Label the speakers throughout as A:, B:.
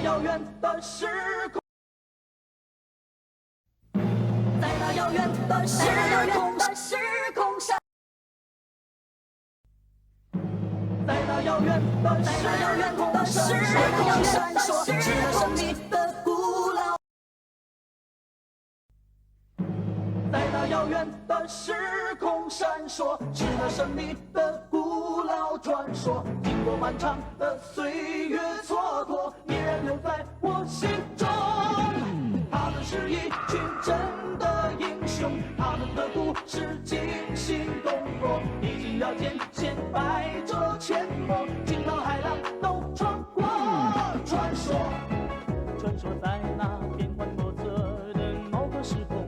A: 遥远的时空，在那遥远的时空上，在那遥远的时空闪烁，是那神秘的古老。在那遥远的时空闪烁，是那神秘的古老传说。经过漫长的岁月蹉跎，依然留在我心中。他们是一群真的英雄，他们的故事惊心动魄，历经了艰险，百折阡陌，惊涛骇浪都闯过。传说，传说在那变幻莫测的某个时空。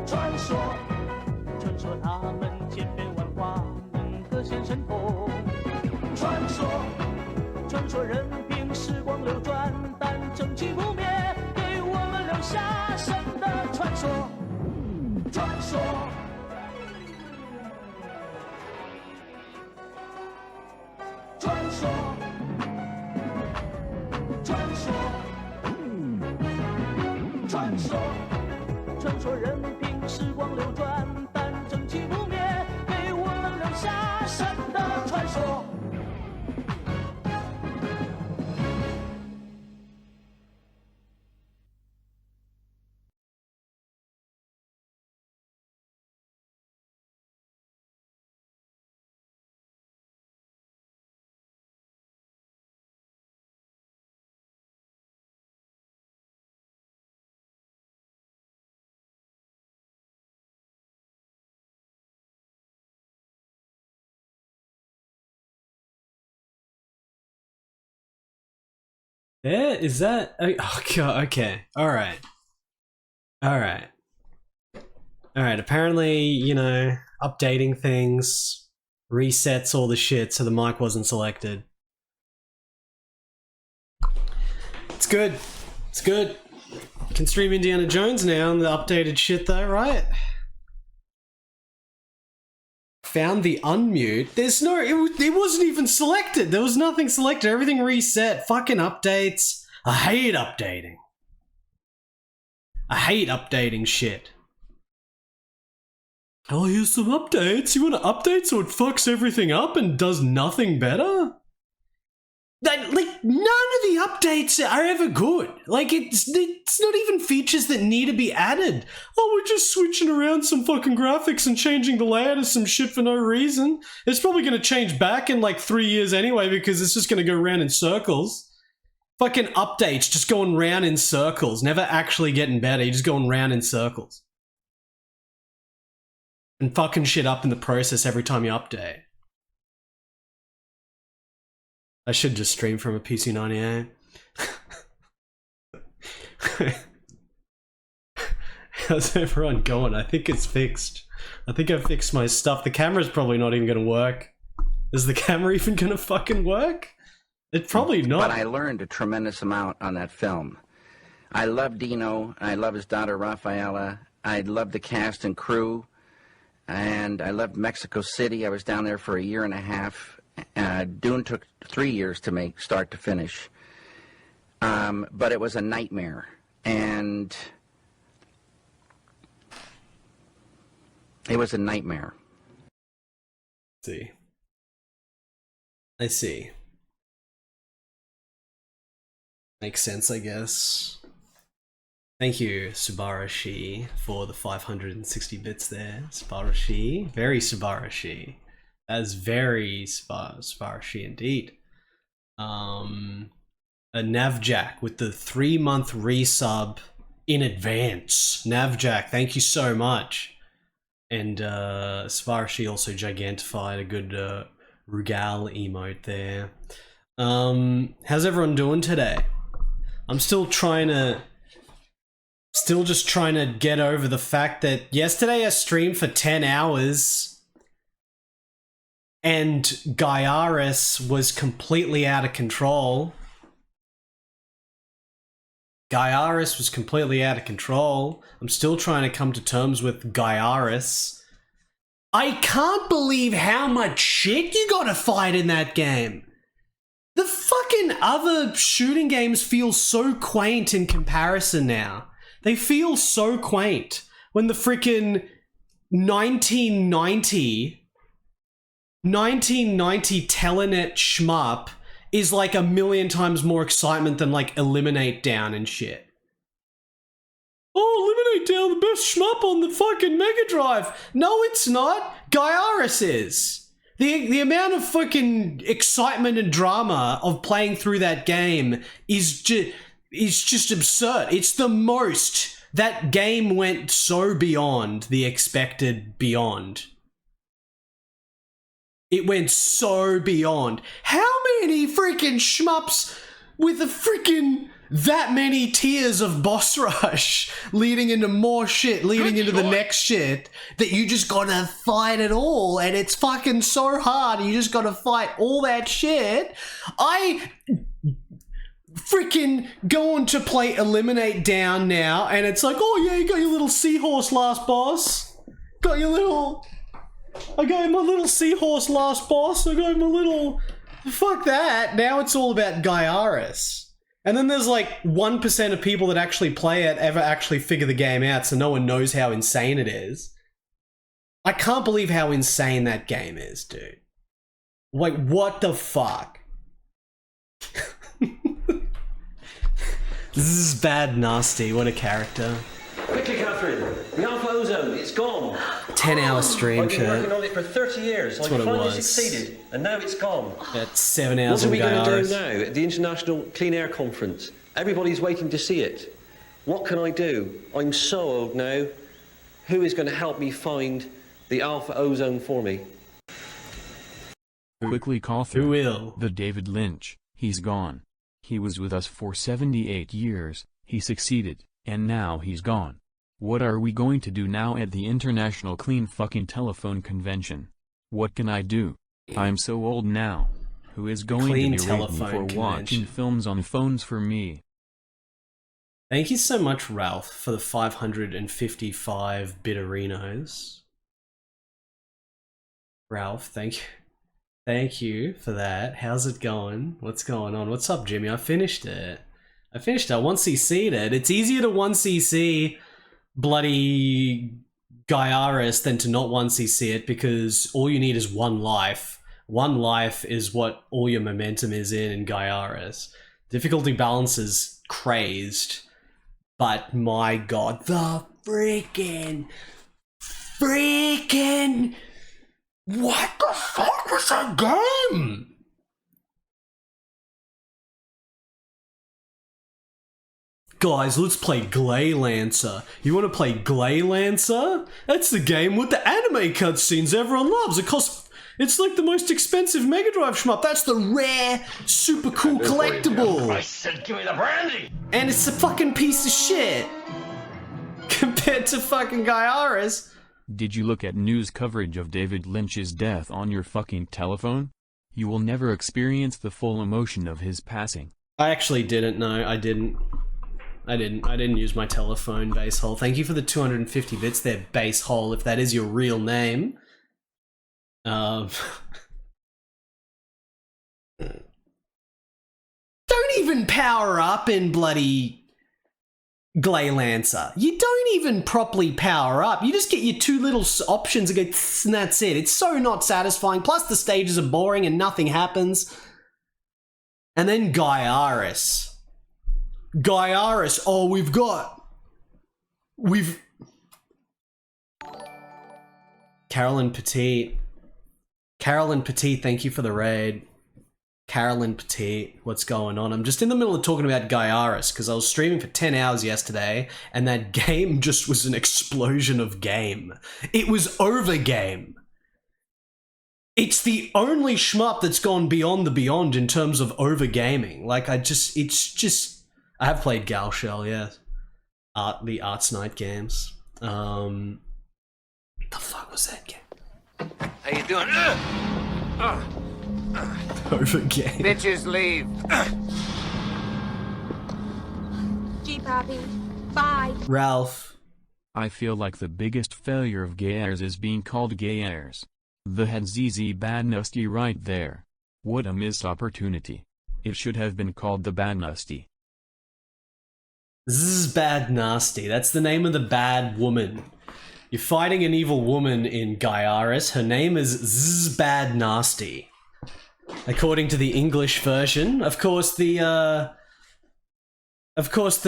A: 传说，传说他们千变万化，能各显神通。传说，传说任凭时光流转，但正气不灭，给我们留下神的传说。传说，传说，传说，传说，传说任凭时光流转，但正气不灭，给我们留下神的传说。
B: Yeah, is that? Oh god. Okay. All right. All right. All right. Apparently, updating things resets all the shit, so the mic wasn't selected. It's good. It's good. You can stream Indiana Jones now on the updated shit, though, right? Found the unmute. There's no, it wasn't even selected. There was nothing selected. Everything reset. Fucking updates. I hate updating. I hate updating shit. Oh, here's some updates. You want to update so it fucks everything up and does nothing better? None of the updates are ever good. It's not even features that need to be added. Oh, we're just switching around some fucking graphics and changing the layout of some shit for no reason. It's probably going to change back in 3 years anyway because it's just going to go around in circles. Fucking updates just going round in circles, never actually getting better. You're just going round in circles. And fucking shit up in the process every time you update. I should just stream from a PC98. How's everyone going? I think it's fixed. I think I fixed my stuff. The camera's probably not even gonna work. Is the camera even gonna fucking work? It's probably not.
C: But I learned a tremendous amount on that film. I love Dino, and I love his daughter Rafaela. I love the cast and crew, and I loved Mexico City. I was down there for a year and a half. Dune took 3 years to make, start to finish. But it was a nightmare. And it was a nightmare.
B: I see. Makes sense, I guess. Thank you, Subarashi, for the 560 bits there. Subarashi. Very Subarashi. That's very Subarashi indeed. A Navjack with the 3-month resub in advance. Navjack, thank you so much. And Subarashi also gigantified a good Rugal emote there. How's everyone doing today? I'm still just trying to get over the fact that yesterday I streamed for 10 hours and Gaiaris was completely out of control. Gaiaris was completely out of control. I'm still trying to come to terms with Gaiaris. I can't believe how much shit you gotta fight in that game. The fucking other shooting games feel so quaint in comparison now. They feel so quaint when the freaking 1990 Telenet shmup is like a million times more excitement than like Eliminate Down and shit. Oh, Eliminate Down, the best shmup on the fucking Mega Drive. No, it's not. Gaiaris is. The amount of fucking excitement and drama of playing through that game is just absurd. It's the most. That game went so beyond the expected beyond. It went so beyond. How many freaking shmups with a freaking that many tiers of boss rush leading into more shit, leading into the next shit, that you just gotta fight it all, and it's fucking so hard, you just gotta fight all that shit. I freaking go on to play Eliminate Down now, and it's like, oh yeah, you got your little seahorse last boss. I got my little seahorse last boss, I got my little... Fuck that, now it's all about Gaiaris. And then there's like 1% of people that actually play it ever actually figure the game out, so no one knows how insane it is. I can't believe how insane that game is, dude. Like, what the fuck? This is bad nasty, what a character.
D: Quickly, Catherine, the Alpha Ozone, it's gone.
B: 10-hour stream,
D: I've been working on it for 30 years.
B: That's
D: I
B: what it
D: finally
B: was.
D: succeeded, and now it's gone.
B: That's 7 hours
D: What are
B: on
D: we going to do
B: Gaiaris.
D: now at the International Clean Air Conference? Everybody's waiting to see it. What can I do? I'm so old now. Who is going to help me find the Alpha Ozone for me?
E: Quickly call through.
B: Who will?
E: The David Lynch. He's gone. He was with us for 78 years, he succeeded, and now he's gone. What are we going to do now at the International Clean Fucking Telephone Convention? What can I do? I'm so old now. Who is going
B: Clean
E: to berate me
B: Telephone
E: for watching
B: Convention.
E: films on phones for me?
B: Thank you so much, Ralph, for the 555 bitterinos. Ralph, thank you. Thank you for that. How's it going? What's going on? What's up, Jimmy? I finished it. I 1cc'd it. It's easier to 1cc bloody Gaiaris than to not 1cc it, because all you need is one life. One life is what all your momentum is in Gaiaris. Difficulty balance is crazed, but my god, the freaking what the fuck was that game? Guys, let's play Glaylancer. You want to play Glaylancer? That's the game with the anime cutscenes everyone loves. It's like the most expensive Mega Drive shmup. That's the rare, super cool collectible.
F: I said give me the brandy!
B: And it's a fucking piece of shit. Compared to fucking Gaiaris.
E: Did you look at news coverage of David Lynch's death on your fucking telephone? You will never experience the full emotion of his passing.
B: I actually didn't, no, I didn't use my telephone, base hole. Thank you for the 250 bits there, base hole, if that is your real name. Don't even power up in bloody Glaylancer. You don't even properly power up. You just get your two little options and go, and that's it. It's so not satisfying. Plus the stages are boring and nothing happens. And then Gaiaris. Oh, Carolyn Petit, thank you for the raid. Carolyn Petit, what's going on? I'm just in the middle of talking about Gaiaris because I was streaming for 10 hours yesterday and that game just was an explosion of game. It was over game. It's the only shmup that's gone beyond the beyond in terms of over gaming. Like I have played Galshell, yes. The Arts Night games. The fuck was that game?
F: How you doing?
B: Over game.
F: Bitches leave.
G: Gee, Poppy. Bye.
B: Ralph.
E: I feel like the biggest failure of Gaiaris is being called Gaiaris. The head ZZ Bad Nasty right there. What a missed opportunity. It should have been called the Bad Nasty.
B: Zzz Bad Nasty. That's the name of the bad woman. You're fighting an evil woman in Gaiaris. Her name is Zzz Bad Nasty. According to the English version. Of course, the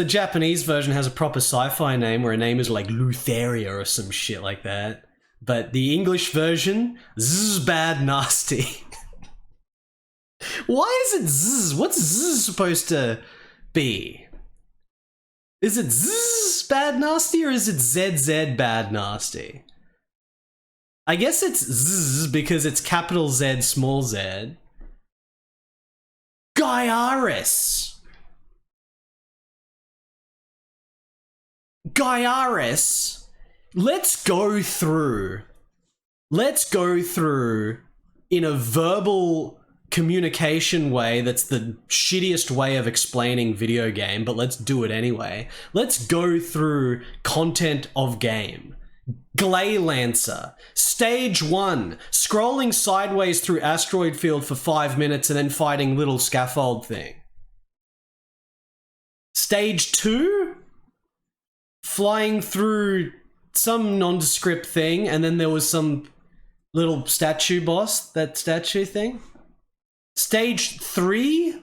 B: Japanese version has a proper sci-fi name where her name is like Lutheria or some shit like that. But the English version, Zzz Bad Nasty. Why is it Zzz? What's Zzz supposed to be? Is it Zzz Bad Nasty or is it ZZ Bad Nasty? I guess it's Zzz because it's capital Z, small z. Gaiaris! Gaiaris! Let's go through in a verbal communication way that's the shittiest way of explaining video game, but let's do it anyway. Let's go through content of game. Gleylancer. Stage 1. Scrolling sideways through asteroid field for 5 minutes and then fighting little scaffold thing. Stage 2. Flying through some nondescript thing and then there was some little statue boss, that statue thing. Stage 3?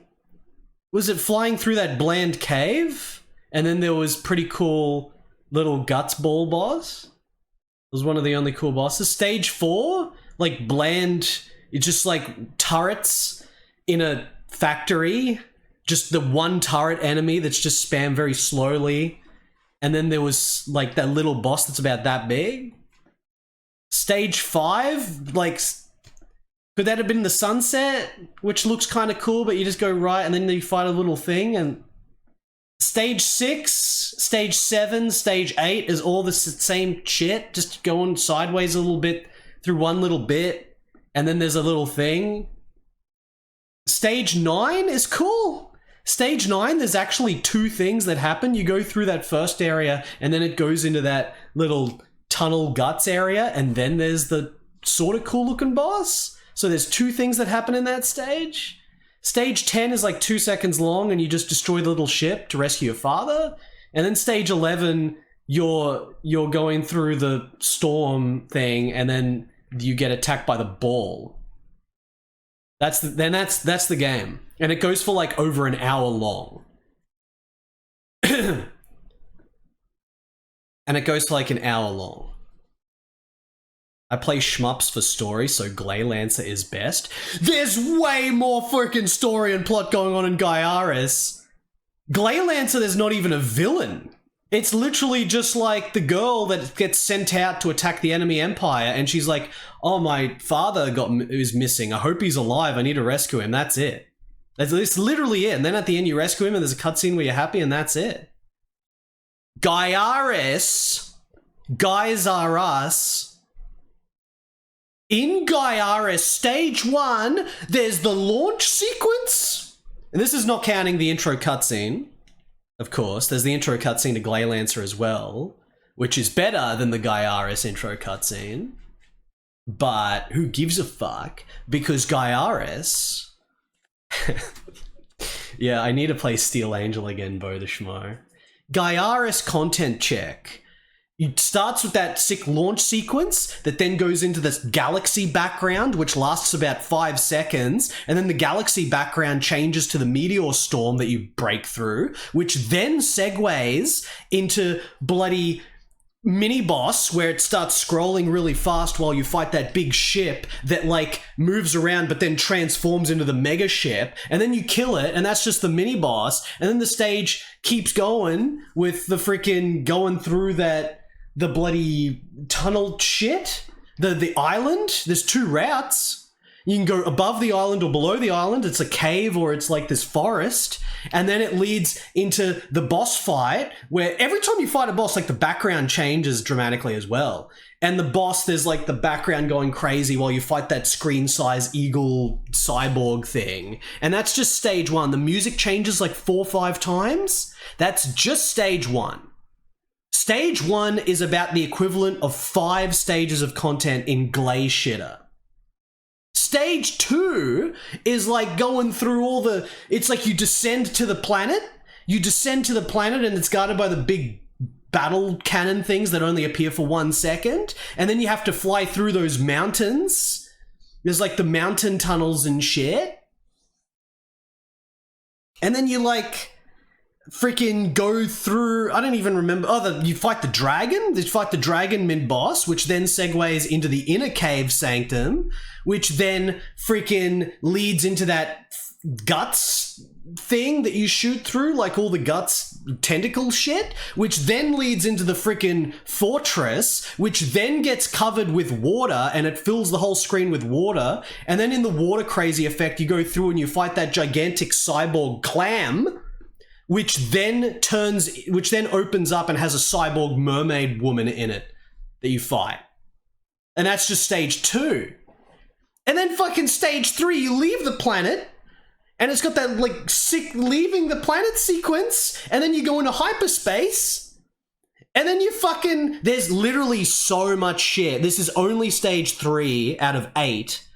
B: Was it flying through that bland cave? And then there was pretty cool little guts ball boss. It was one of the only cool bosses. Stage 4? Like bland, it's just like turrets in a factory. Just the one turret enemy that's just spammed very slowly. And then there was like that little boss that's about that big. Stage 5? Like, could that have been the sunset? Which looks kind of cool, but you just go right and then you fight a little thing. And Stage 6, Stage 7, Stage 8 is all the same shit. Just going sideways a little bit through one little bit. And then there's a little thing. Stage 9 is cool. Stage 9, there's actually 2 things that happen. You go through that first area and then it goes into that little tunnel guts area and then there's the sort of cool looking boss. So there's 2 things that happen in that stage. Stage 10 is like 2 seconds long and you just destroy the little ship to rescue your father. And then stage 11, you're going through the storm thing and then you get attacked by the ball. That's the game. And it goes for like over an hour long. And it goes for like an hour long. I play shmups for story, so Gleylancer is best. There's way more freaking story and plot going on in Gaiaris. Gleylancer, there's not even a villain. It's literally just like the girl that gets sent out to attack the enemy empire, and she's like, "Oh, my father is missing. I hope he's alive. I need to rescue him." That's it. That's literally it. And then at the end, you rescue him, and there's a cutscene where you're happy, and that's it. Gaiaris, Guys Are Us. In Gaiaris Stage 1, there's the launch sequence. And this is not counting the intro cutscene. Of course, there's the intro cutscene to Gleylancer as well, which is better than the Gaiaris intro cutscene. But who gives a fuck? Because Gaiaris... Yeah, I need to play Steel Angel again, Bo the Schmo. Gaiaris content check. It starts with that sick launch sequence that then goes into this galaxy background, which lasts about 5 seconds. And then the galaxy background changes to the meteor storm that you break through, which then segues into bloody mini boss where it starts scrolling really fast while you fight that big ship that like moves around but then transforms into the mega ship, and then you kill it and that's just the mini boss. And then the stage keeps going with the freaking going through the bloody tunnel shit, the island. There's 2 routes. You can go above the island or below the island. It's a cave or it's like this forest. And then it leads into the boss fight where every time you fight a boss, like the background changes dramatically as well. And the boss, there's like the background going crazy while you fight that screen size eagle cyborg thing. And that's just stage 1. The music changes like 4 or 5 times. That's just stage 1. Stage 1 is about the equivalent of 5 stages of content in Gley Shitter. stage 2 is like going through all the, it's like you descend to the planet, and it's guarded by the big battle cannon things that only appear for 1 second, and then you have to fly through those mountains. There's like the mountain tunnels and shit. And then you like freaking go through, I don't even remember, you fight the dragon, mid-boss, which then segues into the inner cave sanctum, which then freaking leads into that guts thing that you shoot through, like all the guts tentacle shit, which then leads into the freaking fortress, which then gets covered with water and it fills the whole screen with water. And then in the water crazy effect, you go through and you fight that gigantic cyborg clam, which then opens up and has a cyborg mermaid woman in it that you fight. And that's just stage 2. And then fucking stage 3, you leave the planet, and it's got that like sick leaving the planet sequence, and then you go into hyperspace, and then you fucking, there's literally so much shit. This is only stage 3 out of 8,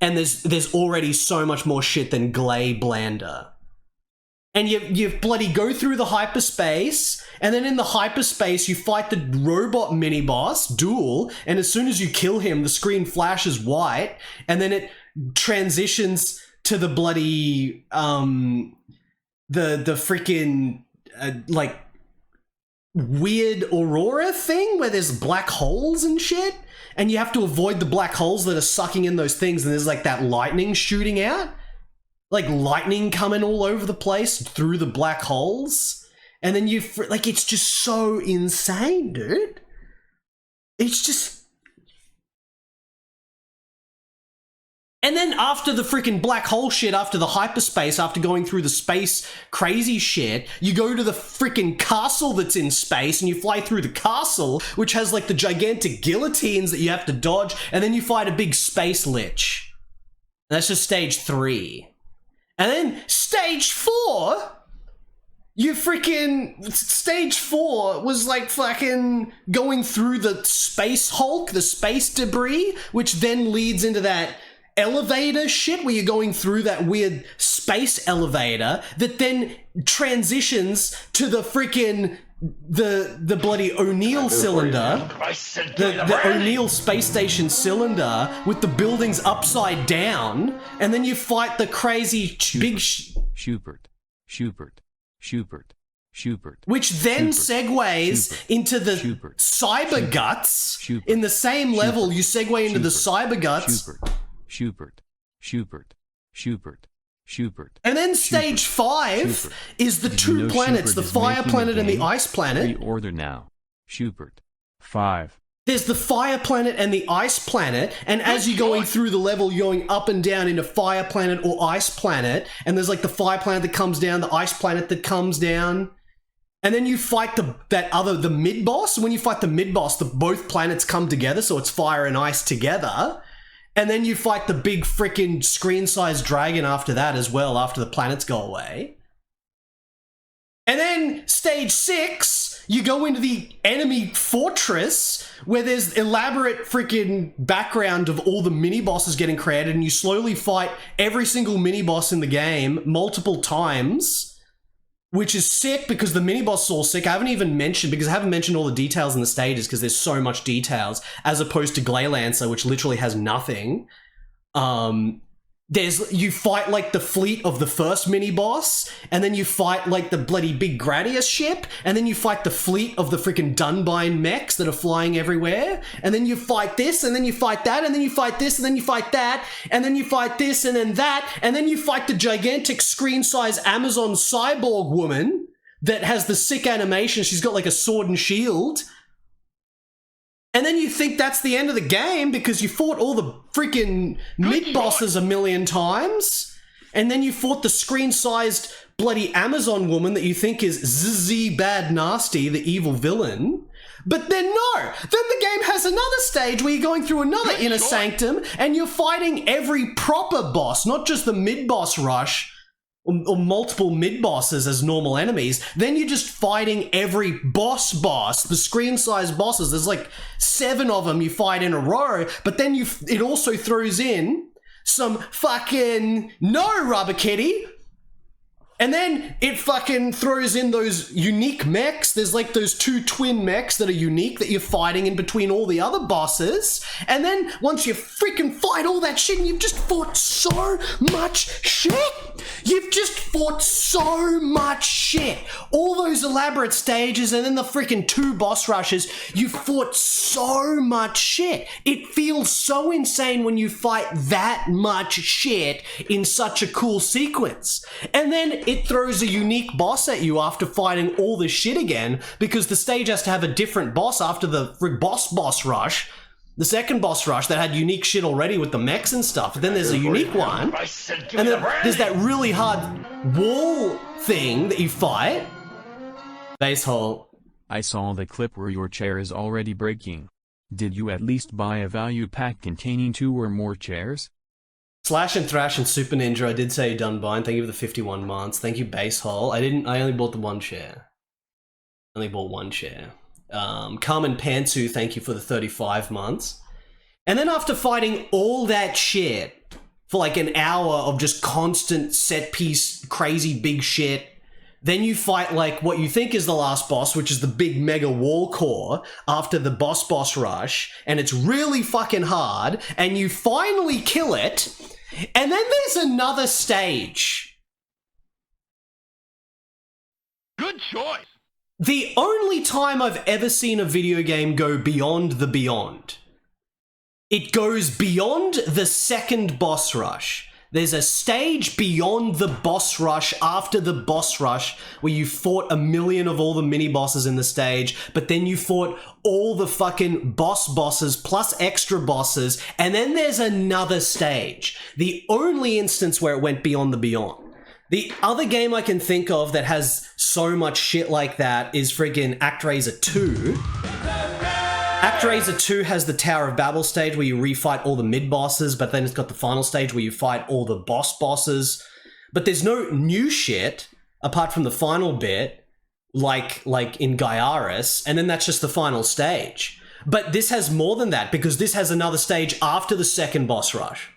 B: and there's already so much more shit than Glay Blander. And you bloody go through the hyperspace, and then in the hyperspace you fight the robot mini-boss, Duel, and as soon as you kill him, the screen flashes white, and then it transitions to the bloody, the freaking, like, weird Aurora thing where there's black holes and shit, and you have to avoid the black holes that are sucking in those things, and there's like that lightning shooting out. Like lightning coming all over the place through the black holes. And then like, it's just so insane, dude. It's just... And then after the freaking black hole shit, after the hyperspace, after going through the space crazy shit, you go to the freaking castle that's in space and you fly through the castle, which has like the gigantic guillotines that you have to dodge, and then you fight a big space lich. That's just stage 3. And then stage 4, stage 4 was like fucking going through the space Hulk, the space debris, which then leads into that elevator shit where you're going through that weird space elevator that then transitions to the freaking the bloody O'Neill cylinder, the O'Neill space station cylinder with the buildings upside down, and then you fight the crazy big
E: Schubert,
B: which then segues into the cyber guts. In the same level, you segue into the cyber guts. Schubert. And then stage 5 is the 2 planets, the fire planet and the ice planet.
E: Reorder now. Schubert. 5.
B: There's the fire planet and the ice planet, and as you're going through the level, you're going up and down into fire planet or ice planet, and there's like the fire planet that comes down, the ice planet that comes down, and then you fight the mid-boss. When you fight the mid-boss, both planets come together, so it's fire and ice together. And then you fight the big freaking screen-sized dragon after that as well, after the planets go away. And then stage 6, you go into the enemy fortress where there's elaborate freaking background of all the mini-bosses getting created, and you slowly fight every single mini-boss in the game multiple times, which is sick because the mini-boss is all sick. I haven't even mentioned, because I haven't mentioned all the details in the stages because there's so much details, as opposed to Glaylancer, which literally has nothing. You fight like the fleet of the first mini-boss, and then you fight like the bloody big Gradius ship, and then you fight the fleet of the freaking Dunbine mechs that are flying everywhere, and then you fight this, and then you fight that, and then you fight this, and then you fight that, and then you fight this, and then that, and then you fight the gigantic screen-size Amazon cyborg woman that has the sick animation. She's got like a sword and shield. And then you think that's the end of the game because you fought all the freaking mid-bosses a million times. And then you fought the screen-sized bloody Amazon woman that you think is Zizzy Bad Nasty, the evil villain. But then no! Then the game has another stage where you're going through another inner sanctum and you're fighting every proper boss, not just the mid-boss rush or multiple mid-bosses as normal enemies. Then you're just fighting every boss, the screen-sized bosses. There's like 7 of them you fight in a row, but then it also throws in some fucking no rubber kitty. And then it fucking throws in those unique mechs. There's like those 2 twin mechs that are unique that you're fighting in between all the other bosses. And then once you freaking fight all that shit and you've just fought so much shit. You've just fought so much shit. All those elaborate stages and then the freaking 2 boss rushes. You fought so much shit. It feels so insane when you fight that much shit in such a cool sequence. And then it throws a unique boss at you after fighting all this shit again, because the stage has to have a different boss after the boss rush. The second boss rush that had unique shit already with the mechs and stuff. But then there's a unique one. And then there's that really hard wall thing that you fight. Base hole.
E: I saw the clip where your chair is already breaking. Did you at least buy a value pack containing 2 or more chairs?
B: Slash and Thrash and Super Ninja, I did say you're done buying. Thank you for the 51 months. Thank you, Base Hole. I only bought the 1 share. Only bought 1 share. Carmen Pantsu, thank you for the 35 months. And then after fighting all that shit for like an hour of just constant set piece, crazy big shit, then you fight like what you think is the last boss, which is the big mega wall core after the boss rush, and it's really fucking hard, and you finally kill it, and then there's another stage.
F: Good choice.
B: The only time I've ever seen a video game go beyond the beyond. It goes beyond the second boss rush. There's a stage beyond the boss rush, after the boss rush, where you fought a million of all the mini bosses in the stage, but then you fought all the fucking bosses plus extra bosses, and then there's another stage. The only instance where it went beyond the beyond. The other game I can think of that has so much shit like that is friggin' ActRaiser 2. ActRaiser 2 has the Tower of Babel stage where you refight all the mid-bosses, but then it's got the final stage where you fight all the bosses. But there's no new shit, apart from the final bit, like in Gyarus, and then that's just the final stage. But this has more than that, because this has another stage after the second boss rush.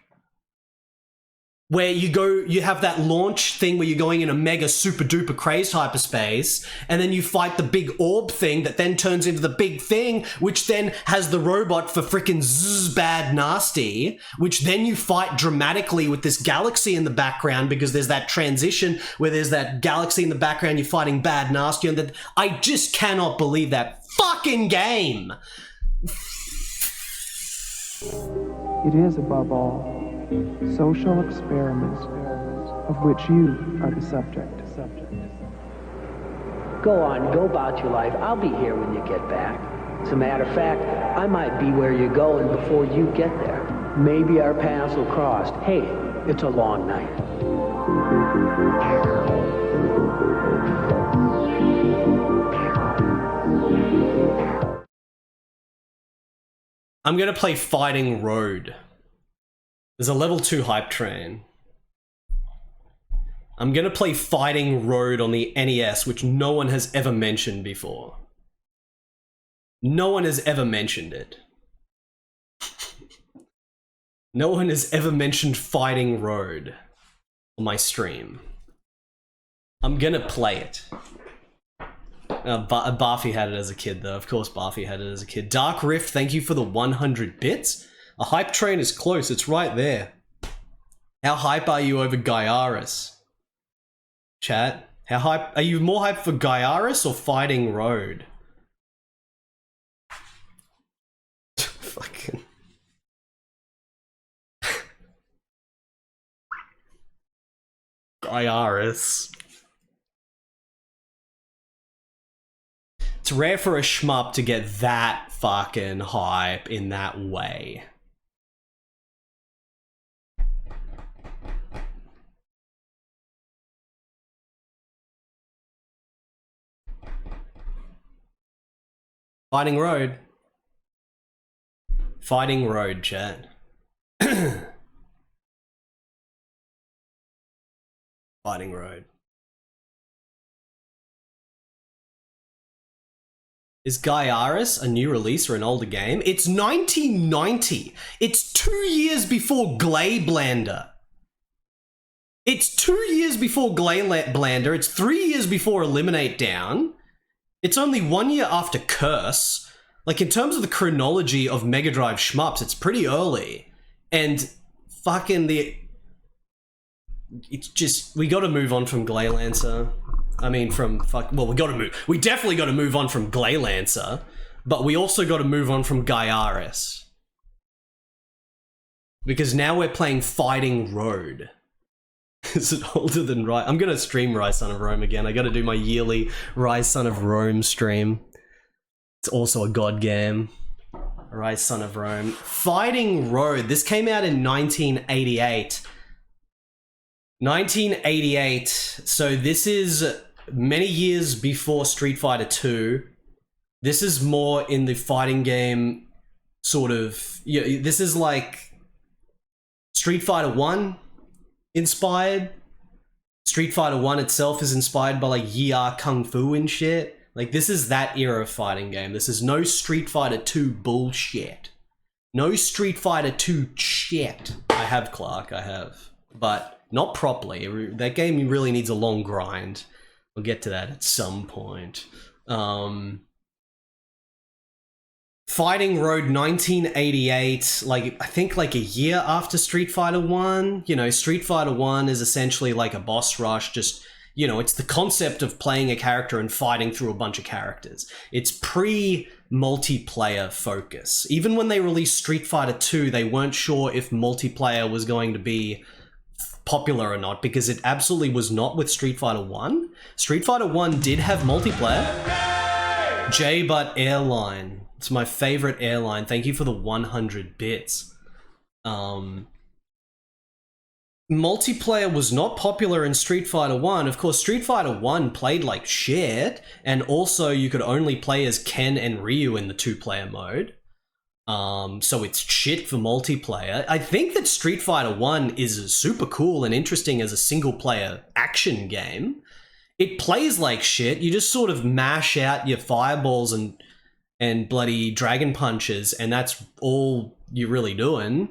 B: Where you have that launch thing where you're going in a mega super duper crazed hyperspace, and then you fight the big orb thing that then turns into the big thing, which then has the robot for frickin' zzz bad nasty, which then you fight dramatically with this galaxy in the background, because there's that transition where there's that galaxy in the background, you're fighting bad nasty, and that I just cannot believe that fucking game.
H: It is above all social experiments of which you are the subject.
I: Go on, go about your life. I'll be here when you get back. As a matter of fact, I might be where you're going before you get there. Maybe our paths will cross. Hey, it's a long night.
B: I'm gonna play Fighting Road. There's a level 2 hype train. I'm gonna play Fighting Road on the NES, which no one has ever mentioned before. No one has ever mentioned it. No one has ever mentioned Fighting Road on my stream. I'm gonna play it. Barfy had it as a kid, though. Of course, Barfy had it as a kid. Dark Rift, thank you for the 100 bits. A hype train is close. It's right there. How hype are you over Gyarus? Chat, how hype? Are you more hyped for Gyarus or Fighting Road? Fucking. Gyarus. It's rare for a shmup to get that fucking hype in that way. Fighting Road. Fighting Road, chat. Fighting Road. Is Gaiaris a new release or an older game? It's 1990. It's 2 years before Glayblander. It's 2 years before Glayblander. It's 3 years before Eliminate Down. It's only 1 year after Curse. Like, in terms of the chronology of Mega Drive shmups, it's pretty early. And fucking it's just, we gotta move on from Glaylancer. I mean, we definitely gotta move on from Glaylancer, but we also gotta move on from Gaiaris. Because now we're playing Fighting Road. Is it older than Rise? I'm gonna stream Rise Son of Rome again. I gotta do my yearly Rise Son of Rome stream. It's also a god game. Rise Son of Rome. Fighting Road. This came out in 1988. 1988. So this is many years before Street Fighter 2. This is more in the fighting game sort of... Yeah, this is like Street Fighter 1 inspired. Street Fighter 1 itself is inspired by like Yi Kung Fu and shit. Like, this is that era of fighting game. This is no Street Fighter 2 bullshit. No Street Fighter 2 shit. I have, Clark, I have. But not properly. That game really needs a long grind. We'll get to that at some point. Fighting Road 1988, like, I think like a year after Street Fighter 1. You know, Street Fighter 1 is essentially like a boss rush, just... You know, it's the concept of playing a character and fighting through a bunch of characters. It's pre-multiplayer focus. Even when they released Street Fighter 2, they weren't sure if multiplayer was going to be popular or not, because it absolutely was not with Street Fighter 1. Street Fighter 1 did have multiplayer. J-Butt Airline. It's my favorite airline. Thank you for the 100 bits. Multiplayer was not popular in Street Fighter 1. Of course, Street Fighter 1 played like shit, and also you could only play as Ken and Ryu in the two-player mode. So it's shit for multiplayer. I think that Street Fighter 1 is super cool and interesting as a single-player action game. It plays like shit. You just sort of mash out your fireballs and bloody dragon punches, and that's all you're really doing.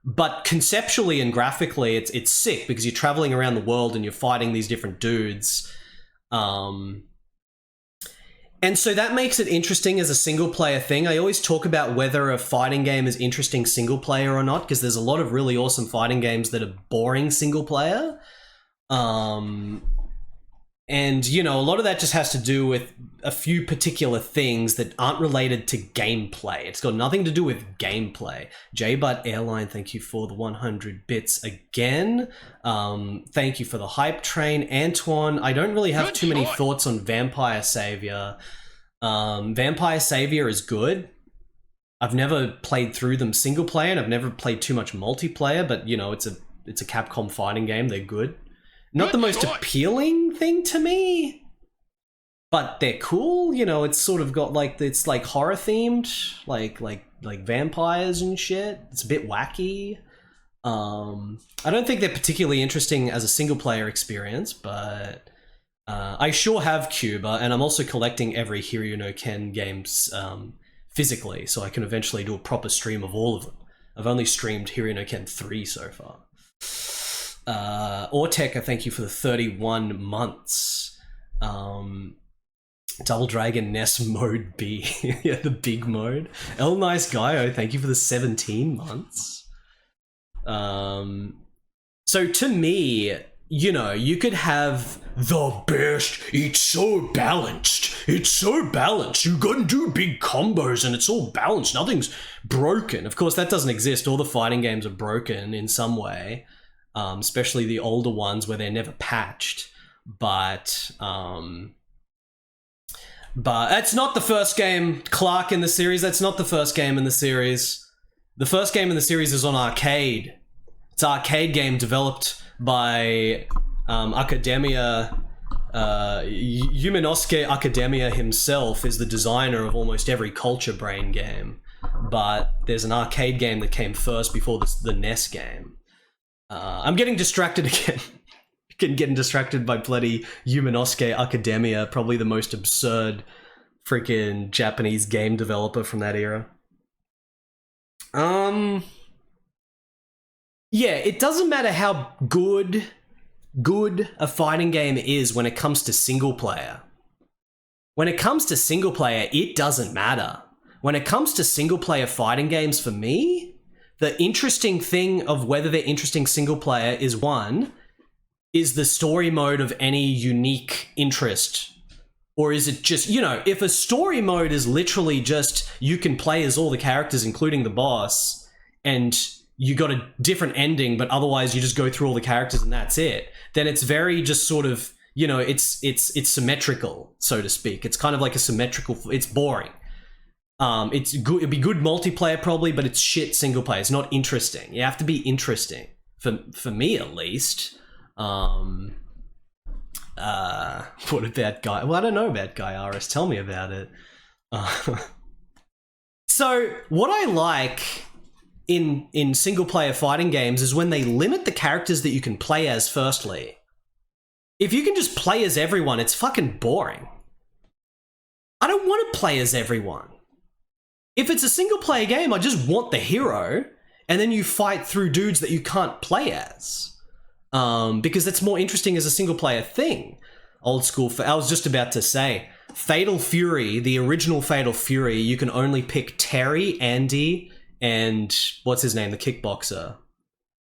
B: But conceptually and graphically, it's sick because you're traveling around the world and you're fighting these different dudes. And so that makes it interesting as a single-player thing. I always talk about whether a fighting game is interesting single-player or not, because there's a lot of really awesome fighting games that are boring single-player. And, you know, a lot of that just has to do with a few particular things that aren't related to gameplay. It's got nothing to do with gameplay. J-Butt Airline, thank you for the 100 bits again. Thank you for the hype train. Antoine, I don't really have too many thoughts on Vampire Savior. Vampire Savior is good. I've never played through them single player, and I've never played too much multiplayer, but, you know, it's a Capcom fighting game. They're good. Not the most appealing thing to me, but they're cool. You know, it's sort of got like, it's like horror themed, like vampires and shit. It's a bit wacky. I don't think they're particularly interesting as a single player experience, but I sure have Cuba, and I'm also collecting every Hiryu no Ken games physically, so I can eventually do a proper stream of all of them. I've only streamed Hiryu no Ken 3 so far. Ortec, I thank you for the 31 months. Double Dragon NES Mode B. Yeah, the big mode. El Nice Guy, thank you for the 17 months. So to me, you know, you could have the best, it's so balanced. It's so balanced. You go and do big combos and it's all balanced. Nothing's broken. Of course, that doesn't exist. All the fighting games are broken in some way. Especially the older ones where they're never patched, but that's not the first game, Clark, in the series. That's not the first game in the series. The first game in the series is on arcade. It's an arcade game developed by Academia. Yumenosuke Academia himself is the designer of almost every Culture Brain game, but there's an arcade game that came first before the NES game. I'm getting distracted again. Getting distracted by bloody Yumenosuke Academia, probably the most absurd freaking Japanese game developer from that era. Yeah, it doesn't matter how good a fighting game is when it comes to single player. When it comes to single player, it doesn't matter. When it comes to single player fighting games, for me, the interesting thing of whether they're interesting single player is one, is the story mode of any unique interest? Or is it just, you know, if a story mode is literally just you can play as all the characters, including the boss, and you got a different ending, but otherwise you just go through all the characters and that's it, then it's very just sort of, you know, it's symmetrical, so to speak. It's kind of like a symmetrical, it's boring. It's good, it'd be good multiplayer probably, but it's shit single player. It's not interesting. You have to be interesting, for me at least. What about Guy? Well, I don't know about Guy RS. Tell me about it. So what I like in single player fighting games is when they limit the characters that you can play as. Firstly, if you can just play as everyone, it's fucking boring. I don't want to play as everyone. If it's a single player game, I just want the hero, and then you fight through dudes that you can't play as. Because that's more interesting as a single player thing. Old school, I was just about to say, Fatal Fury, the original Fatal Fury, you can only pick Terry, Andy, and what's his name, the kickboxer.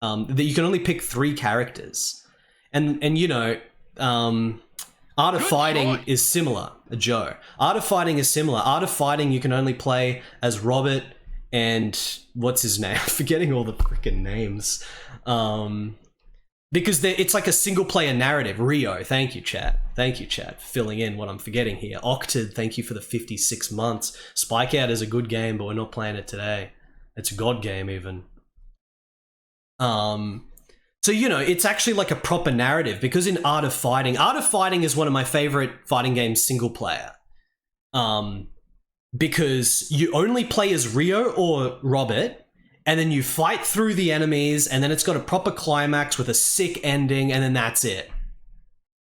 B: That you can only pick 3 characters. And you know, Art of Fighting is similar, Joe. Art of Fighting is similar. Art of Fighting, you can only play as Robert and what's his name? I'm forgetting all the freaking names. Because it's like a single player narrative. Rio, thank you, chat. Thank you, chat, for filling in what I'm forgetting here. Octad, thank you for the 56 months. Spike Out is a good game, but we're not playing it today. It's a god game, even. So, you know, it's actually like a proper narrative, because in Art of Fighting is one of my favorite fighting games single player. Because you only play as Rio or Robert, and then you fight through the enemies, and then it's got a proper climax with a sick ending, and then that's it.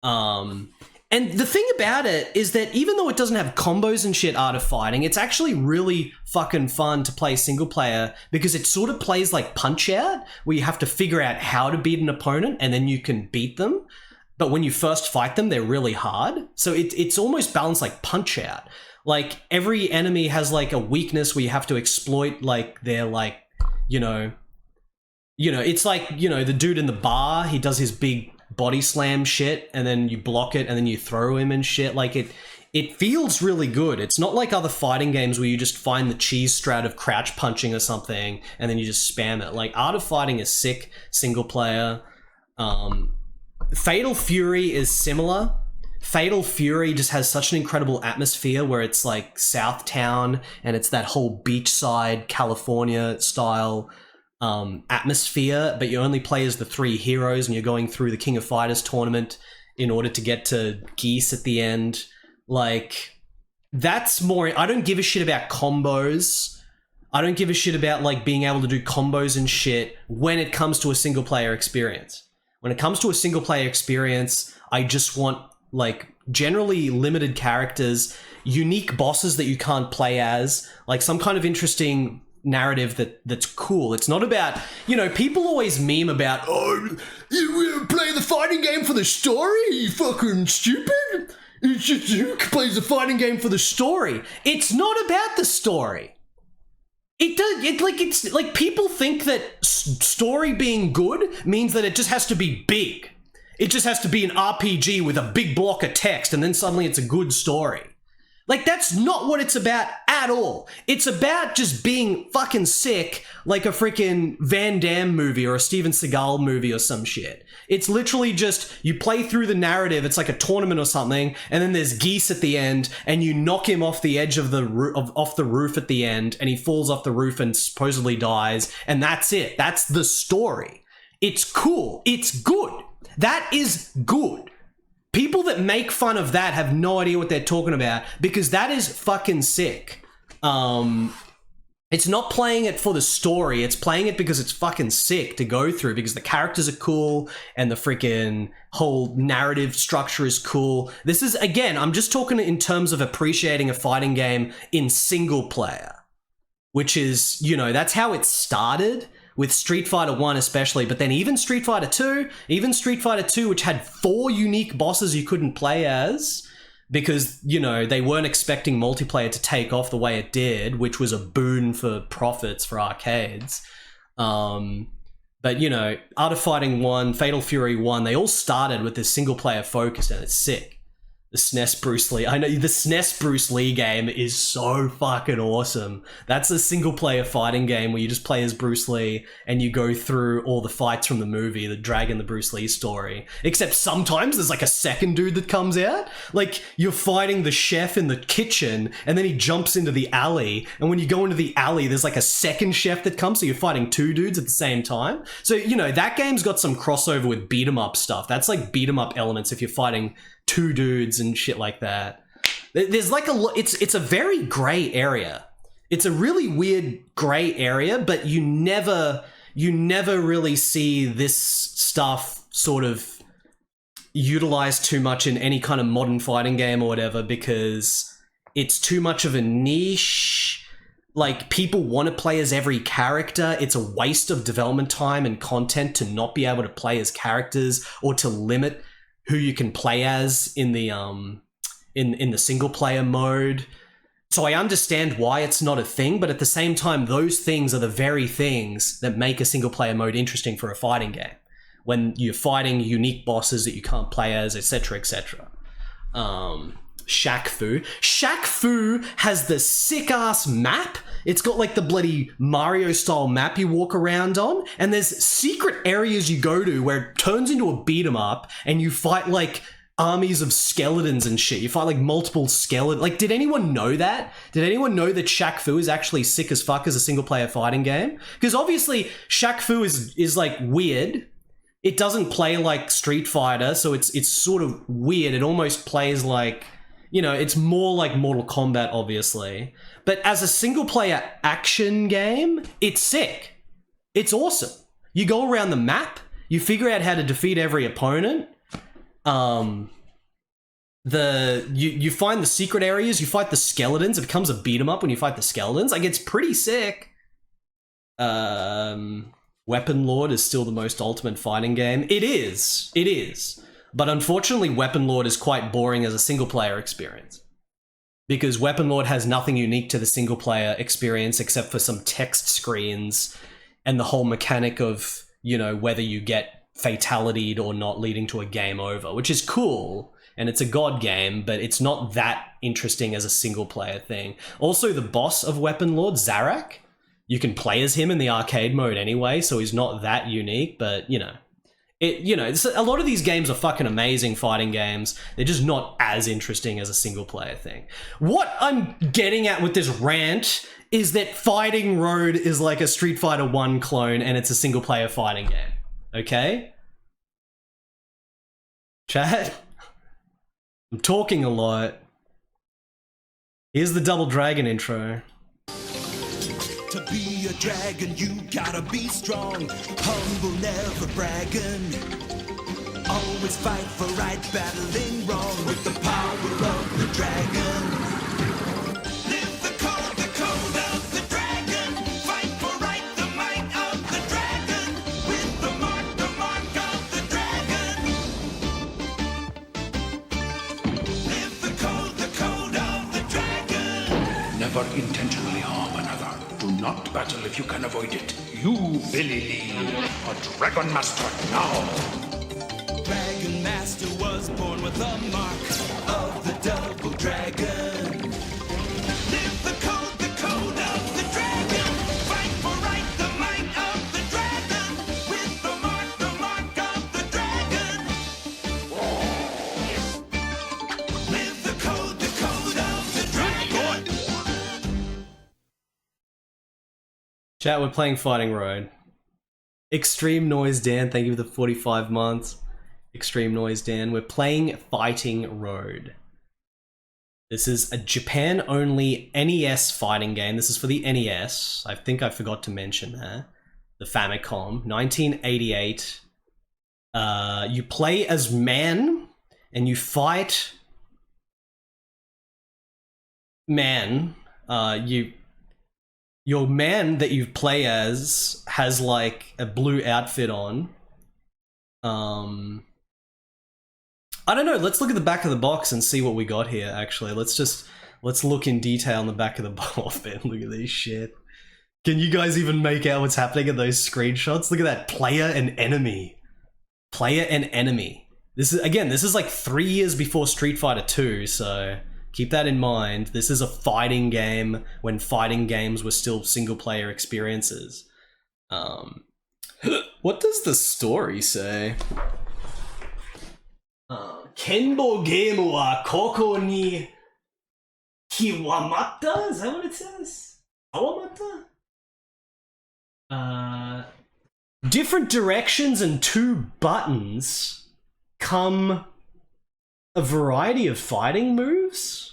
B: And the thing about it is that even though it doesn't have combos and shit, Art of Fighting, it's actually really fucking fun to play single player, because it sort of plays like Punch-Out, where you have to figure out how to beat an opponent, and then you can beat them. But when you first fight them, they're really hard. So it's almost balanced like Punch-Out. Like, every enemy has like a weakness where you have to exploit like their like, you know, it's like, you know, the dude in the bar, he does his big body slam shit, and then you block it, and then you throw him and shit. Like, it feels really good. It's not like other fighting games where you just find the cheese strat of crouch punching or something, and then you just spam it. Like, Art of Fighting is sick, single player. Fatal Fury is similar. Fatal Fury just has such an incredible atmosphere, where it's like Southtown, and it's that whole beachside California style atmosphere, but you only play as the 3 heroes, and you're going through the King of Fighters tournament in order to get to Geese at the end. Like, that's more, I don't give a shit about combos. I don't give a shit about like being able to do combos and shit when it comes to a single player experience. When it comes to a single player experience, I just want like generally limited characters, unique bosses that you can't play as, like some kind of interesting narrative that's cool. It's not about, you know, people always meme about, oh, you play the fighting game for the story? You fucking stupid? It's just who plays the fighting game for the story? It's not about the story. It's like people think that story being good means that it just has to be big. It just has to be an RPG with a big block of text, and then suddenly it's a good story. Like, that's not what it's about at all. It's about just being fucking sick, like a freaking Van Damme movie or a Steven Seagal movie or some shit. It's literally just, you play through the narrative, it's like a tournament or something, and then there's Geese at the end, and you knock him off the edge of the off the roof at the end, and he falls off the roof and supposedly dies, and that's it. That's the story. It's cool. It's good. That is good. People that make fun of that have no idea what they're talking about, because that is fucking sick. It's not playing it for the story, it's playing it because it's fucking sick to go through, because the characters are cool and the freaking whole narrative structure is cool. This is, again, I'm just talking in terms of appreciating a fighting game in single player, which is, you know, that's how it started with Street Fighter 1 especially, but then even Street Fighter 2, which had 4 unique bosses you couldn't play as, because, you know, they weren't expecting multiplayer to take off the way it did, which was a boon for profits for arcades. But, you know, Art of Fighting 1, Fatal Fury 1, they all started with this single player focus, and it's sick. The SNES Bruce Lee. I know the SNES Bruce Lee game is so fucking awesome. That's a single player fighting game where you just play as Bruce Lee and you go through all the fights from the movie, the Dragon, the Bruce Lee story. Except sometimes there's like a second dude that comes out. Like, you're fighting the chef in the kitchen and then he jumps into the alley. And when you go into the alley, there's like a second chef that comes. So you're fighting 2 dudes at the same time. So, you know, that game's got some crossover with beat 'em up stuff. That's like beat 'em up elements if you're fighting 2 dudes and shit like that. There's like it's a very gray area. It's a really weird gray area, but you never really see this stuff sort of utilized too much in any kind of modern fighting game or whatever, because it's too much of a niche. Like, people want to play as every character. It's a waste of development time and content to not be able to play as characters, or to limit who you can play as in the in the single player mode. So I understand why it's not a thing, but at the same time, those things are the very things that make a single player mode interesting for a fighting game. When you're fighting unique bosses that you can't play as, etc., etc. Shaq Fu. Shaq Fu has the sick ass map. It's got like the bloody Mario style map you walk around on, and there's secret areas you go to where it turns into a beat 'em up and you fight like armies of skeletons and shit. You fight like multiple skeletons. Like, did anyone know that? Did anyone know that Shaq Fu is actually sick as fuck as a single player fighting game? Because obviously Shaq Fu is like weird. It doesn't play like Street Fighter, so it's sort of weird. It almost plays like, you know, it's more like Mortal Kombat, obviously. But as a single-player action game, it's sick. It's awesome. You go around the map, you figure out how to defeat every opponent. You find the secret areas, you fight the skeletons. It becomes a beat-em-up when you fight the skeletons. Like, it's pretty sick. Weapon Lord is still the most ultimate fighting game. It is. It is. But unfortunately, Weapon Lord is quite boring as a single-player experience, because Weapon Lord has nothing unique to the single-player experience except for some text screens and the whole mechanic of, you know, whether you get fatality'd or not, leading to a game over, which is cool, and it's a god game, but it's not that interesting as a single-player thing. Also, the boss of Weapon Lord, Zarak, you can play as him in the arcade mode anyway, so he's not that unique, but, you know. A lot of these games are fucking amazing fighting games. They're just not as interesting as a single player thing. What I'm getting at with this rant is that Fighting Road is like a Street Fighter 1 clone, and it's a single player fighting game. Okay? Chat? I'm talking a lot. Here's the Double Dragon intro.
A: To be a dragon, you gotta be strong. Humble, never bragging. Always fight for right, battling wrong with the power of the dragon. Live the code of the dragon. Fight for right, the might of the dragon. With the mark of the dragon. Live the code of the dragon.
F: Never intentionally harm another. Do not battle if you can avoid it. You, Billy Lee, a Dragon Master now.
A: Dragon Master was born with the mark of the double dragon. Live the code of the dragon. Fight for right, the might of the dragon. With the mark of the dragon. Live the code of the dragon.
B: Chat, we're playing Fighting Road. Extreme Noise Dan, thank you for the 45 months. Extreme Noise Dan, we're playing Fighting Road. This is a Japan-only NES fighting game. This is for the NES. I think I forgot to mention that. The Famicom, 1988. You play as man, and you fight man. Your man that you play as has like a blue outfit on. I don't know, let's look at the back of the box and see what we got here, actually. Let's look in detail on the back of the box. Man, look at this shit. Can you guys even make out what's happening in those screenshots? Look at that, player and enemy. Player and enemy. This is like 3 years before Street Fighter 2, so keep that in mind. This is a fighting game when fighting games were still single-player experiences. What does the story say? Kenbo game wa koko ni kiwamata? Is that what it says? Kawamata? Different directions and 2 buttons come a variety of fighting moves.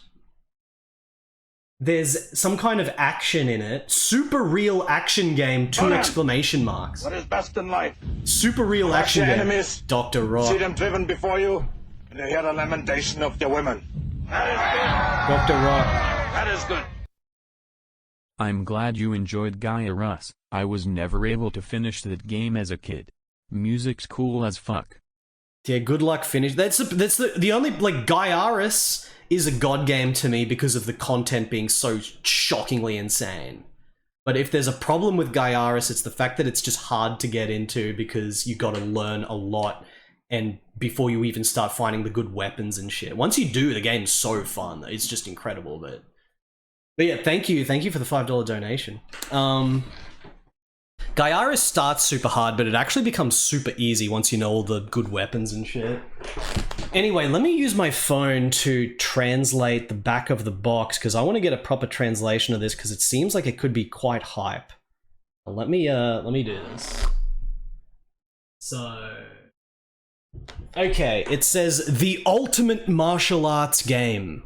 B: There's some kind of action in it. Super real action game, 2 exclamation marks.
F: What is best in life?
B: Super real action game. Enemies. Dr. Rock.
F: See them driven before you, and you hear the lamentation of their women. That is good.
B: Dr. Rock.
F: That is good.
E: I'm glad you enjoyed Gaia Russ. I was never able to finish that game as a kid. Music's cool as fuck.
B: Yeah, good luck finish. That's the only, like, Gaiaris is a god game to me because of the content being so shockingly insane. But if there's a problem with Gaiaris, it's the fact that it's just hard to get into because you gotta learn a lot and before you even start finding the good weapons and shit. Once you do, the game's so fun. It's just incredible, but yeah, thank you for the $5 donation. Gaiaris starts super hard, but it actually becomes super easy once you know all the good weapons and shit. Anyway, let me use my phone to translate the back of the box, because I want to get a proper translation of this, because it seems like it could be quite hype. Let me do this. So... okay, it says, the ultimate martial arts game.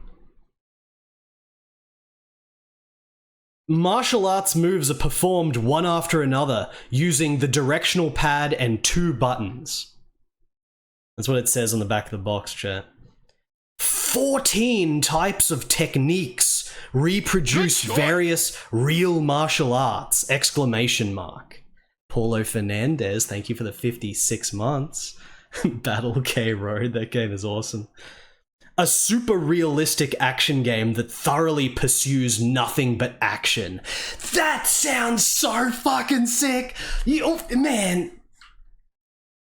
B: Martial arts moves are performed one after another using the directional pad and 2 buttons. That's what it says on the back of the box, chat. 14 types of techniques reproduce various real martial arts! Exclamation mark. Paulo Fernandez, thank you for the 56 months. Battle K Road, that game is awesome. A super realistic action game that thoroughly pursues nothing but action. That sounds so fucking sick! Man,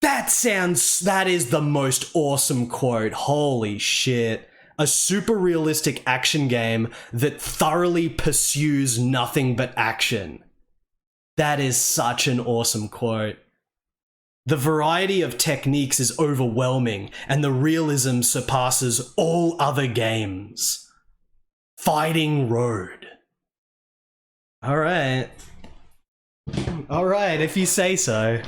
B: that is the most awesome quote. Holy shit. A super realistic action game that thoroughly pursues nothing but action. That is such an awesome quote. The variety of techniques is overwhelming, and the realism surpasses all other games. Fighting Road. Alright. Alright, if you say so.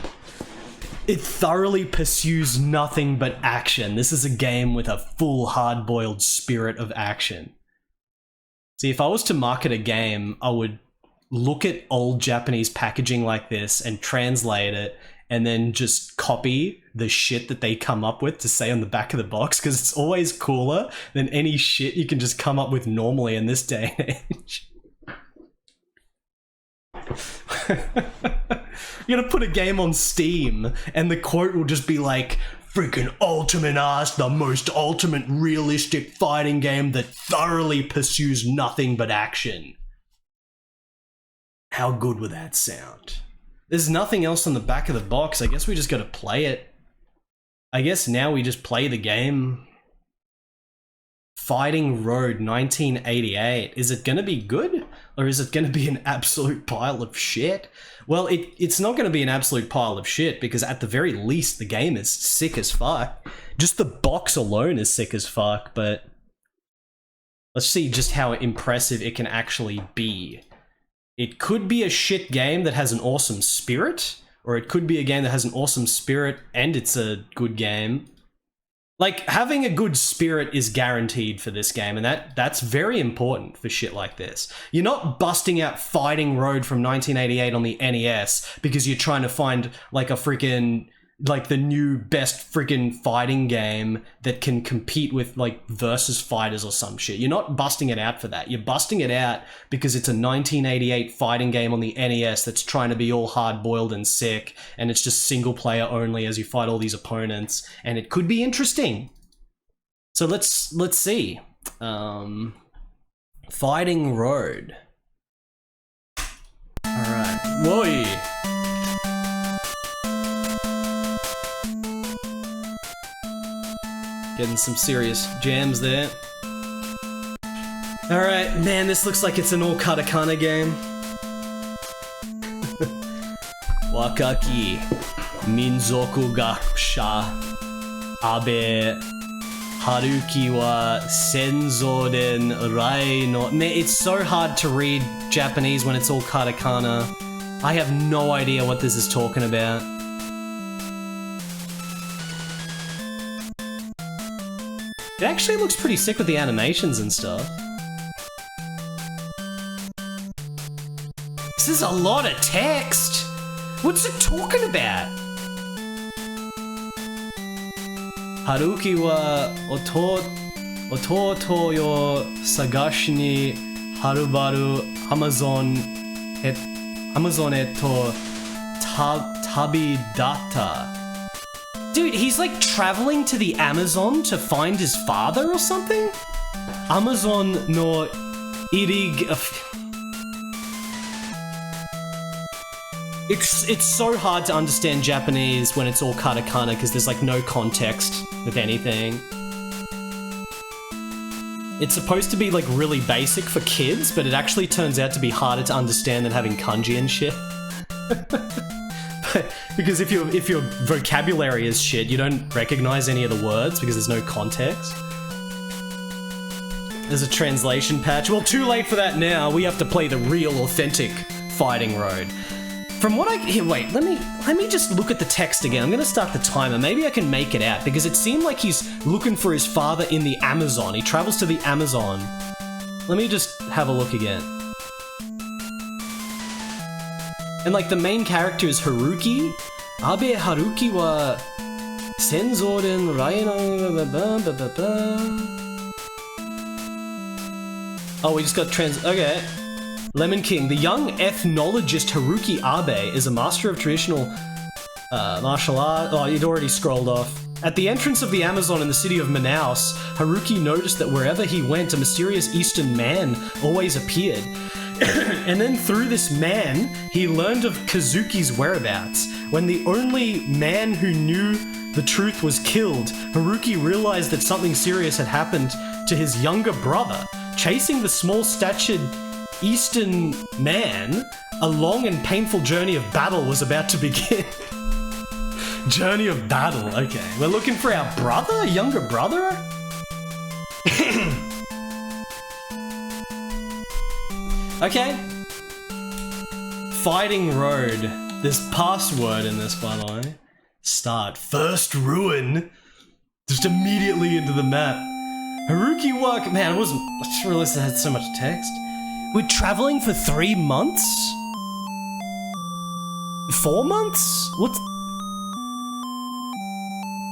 B: It thoroughly pursues nothing but action. This is a game with a full hard-boiled spirit of action. See, if I was to market a game, I would look at old Japanese packaging like this and translate it, and then just copy the shit that they come up with to say on the back of the box, because it's always cooler than any shit you can just come up with normally in this day and age. You're gonna put a game on Steam, and the quote will just be like, freaking ultimate ass, the most ultimate realistic fighting game that thoroughly pursues nothing but action. How good would that sound? There's nothing else on the back of the box. I guess we just gotta play it. I guess now we just play the game. Fighting Road 1988. Is it gonna be good? Or is it gonna be an absolute pile of shit? Well, it's not gonna be an absolute pile of shit, because at the very least the game is sick as fuck. Just the box alone is sick as fuck, but... let's see just how impressive it can actually be. It could be a shit game that has an awesome spirit, or it could be a game that has an awesome spirit and it's a good game. Like, having a good spirit is guaranteed for this game, and that's very important for shit like this. You're not busting out Fighting Road from 1988 on the NES because you're trying to find, like, a freaking, like, the new best freaking fighting game that can compete with, like, Versus Fighters or some shit. You're not busting it out for that. You're busting it out because it's a 1988 fighting game on the NES that's trying to be all hard-boiled and sick, and it's just single-player only as you fight all these opponents, and it could be interesting. So let's see. Fighting Road. Alright. Whoa! Getting some serious jams there. Alright, man, this looks like it's an all katakana game. Wakaki Minzoku Gakusha Abe Haruki wa Senzo den Rai no... Man, it's so hard to read Japanese when it's all katakana. I have no idea what this is talking about. It actually looks pretty sick with the animations and stuff. This is a lot of text! What's it talking about? Haruki wa ototo yo sagashi ni harubaru Amazon eto tabidatta. Dude, he's like traveling to the Amazon to find his father or something? Amazon no irig... It's so hard to understand Japanese when it's all katakana because there's like no context with anything. It's supposed to be like really basic for kids, but it actually turns out to be harder to understand than having kanji and shit. Because if your vocabulary is shit, you don't recognize any of the words because there's no context. There's a translation patch. Well, too late for that now. We have to play the real, authentic Fighting Road. From what here, wait, let me just look at the text again. I'm gonna start the timer. Maybe I can make it out because it seemed like he's looking for his father in the Amazon. He travels to the Amazon. Let me just have a look again. And like the main character is Haruki. Abe Haruki wa Senzo den Raino. Oh, we just got okay. Lemon King. The young ethnologist Haruki Abe is a master of traditional martial art. Oh, you'd already scrolled off. At the entrance of the Amazon in the city of Manaus, Haruki noticed that wherever he went, a mysterious Eastern man always appeared. And then through this man, he learned of Kazuki's whereabouts. When the only man who knew the truth was killed, Haruki realized that something serious had happened to his younger brother. Chasing the small-statured Eastern man, a long and painful journey of battle was about to begin. Journey of battle, okay. We're looking for our brother? Younger brother? Okay. Fighting Road. There's password in this, by the way. Start. First ruin. Just immediately into the map. Haruki Waka. Man, I just realized I had so much text. We're traveling for 3 months? 4 months? What?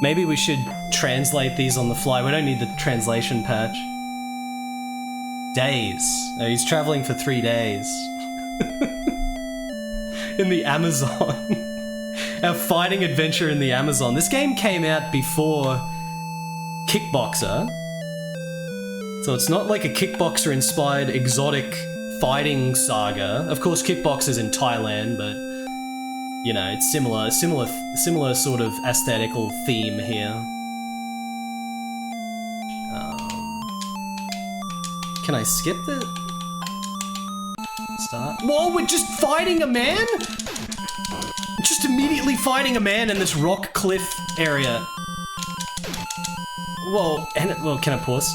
B: Maybe we should translate these on the fly. We don't need the translation patch. Days. No, he's traveling for 3 days. In the Amazon. Our fighting adventure in the Amazon. This game came out before Kickboxer. So it's not like a Kickboxer-inspired exotic fighting saga. Of course, Kickboxer's in Thailand, but you know, it's similar sort of aesthetical theme here. Can I skip the start? Whoa, we're just fighting a man? Just immediately fighting a man in this rock cliff area. Whoa, can I pause?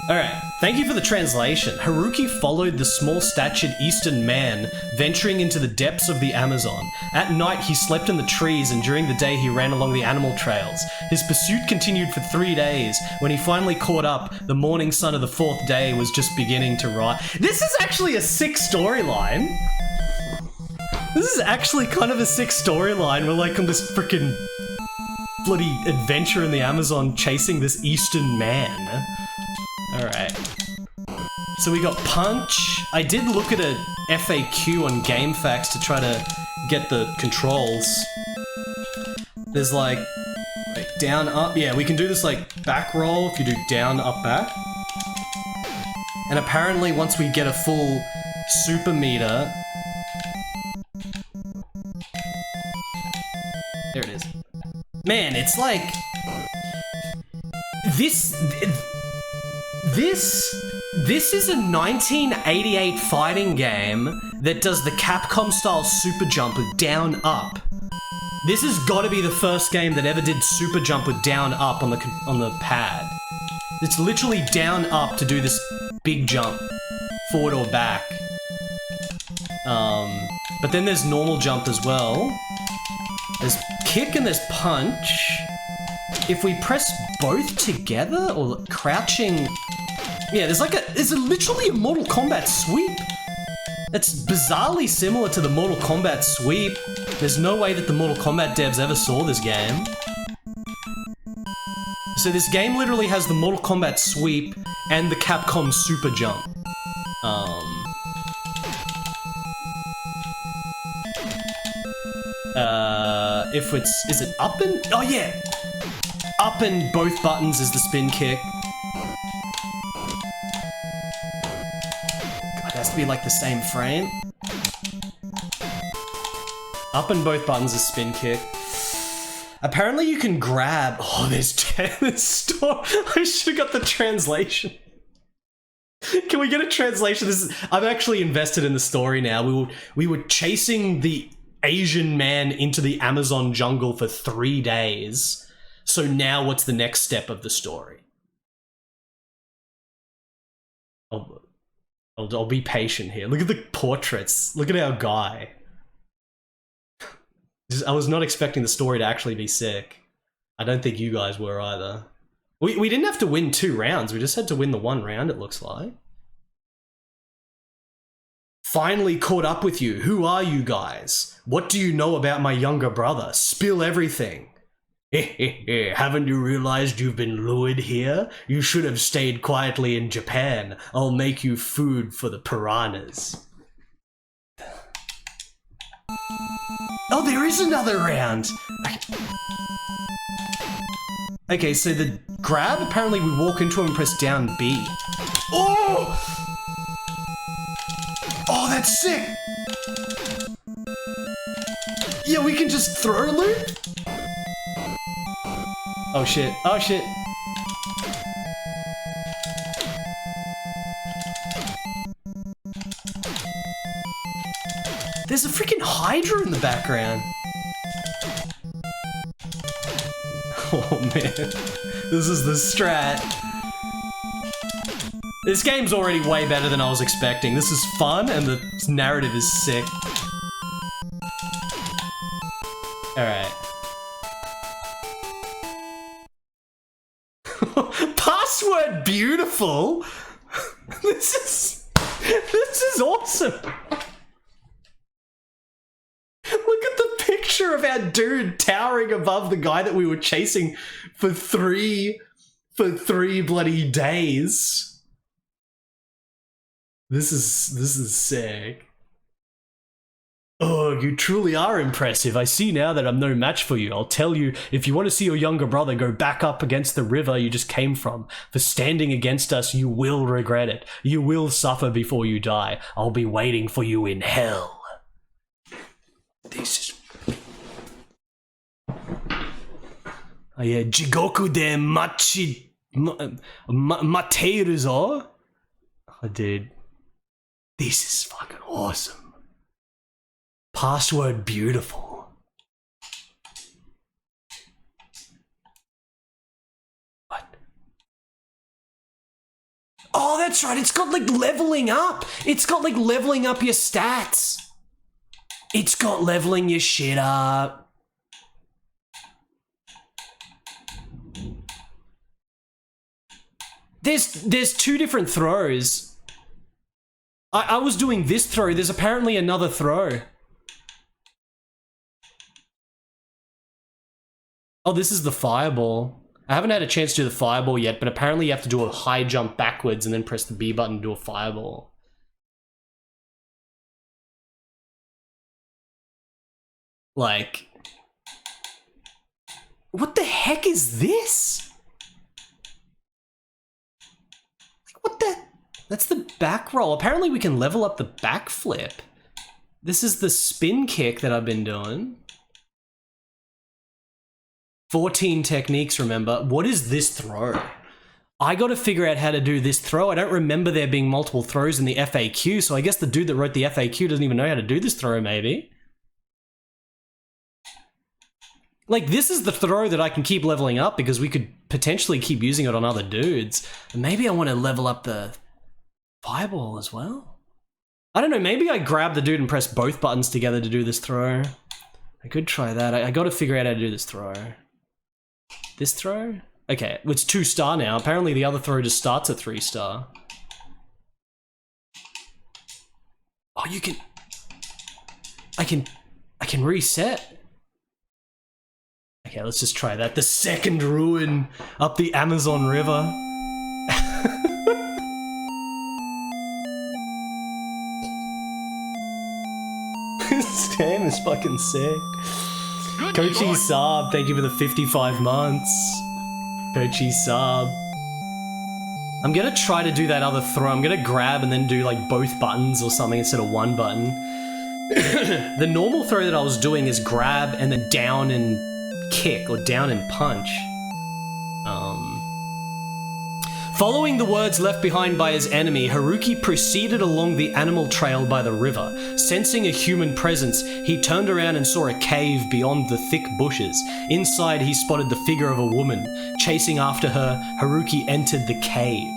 B: Alright, thank you for the translation. Haruki followed the small-statured Eastern man, venturing into the depths of the Amazon. At night, he slept in the trees, and during the day, he ran along the animal trails. His pursuit continued for 3 days. When he finally caught up, the morning sun of the 4th day was just beginning to rise. This is actually a sick storyline. This is actually kind of a sick storyline. We're like on this freaking bloody adventure in the Amazon chasing this Eastern man. Alright. So we got Punch. I did look at a FAQ on GameFAQs to try to get the controls. There's like, wait, down, up. Yeah, we can do this like back roll if you do down, up, back. And apparently once we get a full super meter... There it is. Man, it's like... This is a 1988 fighting game that does the Capcom style super jump with down up. This has got to be the first game that ever did super jump with down up on the pad. It's literally down up to do this big jump, forward or back. But then there's normal jump as well. There's kick and there's punch. If we press both together or crouching. Yeah, there's literally a Mortal Kombat sweep. It's bizarrely similar to the Mortal Kombat sweep. There's no way that the Mortal Kombat devs ever saw this game. So this game literally has the Mortal Kombat sweep and the Capcom super jump. Is it up and, oh yeah! Up and both buttons is the spin kick. God, it has to be like the same frame. Up and both buttons is spin kick. Apparently you can grab, oh there's store. I should have got the translation. Can we get a translation? I'm actually invested in the story now. We were chasing the Asian man into the Amazon jungle for 3 days. So now what's the next step of the story? I'll be patient here. Look at the portraits. Look at our guy. I was not expecting the story to actually be sick. I don't think you guys were either. We didn't have to win 2 rounds. We just had to win the 1 round, it looks like. Finally caught up with you. Who are you guys? What do you know about my younger brother? Spill everything. Haven't you realized you've been lured here? You should have stayed quietly in Japan. I'll make you food for the piranhas. Oh, there is another round! Okay, so the grab, apparently we walk into him and press down B. Oh! Oh, that's sick! Yeah, we can just throw loop? Oh shit, oh shit. There's a freaking Hydra in the background. Oh man, this is the strat. This game's already way better than I was expecting. This is fun and the narrative is sick. Alright. Password beautiful? This is awesome. Look at the picture of our dude towering above the guy that we were chasing for three bloody days. This is sick. Oh, you truly are impressive. I see now that I'm no match for you. I'll tell you, if you want to see your younger brother go back up against the river you just came from, for standing against us, you will regret it. You will suffer before you die. I'll be waiting for you in hell. This is... Oh yeah, Jigoku de Mateiruzo. Oh dude. This is fucking awesome. Password beautiful. What? Oh, that's right. It's got like leveling up. It's got like leveling up your stats. It's got leveling your shit up. There's two different throws. I was doing this throw. There's apparently another throw. Oh, this is the fireball. I haven't had a chance to do the fireball yet, but apparently you have to do a high jump backwards and then press the B button to do a fireball. Like, what the heck is this? Like, what the? That's the back roll. Apparently we can level up the backflip. This is the spin kick that I've been doing. 14 techniques, remember. What is this throw? I gotta figure out how to do this throw. I don't remember there being multiple throws in the FAQ, so I guess the dude that wrote the FAQ doesn't even know how to do this throw, maybe. Like, this is the throw that I can keep leveling up because we could potentially keep using it on other dudes. And maybe I want to level up the fireball as well. I don't know, maybe I grab the dude and press both buttons together to do this throw. I could try that. I gotta figure out how to do this throw. This throw? Okay, it's 2-star now. Apparently the other throw just starts at 3-star. Oh, you can... I can reset. Okay, let's just try that. The second ruin up the Amazon River. This game is fucking sick. Kochi Saab, thank you for the 55 months. Kochi Saab. I'm gonna try to do that other throw. I'm gonna grab and then do like both buttons or something instead of one button. The normal throw that I was doing is grab and then down and kick or down and punch. Following the words left behind by his enemy, Haruki proceeded along the animal trail by the river. Sensing a human presence, he turned around and saw a cave beyond the thick bushes. Inside, he spotted the figure of a woman. Chasing after her, Haruki entered the cave.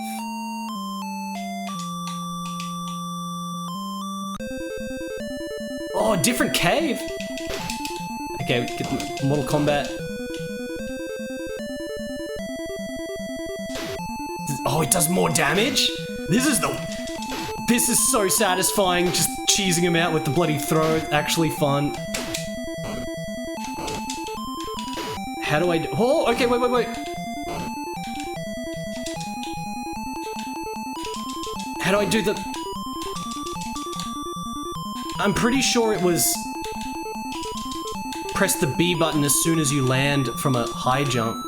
B: Oh, different cave. Okay, get Mortal Kombat. Oh, it does more damage? This is so satisfying, just cheesing him out with the bloody throw. Actually fun. How do I do? Oh, okay, wait. How do I do the... I'm pretty sure it was... Press the B button as soon as you land from a high jump.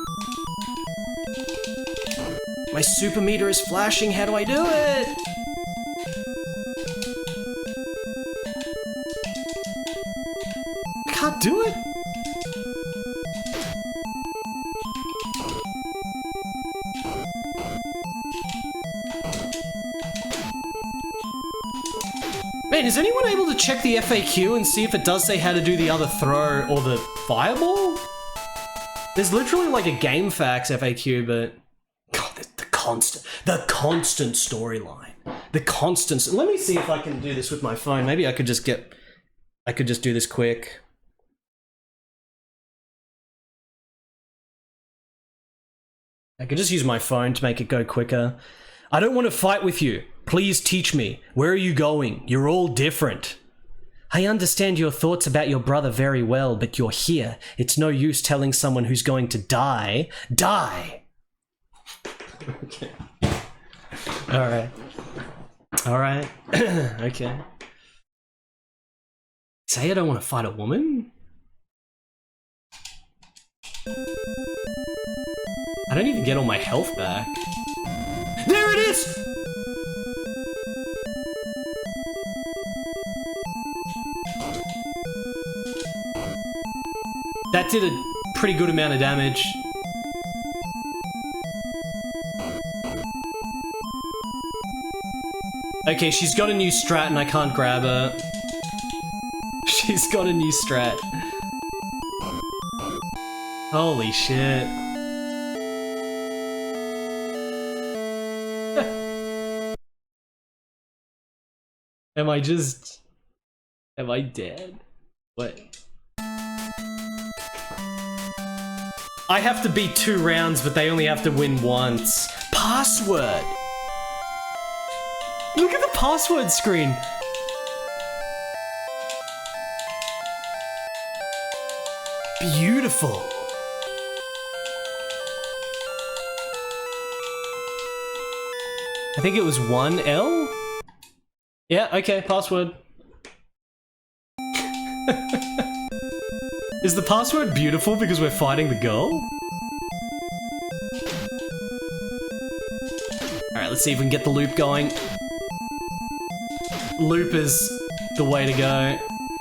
B: My super meter is flashing, how do I do it? I can't do it. Man, is anyone able to check the FAQ and see if it does say how to do the other throw or the fireball? There's literally like a GameFAQs FAQ, but... God, the constant storyline. The constant... Let me see if I can do this with my phone. Maybe I could just do this quick. I could just use my phone to make it go quicker. I don't want to fight with you. Please teach me. Where are you going? You're all different. I understand your thoughts about your brother very well, but you're here. It's no use telling someone who's going to die. Die! Okay. Alright. Alright. Okay. Say I don't want to fight a woman? I don't even get all my health back. There it is! That did a pretty good amount of damage. Okay, she's got a new strat and I can't grab her. She's got a new strat. Holy shit. Am I dead? Wait. I have to beat 2 rounds, but they only have to win once. Password! Look at the password screen! Beautiful! I think it was 1L? Yeah, okay, password. Is the password beautiful because we're fighting the girl? Alright, let's see if we can get the loop going. Loop is the way to go.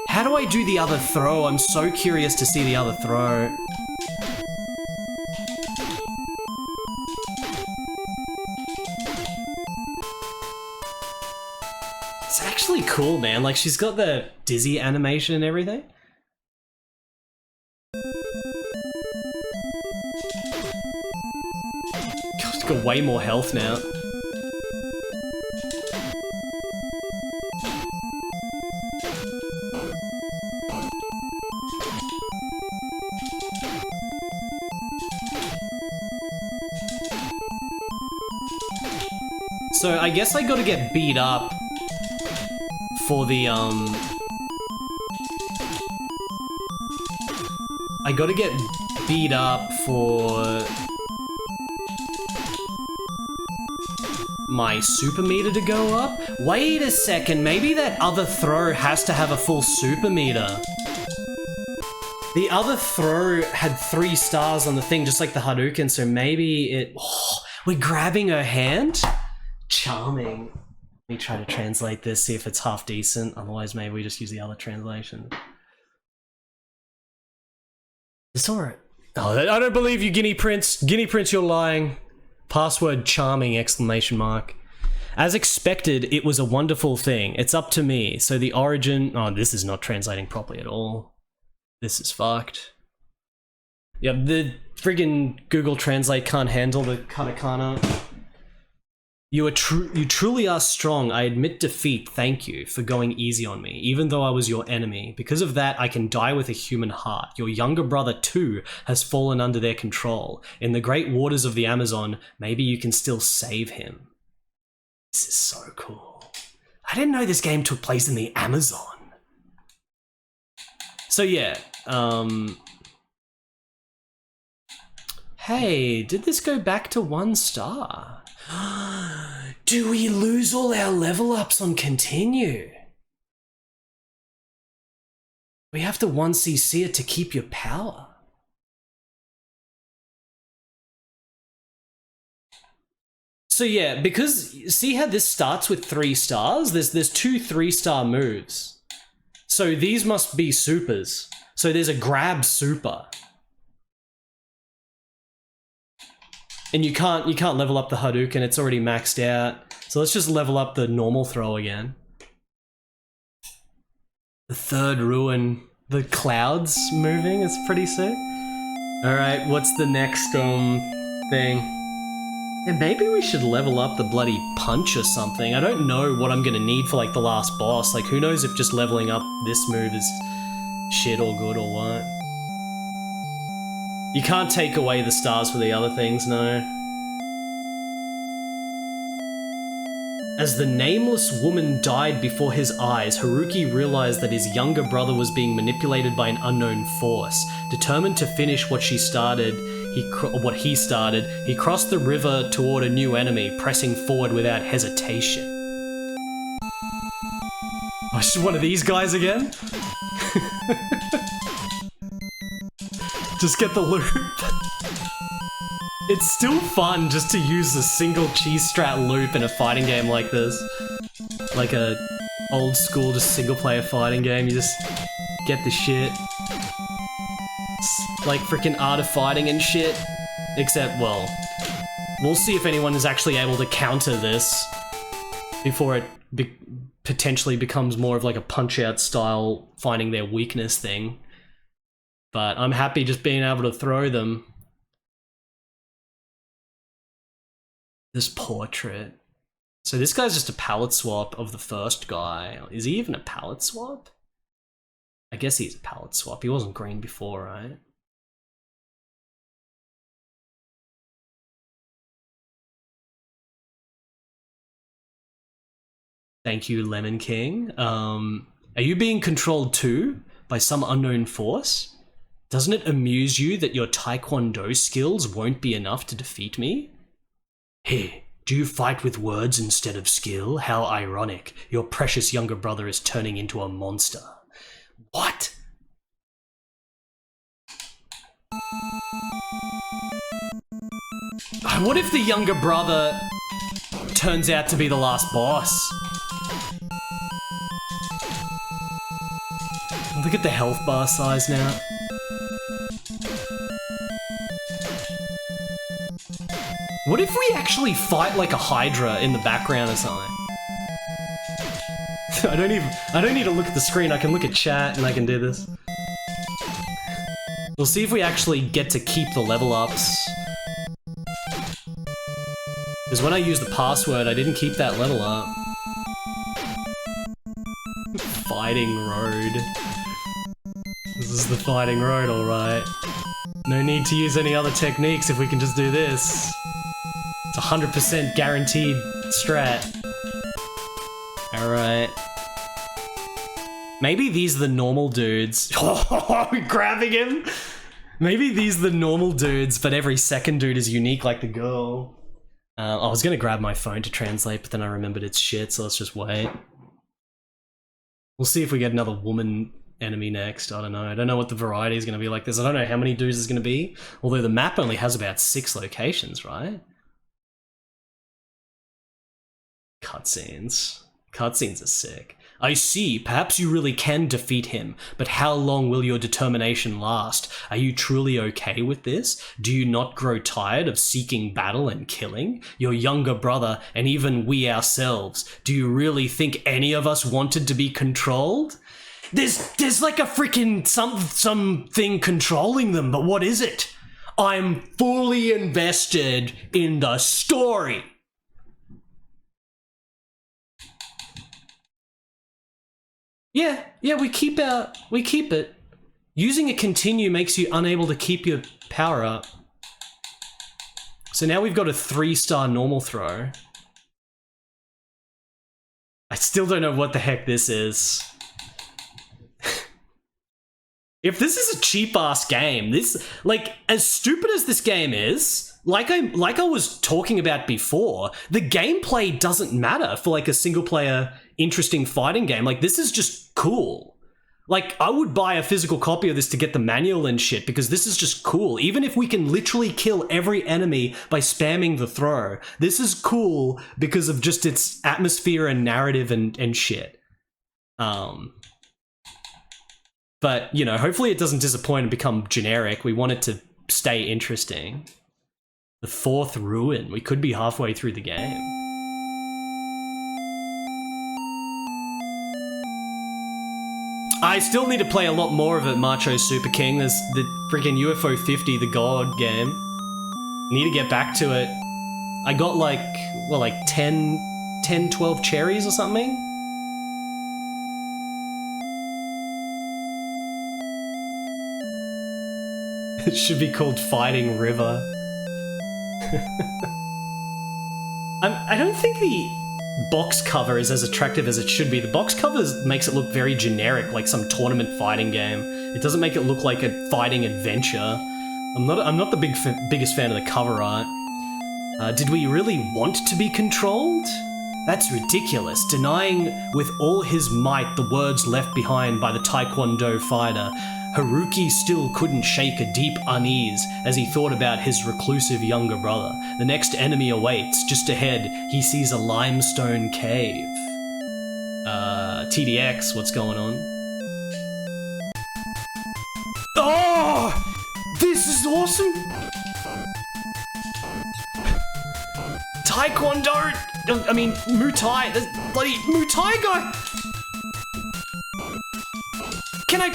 B: How do I do the other throw? I'm so curious to see the other throw. It's actually cool, man. Like, she's got the dizzy animation and everything. God, she's got way more health now. So I guess I gotta get beat up for the, I gotta get beat up for my super meter to go up? Wait a second, maybe that other throw has to have a full super meter. The other throw had 3 stars on the thing, just like the Hadouken, so maybe it... Oh, we're grabbing her hand? Charming. Let me try to translate this, see if it's half decent, otherwise maybe we just use the other translation. It's alright. Oh, I don't believe you, Guinea Prince. Guinea Prince, you're lying. Password charming, exclamation mark. As expected, it was a wonderful thing. It's up to me. So the origin... Oh, this is not translating properly at all. This is fucked. Yeah, the friggin' Google Translate can't handle the katakana. You truly are strong. I admit defeat. Thank you for going easy on me, even though I was your enemy. Because of that, I can die with a human heart. Your younger brother, too, has fallen under their control. In the great waters of the Amazon, maybe you can still save him. This is so cool. I didn't know this game took place in the Amazon. So yeah, hey, did this go back to 1 star? Do we lose all our level ups on continue? We have to 1cc it to keep your power. So yeah, because see how this starts with 3 stars? There's 2 3-star moves. So these must be supers. So there's a grab super. And you can't level up the Hadouken, it's already maxed out. So let's just level up the normal throw again. The 3rd ruin, the clouds moving is pretty sick. Alright, what's the next thing? Yeah, maybe we should level up the bloody punch or something. I don't know what I'm gonna need for like the last boss. Like who knows if just leveling up this move is shit or good or what. You can't take away the stars for the other things, no. As the nameless woman died before his eyes, Haruki realized that his younger brother was being manipulated by an unknown force. Determined to finish what he started, he crossed the river toward a new enemy, pressing forward without hesitation. Oh, it's just one of these guys again? Just get the loop. It's still fun just to use a single cheese strat loop in a fighting game like this. Like a old school, just single player fighting game. You just get the shit. It's like freaking Art of Fighting and shit. Except, well, we'll see if anyone is actually able to counter this before it potentially becomes more of like a Punch-Out style finding their weakness thing. But I'm happy just being able to throw them. This portrait. So this guy's just a palette swap of the first guy. Is he even a palette swap? I guess he's a palette swap. He wasn't green before, right? Thank you, Lemon King. Are you being controlled too by some unknown force? Doesn't it amuse you that your Taekwondo skills won't be enough to defeat me? Hey, do you fight with words instead of skill? How ironic. Your precious younger brother is turning into a monster. What? What if the younger brother turns out to be the last boss? Look at the health bar size now. What if we actually fight like a Hydra in the background or something? I don't need to look at the screen, I can look at chat and I can do this. We'll see if we actually get to keep the level ups. Because when I used the password, I didn't keep that level up. Fighting road. This is the fighting road, alright. No need to use any other techniques if we can just do this. It's 100% guaranteed strat. Alright. Maybe these are the normal dudes. Oh, we're grabbing him! Maybe these are the normal dudes, but every second dude is unique like the girl. I was gonna grab my phone to translate, but then I remembered it's shit, so let's just wait. We'll see if we get another woman enemy next. I don't know. I don't know what the variety is gonna be like this. I don't know how many dudes there's gonna be. Although the map only has about 6 locations, right? Cutscenes. Cutscenes are sick. I see, perhaps you really can defeat him, but how long will your determination last? Are you truly okay with this? Do you not grow tired of seeking battle and killing? Your younger brother, and even we ourselves, do you really think any of us wanted to be controlled? There's like a freaking something controlling them, but what is it? I'm fully invested in the story. Yeah, we keep it. Using a continue makes you unable to keep your power up. So now we've got a 3-star normal throw. I still don't know what the heck this is. If this is a cheap-ass game, this, like, as stupid as this game is, like I was talking about before, the gameplay doesn't matter for like a single-player interesting fighting game. Like, this is just cool. Like, I would buy a physical copy of this to get the manual and shit, because this is just cool. Even if we can literally kill every enemy by spamming the throw, this is cool because of just its atmosphere and narrative and shit. But, you know, hopefully it doesn't disappoint and become generic. We want it to stay interesting. The 4th ruin. We could be halfway through the game. I still need to play a lot more of it, Macho Super King. There's the freaking UFO 50, the God game. Need to get back to it. I got like, well, like 10, 12 cherries or something? It should be called Fighting River. I don't think the box cover is as attractive as it should be. The box cover makes it look very generic, like some tournament fighting game. It doesn't make it look like a fighting adventure. I'm not the biggest fan of the cover art. Did we really want to be controlled? That's ridiculous, denying with all his might the words left behind by the Taekwondo fighter. Haruki still couldn't shake a deep unease as he thought about his reclusive younger brother. The next enemy awaits. Just ahead, he sees a limestone cave. TDX, what's going on? Oh! This is awesome! Taekwondo! I mean, Muay Thai! The bloody Muay Thai guy! Can I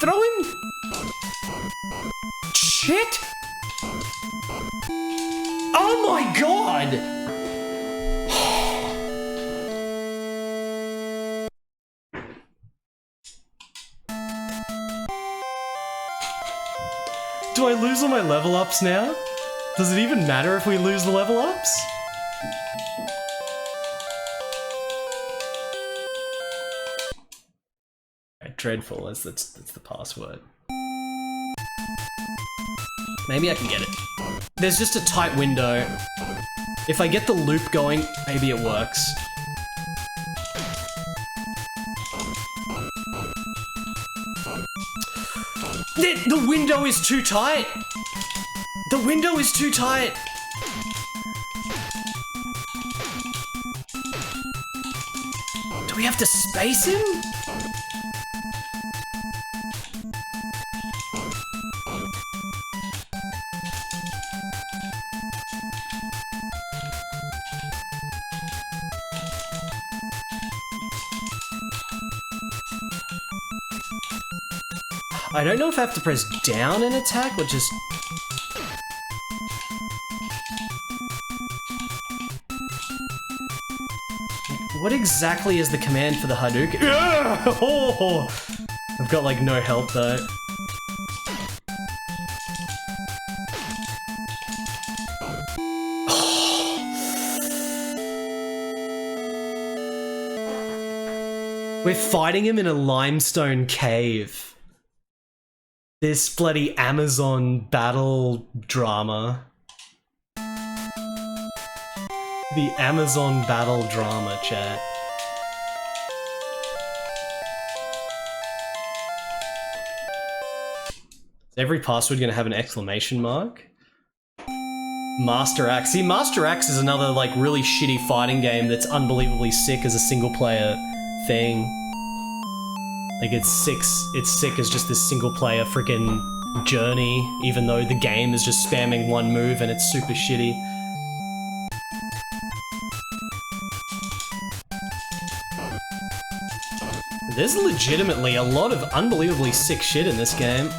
B: throw him? Shit! Oh my god! Do I lose all my level ups now? Does it even matter if we lose the level ups? Right, dreadful, that's the password. Maybe I can get it. There's just a tight window. If I get the loop going, maybe it works. The window is too tight! The window is too tight! Do we have to space him? I don't know if I have to press down and attack or just... What exactly is the command for the Hadouken? Oh! I've got like no health though. We're fighting him in a limestone cave. This bloody Amazon battle drama. The Amazon battle drama, chat. Is every password gonna have an exclamation mark? Master Axe. See, Master Axe is another like really shitty fighting game that's unbelievably sick as a single player thing. Like it's sick as just this single player freaking journey, even though the game is just spamming one move and it's super shitty. There's legitimately a lot of unbelievably sick shit in this game.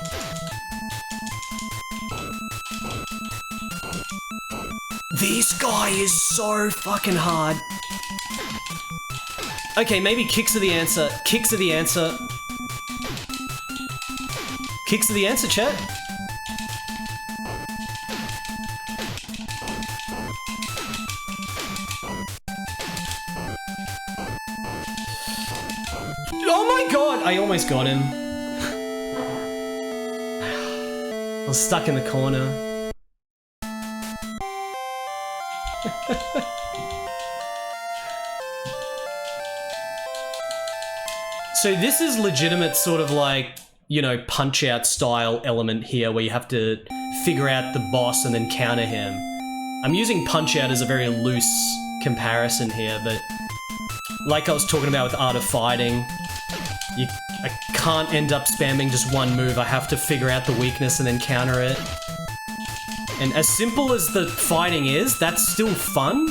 B: This guy is so fucking hard. Okay, maybe kicks are the answer. Kicks are the answer. Kicks are the answer, chat. Oh my god! I almost got him. I was stuck in the corner. So this is legitimate sort of like, you know, Punch-Out style element here where you have to figure out the boss and then counter him. I'm using Punch-Out as a very loose comparison here, but like I was talking about with Art of Fighting, I can't end up spamming just one move. I have to figure out the weakness and then counter it. And as simple as the fighting is, that's still fun.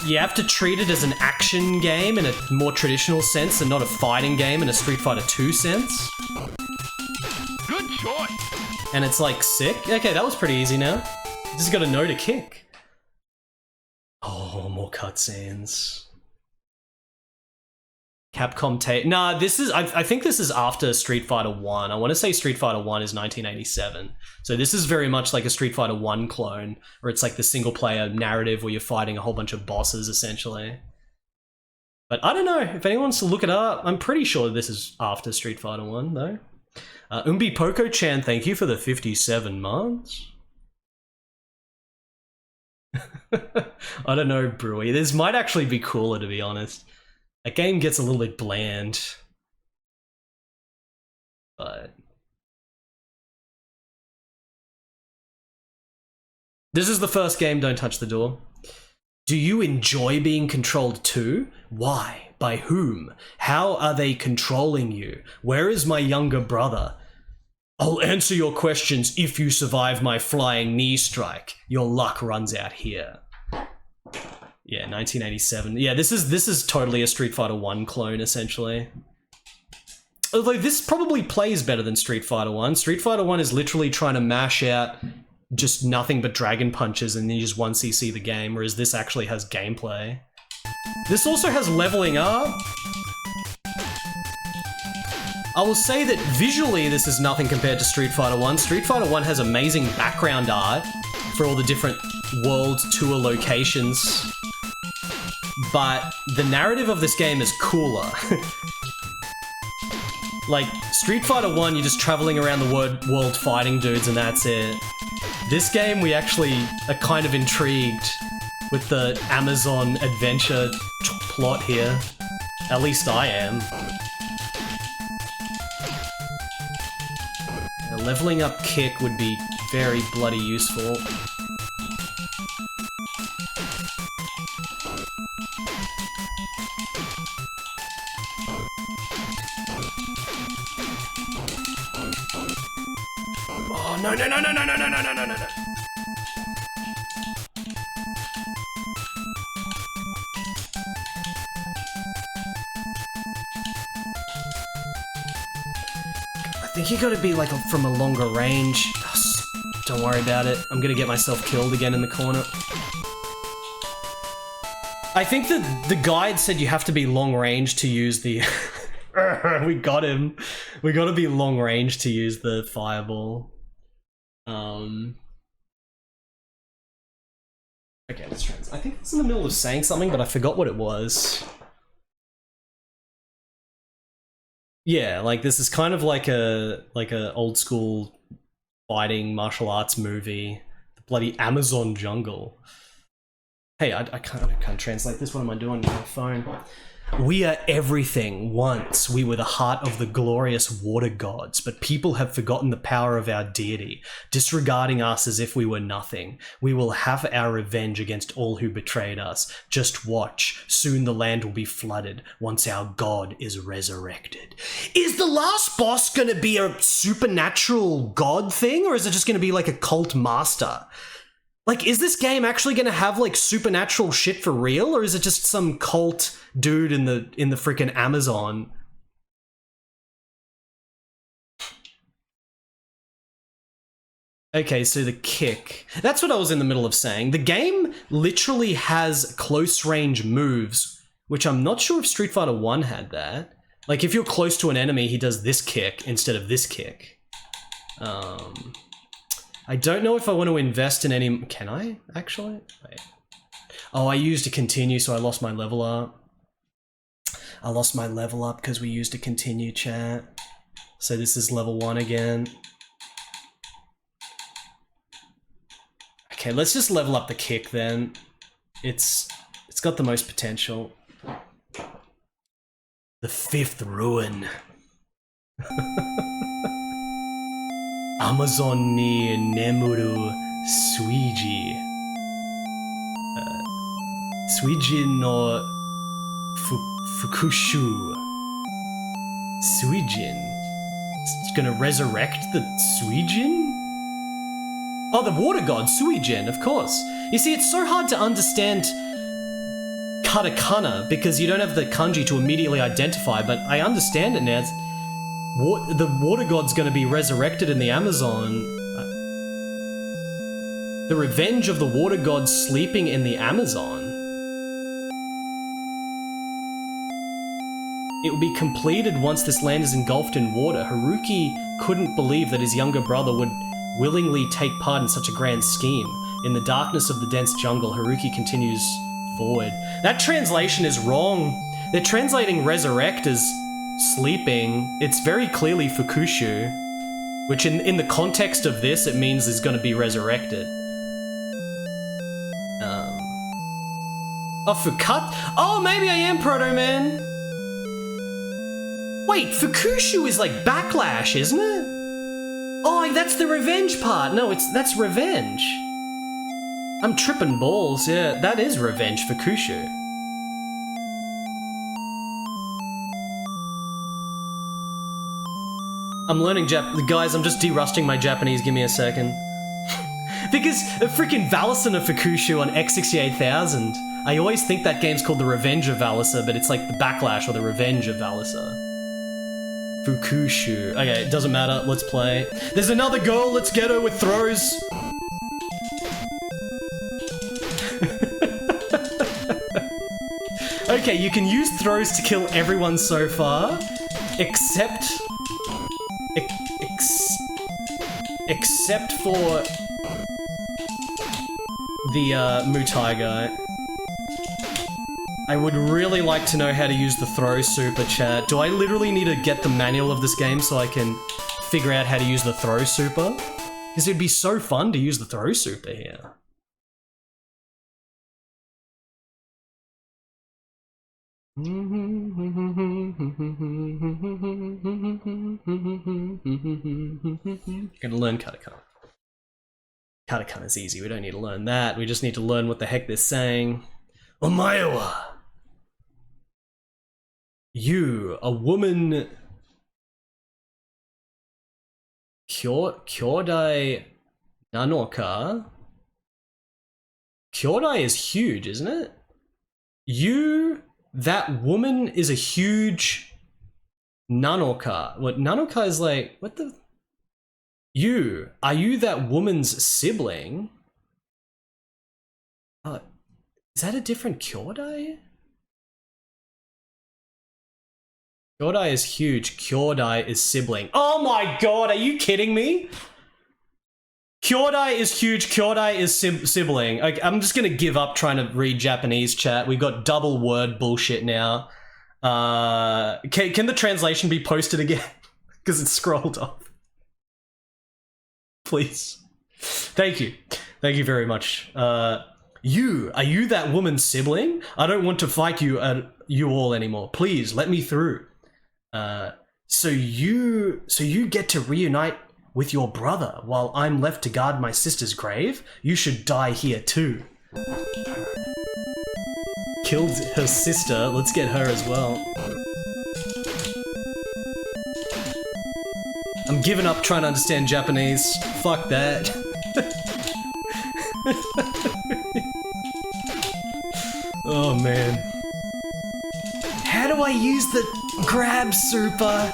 B: You have to treat it as an action game in a more traditional sense and not a fighting game in a Street Fighter 2 sense.
F: Good choice.
B: And it's like sick. Okay, that was pretty easy now. Just gotta know to kick. Oh, more cutscenes. Capcom tape. Nah, this is, I think this is after Street Fighter 1. I want to say Street Fighter 1 is 1987. So this is very much like a Street Fighter 1 clone, where it's like the single player narrative where you're fighting a whole bunch of bosses, essentially. But I don't know, if anyone wants to look it up, I'm pretty sure this is after Street Fighter 1, though. Umbi Poco-chan, thank you for the 57 months. I don't know, Brewy. This might actually be cooler, to be honest. That game gets a little bit bland. But this is the first game, don't touch the door. Do you enjoy being controlled too? Why? By whom? How are they controlling you? Where is my younger brother? I'll answer your questions if you survive my flying knee strike. Your luck runs out here. Yeah, 1987. Yeah, this is totally a Street Fighter 1 clone, essentially. Although this probably plays better than Street Fighter 1. Street Fighter 1 is literally trying to mash out just nothing but dragon punches and then you just 1cc the game, whereas this actually has gameplay. This also has leveling up. I will say that visually this is nothing compared to Street Fighter 1. Street Fighter 1 has amazing background art for all the different world tour locations, but the narrative of this game is cooler. Like, Street Fighter 1, you're just traveling around the world fighting dudes and that's it. This game, we actually are kind of intrigued with the Amazon adventure plot here. At least I am. A leveling up kick would be very bloody useful. Oh, no, no, no, no, no, no, no, no, no, no, no. I think you gotta be like from a longer range. Don't worry about it. I'm gonna get myself killed again in the corner. I think that the guide said you have to be long range to use the... We got him. We gotta be long range to use the fireball. Okay, let's try this. I think it's in the middle of saying something, but I forgot what it was. Yeah, like this is kind of like a old school fighting martial arts movie. The bloody Amazon jungle. Hey, I can't translate this. What am I doing on my phone? We are everything. Once we were the heart of the glorious water gods, but people have forgotten the power of our deity, disregarding us as if we were nothing. We will have our revenge against all who betrayed us. Just watch. Soon the land will be flooded once our god is resurrected. Is the last boss going to be a supernatural god thing, or is it just going to be like a cult master? Like, is this game actually going to have, like, supernatural shit for real, or is it just some cult dude in the freaking Amazon? Okay, so the kick. That's what I was in the middle of saying. The game literally has close-range moves, which I'm not sure if Street Fighter 1 had that. Like, if you're close to an enemy, he does this kick instead of this kick. I don't know if I want to invest in any... Can I, actually? Wait. Oh, I used a continue, so I lost my level up. I lost my level up because we used a continue, chat. So this is level 1 again. Okay, let's just level up the kick then. It's got the most potential. The 5th ruin. Amazon ni nemuru Suiji. Suiji no Fukushu. Suijin. It's gonna resurrect the Suijin? Oh, the water god, Suijin, of course. You see, it's so hard to understand katakana because you don't have the kanji to immediately identify, but I understand it now. The water god's gonna be resurrected in the Amazon. The revenge of the water god sleeping in the Amazon. It will be completed once this land is engulfed in water. Haruki couldn't believe that his younger brother would willingly take part in such a grand scheme. In the darkness of the dense jungle, Haruki continues forward. That translation is wrong. They're translating resurrect as sleeping. It's very clearly Fukushu, which in the context of this, it means is going to be resurrected. Oh, Fukat? Oh, maybe I am Proto Man. Wait, Fukushu is like backlash, isn't it? Oh, that's the revenge part. No, that's revenge. I'm tripping balls. Yeah, that is revenge, Fukushu. I'm learning guys, I'm just de-rusting my Japanese, give me a second. Because the freaking Valicin of Fukushu on X68000. I always think that game's called The Revenge of Valisa, but it's like the Backlash or The Revenge of Valisa. Fukushu. Okay, it doesn't matter, let's play. There's another girl, let's get her with throws. Okay, you can use throws to kill everyone so far, except Except for the Mutai guy. I would really like to know how to use the throw super, chat. Do I literally need to get the manual of this game so I can figure out how to use the throw super? Because it'd be so fun to use the throw super here. Gonna learn katakana. Katakana is easy, we don't need to learn that. We just need to learn what the heck they're saying. Omaewa! You, a woman... Kyodai Nanoka? Kyodai is huge, isn't it? You, that woman is a huge Nanoka. What, Nanoka is like, what the? You, are you that woman's sibling? Is that a different Kyodai? Kyodai is huge, Kyodai is sibling. Oh my god, are you kidding me? Kyodai is huge, Kyodai is sibling. Okay, I'm just gonna give up trying to read Japanese, chat. We've got double word bullshit now. Can the translation be posted again? Because it's scrolled off. Please. Thank you. Thank you very much. Are you that woman's sibling? I don't want to fight you all anymore. Please, let me through. So you get to reunite with your brother while I'm left to guard my sister's grave? You should die here too. Killed her sister, let's get her as well. I'm giving up trying to understand Japanese. Fuck that. Oh man. How do I use the grab super?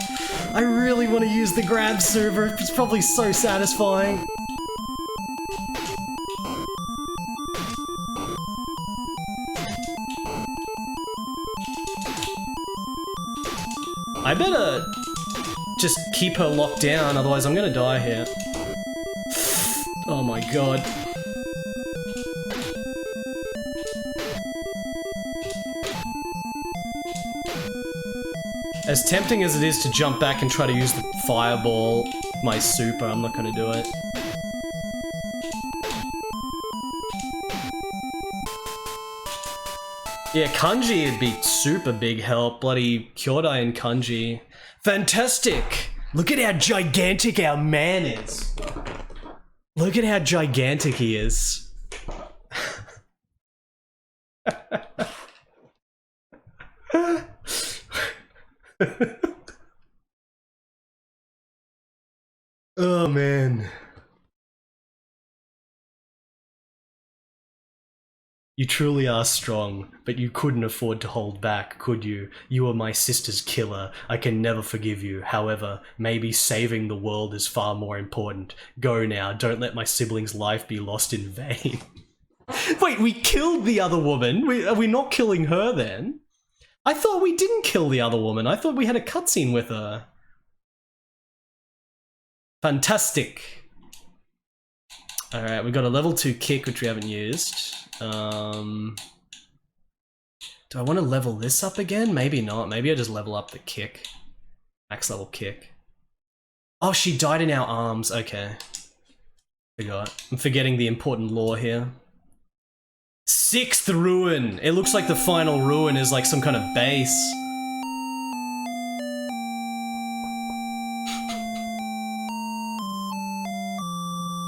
B: I really want to use the grab super. It's probably so satisfying. I better just keep her locked down, otherwise I'm gonna die here. Oh my god. As tempting as it is to jump back and try to use the fireball, my super, I'm not gonna do it. Yeah, Kanji would be super big help. Bloody Kyodai and Kanji. Fantastic! Look at how gigantic our man is. Look at how gigantic he is. Oh man. You truly are strong, but you couldn't afford to hold back, could you? You are my sister's killer. I can never forgive you. However, maybe saving the world is far more important. Go now. Don't let my sibling's life be lost in vain. Wait, we killed the other woman? Are we not killing her then? I thought we didn't kill the other woman. I thought we had a cutscene with her. Fantastic. Alright, we got a level 2 kick, which we haven't used. Do I want to level this up again? Maybe not. Maybe I just level up the kick. Max level kick. Oh, she died in our arms. Okay. Forgot. I'm forgetting the important lore here. 6th ruin! It looks like the final ruin is like some kind of base.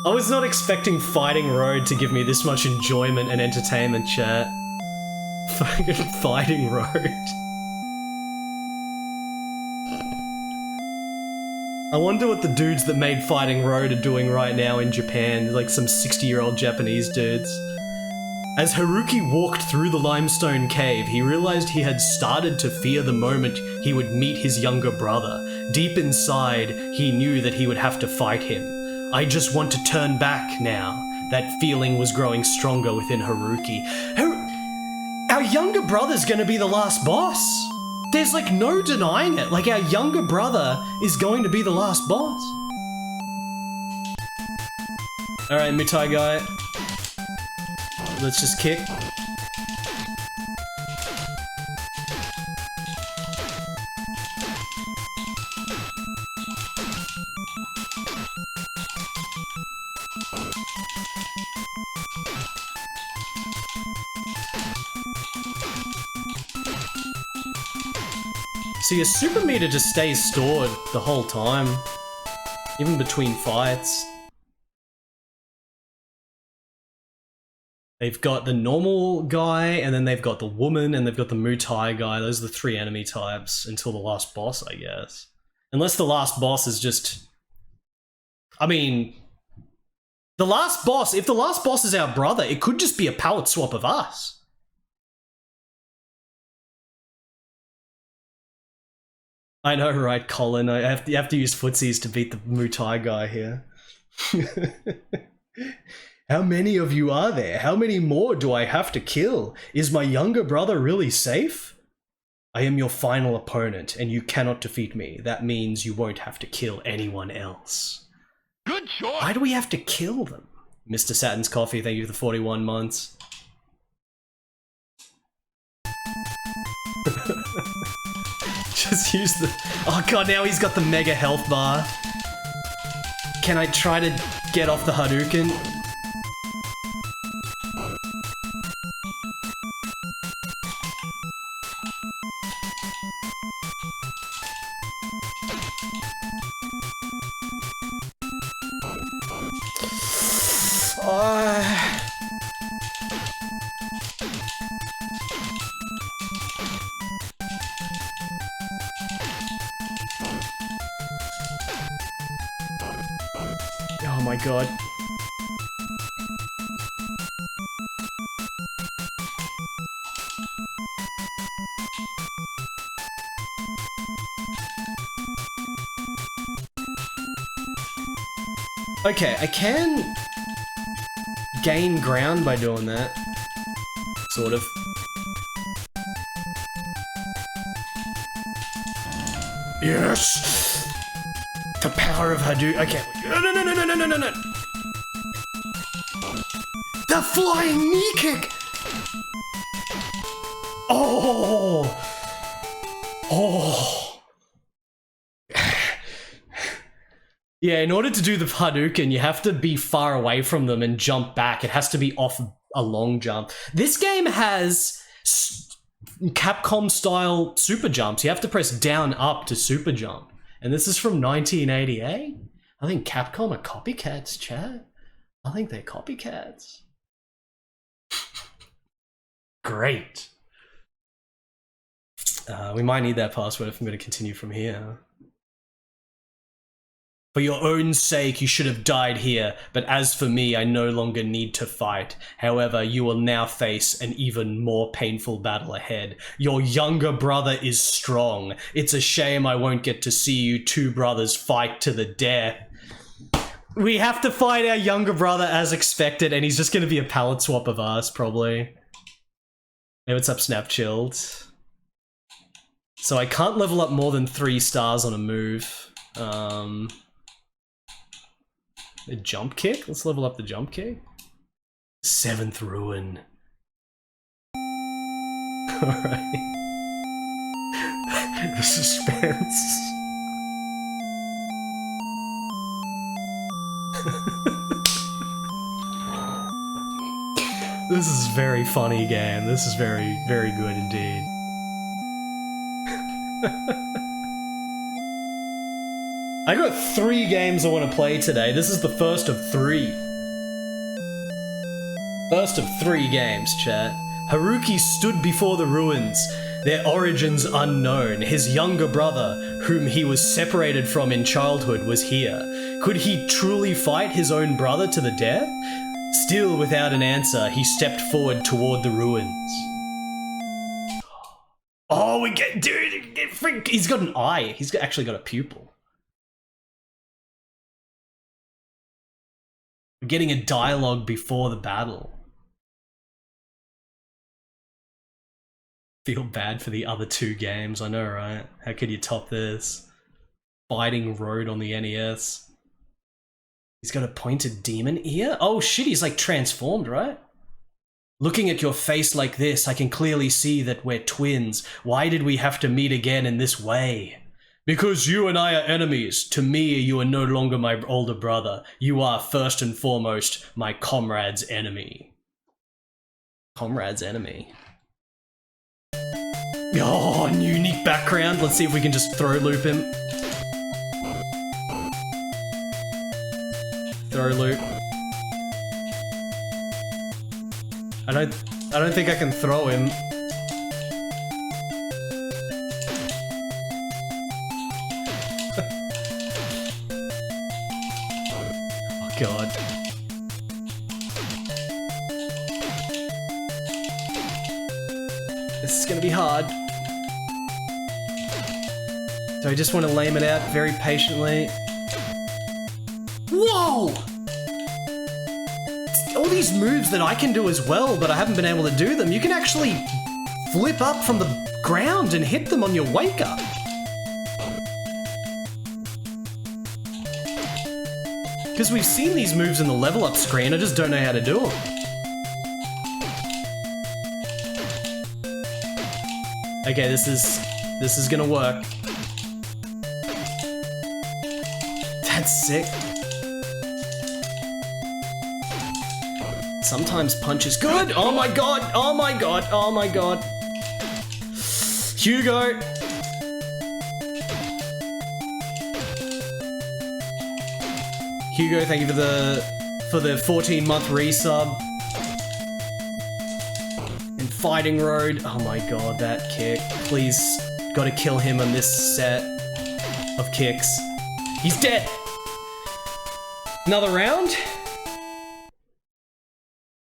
B: I was not expecting Fighting Road to give me this much enjoyment and entertainment, chat. Fucking Fighting Road. I wonder what the dudes that made Fighting Road are doing right now in Japan, like some 60-year-old Japanese dudes. As Haruki walked through the limestone cave, he realized he had started to fear the moment he would meet his younger brother. Deep inside, he knew that he would have to fight him. I just want to turn back now. That feeling was growing stronger within Haruki. Our younger brother's gonna be the last boss. There's like no denying it. Like our younger brother is going to be the last boss. Alright, Mutai guy. Let's just kick. So your super meter just stays stored the whole time, even between fights. They've got the normal guy, and then they've got the woman, and they've got the Mutai guy. Those are the 3 enemy types until the last boss, I guess. Unless the last boss is just... I mean... The last boss, if the last boss is our brother, it could just be a palette swap of us. I know, right, Colin? You have to use footsies to beat the Mutai guy here. How many of you are there? How many more do I have to kill? Is my younger brother really safe? I am your final opponent, and you cannot defeat me. That means you won't have to kill anyone else.
F: Good choice.
B: Why do we have to kill them? Mr. Saturn's Coffee, thank you for the 41 months. Just use the... Oh god, now he's got the mega health bar. Can I try to get off the Hadouken? Oh my god. Okay, I can gain ground by doing that. Sort of. Yes! The power of Hadouken. Okay. No. The flying knee kick! Oh! Oh! Yeah, in order to do the Hadouken, you have to be far away from them and jump back. It has to be off a long jump. This game has Capcom-style super jumps. You have to press down up to super jump. And this is from 1988? I think Capcom are copycats, chat. I think they're copycats. Great. We might need that password if I'm going to continue from here. For your own sake, you should have died here, but as for me, I no longer need to fight. However, you will now face an even more painful battle ahead. Your younger brother is strong. It's a shame I won't get to see you two brothers fight to the death. We have to fight our younger brother as expected, and he's just going to be a palette swap of us, probably. Hey, what's up, Snapchilled? So I can't level up more than 3 stars on a move. A jump kick? Let's level up the jump kick. 7th ruin. Alright. The suspense. This is a very funny game. This is very, very good indeed. I got 3 games I want to play today. This is the first of 3. First of 3 games, chat. Haruki stood before the ruins, their origins unknown. His younger brother, whom he was separated from in childhood, was here. Could he truly fight his own brother to the death? Still without an answer, he stepped forward toward the ruins. Oh, we get... Dude, he's got an eye. He's actually got a pupil. We're getting a dialogue before the battle. Feel bad for the other 2 games, I know, right? How could you top this? Fighting Road on the NES. He's got a pointed demon ear? Oh shit, he's like transformed, right? Looking at your face like this, I can clearly see that we're twins. Why did we have to meet again in this way? Because you and I are enemies. To me, you are no longer my older brother. You are first and foremost my comrade's enemy. Comrade's enemy. Oh, unique background. Let's see if we can just throw loop him. Throw loop. I don't think I can throw him. Oh god. This is gonna be hard. So I just want to lame it out very patiently. Whoa! All these moves that I can do as well, but I haven't been able to do them. You can actually flip up from the ground and hit them on your wake up. Because we've seen these moves in the level up screen, I just don't know how to do them. Okay, this is gonna work. That's sick. Sometimes punch is good. Oh my god, oh my god, oh my god. Hugo. Hugo, thank you for the 14-month resub. And Fighting Road. Oh my god, that kick. Please, gotta kill him on this set of kicks. He's dead. Another round?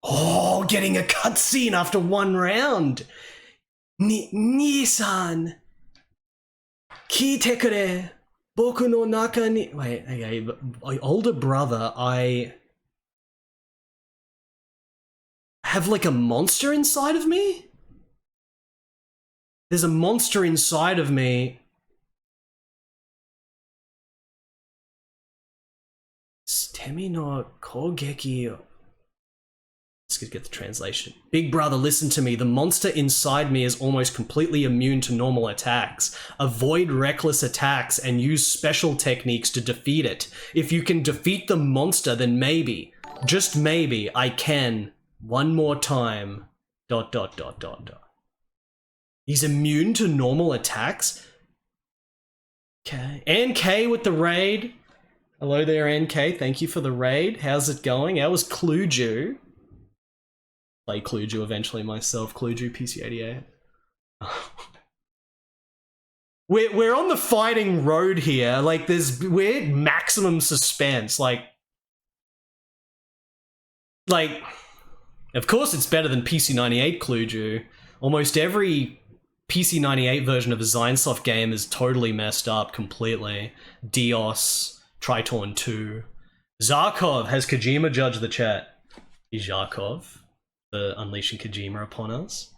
B: Oh, getting a cutscene after one round. Ni-san. Kiite kure. Boku no naka ni... Wait, okay, but my older brother, I... have like a monster inside of me? There's a monster inside of me. Temi no kogeki... Let's get the translation. Big brother, listen to me. The monster inside me is almost completely immune to normal attacks. Avoid reckless attacks and use special techniques to defeat it. If you can defeat the monster, then maybe, just maybe, I can, one more time, ... He's immune to normal attacks? Okay. NK with the raid. Hello there, NK. Thank you for the raid. How's it going? How was Clueju? Play Clueju eventually myself. Clueju PC88. We're on the fighting road here. Like, we're maximum suspense. Like, of course it's better than PC98 Clueju. Almost every PC98 version of a Zionsoft game is totally messed up completely. Dios, Tritorn 2. Zarkov has Kojima judge the chat. Is Zarkov for unleashing Kojima upon us.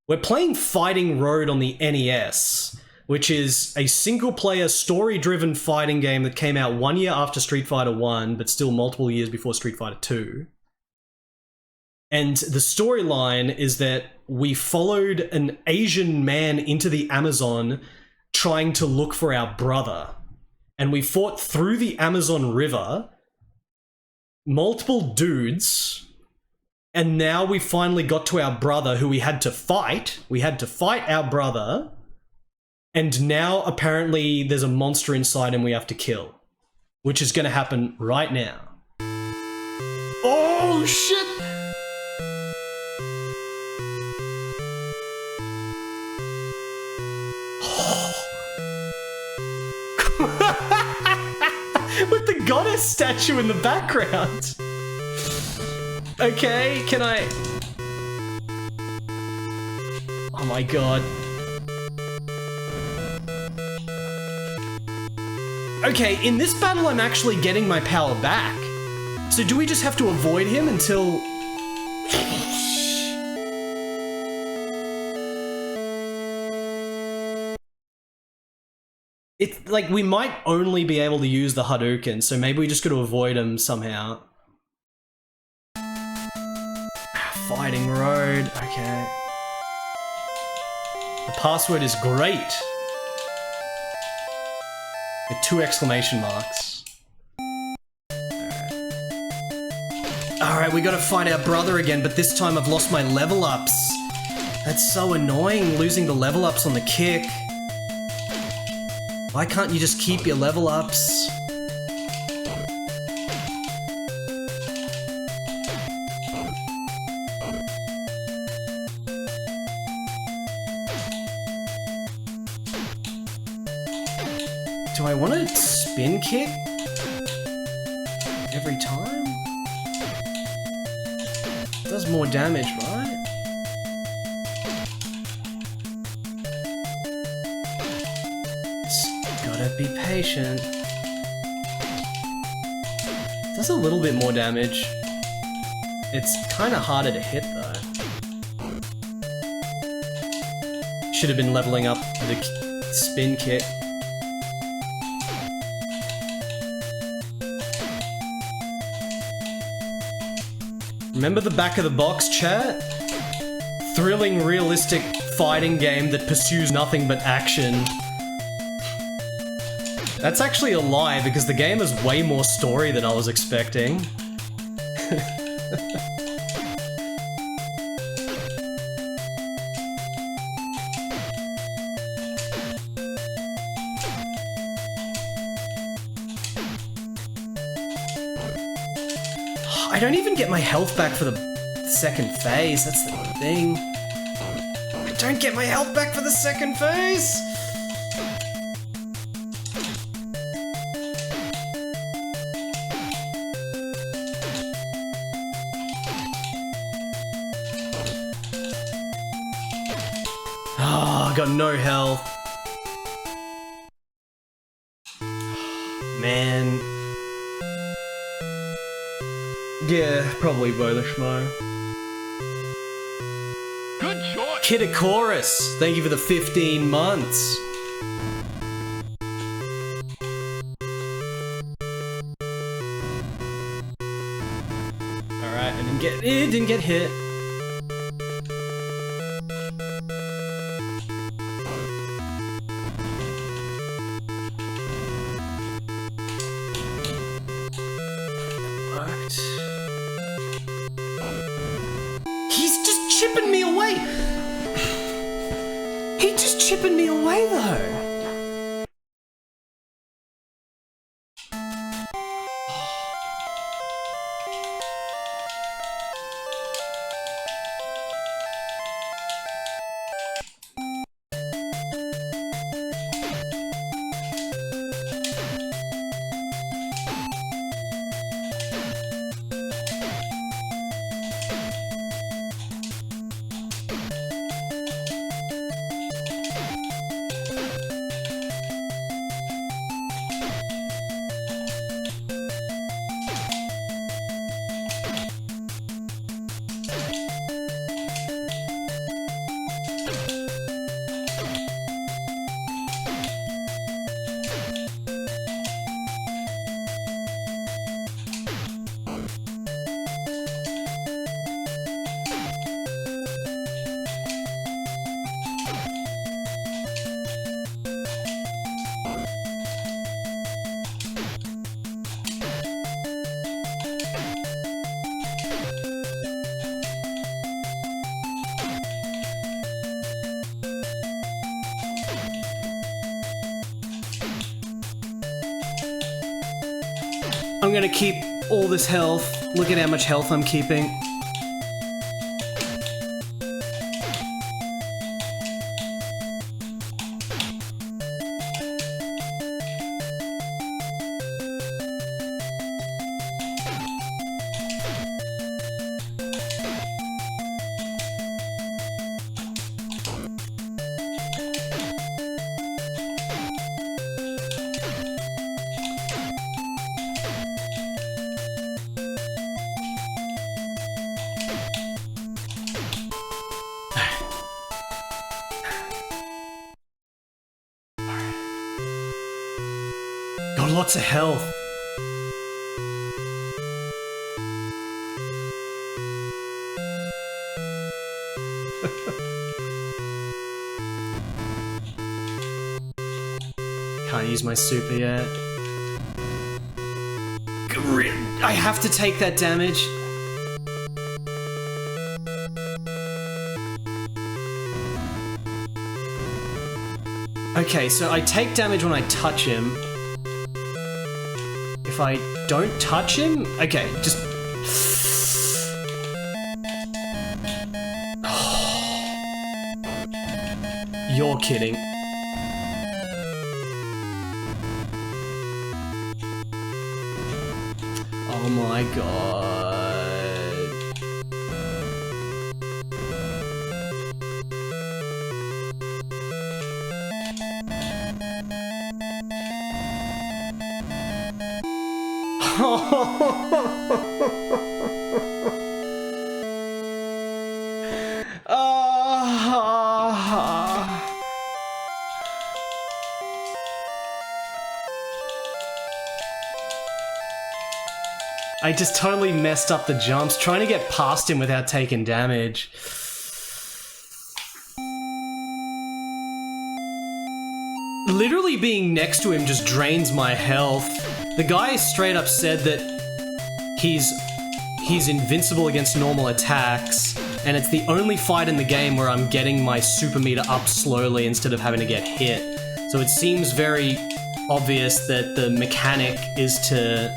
B: We're playing Fighting Road on the NES, which is a single-player, story-driven fighting game that came out 1 year after Street Fighter 1, but still multiple years before Street Fighter 2. And the storyline is that we followed an Asian man into the Amazon trying to look for our brother. And we fought through the Amazon River, multiple dudes, and now we finally got to our brother who we had to fight. We had to fight our brother. And now apparently there's a monster inside him we have to kill. Which is going to happen right now. Oh shit! With the goddess statue in the background. Okay, can I... Oh my god. Okay, in this battle I'm actually getting my power back. So do we just have to avoid him until... It's like we might only be able to use the Hadouken, so maybe we just got to avoid him somehow. Fighting Road, okay. The password is great. With 2 exclamation marks. Alright, we gotta find our brother again, but this time I've lost my level ups. That's so annoying, losing the level ups on the kick. Why can't you just keep your level ups? Do I want to spin kick every time? Does more damage, right? Just gotta be patient. Does a little bit more damage. It's kind of harder to hit though. Should have been leveling up the spin kick. Remember the back of the box, chat? Thrilling, realistic fighting game that pursues nothing but action. That's actually a lie, because the game has way more story than I was expecting. I don't even get my health back for the second phase, that's the thing. I don't get my health back for the second phase! Oh, I got no health. Man. Yeah, probably Bolishmo.
F: Good choice.
B: Kitakorus, thank you for the 15 months. Alright, it didn't get hit. Chipping me away! He's just chipping me away though! I'm gonna keep all this health. Look at how much health I'm keeping. lots of health. Can't use my super yet. I have to take that damage. Okay, so I take damage when I touch him. If I don't touch him, okay, just... You're kidding. Oh my god. I just totally messed up the jumps, trying to get past him without taking damage. Literally being next to him just drains my health. The guy straight up said that he's invincible against normal attacks, and it's the only fight in the game where I'm getting my super meter up slowly instead of having to get hit. So it seems very obvious that the mechanic is to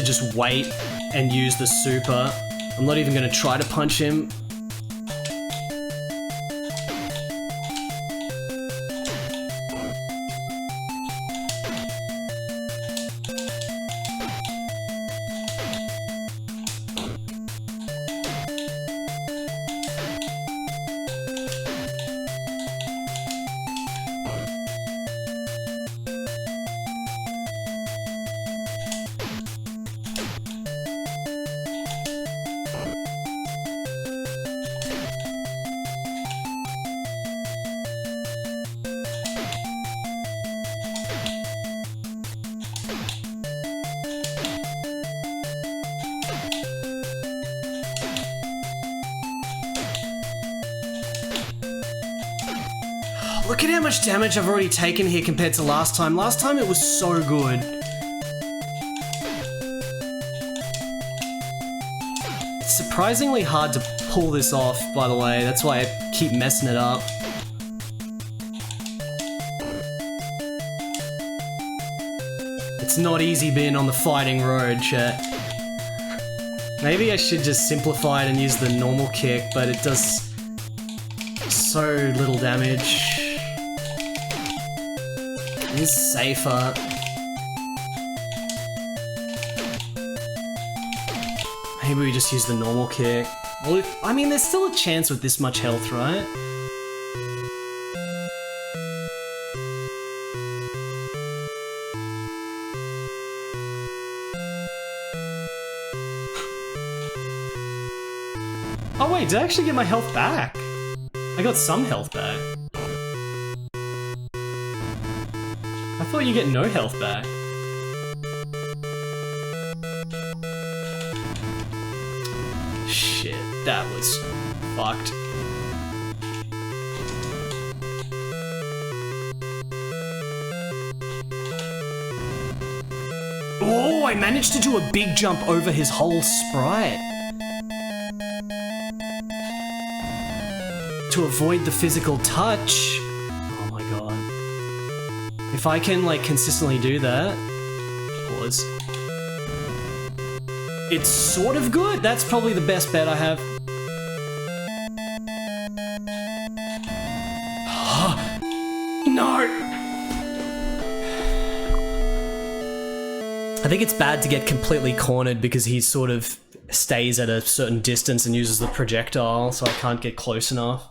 B: just wait and use the super. I'm not even gonna try to punch him. Look at how much damage I've already taken here compared to last time. Last time it was so good. It's surprisingly hard to pull this off, by the way. That's why I keep messing it up. It's not easy being on the fighting road, chat. Maybe I should just simplify it and use the normal kick, but it does so little damage. It's safer. Maybe we just use the normal kick. Well, I mean, there's still a chance with this much health, right? Oh wait, did I actually get my health back? I got some health back. I thought you get no health back. Shit, that was fucked. Oh, I managed to do a big jump over his whole sprite. To avoid the physical touch. Oh my god. If I can, like, consistently do that... Pause. It's sort of good. That's probably the best bet I have. No! I think it's bad to get completely cornered because he sort of stays at a certain distance and uses the projectile, so I can't get close enough.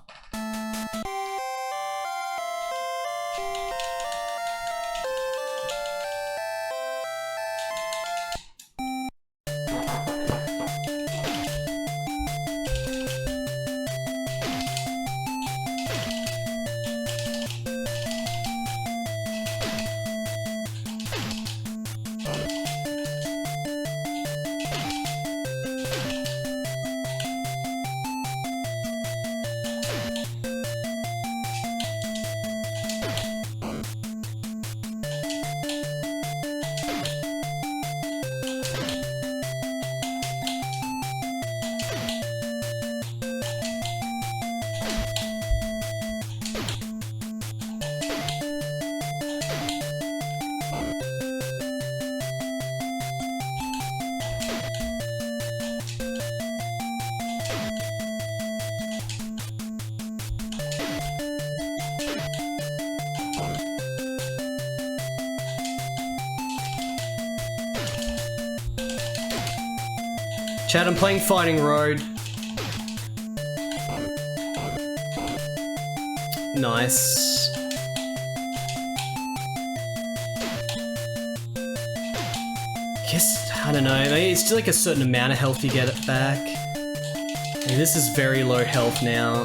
B: Chad, I'm playing Fighting Road. Nice. Guess, I don't know, maybe it's just like a certain amount of health you get it back. I mean, this is very low health now.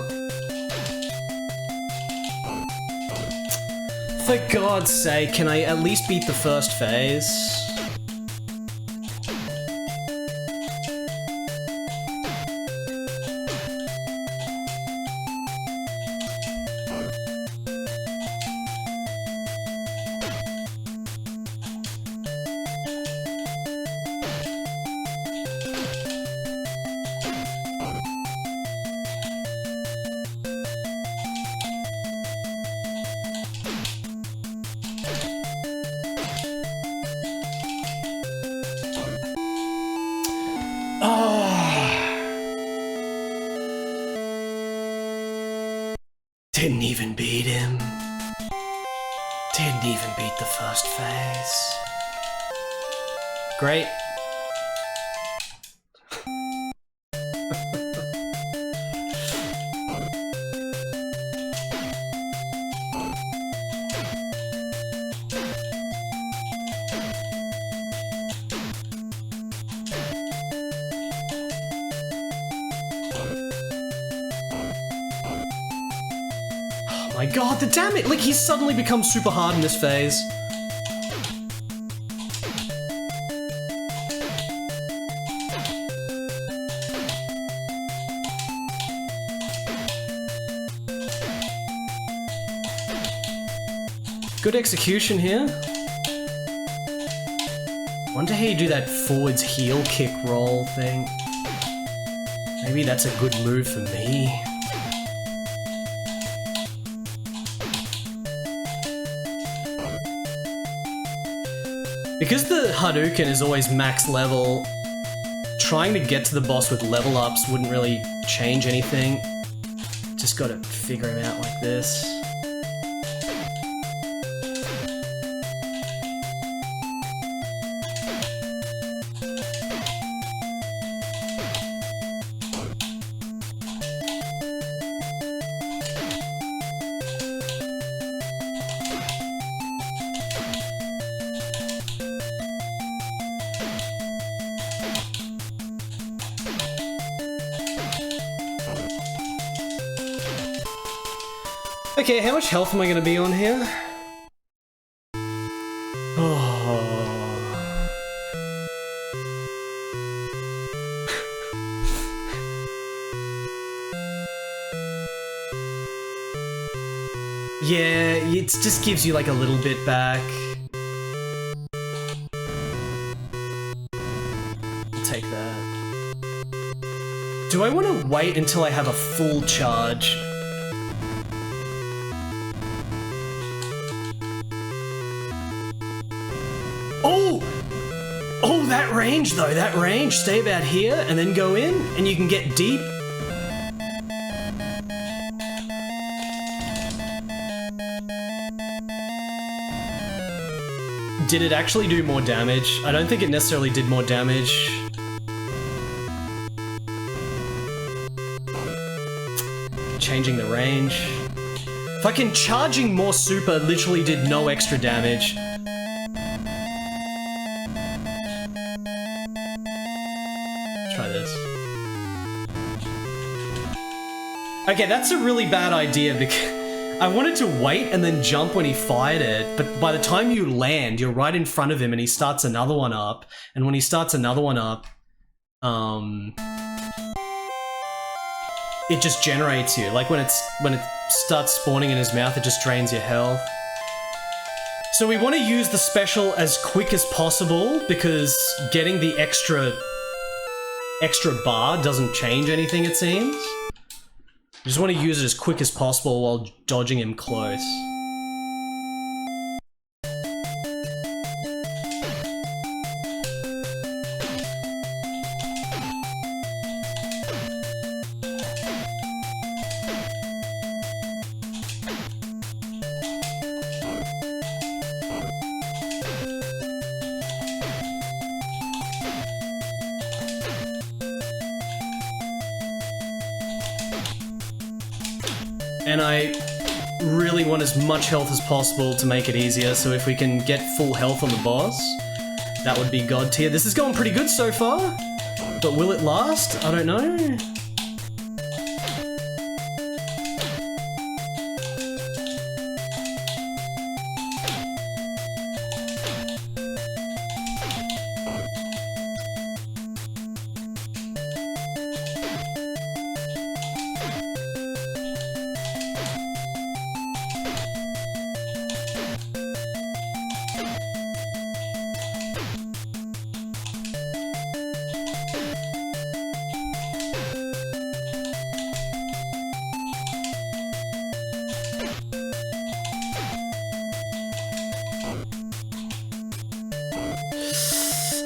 B: For God's sake, can I at least beat the first phase? Didn't even beat him. Didn't even beat the first phase. Great. My god, the damage! Like, he's suddenly become super hard in this phase. Good execution here. Wonder how you do that forwards heel kick roll thing. Maybe that's a good move for me. Because the Hadouken is always max level, trying to get to the boss with level ups wouldn't really change anything. Just gotta figure him out like this. Okay, how much health am I gonna be on here? Oh. Yeah, it just gives you like a little bit back. I'll take that. Do I want to wait until I have a full charge? Oh! Oh, that range though, that range. Stay about here and then go in and you can get deep. Did it actually do more damage? I don't think it necessarily did more damage. Changing the range. Fucking charging more super literally did no extra damage. Okay, that's a really bad idea because I wanted to wait and then jump when he fired it, but by the time you land, you're right in front of him and he starts another one up, and when he starts another one up, it just generates you. Like when it starts spawning in his mouth, it just drains your health. So we want to use the special as quick as possible because getting the extra bar doesn't change anything, it seems. I just want to use it as quick as possible while dodging him close. and I really want as much health as possible to make it easier, so if we can get full health on the boss, that would be god tier. This is going pretty good so far, but will it last? I don't know.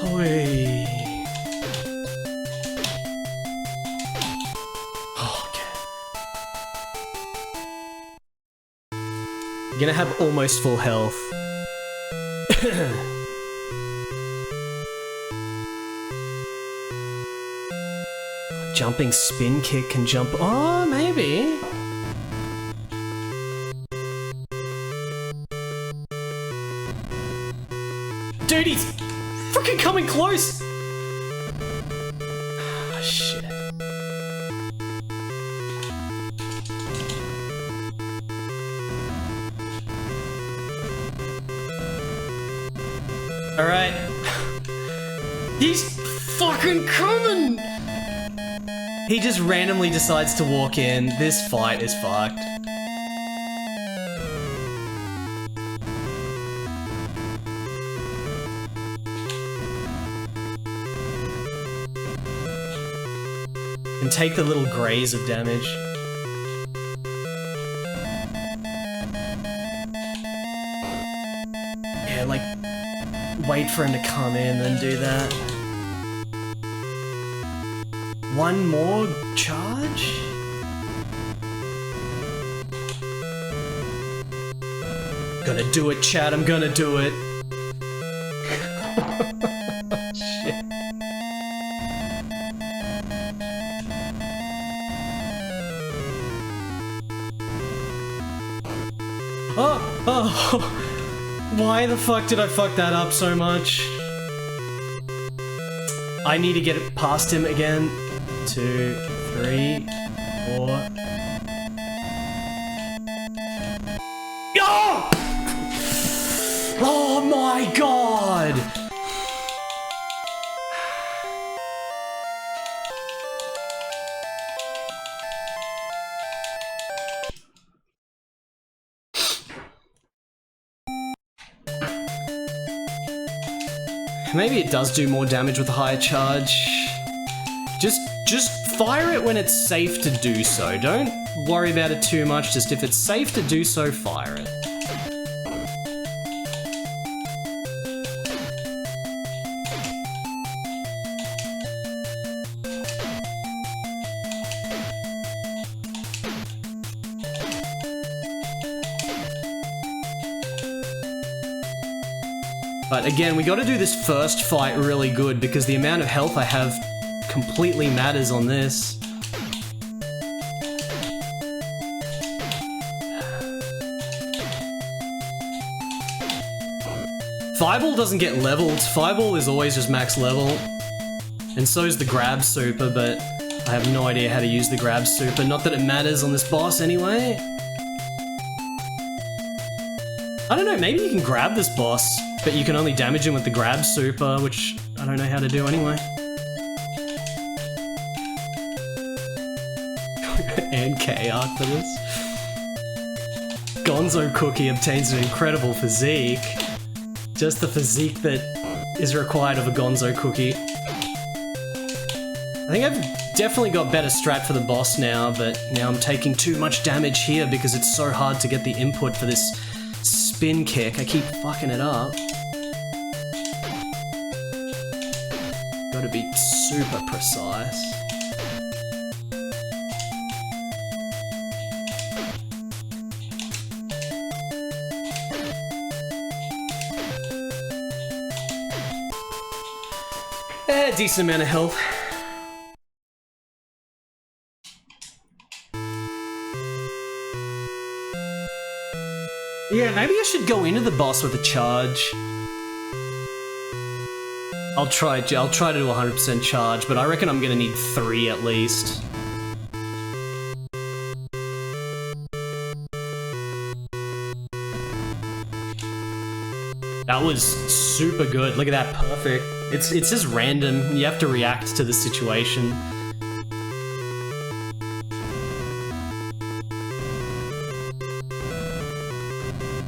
B: Oi. Oh, okay. You're gonna have almost full health. Jumping spin kick can jump. Oh, maybe. Dude, he's freaking coming close! Ah, shit. Alright. He's fucking coming! He just randomly decides to walk in. This fight is fucked. And take the little graze of damage. Yeah, like, wait for him to come in, then do that. One more charge? Gonna do it, chat, I'm gonna do it. Shit. Oh, why the fuck did I fuck that up so much? I need to get it past him again. 2, 3, 4. Oh! Oh my god! Maybe it does do more damage with a higher charge. Just fire it when it's safe to do so. Don't worry about it too much, just if it's safe to do so, fire it. But again, we gotta do this first fight really good because the amount of health I have completely matters on this. Fireball doesn't get leveled. Fireball is always just max level. And so is the grab super, but I have no idea how to use the grab super. Not that it matters on this boss anyway. I don't know, maybe you can grab this boss, but you can only damage him with the grab super, which I don't know how to do anyway. And K-Arc for this. Gonzo Cookie obtains an incredible physique. Just the physique that is required of a Gonzo Cookie. I think I've definitely got better strat for the boss now, but now I'm taking too much damage here because it's so hard to get the input for this spin kick. I keep fucking it up. Gotta be super precise. Decent amount of health. Yeah, maybe I should go into the boss with a charge. I'll try to do 100% charge, but I reckon I'm gonna need 3 at least. That was super good. Look at that, perfect. It's just random. You have to react to the situation.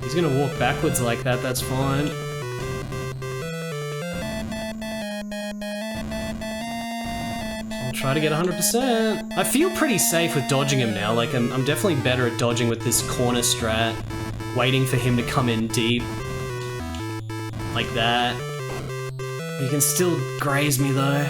B: He's gonna walk backwards like that, that's fine. I'll try to get 100%. I feel pretty safe with dodging him now. Like, I'm definitely better at dodging with this corner strat. Waiting for him to come in deep. Like that. He can still graze me though.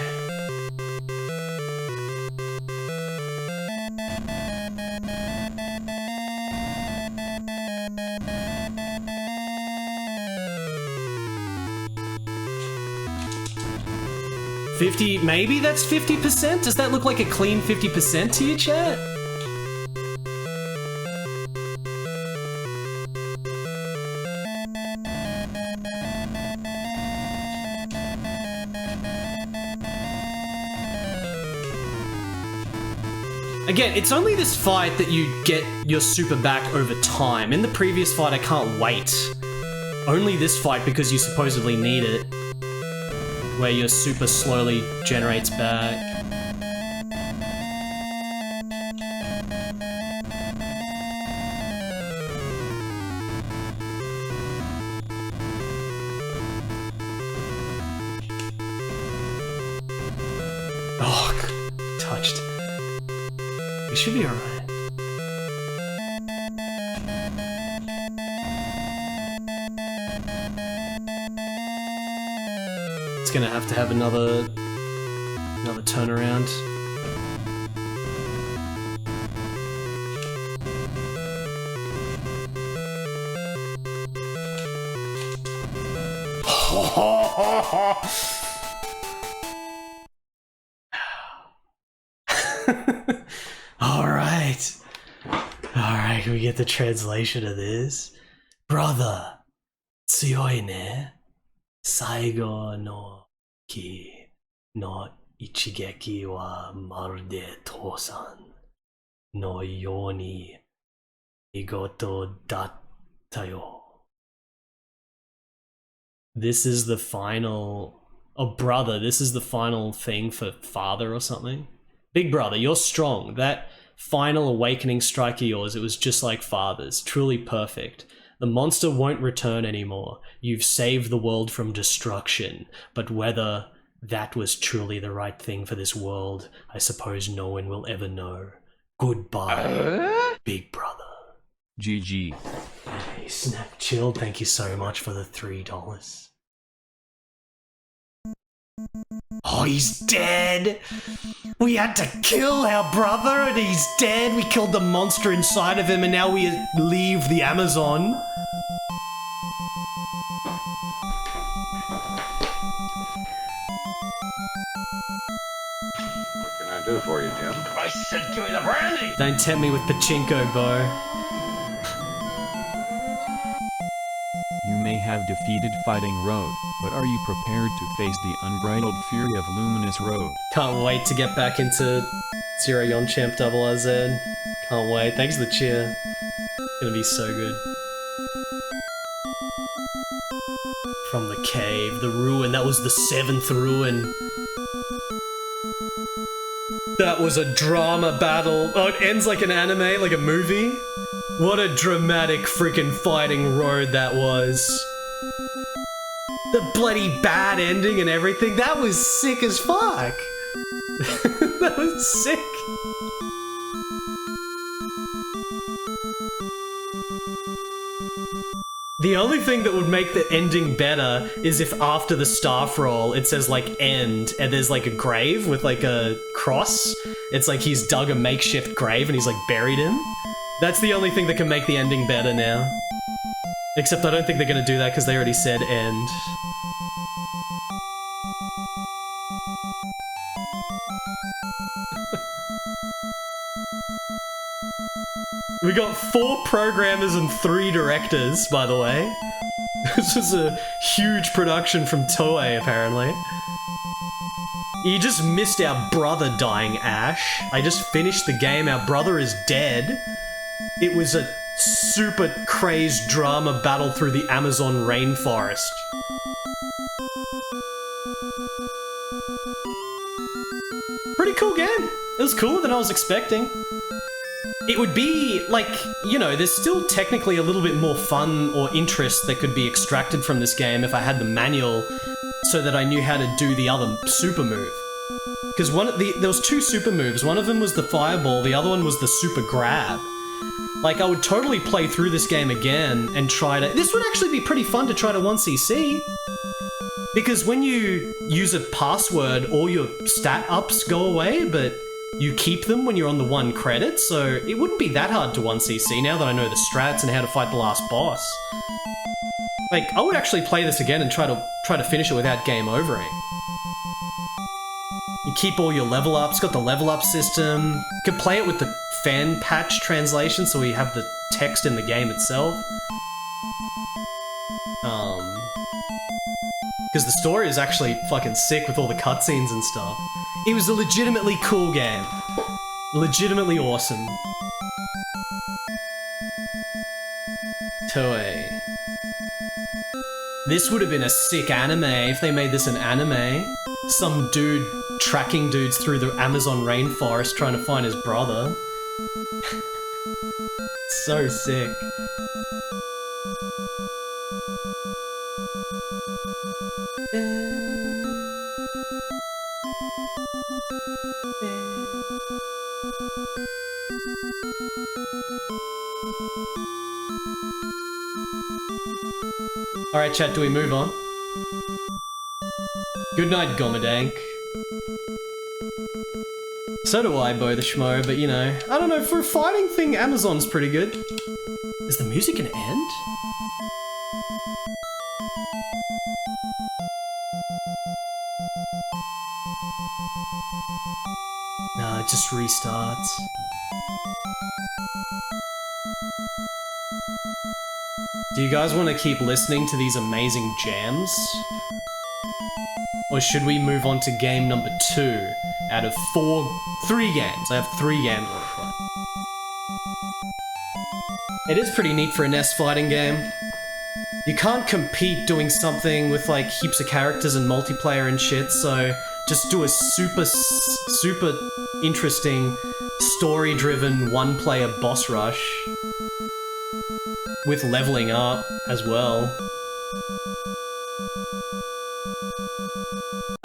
B: Maybe that's 50%? Does that look like a clean 50% to you, chat? Again, it's only this fight that you get your super back over time. In the previous fight, I can't wait. Only this fight because you supposedly need it. Where your super slowly generates back. Oh, touched. We should be alright. Gonna have to have another turnaround. Alright, can we get the translation of this? Brother, tsuyoi ne. Saigo no ki no ichigeki wa marude Tosan no yoni migoto dattayo. This is the final... Oh, brother, this is the final thing for father or something? Big brother, you're strong. That final awakening strike of yours, it was just like father's. Truly perfect. The monster won't return anymore. You've saved the world from destruction. But whether that was truly the right thing for this world, I suppose no one will ever know. Goodbye, big brother.
E: GG.
B: Hey, Snap Chill, thank you so much for the $3. Oh, he's dead! We had to kill our brother and he's dead! We killed the monster inside of him and now we leave the Amazon.
J: What can I do for you, Jim?
F: I said give me the brandy!
B: Don't tempt me with pachinko, Bo.
E: You may have defeated Fighting Road, but are you prepared to face the unbridled fury of Luminous Road?
B: Can't wait to get back into Zero Yonchamp Double RZ. Can't wait. Thanks for the cheer. It's gonna be so good. From the cave, the ruin. That was the 7th ruin. That was a drama battle. Oh, it ends like an anime, like a movie. What a dramatic freaking Fighting Road that was. The bloody bad ending and everything. That was sick as fuck. That was sick. The only thing that would make the ending better is if after the staff roll it says like end and there's like a grave with like a cross. It's like he's dug a makeshift grave and he's like buried him. That's the only thing that can make the ending better now. Except I don't think they're gonna do that because they already said end. We got 4 programmers and 3 directors, by the way. This is a huge production from Toei, apparently. You just missed our brother dying, Ash. I just finished the game, our brother is dead. It was a super crazed drama battle through the Amazon rainforest. Pretty cool game. It was cooler than I was expecting. It would be, like, you know, there's still technically a little bit more fun or interest that could be extracted from this game if I had the manual so that I knew how to do the other super move. Because there was 2 super moves. One of them was the fireball, the other one was the super grab. Like, I would totally play through this game again and try to... This would actually be pretty fun to try to 1cc. Because when you use a password, all your stat ups go away, but you keep them when you're on the 1 credit, so it wouldn't be that hard to 1cc now that I know the strats and how to fight the last boss. Like, I would actually play this again and try to finish it without game overing. You keep all your level ups, got the level up system. You could play it with the fan patch translation so we have the text in the game itself. Because the story is actually fucking sick with all the cutscenes and stuff. It was a legitimately cool game. Legitimately awesome. Toei. This would have been a sick anime if they made this an anime. Some dude tracking dudes through the Amazon rainforest trying to find his brother. So sick. Alright chat, do we move on? Good night, Gomadank. So do I, Bo the Schmo, but you know, I don't know, for a fighting thing, Amazon's pretty good. Is the music gonna end? No, it just restarts. Do you guys want to keep listening to these amazing jams? Or should we move on to game number 2 out of 3 games? I have 3 games on play. It is pretty neat for a NES fighting game. You can't compete doing something with like heaps of characters and multiplayer and shit, so just do a super interesting, story-driven, one-player boss rush. With leveling up as well.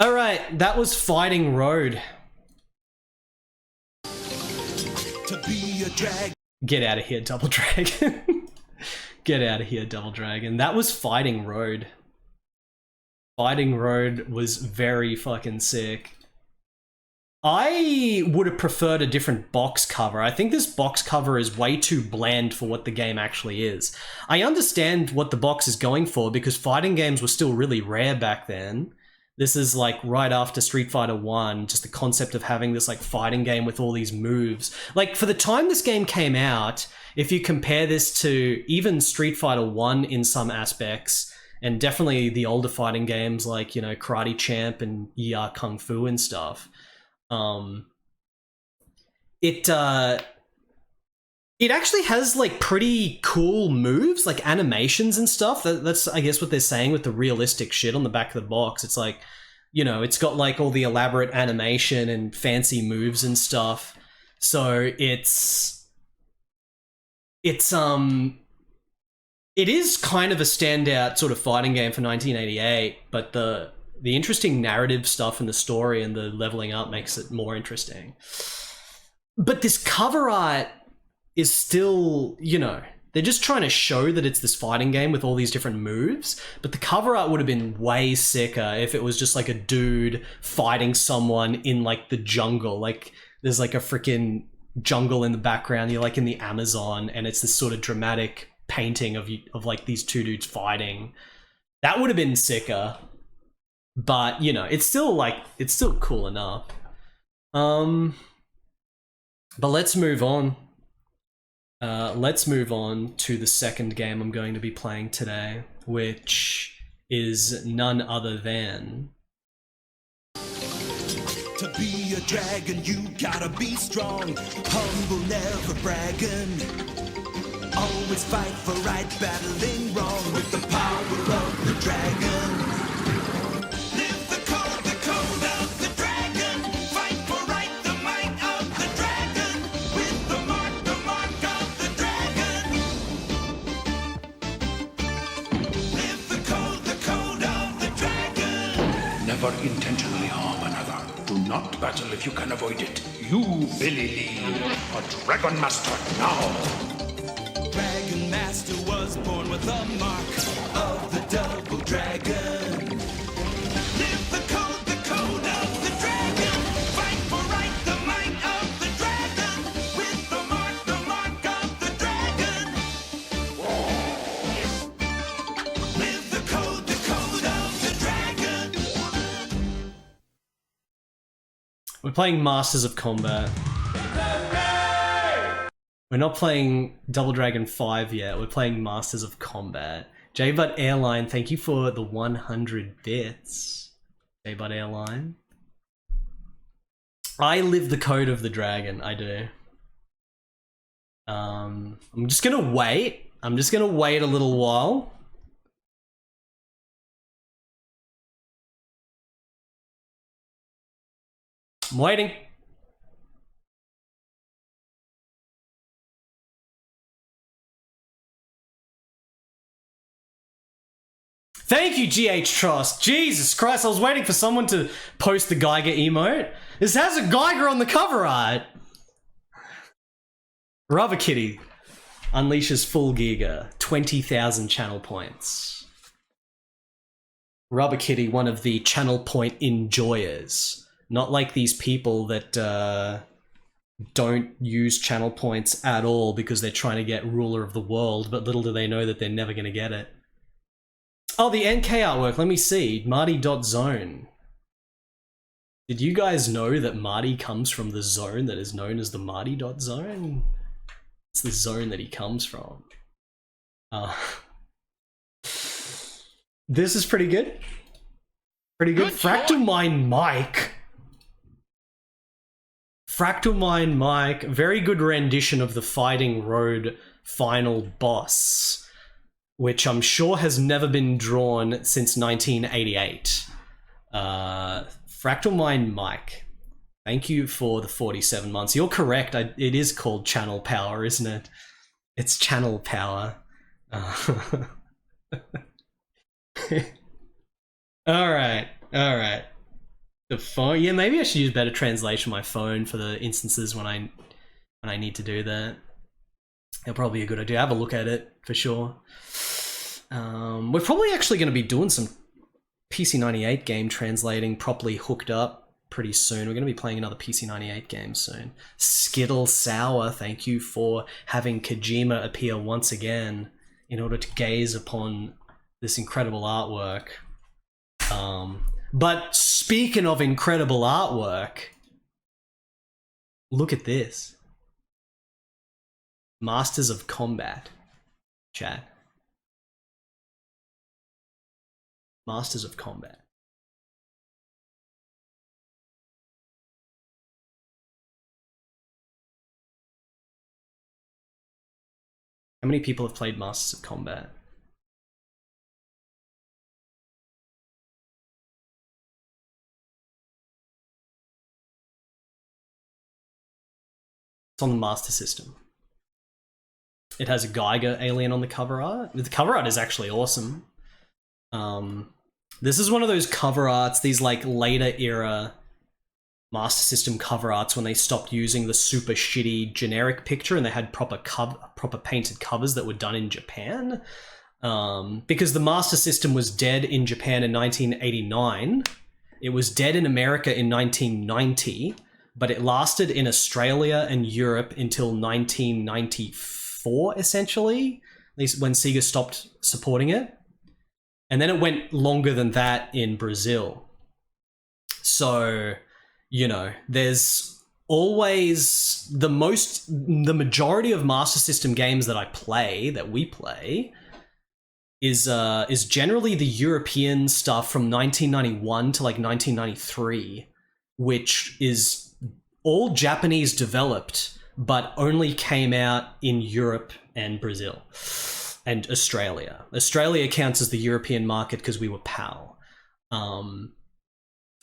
B: Alright, that was Fighting Road. To be a drag. Get out of here, Double Dragon. Get out of here, Double Dragon. That was Fighting Road. Fighting Road was very fucking sick. I would have preferred a different box cover. I think this box cover is way too bland for what the game actually is. I understand what the box is going for because fighting games were still really rare back then. This is like right after Street Fighter 1, just the concept of having this like fighting game with all these moves. Like for the time this game came out, if you compare this to even Street Fighter 1 in some aspects, and definitely the older fighting games like, you know, Karate Champ and ER Kung Fu and stuff, it actually has like pretty cool moves, like animations and stuff. That's I guess what they're saying with the realistic shit on the back of the box. It's like, you know, it's got like all the elaborate animation and fancy moves and stuff. So it is kind of a standout sort of fighting game for 1988, but the interesting narrative stuff in the story and the leveling up makes it more interesting. But this cover art is still, you know, they're just trying to show that it's this fighting game with all these different moves, but the cover art would have been way sicker if it was just like a dude fighting someone in like the jungle. Like there's like a freaking jungle in the background, you're like in the Amazon, and it's this sort of dramatic painting of like these 2 dudes fighting. That would have been sicker. But, you know, it's still cool enough. But let's move on. Let's move on to the second game I'm going to be playing today, which is none other than...
A: To be a dragon, you gotta be strong. Humble, never bragging. Always fight for right, battling wrong with the power of the dragon. Live the code of the dragon. Fight for right, the might of the dragon. With the mark of the dragon. Live the code of the dragon.
F: Never intentionally harm another. Do not battle if you can avoid it. You, Billy Lee, a Dragon Master now.
A: Dragon Master was born with a mark of the double dragon. Live the code of the dragon. Fight for right, the might of the dragon. With the mark of the dragon. Live the code of the dragon.
B: We're playing Masters of Combat. We're not playing Double Dragon 5 yet, we're playing Masters of Combat. J-Bud Airline, thank you for the 100 bits. J-Bud Airline. I live the code of the dragon, I do. I'm just gonna wait. I'm just gonna wait a little while. I'm waiting. Thank you, GH Trust. Jesus Christ, I was waiting for someone to post the Geiger emote. This has a Geiger on the cover art. Rubber Kitty unleashes full Giga. 20,000 channel points. Rubber Kitty, one of the channel point enjoyers. Not like these people that don't use channel points at all because they're trying to get ruler of the world, but little do they know that they're never going to get it. Oh, the NK artwork, let me see. Marty.zone. Did you guys know that Marty comes from the zone that is known as the Marty.zone? It's the zone that he comes from. This is pretty good. Pretty good. Fractal Mind Mike. Fractal Mind Mike. Very good rendition of the Fighting Road final boss, which I'm sure has never been drawn since 1988. Fractal Mind Mike, thank you for the 47 months. You're correct, it is called Channel Power, isn't it? It's Channel Power. Alright. The phone, yeah, maybe I should use better translation on my phone for the instances when I need to do that. It'll probably be a good idea. Have a look at it for sure. We're probably actually going to be doing some PC98 game translating properly hooked up pretty soon. We're going to be playing another PC98 game soon. Skittle Sour, thank you for having Kojima appear once again in order to gaze upon this incredible artwork. But speaking of incredible artwork, look at this. Masters of Combat, chat. Masters of Combat. How many people have played Masters of Combat? It's on the Master System. It has a Geiger alien on the cover art. The cover art is actually awesome. This is one of those cover arts, these like later era Master System cover arts when they stopped using the super shitty generic picture and they had proper painted covers that were done in Japan. Because the Master System was dead in Japan in 1989. It was dead in America in 1990, but it lasted in Australia and Europe until 1994, essentially, at least when Sega stopped supporting it. And then it went longer than that in Brazil. So, you know, there's always the majority of Master System games that we play, is generally the European stuff from 1991 to like 1993, which is all Japanese developed, but only came out in Europe and Brazil and Australia. Australia counts as the European market because we were PAL.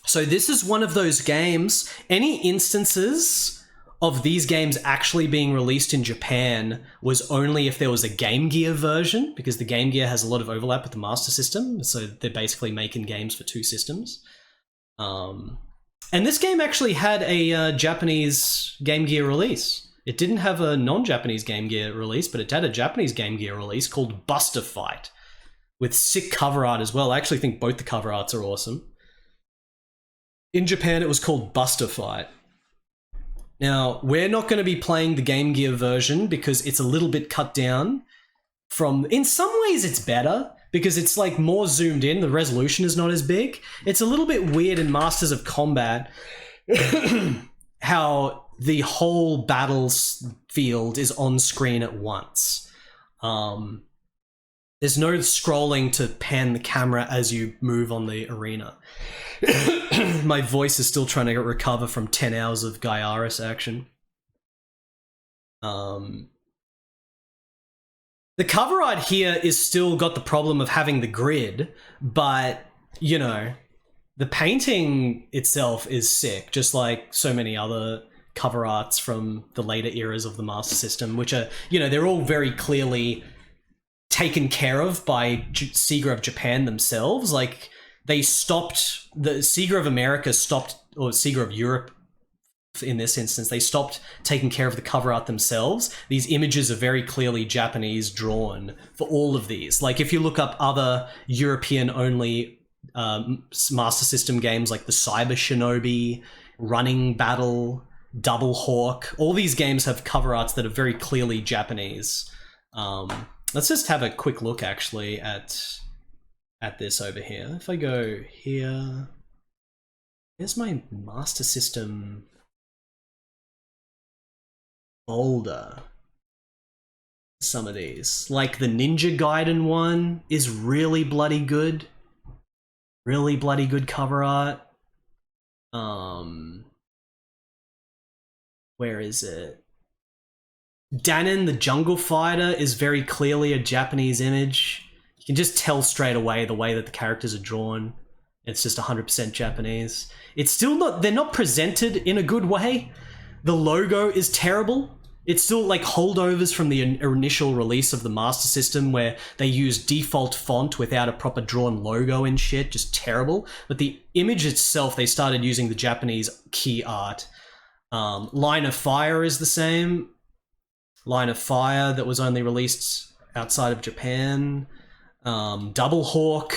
B: So this is one of those games. Any instances of these games actually being released in Japan was only if there was a Game Gear version, because the Game Gear has a lot of overlap with the Master System, so they're basically making games for two systems. And this game actually had a Japanese Game Gear release. It didn't have a non-Japanese Game Gear release, but it had a Japanese Game Gear release called Buster Fight, with sick cover art as well. I actually think both the cover arts are awesome. In Japan, it was called Buster Fight. Now, we're not going to be playing the Game Gear version because it's a little bit cut down from... In some ways, it's better because it's like more zoomed in. The resolution is not as big. It's a little bit weird in Masters of Combat how the whole battlefield is on screen at once. There's no scrolling to pan the camera as you move on the arena. My voice is still trying to recover from 10 hours of Gaiaris action. The cover art here is still got the problem of having the grid, but, you know, the painting itself is sick, just like so many other cover arts from the later eras of the Master System, which are, you know, they're all very clearly taken care of by Sega of Japan themselves. Like, they stopped, the Sega of America stopped, or Sega of Europe in this instance, they stopped taking care of the cover art themselves. These images are very clearly Japanese drawn for all of these. Like, if you look up other European-only Master System games like the Cyber Shinobi, Running Battle, Double Hawk, all these games have cover arts that are very clearly Japanese. Let's just have a quick look, actually, at this over here. If I go here, here's my Master System folder. Some of these, like the Ninja Gaiden one, is really bloody good. Really bloody good cover art. Where is it? Dannen the Jungle Fighter is very clearly a Japanese image. You can just tell straight away the way that the characters are drawn. It's just 100% Japanese. It's still not, they're not presented in a good way. The logo is terrible. It's still like holdovers from the initial release of the Master System where they use default font without a proper drawn logo and shit, just terrible. But the image itself, they started using the Japanese key art. Line of Fire is the same. Line of Fire that was only released outside of Japan. Double Hawk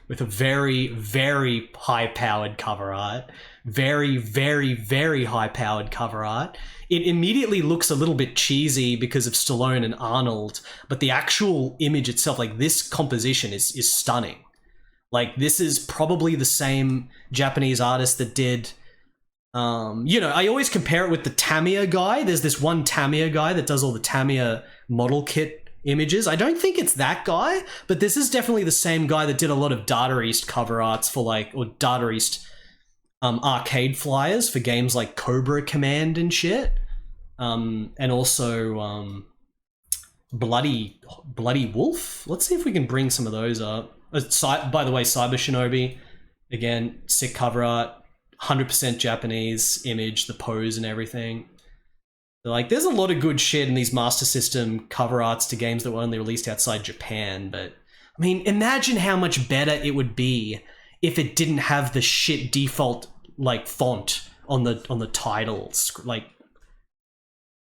B: with a very, very high-powered cover art. Very, very, very high-powered cover art. It immediately looks a little bit cheesy because of Stallone and Arnold, but the actual image itself, like this composition is stunning. Like, this is probably the same Japanese artist that did... you know, I always compare it with the Tamiya guy. There's this one Tamiya guy that does all the Tamiya model kit images. I don't think it's that guy, but this is definitely the same guy that did a lot of Data East cover arts for like, or Data East arcade flyers for games like Cobra Command and shit. And also Bloody Wolf. Let's see if we can bring some of those up. By the way, Cyber Shinobi, again, sick cover art. 100% Japanese image, the pose and everything. Like, there's a lot of good shit in these Master System cover arts to games that were only released outside Japan, but I mean, imagine how much better it would be if it didn't have the shit default like font on the titles. Like,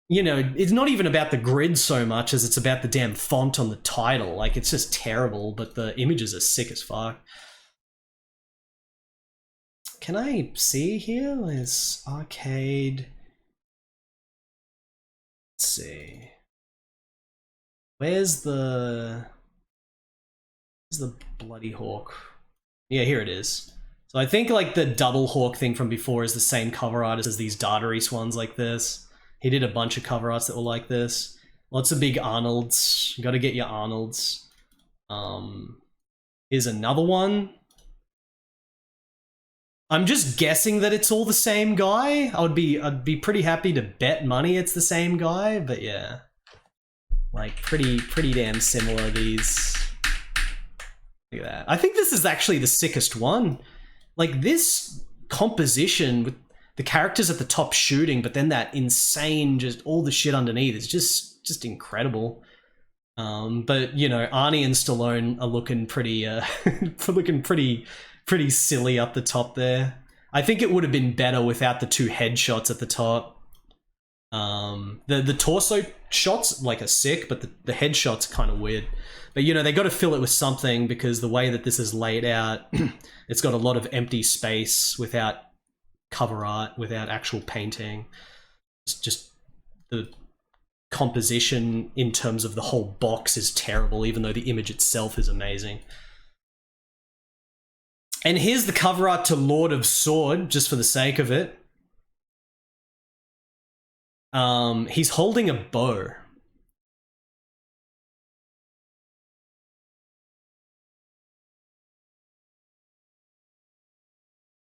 B: you know, it's not even about the grid so much as it's about the damn font on the title. Like, it's just terrible, but the images are sick as fuck. Can I see here? There's arcade. Let's see. Where's the Bloody Hawk? Yeah, here it is. So I think like the Double Hawk thing from before is the same cover artist as these Darteris ones like this. He did a bunch of cover arts that were like this. Lots of big Arnolds. You gotta get your Arnolds. Here's another one. I'm just guessing that it's all the same guy. I'd be pretty happy to bet money it's the same guy, but yeah. Like pretty damn similar, these. Look at that. I think this is actually the sickest one. Like this composition with the characters at the top shooting, but then that insane, just all the shit underneath is just incredible. But you know, Arnie and Stallone are looking pretty, pretty silly up the top there. I think it would have been better without the two headshots at the top. The torso shots like are sick, but the headshots are kind of weird. But you know, they got to fill it with something because the way that this is laid out, it's got a lot of empty space without cover art, without actual painting. It's just the composition in terms of the whole box is terrible, even though the image itself is amazing. And here's the cover art to Lord of Sword, just for the sake of it. He's holding a bow.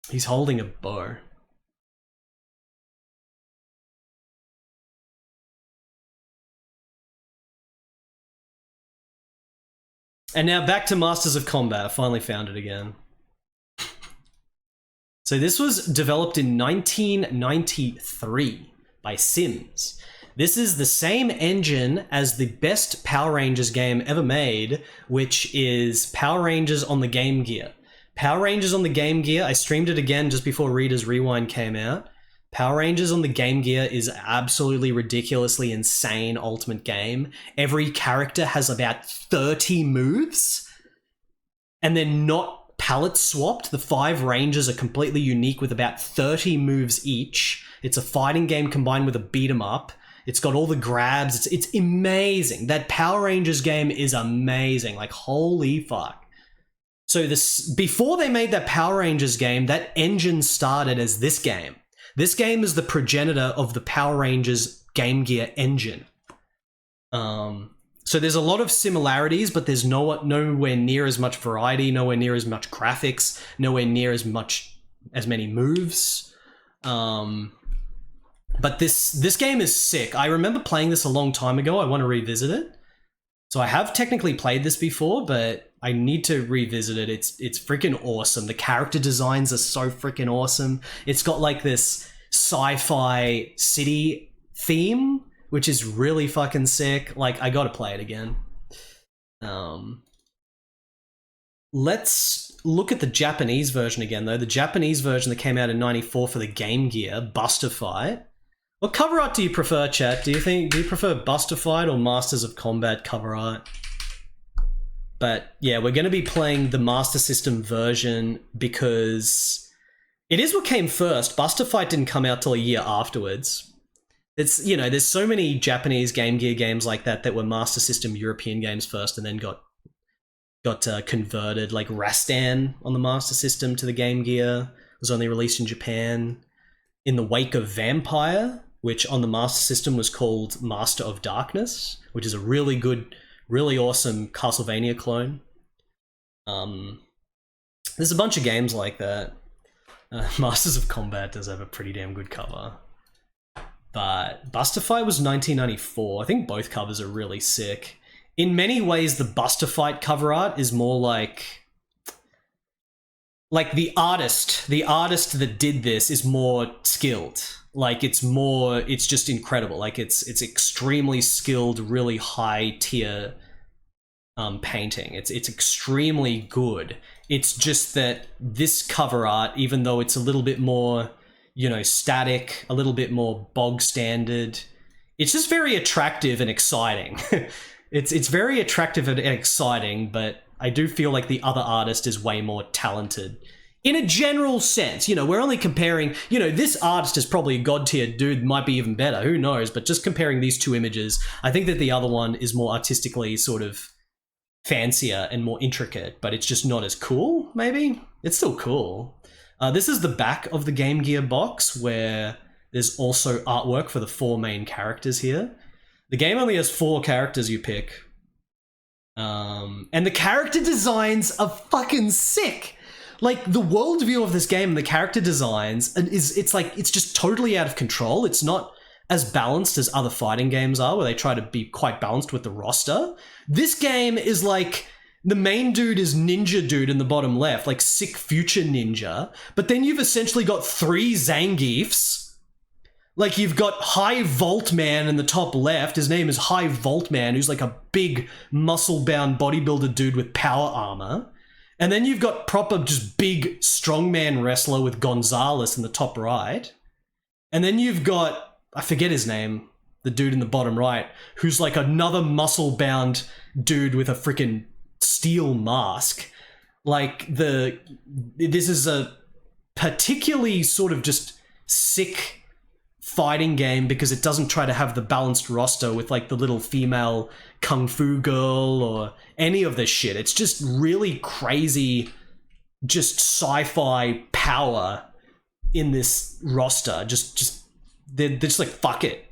B: He's holding a bow. And now back to Masters of Combat. I finally found it again. So this was developed in 1993 by Sims. This is the same engine as the best Power Rangers game ever made, which is Power Rangers on the Game Gear. Power Rangers on the Game Gear, I streamed it again just before Reader's Rewind came out. Power Rangers on the Game Gear is absolutely ridiculously insane ultimate game. Every character has about 30 moves, and they're not palette swapped. The 5 Rangers are completely unique with about 30 moves each. It's a fighting game combined with a beat 'em up. It's got all the grabs. It's amazing. That Power Rangers game is amazing. Like, holy fuck. So this, before they made that Power Rangers game, that engine started as this game. This game is the progenitor of the Power Rangers Game Gear engine. So there's a lot of similarities, but there's nowhere near as much variety, nowhere near as much graphics, nowhere near as many moves. But this game is sick. I remember playing this a long time ago. I want to revisit it. So I have technically played this before, but I need to revisit it. It's freaking awesome. The character designs are so freaking awesome. It's got like this sci-fi city theme, which is really fucking sick. Like, I gotta play it again. Let's look at the Japanese version again, though. The Japanese version that came out in '94 for the Game Gear, Buster Fight. What cover art do you prefer, chat? Do you prefer Buster Fight or Masters of Combat cover art? But yeah, we're going to be playing the Master System version because it is what came first. Buster Fight didn't come out till a year afterwards. It's, you know, there's so many Japanese Game Gear games like that were Master System European games first and then got converted, like Rastan on the Master System to the Game Gear was only released in Japan. In the Wake of Vampire, which on the Master System was called Master of Darkness, which is a really good, really awesome Castlevania clone. There's a bunch of games like that. Masters of Combat does have a pretty damn good cover. But Buster Fight was 1994. I think both covers are really sick. In many ways, the Buster Fight cover art is more like the artist that did this is more skilled. Like, it's just incredible. Like, it's extremely skilled, really high tier painting. It's extremely good. It's just that this cover art, even though it's a little bit more, you know, static, a little bit more bog standard, it's just very attractive and exciting. It's very attractive and exciting, but I do feel like the other artist is way more talented. In a general sense, you know, we're only comparing, you know, this artist is probably a god tier dude, might be even better, who knows, but just comparing these two images, I think that the other one is more artistically sort of fancier and more intricate, but it's just not as cool, maybe? It's still cool. This is the back of the Game Gear box where there's also artwork for the 4 main characters here. The game only has 4 characters you pick. And the character designs are fucking sick. Like, the worldview of this game and the character designs it's just totally out of control. It's not as balanced as other fighting games are, where they try to be quite balanced with the roster. This game is like, the main dude is Ninja Dude in the bottom left, like sick future ninja. But then you've essentially got 3 Zangiefs. Like, you've got High Vault Man in the top left. His name is High Vault Man, who's like a big, muscle-bound bodybuilder dude with power armor. And then you've got proper, just big, strongman wrestler with Gonzalez in the top right. And then you've got, I forget his name, the dude in the bottom right, who's like another muscle-bound dude with a freaking steel mask. Like, this is a particularly sort of just sick fighting game because it doesn't try to have the balanced roster with like the little female kung fu girl or any of this shit. It's just really crazy, just sci-fi power in this roster. They're just like, fuck it.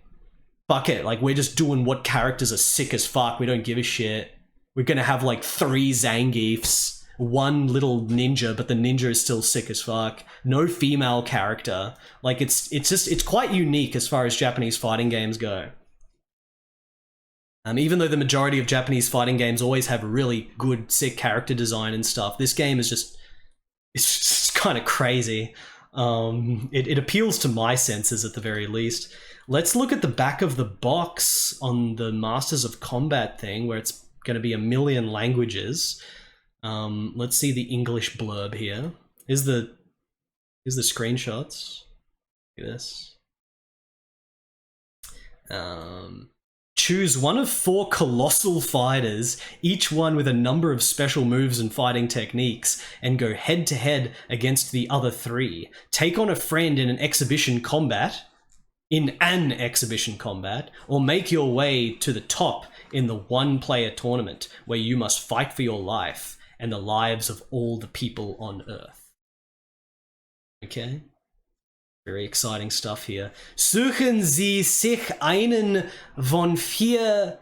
B: Like, we're just doing what characters are sick as fuck. We don't give a shit. We're gonna have like 3 Zangiefs, 1 little ninja, but the ninja is still sick as fuck. No female character. Like, it's quite unique as far as Japanese fighting games go. Even though the majority of Japanese fighting games always have really good, sick character design and stuff, this game is it's just kind of crazy. It appeals to my senses at the very least. Let's look at the back of the box on the Masters of Combat thing, where it's going to be 1 million languages. Let's see the English blurb here. Here's the screenshots. Look at this. Choose one of 4 colossal fighters, each one with a number of special moves and fighting techniques, and go head to head against the other 3. Take on a friend in an exhibition combat, or make your way to the top in the 1-player tournament, where you must fight for your life and the lives of all the people on Earth. Okay? Very exciting stuff here. Suchen Sie sich einen von vier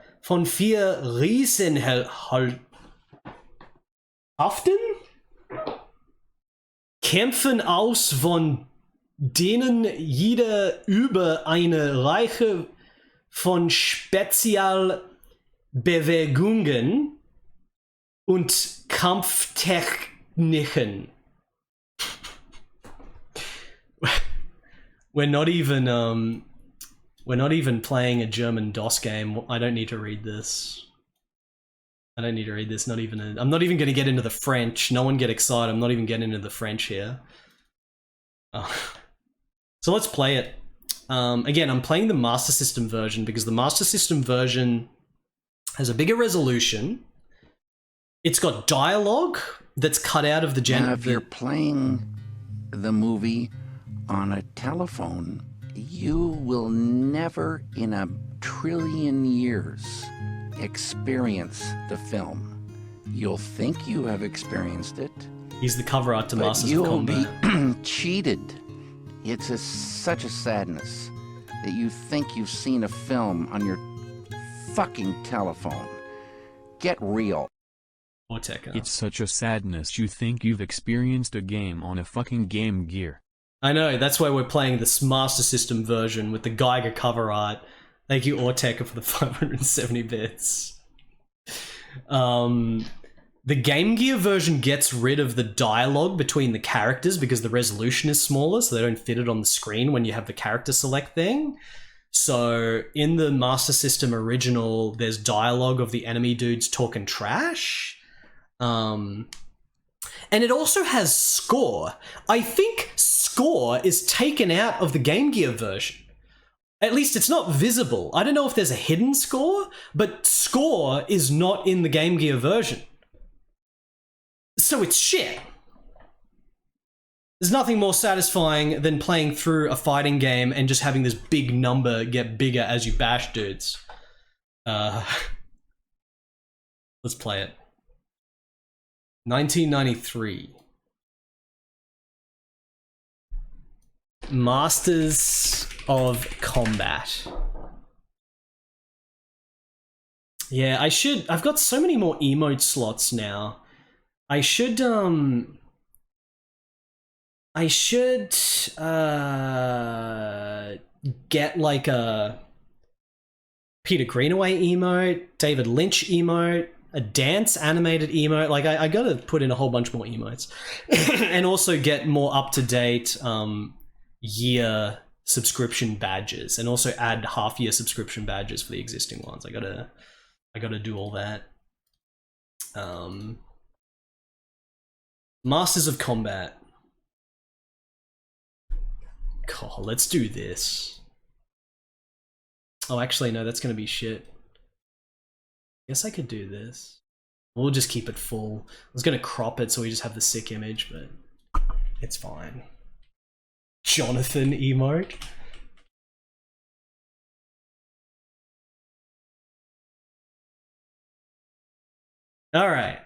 B: Riesenhaften? Kämpfen aus, von denen jeder über eine Reihe von Spezialbewegungen und Kampftechniken. We're not even playing a German DOS game. I don't need to read this. I'm not even going to get into the French. No one get excited. I'm not even getting into the French here. So let's play it. Again, I'm playing the Master System version because the Master System version has a bigger resolution. It's got dialogue that's cut out of the
C: Now, if you're playing the movie on a telephone, you will never in a trillion years experience the film. You'll think you have experienced it.
B: He's the cover art to Masters of Combat.
C: You'll be cheated. It's such a sadness that you think you've seen a film on your fucking telephone. Get real.
E: It's such a sadness you think you've experienced a game on a fucking Game Gear.
B: I know, that's why we're playing this Master System version with the Geiger cover art. Thank you, Orteka, for the 570 bits. The Game Gear version gets rid of the dialogue between the characters because the resolution is smaller, so they don't fit it on the screen when you have the character select thing. So in the Master System original, there's dialogue of the enemy dudes talking trash. And it also has score. I think score is taken out of the Game Gear version. At least it's not visible. I don't know if there's a hidden score, but score is not in the Game Gear version. So it's shit. There's nothing more satisfying than playing through a fighting game and just having this big number get bigger as you bash dudes. Let's play it. 1993. Masters of Combat. Yeah, I've got so many more emote slots now. I should get like a Peter Greenaway emote, David Lynch emote, a dance animated emote. Like I gotta put in a whole bunch more emotes. And also get more up-to-date year subscription badges, and also add half-year subscription badges for the existing ones. I gotta do all that. Masters of Combat. God, let's do this. Oh, actually, no, that's gonna be shit. Guess I could do this. We'll just keep it full. I was gonna crop it so we just have the sick image, but it's fine. Jonathan emote. Alright.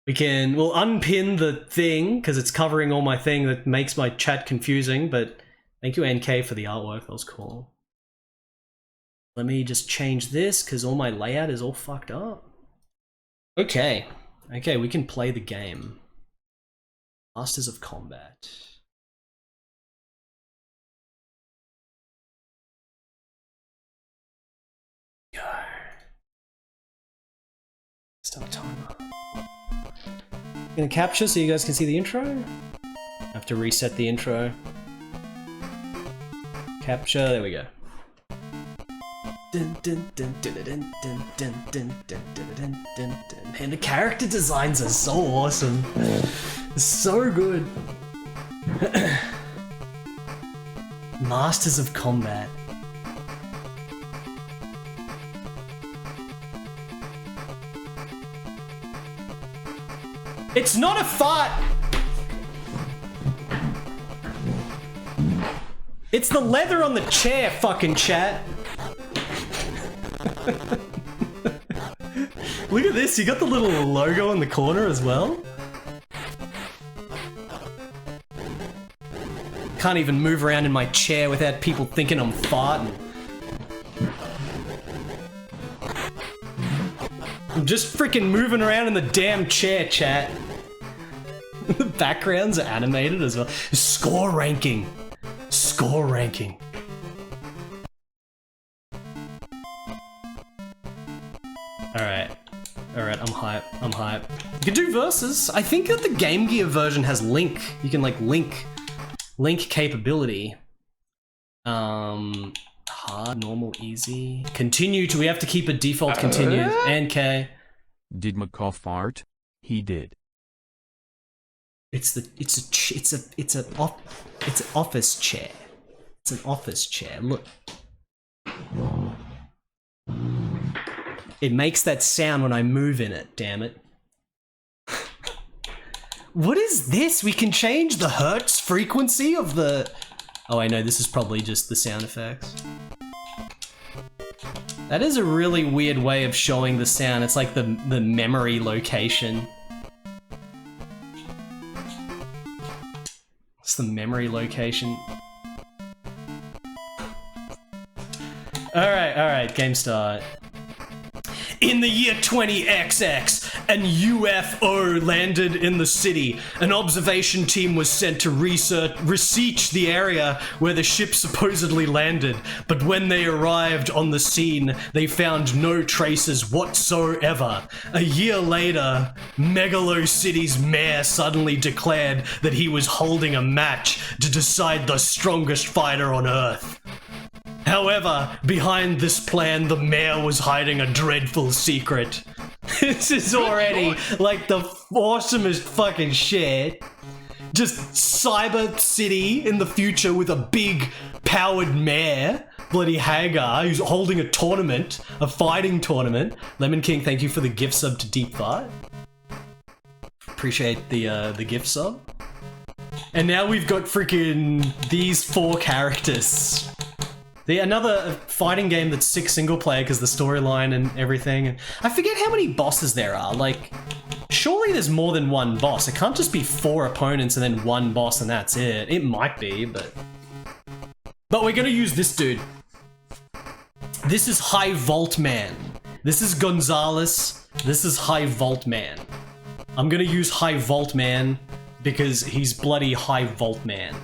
B: We'll unpin the thing, because it's covering all my thing that makes my chat confusing, but thank you NK for the artwork, that was cool. Let me just change this, because all my layout is all fucked up. Okay, we can play the game. Masters of Combat. Go. Start timer. Gonna capture so you guys can see the intro. I have to reset the intro. Capture, there we go. Man, the character designs are so awesome. So good. Masters of Combat. It's not a fart! It's the leather on the chair, fucking chat. Look at this, you got the little logo in the corner as well. Can't even move around in my chair without people thinking I'm farting. I'm just freaking moving around in the damn chair, chat. The backgrounds are animated as well. Score ranking. Score ranking. Alright, I'm hype. You can do versus. I think that the Game Gear version has link. You can like link capability. Hard, normal, easy. Continue to, we have to keep a default continue. And K.
E: Did McCall fart? He did.
B: It's an office chair. It's an office chair. Look. It makes that sound when I move in it, damn it. What is this? We can change the hertz frequency of the... Oh, I know, this is probably just the sound effects. That is a really weird way of showing the sound. It's like the memory location. It's the memory location. Alright, game start. In the year 20XX, an UFO landed in the city. An observation team was sent to research the area where the ship supposedly landed. But when they arrived on the scene, they found no traces whatsoever. A year later, Megalo City's mayor suddenly declared that he was holding a match to decide the strongest fighter on Earth. However, behind this plan, the mayor was hiding a dreadful secret. This is already like the awesomest fucking shit. Just Cyber City in the future with a big powered mayor, bloody Hagar, who's holding a tournament, a fighting tournament. Lemon King, thank you for the gift sub to Deep Thought. Appreciate the gift sub. And now we've got freaking these 4 characters. Another fighting game that's 6 single player because the storyline and everything. I forget how many bosses there are, like surely there's more than one boss. It can't just be 4 opponents and then 1 boss and that's it. It might be, but we're gonna use this dude. This is High Vault Man. This is Gonzalez. This is High Vault Man. I'm gonna use High Vault Man because he's bloody High Vault Man.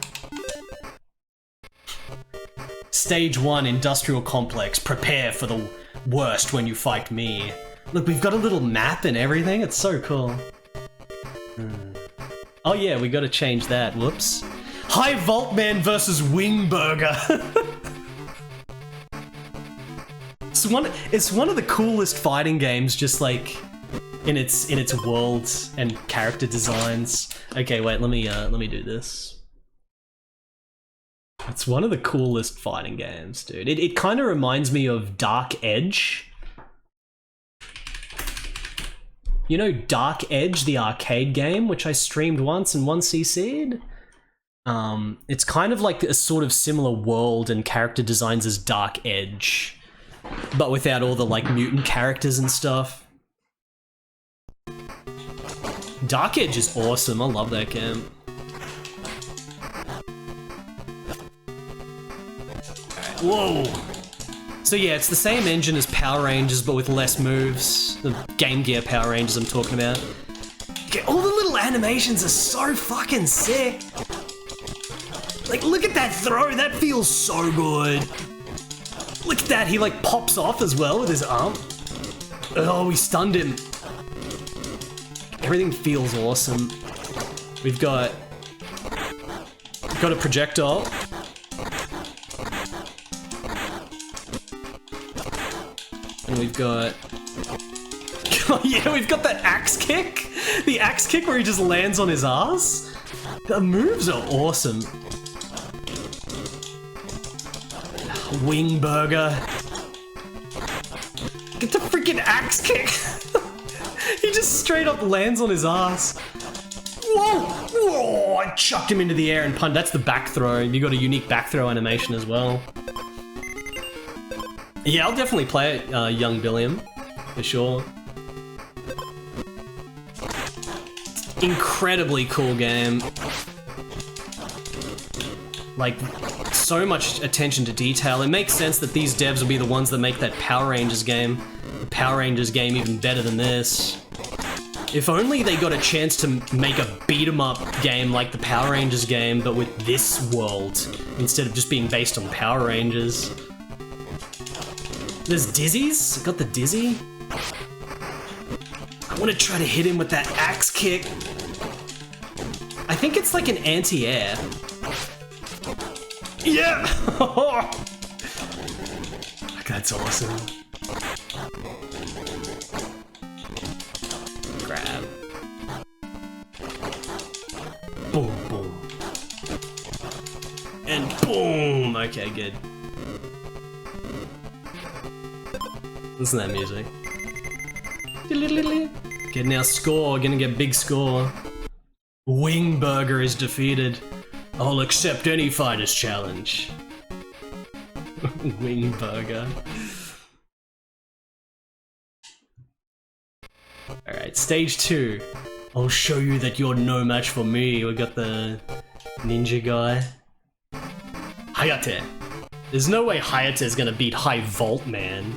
B: Stage 1, Industrial Complex. Prepare for the worst when you fight me. Look, we've got a little map and everything. It's so cool. Oh yeah, we gotta change that. Whoops. High Vault Man versus Wingburger. It's one of the coolest fighting games, just like in its world and character designs. Okay, wait, let me do this. It's one of the coolest fighting games, dude. It kind of reminds me of Dark Edge. You know Dark Edge, the arcade game, which I streamed once and 1cc'd? It's kind of like a sort of similar world and character designs as Dark Edge, but without all the like mutant characters and stuff. Dark Edge is awesome, I love that game. Whoa! So yeah, it's the same engine as Power Rangers, but with less moves. The Game Gear Power Rangers I'm talking about. All the little animations are so fucking sick! Like, look at that throw, that feels so good! Look at that, he like pops off as well with his arm. Oh, we stunned him. Everything feels awesome. We've got a projectile. And we've got... Oh yeah, we've got that axe kick! The axe kick where he just lands on his ass. The moves are awesome. Wingburger. Get the freaking axe kick! He just straight up lands on his ass. Whoa! Whoa! I chucked him into the air and punched. That's the back throw. You got a unique back throw animation as well. Yeah, I'll definitely play it, Young Billiam, for sure. Incredibly cool game. Like, so much attention to detail. It makes sense that these devs will be the ones that make that Power Rangers game. The Power Rangers game even better than this. If only they got a chance to make a beat-em-up game like the Power Rangers game, but with this world, instead of just being based on Power Rangers. There's Dizzies? I got the Dizzy. I want to try to hit him with that axe kick. I think it's like an anti-air. Yeah! That's awesome. Grab. Boom, boom. And boom! Okay, good. Listen to that music. Getting our score, gonna get big score. Wingburger is defeated. I'll accept any fighter's challenge. Wingburger. Alright, stage 2. I'll show you that you're no match for me. We got the ninja guy. Hayate. There's no way Hayate is gonna beat High Vault Man.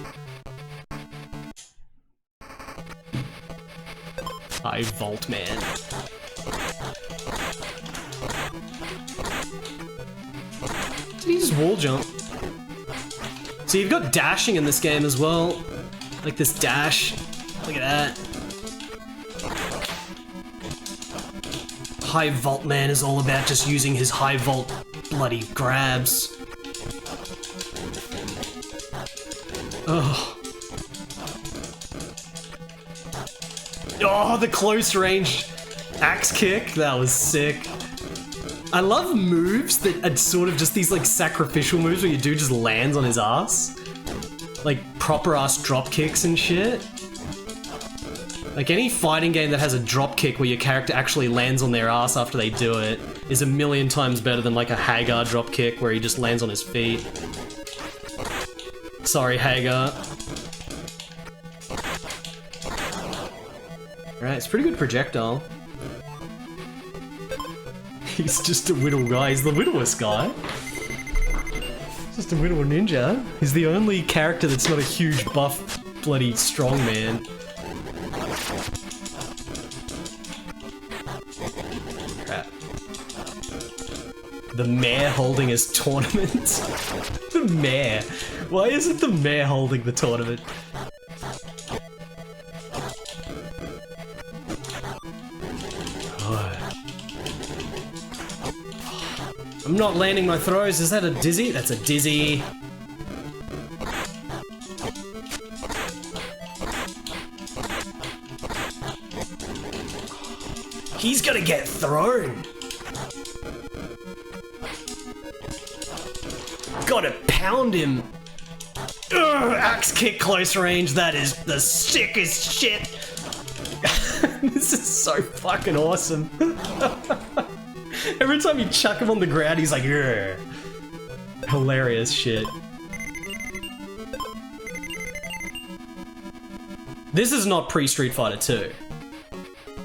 B: High Vault Man. Did he just wall jump? So you've got dashing in this game as well. Like this dash. Look at that. High Vault Man is all about just using his high vault bloody grabs. Oh. Oh, the close range axe kick. That was sick. I love moves that are sort of just these like sacrificial moves where you do just lands on his ass. Like proper ass drop kicks and shit. Like any fighting game that has a drop kick where your character actually lands on their ass after they do it is a million times better than like a Hagar drop kick where he just lands on his feet. Sorry, Hagar. Right, it's a pretty good projectile. He's just a whittle guy. He's the whittlest guy. Just a whittle ninja. He's the only character that's not a huge buff, bloody strong man. Crap. The mayor holding his tournament? The mayor. Why isn't the mayor holding the tournament? I'm not landing my throws. Is that a dizzy? That's a dizzy. He's gonna get thrown. Gotta pound him. Ugh, axe kick close range. That is the sickest shit. This is so fucking awesome. Every time you chuck him on the ground, he's like, "Grr." Hilarious shit. This is not pre-Street Fighter 2.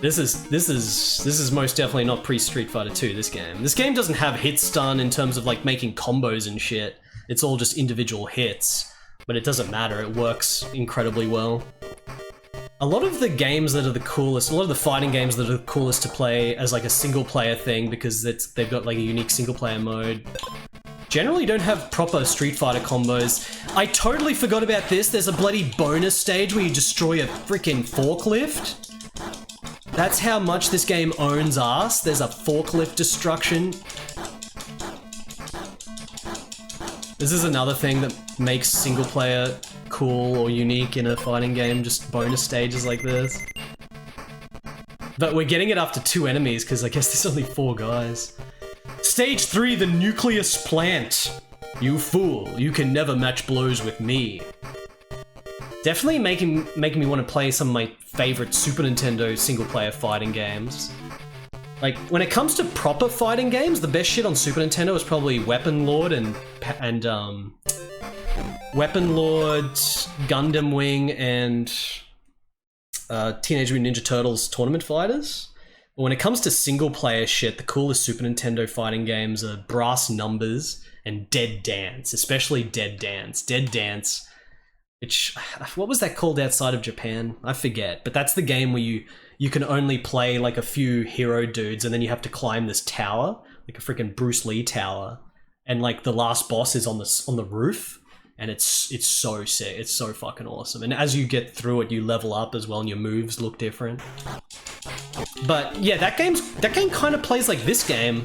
B: This is most definitely not pre-Street Fighter 2, this game. This game doesn't have hit stun in terms of like making combos and shit. It's all just individual hits, but it doesn't matter, it works incredibly well. A lot of the games that are the coolest, a lot of the fighting games that are the coolest to play as like a single player thing because they've got like a unique single player mode, generally don't have proper Street Fighter combos. I totally forgot about this. There's a bloody bonus stage where you destroy a freaking forklift. That's how much this game owns ass. There's a forklift destruction. This is another thing that makes single player cool or unique in a fighting game, just bonus stages like this. But we're getting it after 2 enemies because I guess there's only 4 guys. Stage 3, the nucleus plant. You fool, you can never match blows with me. Definitely making me want to play some of my favorite Super Nintendo single player fighting games. Like, when it comes to proper fighting games, the best shit on Super Nintendo is probably Weapon Lord and Weapon Lord, Gundam Wing, and Teenage Mutant Ninja Turtles Tournament Fighters. But when it comes to single player shit, the coolest Super Nintendo fighting games are Brass Numbers and Dead Dance, especially Dead Dance. Dead Dance, which, what was that called outside of Japan? I forget, but that's the game where you can only play like a few hero dudes and then you have to climb this tower, like a freaking Bruce Lee tower, and like the last boss is on the roof, and it's so sick. It's so fucking awesome. And as you get through it, you level up as well and your moves look different. But yeah, that game kind of plays like this game,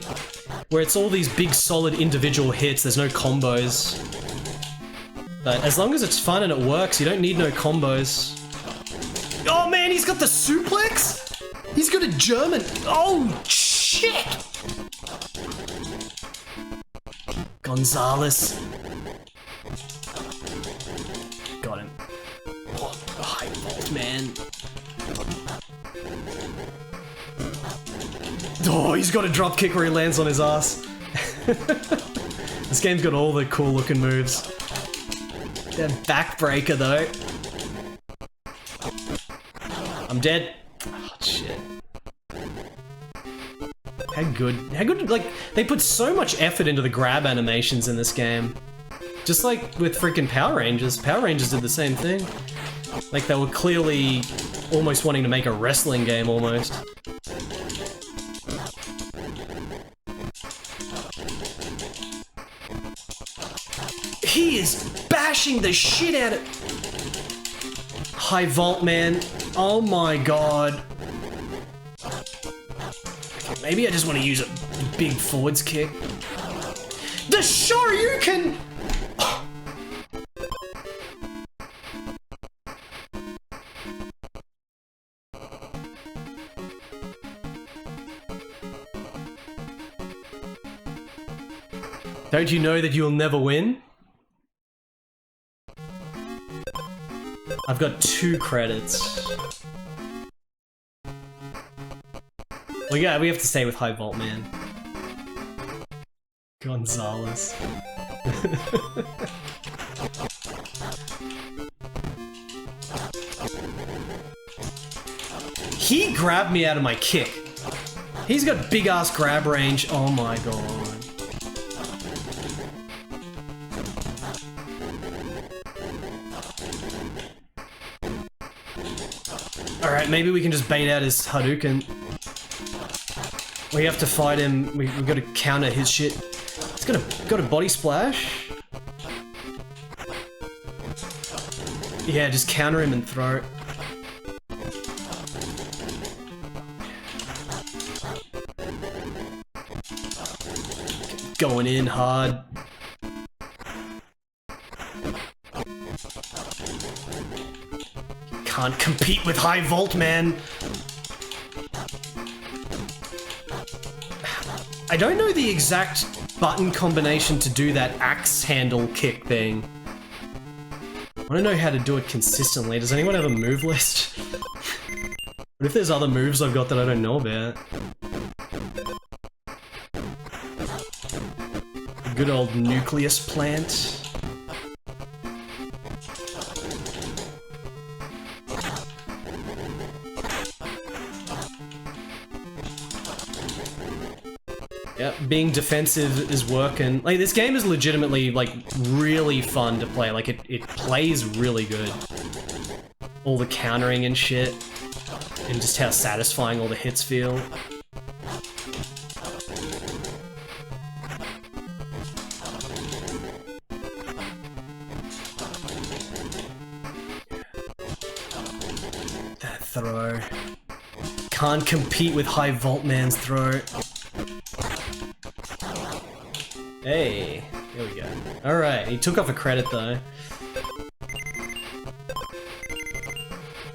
B: where it's all these big solid individual hits. There's no combos. But as long as it's fun and it works, you don't need no combos. Oh man, he's got the suplex? He's got a German. Oh shit! Gonzalez. Got him. Oh, high vault, man. Oh, he's got a drop kick where he lands on his ass. This game's got all the cool looking moves. That backbreaker though. I'm dead. Oh shit. How good, like, they put so much effort into the grab animations in this game. Just like with freaking Power Rangers. Power Rangers did the same thing. Like, they were clearly almost wanting to make a wrestling game almost. He is bashing the shit out of... High vault, man. Oh my god. Okay, maybe I just want to use a big forwards kick. The Shoryuken! Don't you know that you'll never win? I've got 2 credits. Well, yeah, we have to stay with High Vault, man. Gonzalez. He grab me out of my kick. He's got big ass grab range. Oh my god. Alright, maybe we can just bait out his Hadouken. We have to fight him. We've got to counter his shit. He's got a body splash. Yeah, just counter him and throw it. Going in hard. Can't compete with High Volt, man. I don't know the exact button combination to do that axe handle kick thing. I don't know how to do it consistently. Does anyone have a move list? What if there's other moves I've got that I don't know about? Good old nucleus plant. Yep, being defensive is working. Like, this game is legitimately, like, really fun to play. Like, it plays really good. All the countering and shit. And just how satisfying all the hits feel. That throw. Can't compete with High Volt Man's throw. Hey, here we go. Alright, he took off a credit though.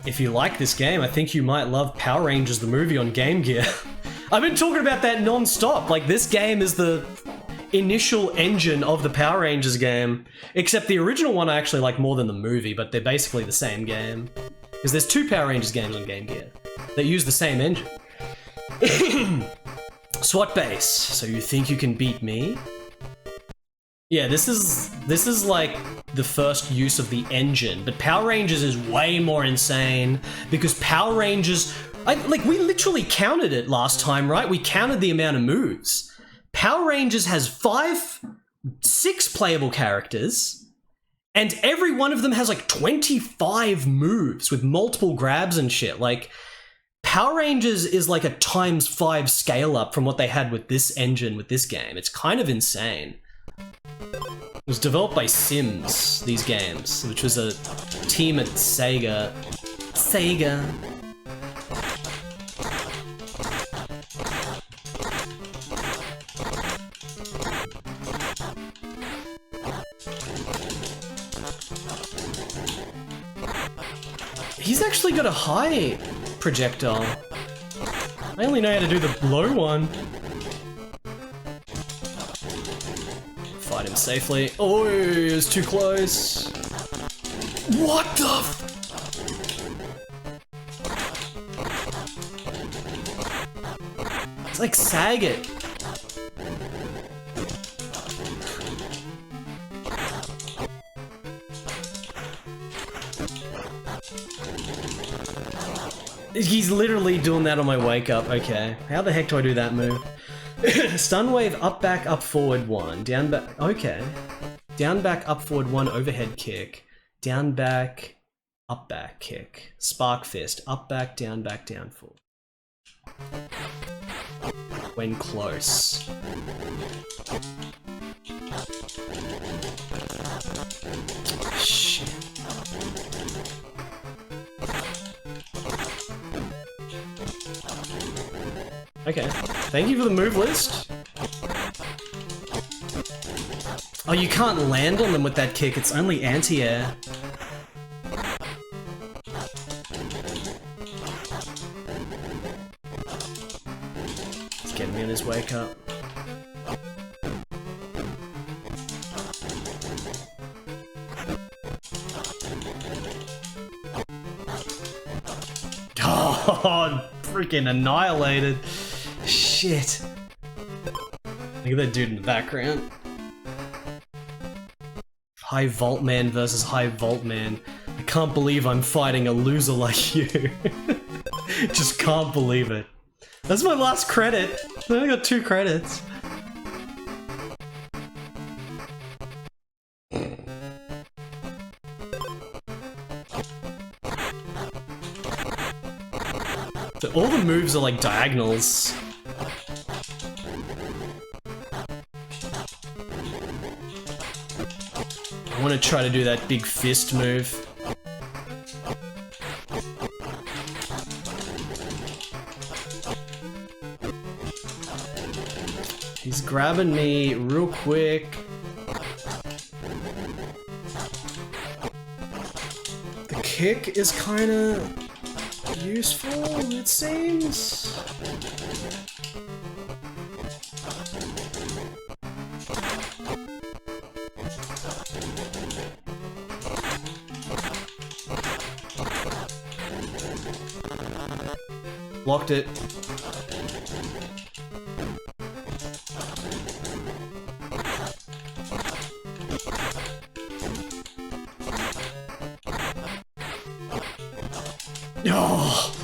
B: If you like this game, I think you might love Power Rangers the movie on Game Gear. I've been talking about that non-stop. Like, this game is the initial engine of the Power Rangers game. Except the original one I actually like more than the movie, but they're basically the same game. Because there's 2 Power Rangers games on Game Gear that use the same engine. SWAT base. So you think you can beat me? Yeah, this is like the first use of the engine, but Power Rangers is way more insane because Power Rangers, we literally counted it last time, right? We counted the amount of moves. Power Rangers has 6 playable characters, and every one of them has like 25 moves with multiple grabs and shit. Like, Power Rangers is like a ×5 scale up from what they had with this engine, with this game. It's kind of insane. It was developed by Sims, these games, which was a team at Sega. He's actually got a high projectile. I only know how to do the low one. Fight him safely. Oh, it's too close. What the f— It's like Sagat. He's literally doing that on my wake up. Okay. How the heck do I do that move? Stun wave, up, back, up, forward, 1. Down, back, okay. Down, back, up, forward, 1, overhead kick. Down, back, up, back kick. Spark fist, up, back, down, forward. When close. Shit. Okay, thank you for the move list. Oh, you can't land on them with that kick, it's only anti-air. He's getting me on his wake up. Oh, freaking annihilated. Shit. Look at that dude in the background. High Volt Man versus High Volt Man. I can't believe I'm fighting a loser like you. Just can't believe it. That's my last credit. I only got 2 credits. So all the moves are like diagonals. I want to try to do that big fist move. He's grabbing me real quick. The kick is kind of useful, it seems. Blocked it. Oh.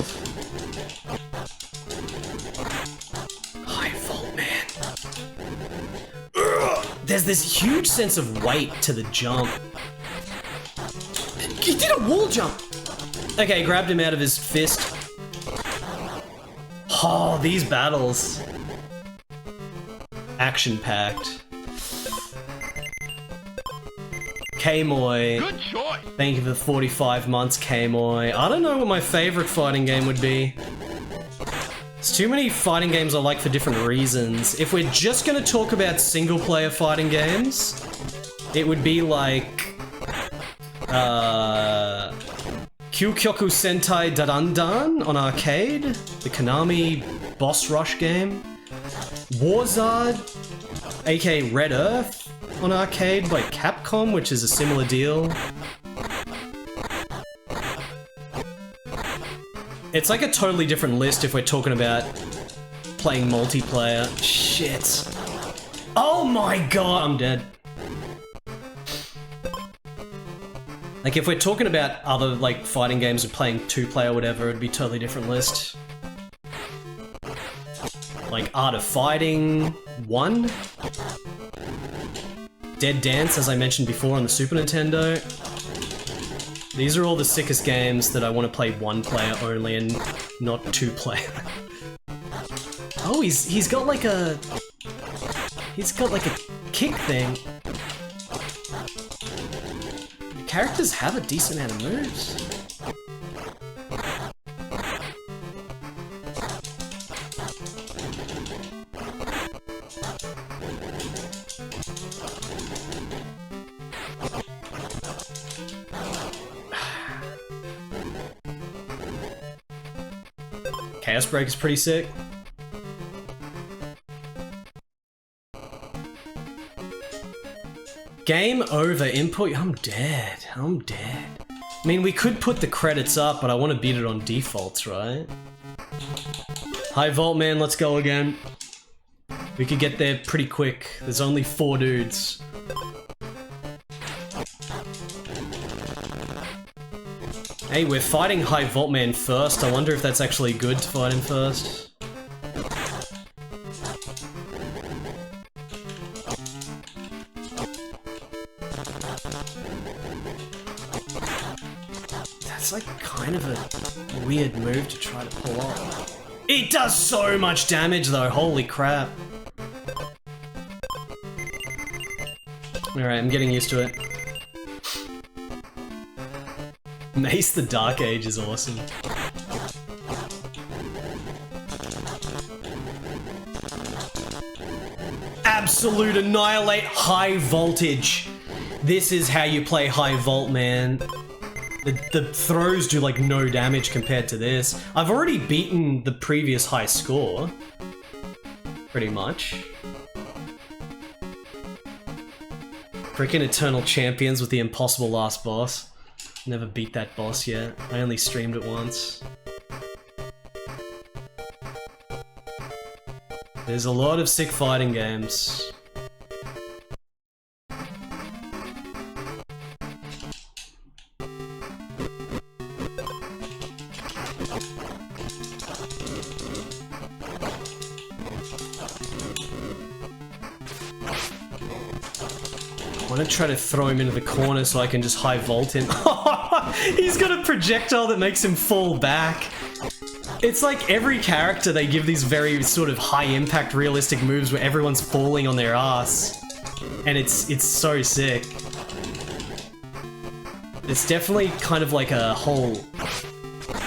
B: High Vault Man. Ugh. There's this huge sense of weight to the jump. He did a wall jump! Okay, grabbed him out of his fist. Oh, these battles. Action-packed. K-Moy.
F: Good choice.
B: Thank you for the 45 months, K-Moy. I don't know what my favorite fighting game would be. There's too many fighting games I like for different reasons. If we're just gonna talk about single-player fighting games, it would be like... Kyukyoku Sentai Darandan on arcade, the Konami boss rush game. Warzard, aka Red Earth, on arcade by Capcom, which is a similar deal. It's like a totally different list if we're talking about playing multiplayer. Shit. Oh my god, I'm dead. Like, if we're talking about other, like, fighting games and playing 2-player or whatever, it'd be a totally different list. Like, Art of Fighting 1. Dead Dance, as I mentioned before, on the Super Nintendo. These are all the sickest games that I want to play 1-player only and not 2-player. Oh, he's got like a... He's got like a kick thing. Characters have a decent amount of moves. Chaos Break is pretty sick. Game over input. I'm dead. I'm dead. I mean, we could put the credits up, but I want to beat it on defaults, right? High Vault Man, let's go again. We could get there pretty quick. There's only 4 dudes. Hey, we're fighting High Vault Man first. I wonder if that's actually good to fight him first. That's like kind of a weird move to try to pull off. It does so much damage though, holy crap. Alright, I'm getting used to it. Mace the Dark Age is awesome. Absolute Annihilate High Voltage. This is how you play High Vault, man. The throws do like no damage compared to this. I've already beaten the previous high score. Pretty much. Freaking Eternal Champions with the impossible last boss. Never beat that boss yet. I only streamed it once. There's a lot of sick fighting games. I'm gonna try to throw him into the corner so I can just high vault him. He's got a projectile that makes him fall back. It's like every character, they give these very sort of high impact realistic moves where everyone's falling on their ass. And it's so sick. It's definitely kind of like a whole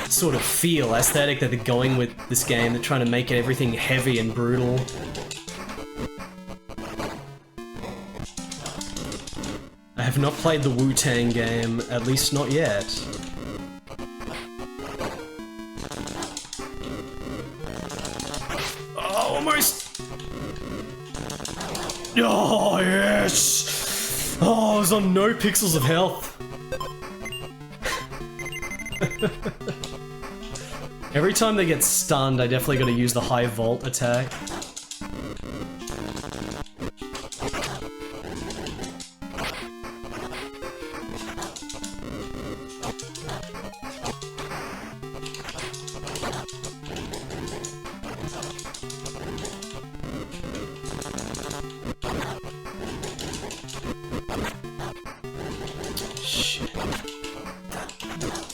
B: sort of feel, aesthetic that they're going with this game. They're trying to make everything heavy and brutal. I have not played the Wu-Tang game, at least not yet. Oh, almost! Oh, yes! Oh, I was on no pixels of health. Every time they get stunned, I definitely gotta use the high vault attack.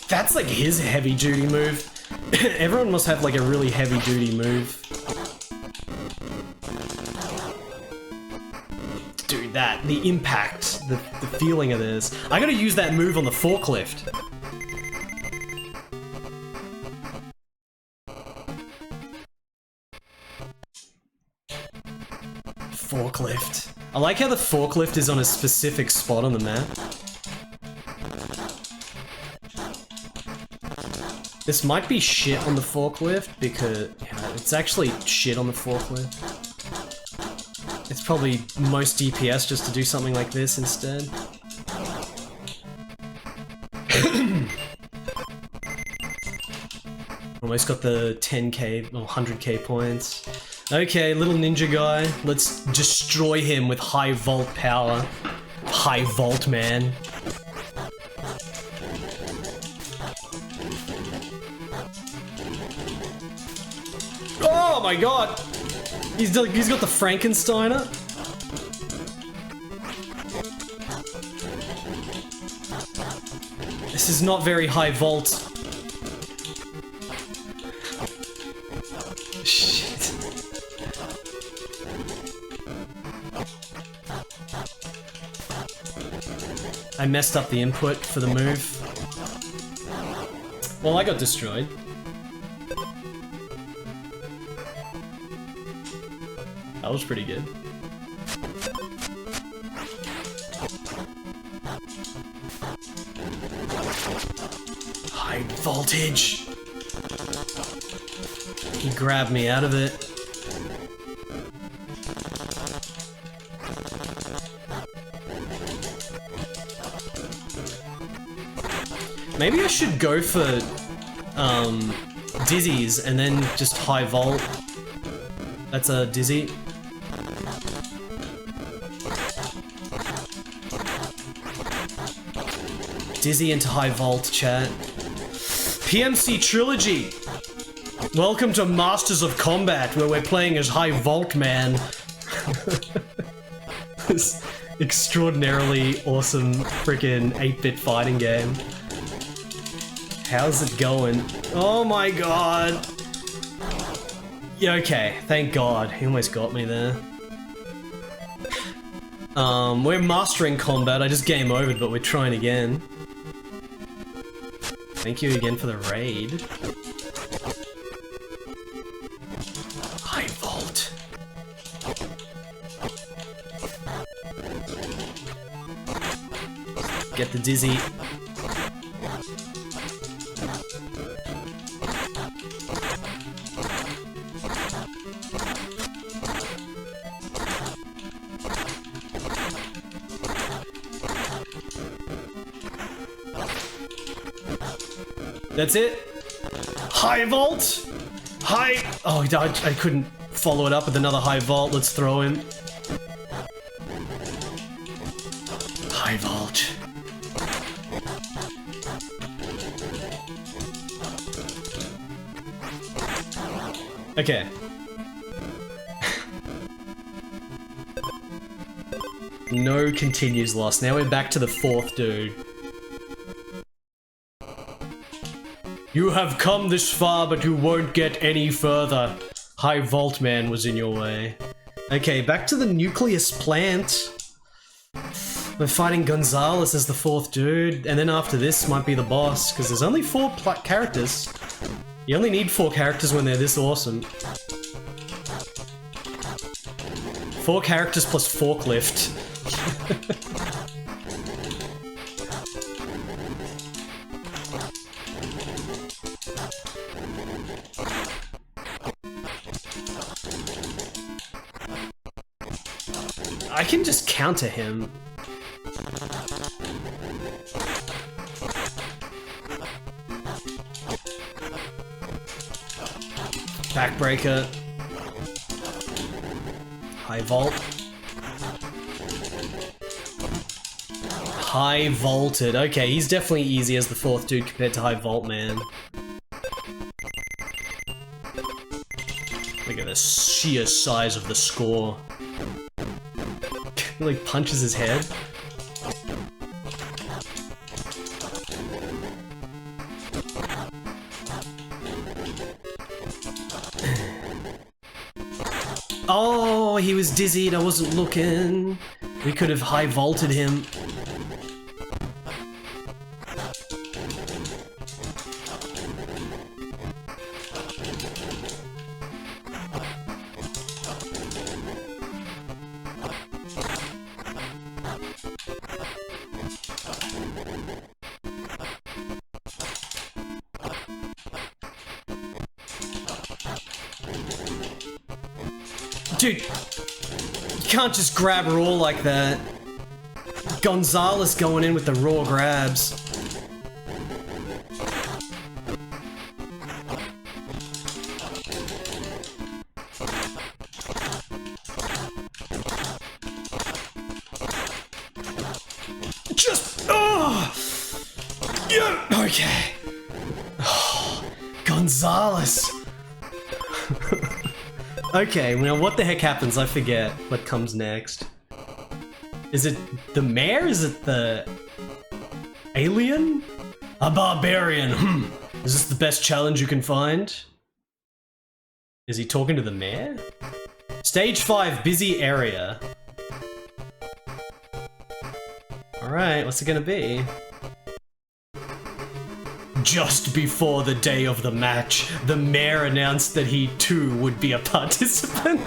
B: That's like his heavy duty move. Everyone must have like a really heavy duty move. Dude, the impact, the feeling of this. I gotta use that move on the forklift. Forklift. I like how the forklift is on a specific spot on the map. This might be shit on the forklift because it's actually shit on the forklift. It's probably most DPS just to do something like this instead. Almost got the 10k or 100k points. Okay, little ninja guy. Let's destroy him with high vault power. High vault man. Oh my god! He's got the Frankensteiner. This is not very high vault. Shit. I messed up the input for the move. Well, I got destroyed. That was pretty good. High voltage! He grabbed me out of it. Maybe I should go for dizzies and then just high volt. That's a dizzy. Dizzy into high vault, chat. PMC Trilogy! Welcome to Masters of Combat, where we're playing as High Vault Man. This extraordinarily awesome freaking 8-bit fighting game. How's it going? Oh my god! Yeah, okay, thank god. He almost got me there. We're mastering combat. I just game overed, but we're trying again. Thank you again for the raid. High vault. Get the dizzy. That's it. High vault. High. Oh, I couldn't follow it up with another high vault. Let's throw him. High vault. Okay. No continues lost. Now we're back to the 4th dude. You have come this far, but you won't get any further. High Vault Man was in your way. Okay, back to the nucleus plant. We're fighting Gonzalez as the 4th dude, and then after this might be the boss, because there's only 4 characters. You only need 4 characters when they're this awesome. 4 characters plus forklift. I can just counter him. Backbreaker. High Vault. High Vaulted. Okay, he's definitely easy as the 4th dude compared to High Vault Man. Look at the sheer size of the score. He like punches his head. Oh, he was dizzied, I wasn't looking. We could have high vaulted him. Dude, you can't just grab raw like that. Gonzalez going in with the raw grabs. Just, oh! Yeah, okay. Oh, Gonzalez. Okay, well, what the heck happens? I forget what comes next. Is it the mayor? Is it the alien? A barbarian. Is this the best challenge you can find? Is he talking to the mayor? Stage 5, busy area. Alright, what's it gonna be? Just before the day of the match, the mayor announced that he too would be a participant.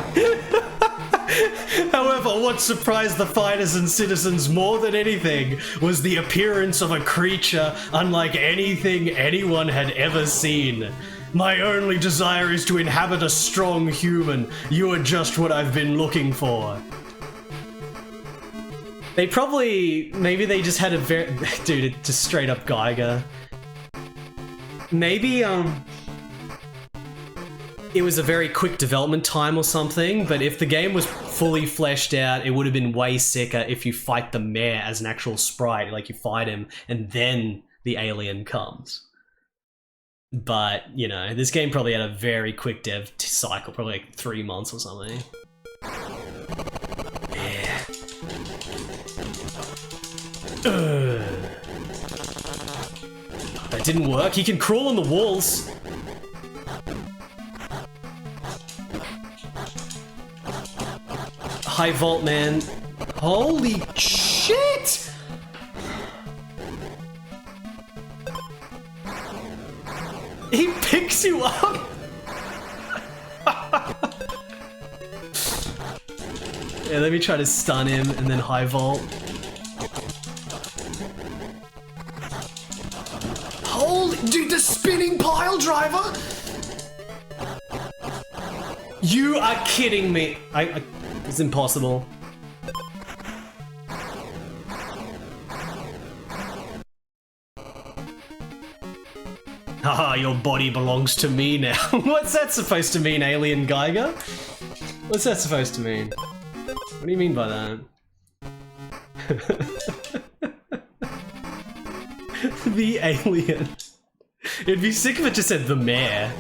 B: However, what surprised the fighters and citizens more than anything was the appearance of a creature unlike anything anyone had ever seen. My only desire is to inhabit a strong human. You are just what I've been looking for. They probably, maybe they just had a very, dude, it's just straight up Geiger. Maybe, it was a very quick development time or something, but if the game was fully fleshed out, it would have been way sicker if you fight the mayor as an actual sprite, like you fight him, and then the alien comes. But, you know, this game probably had a very quick dev cycle, probably like 3 months or something. Yeah. That didn't work. He can crawl on the walls. High Vault Man. Holy shit! He picks you up! Yeah, let me try to stun him and then High Vault. Holy, dude, the spinning pile driver! You are kidding me. It's impossible. Haha, your body belongs to me now. What's that supposed to mean, Alien Geiger? What's that supposed to mean? What do you mean by that? The alien. It'd be sick if it just said the mayor.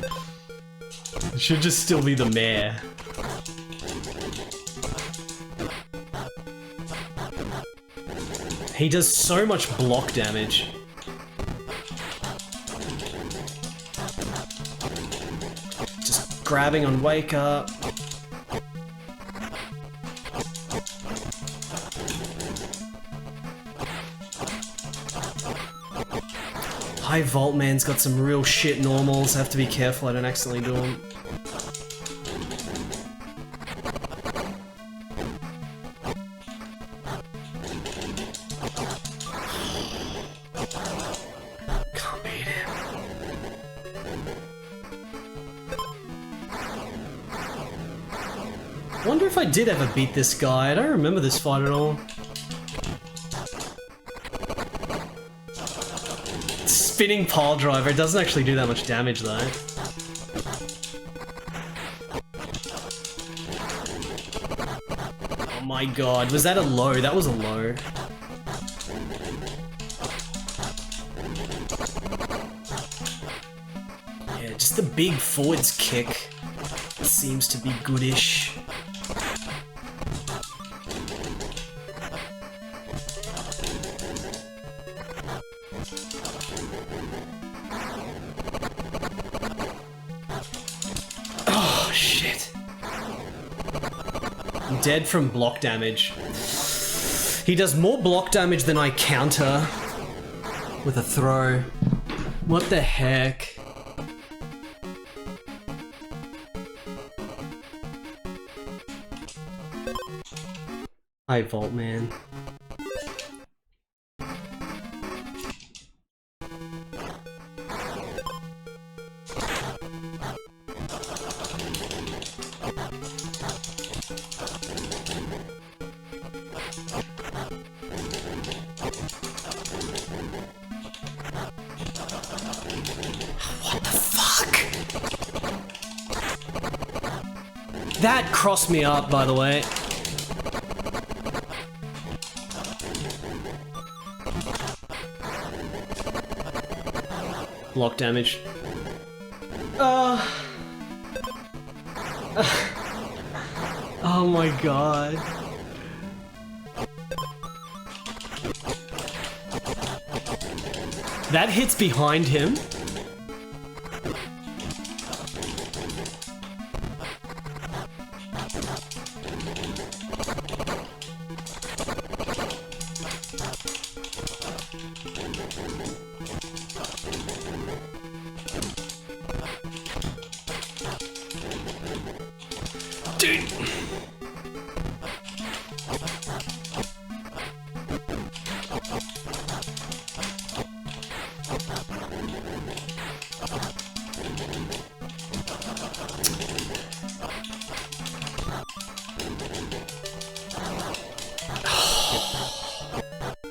B: It should just still be the mayor. He does so much block damage. Just grabbing on Wake Up. High Vault Man's got some real shit normals. I have to be careful I don't accidentally do them. Can't beat him. I wonder if I did ever beat this guy. I don't remember this fight at all. Spinning pile driver, it doesn't actually do that much damage though. Oh my god, was that a low? That was a low. Yeah, just the big forwards kick seems to be goodish. Dead from block damage. He does more block damage than I counter with a throw. What the heck? High Vault Man. That crossed me up, by the way. Block damage. Oh my god. That hits behind him. Dude.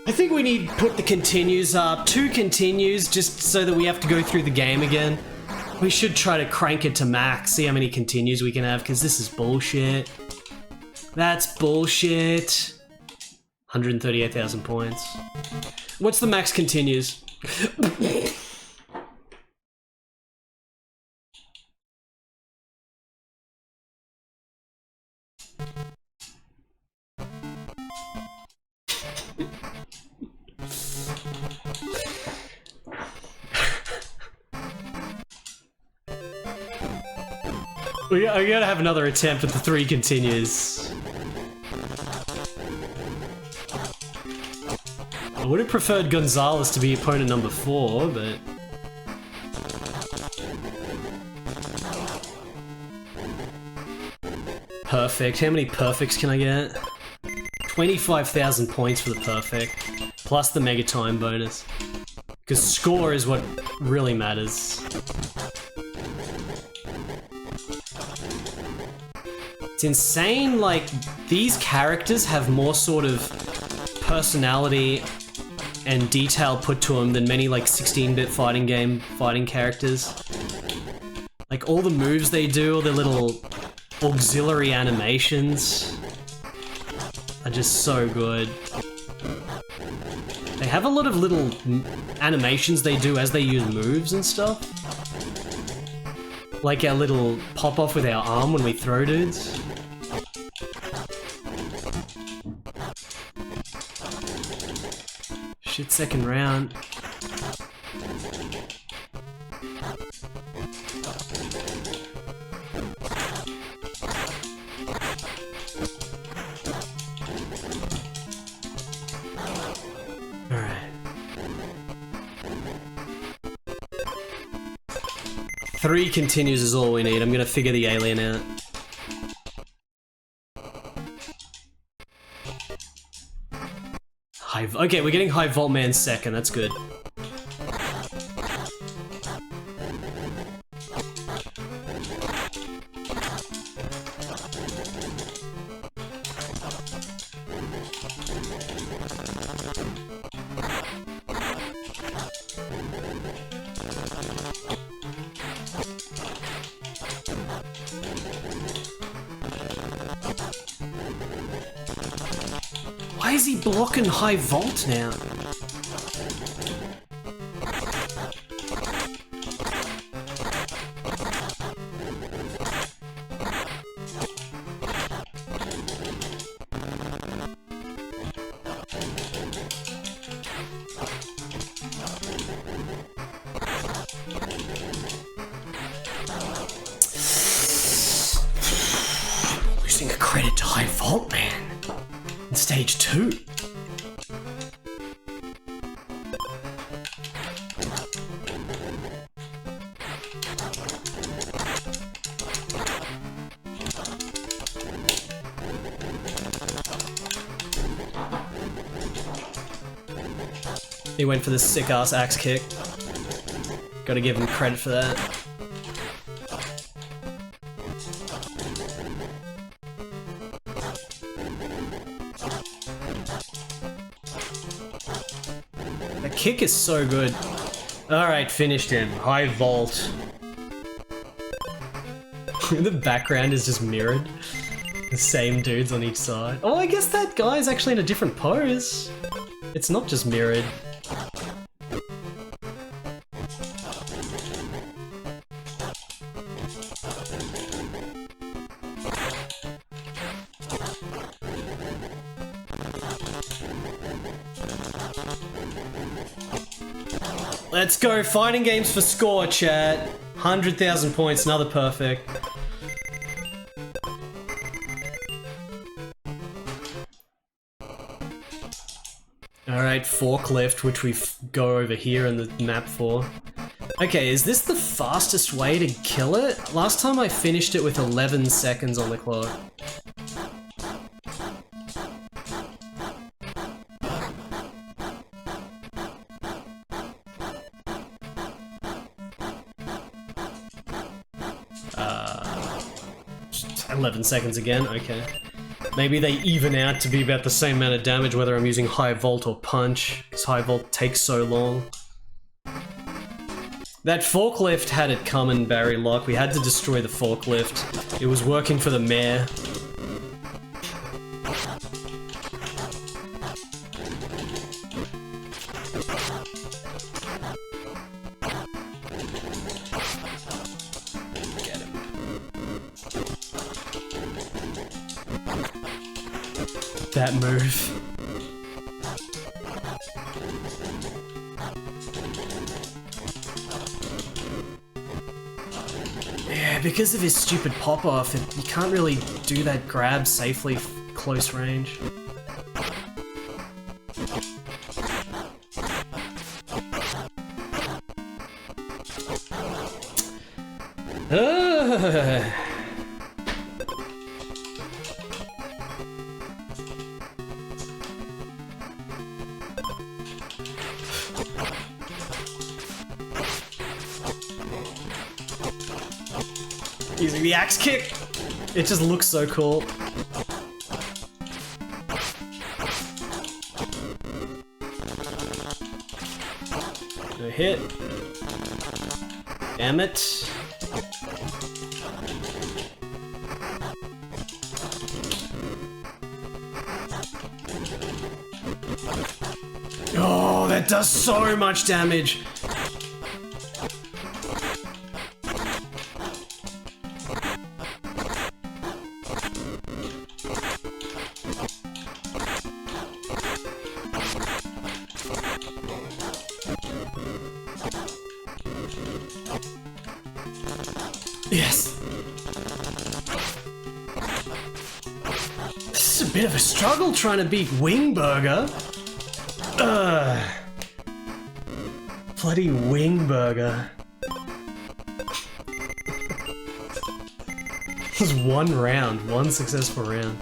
B: I think we need to put the continues up, 2 continues, just so that we have to go through the game again. We should try to crank it to max, see how many continues we can have, because this is bullshit. That's bullshit. 138,000 points. What's the max continues? We gotta have another attempt at the 3 continues. I would have preferred Gonzalez to be opponent number 4, but... Perfect. How many perfects can I get? 25,000 points for the perfect, plus the mega time bonus. Because score is what really matters. It's insane, like, these characters have more sort of personality and detail put to them than many, like, 16-bit fighting game fighting characters. Like, all the moves they do, all their little auxiliary animations are just so good. They have a lot of little animations they do as they use moves and stuff. Like our little pop-off with our arm when we throw dudes. shit, second round. Alright. 3 continues is all we need. I'm gonna figure the alien out. Okay, we're getting High Vault Man second, that's good. Why is he blocking High Vault now? Losing a credit to High Vault Man. Stage 2. He went for the sick ass axe kick. Gotta give him credit for that. Kick is so good. Alright, finished him. High Vault. The background is just mirrored. The same dudes on each side. Oh, I guess that guy's actually in a different pose. It's not just mirrored. Let's go, fighting games for score, chat. 100,000 points, another perfect. Alright, forklift, which we go over here in the map for. Okay, is this the fastest way to kill it? Last time I finished it with 11 seconds on the clock. Uh, 11 seconds again, okay. Maybe they even out to be about the same amount of damage whether I'm using High Vault or Punch, because High Vault takes so long. That forklift had it coming, Barry Locke. We had to destroy the forklift. It was working for the mayor. Get him. That move. Yeah, because of his stupid pop-off, you can't really do that grab safely close range. Using the axe kick! It just looks so cool. No hit. Damn it. Oh, that does so much damage. Yes. This is a bit of a struggle trying to beat Wingburger. Bloody Wingburger. This was one round, one successful round.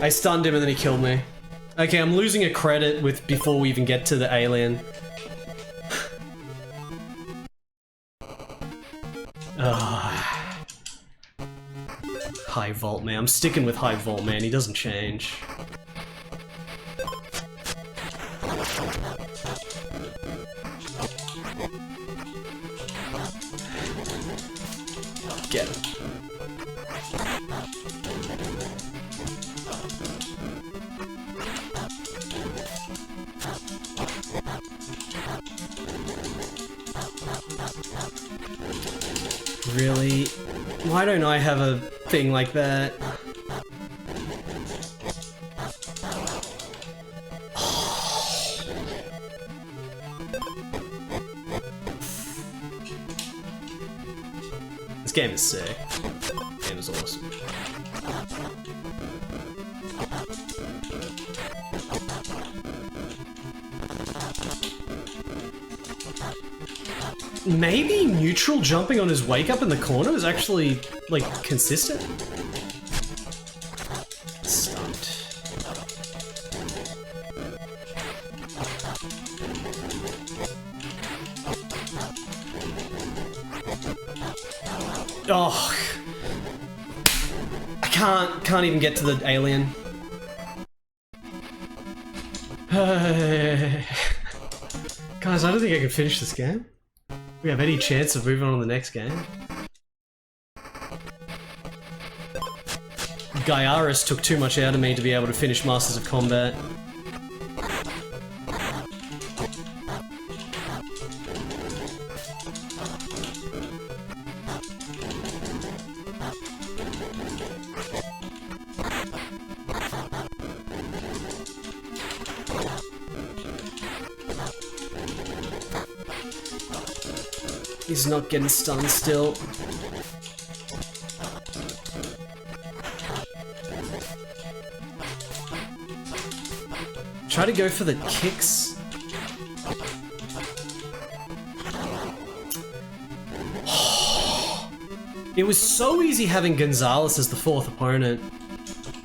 B: I stunned him and then he killed me. Okay, I'm losing a credit with before we even get to the alien. High Vault Man. I'm sticking with High Vault Man. He doesn't change. Get him. Really? Why don't I have a thing like that? This game is sick. This game is awesome. Maybe neutral jumping on his wake up in the corner is actually, like, consistent? Stunned. Oh. I can't even get to the alien. Guys, I don't think I can finish this game. We have any chance of moving on to the next game? Gaiaris took too much out of me to be able to finish Masters of Combat. He's not getting stunned still. Try to go for the kicks. It was so easy having Gonzalez as the fourth opponent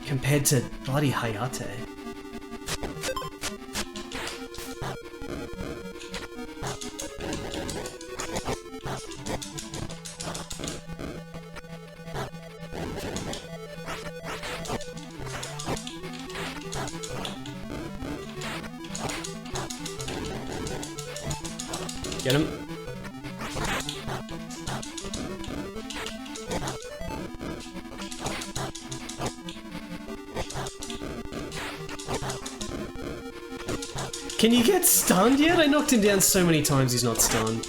B: compared to bloody Hayate. Get him. Can you get stunned yet? I knocked him down so many times he's not stunned.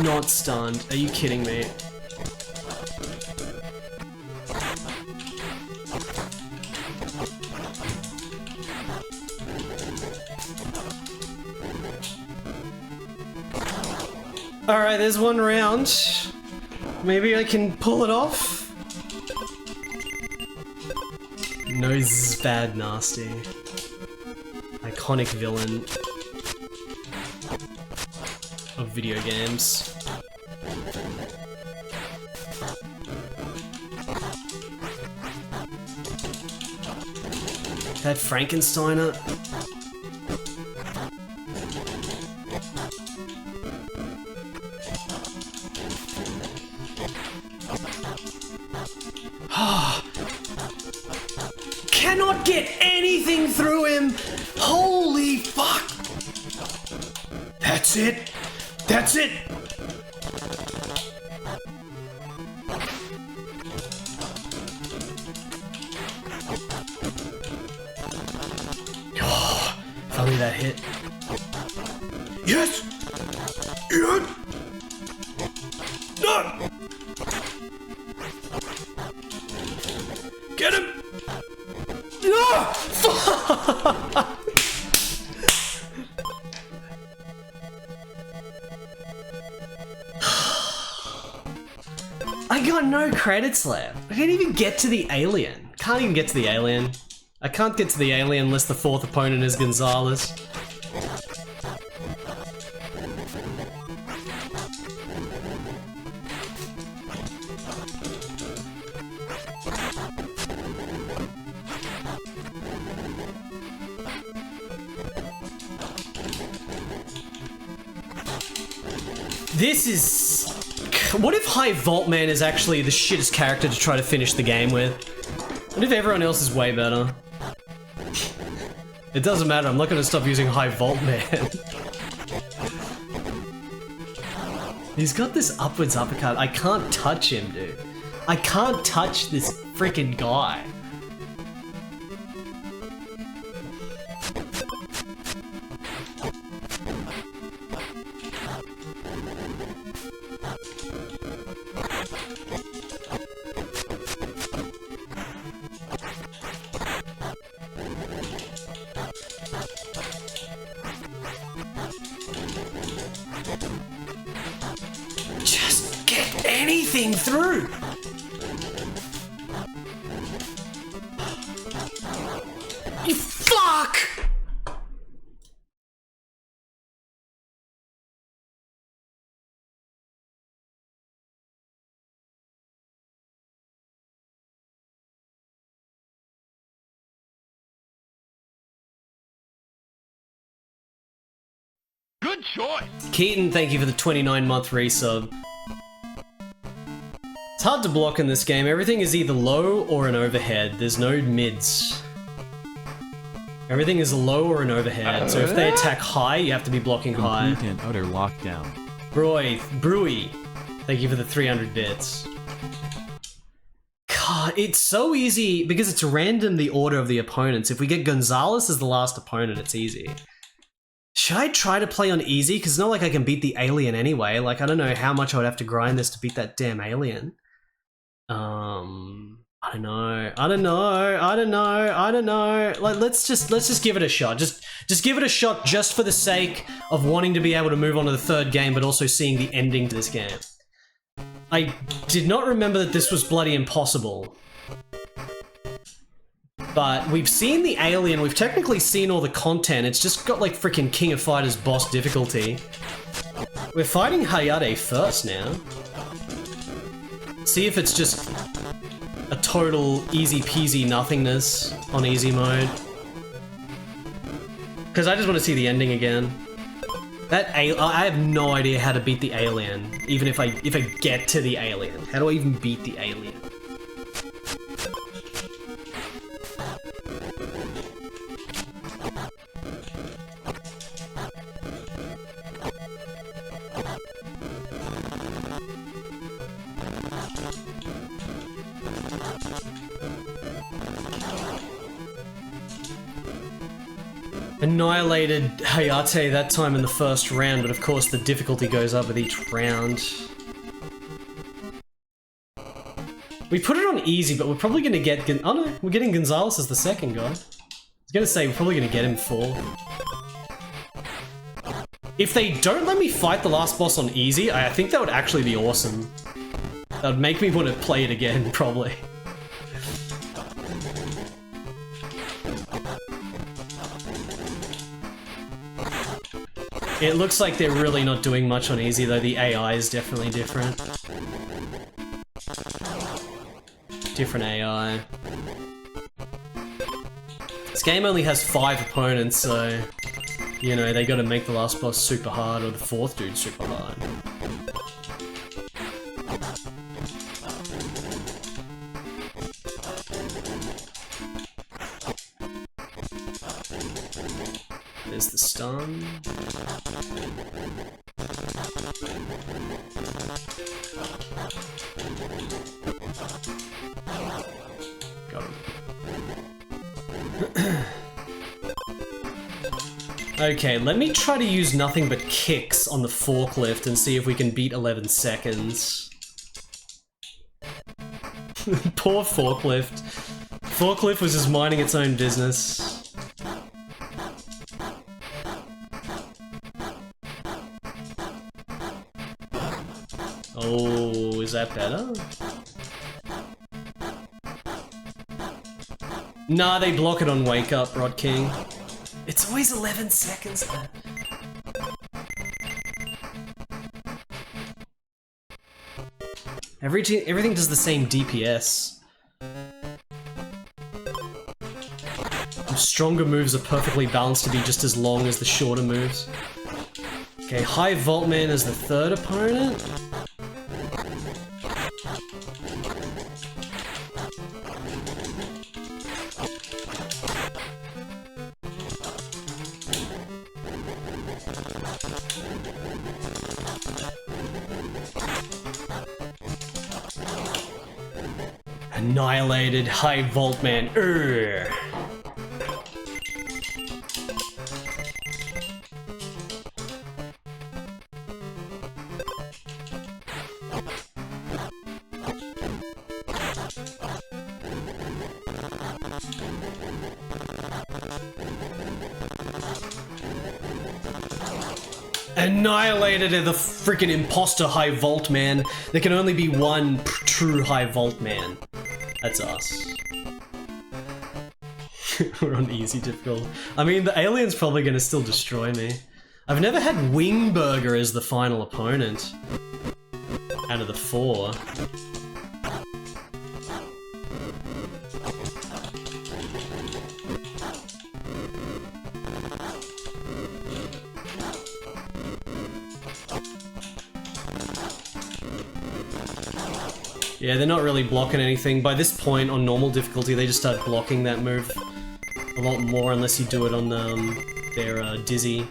B: Not stunned. Are you kidding me? Alright, there's one round. Maybe I can pull it off? Nose is bad nasty. Iconic villain of video games. That Frankensteiner. Cannot get anything through him! Holy fuck! That's it! That's it! Oh, if only that hit. Yes! Yes! No! Get him! No! Fuck! I got no credits left. I can't even get to the alien. Can't even get to the alien. I can't get to the alien unless the fourth opponent is Gonzalez. This is... What if High Vault Man is actually the shittest character to try to finish the game with? What if everyone else is way better? It doesn't matter, I'm not gonna stop using High Vault Man. He's got this upwards uppercut. I can't touch him, dude. I can't touch this freaking guy. Just get anything through! You fuck!
F: Good choice.
B: Keaton, thank you for the 29-month resub. It's hard to block in this game. Everything is either low or an overhead. There's no mids. Everything is a low or an overhead. So if they attack high, you have to be blocking high.
E: Complete and utter lockdown.
B: Brewy, thank you for the 300 bits. God. It's so easy because it's random the order of the opponents. If we get Gonzalez as the last opponent, it's easy. Should I try to play on easy? Because it's not like I can beat the alien anyway. Like, I don't know how much I would have to grind this to beat that damn alien. I don't know. Like, let's just give it a shot. Just give it a shot just for the sake of wanting to be able to move on to the third game, but also seeing the ending to this game. I did not remember that this was bloody impossible. But we've seen the alien, we've technically seen all the content, it's just got like freaking King of Fighters boss difficulty. We're fighting Hayate first now. See if it's just a total easy peasy nothingness on easy mode. Because I just want to see the ending again. I have no idea how to beat the alien, even if I get to the alien. How do I even beat the alien? Annihilated Hayate that time in the first round, but of course the difficulty goes up with each round. We put it on easy, but we're probably gonna get... Oh no, we're getting Gonzalez as the second guy. I was gonna say, we're probably gonna get him full. If they don't let me fight the last boss on easy, I think that would actually be awesome. That would make me want to play it again, probably. It looks like they're really not doing much on easy, though. The AI is definitely different. Different AI. This game only has 5 opponents, so... You know, they gotta make the last boss super hard, or the fourth dude super hard. There's the stun. Got him. Okay, let me try to use nothing but kicks on the forklift and see if we can beat 11 seconds. Poor forklift. Forklift was just minding its own business. Oh, is that better? Nah, they block it on Wake Up, Rod King. It's always 11 seconds. Everything does the same DPS. The stronger moves are perfectly balanced to be just as long as the shorter moves. Okay, High Voltman as the third opponent. Annihilated High Voltman. Urgh. Annihilated the freaking imposter High Voltman. There can only be one true High Voltman. That's us. We're on easy difficult. I mean, the alien's probably gonna still destroy me. I've never had Wingburger as the final opponent. Out of the 4. Yeah, they're not really blocking anything. By this point, on normal difficulty, they just start blocking that move a lot more unless you do it on their Dizzy.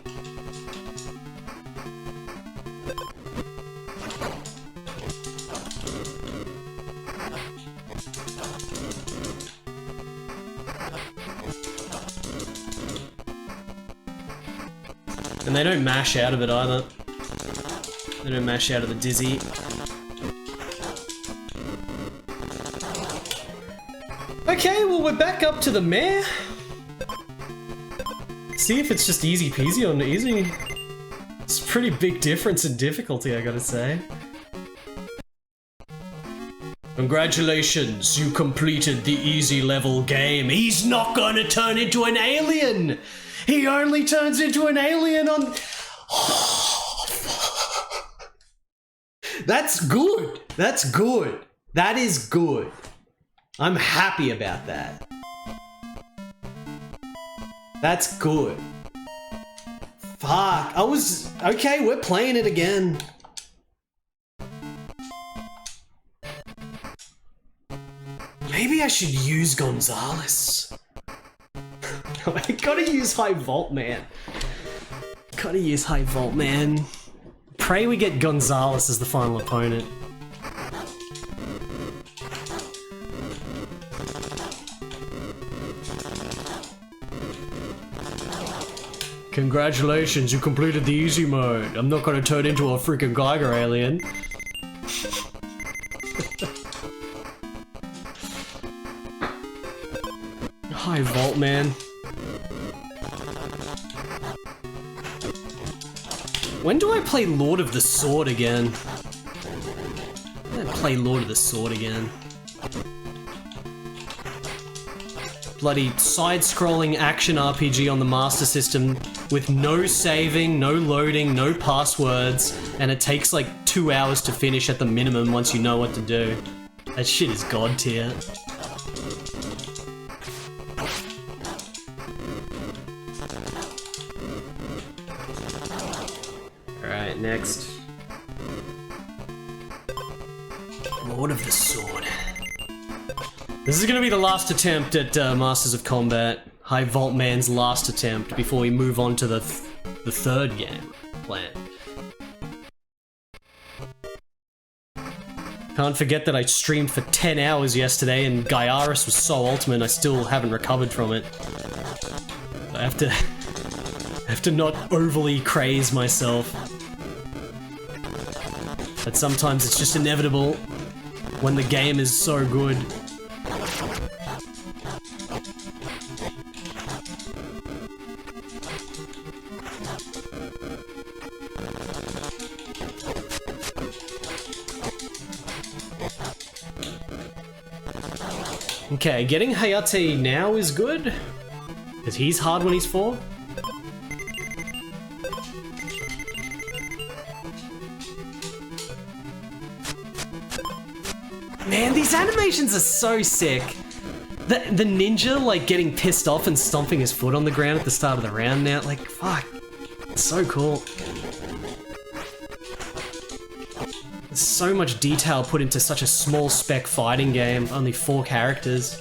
B: And they don't mash out of it either. They don't mash out of the dizzy. Okay, well we're back up to the mare. See if it's just easy peasy on easy. It's a pretty big difference in difficulty, I gotta say. Congratulations, you completed the easy level game. He's not gonna turn into an alien! He only turns into an alien on... That's good! That's good! That is good. I'm happy about that. That's good. Fuck, I was... Okay, we're playing it again. Maybe I should use Gonzalez. I gotta use High Vault Man. Gotta use High Vault Man. Pray we get Gonzalez as the final opponent. Congratulations, you completed the easy mode. I'm not gonna turn into a freaking Geiger alien. High Vault Man. When do I play Lord of the Sword again? I'm gonna play Lord of the Sword again. Bloody side-scrolling action RPG on the Master System with no saving, no loading, no passwords, and it takes like 2 hours to finish at the minimum once you know what to do. That shit is god tier. Alright, next. Lord of the Sword. This is gonna be the last attempt at Masters of Combat. High Vault Man's last attempt before we move on to the third game plan. Can't forget that I streamed for 10 hours yesterday and Gaiaris was so ultimate I still haven't recovered from it. I have to not overly craze myself. But sometimes it's just inevitable when the game is so good. Okay, getting Hayate now is good, because he's hard when he's 4. Man, these animations are so sick. The ninja, like, getting pissed off and stomping his foot on the ground at the start of the round now, like, fuck. It's so cool. There's so much detail put into such a small spec fighting game, only 4 characters.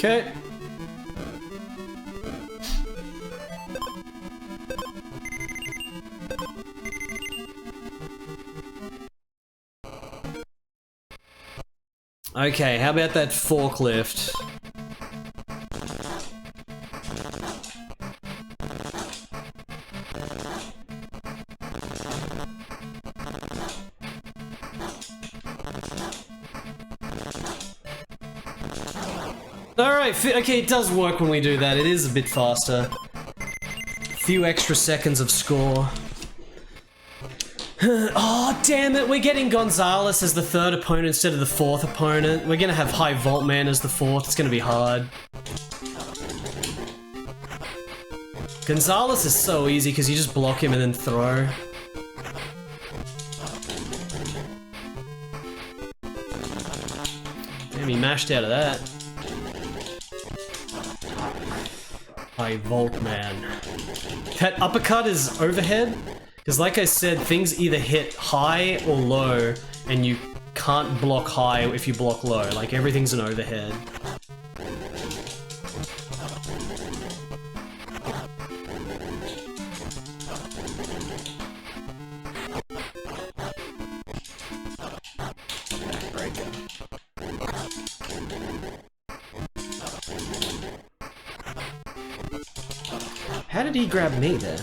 B: Okay. Okay, how about that forklift? Alright, okay, it does work when we do that. It is a bit faster. A few extra seconds of score. Oh, damn it, we're getting Gonzalez as the 3rd opponent instead of the 4th opponent. We're gonna have High Vault Man as the 4th. It's gonna be hard. Gonzalez is so easy because you just block him and then throw. Get me mashed out of that. High Vault Man. That uppercut is overhead, because like I said, things either hit high or low, and you can't block high if you block low. Like, everything's an overhead. How did he grab me there?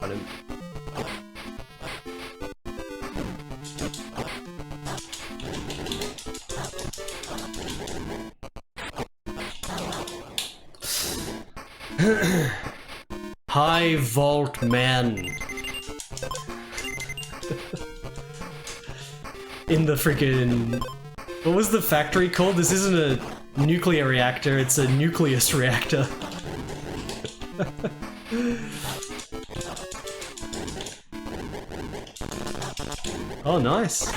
B: Got him. High Vault Man. In the freaking... What was the factory called? This isn't a nuclear reactor, it's a nucleus reactor. Oh, nice.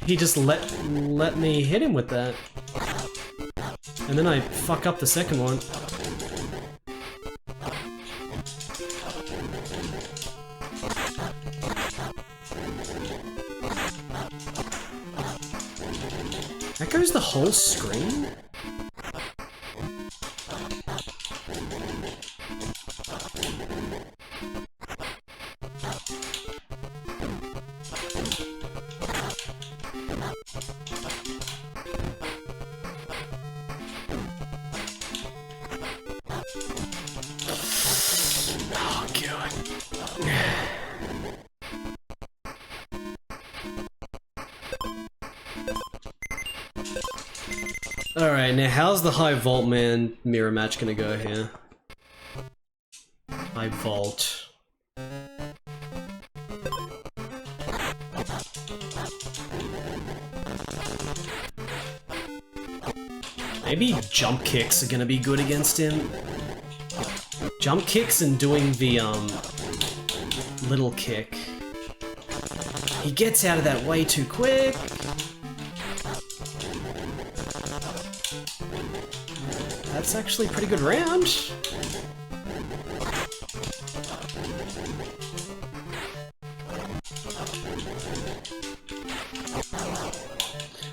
B: He just let me hit him with that. And then I fuck up the second one. That goes the whole screen? Oh, God. Alright, now how's the High Vault Man mirror match gonna go here? High Vault. Maybe jump kicks are gonna be good against him. Jump kicks and doing the, little kick. He gets out of that way too quick. That's actually a pretty good round.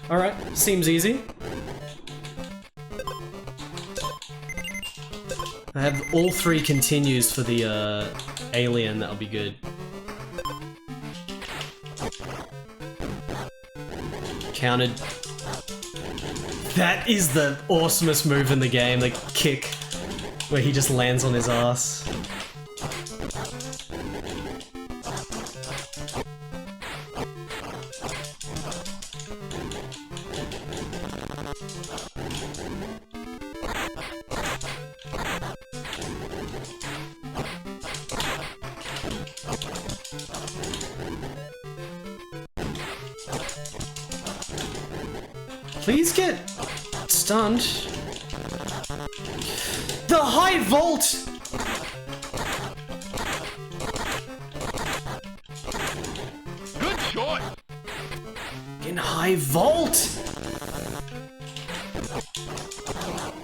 B: Alright, seems easy. I have all three continues for the alien, that'll be good. Counted. That is the awesomest move in the game, the kick, where he just lands on his ass. Please get stunned. The High Vault!
F: Good choice.
B: In High Vault!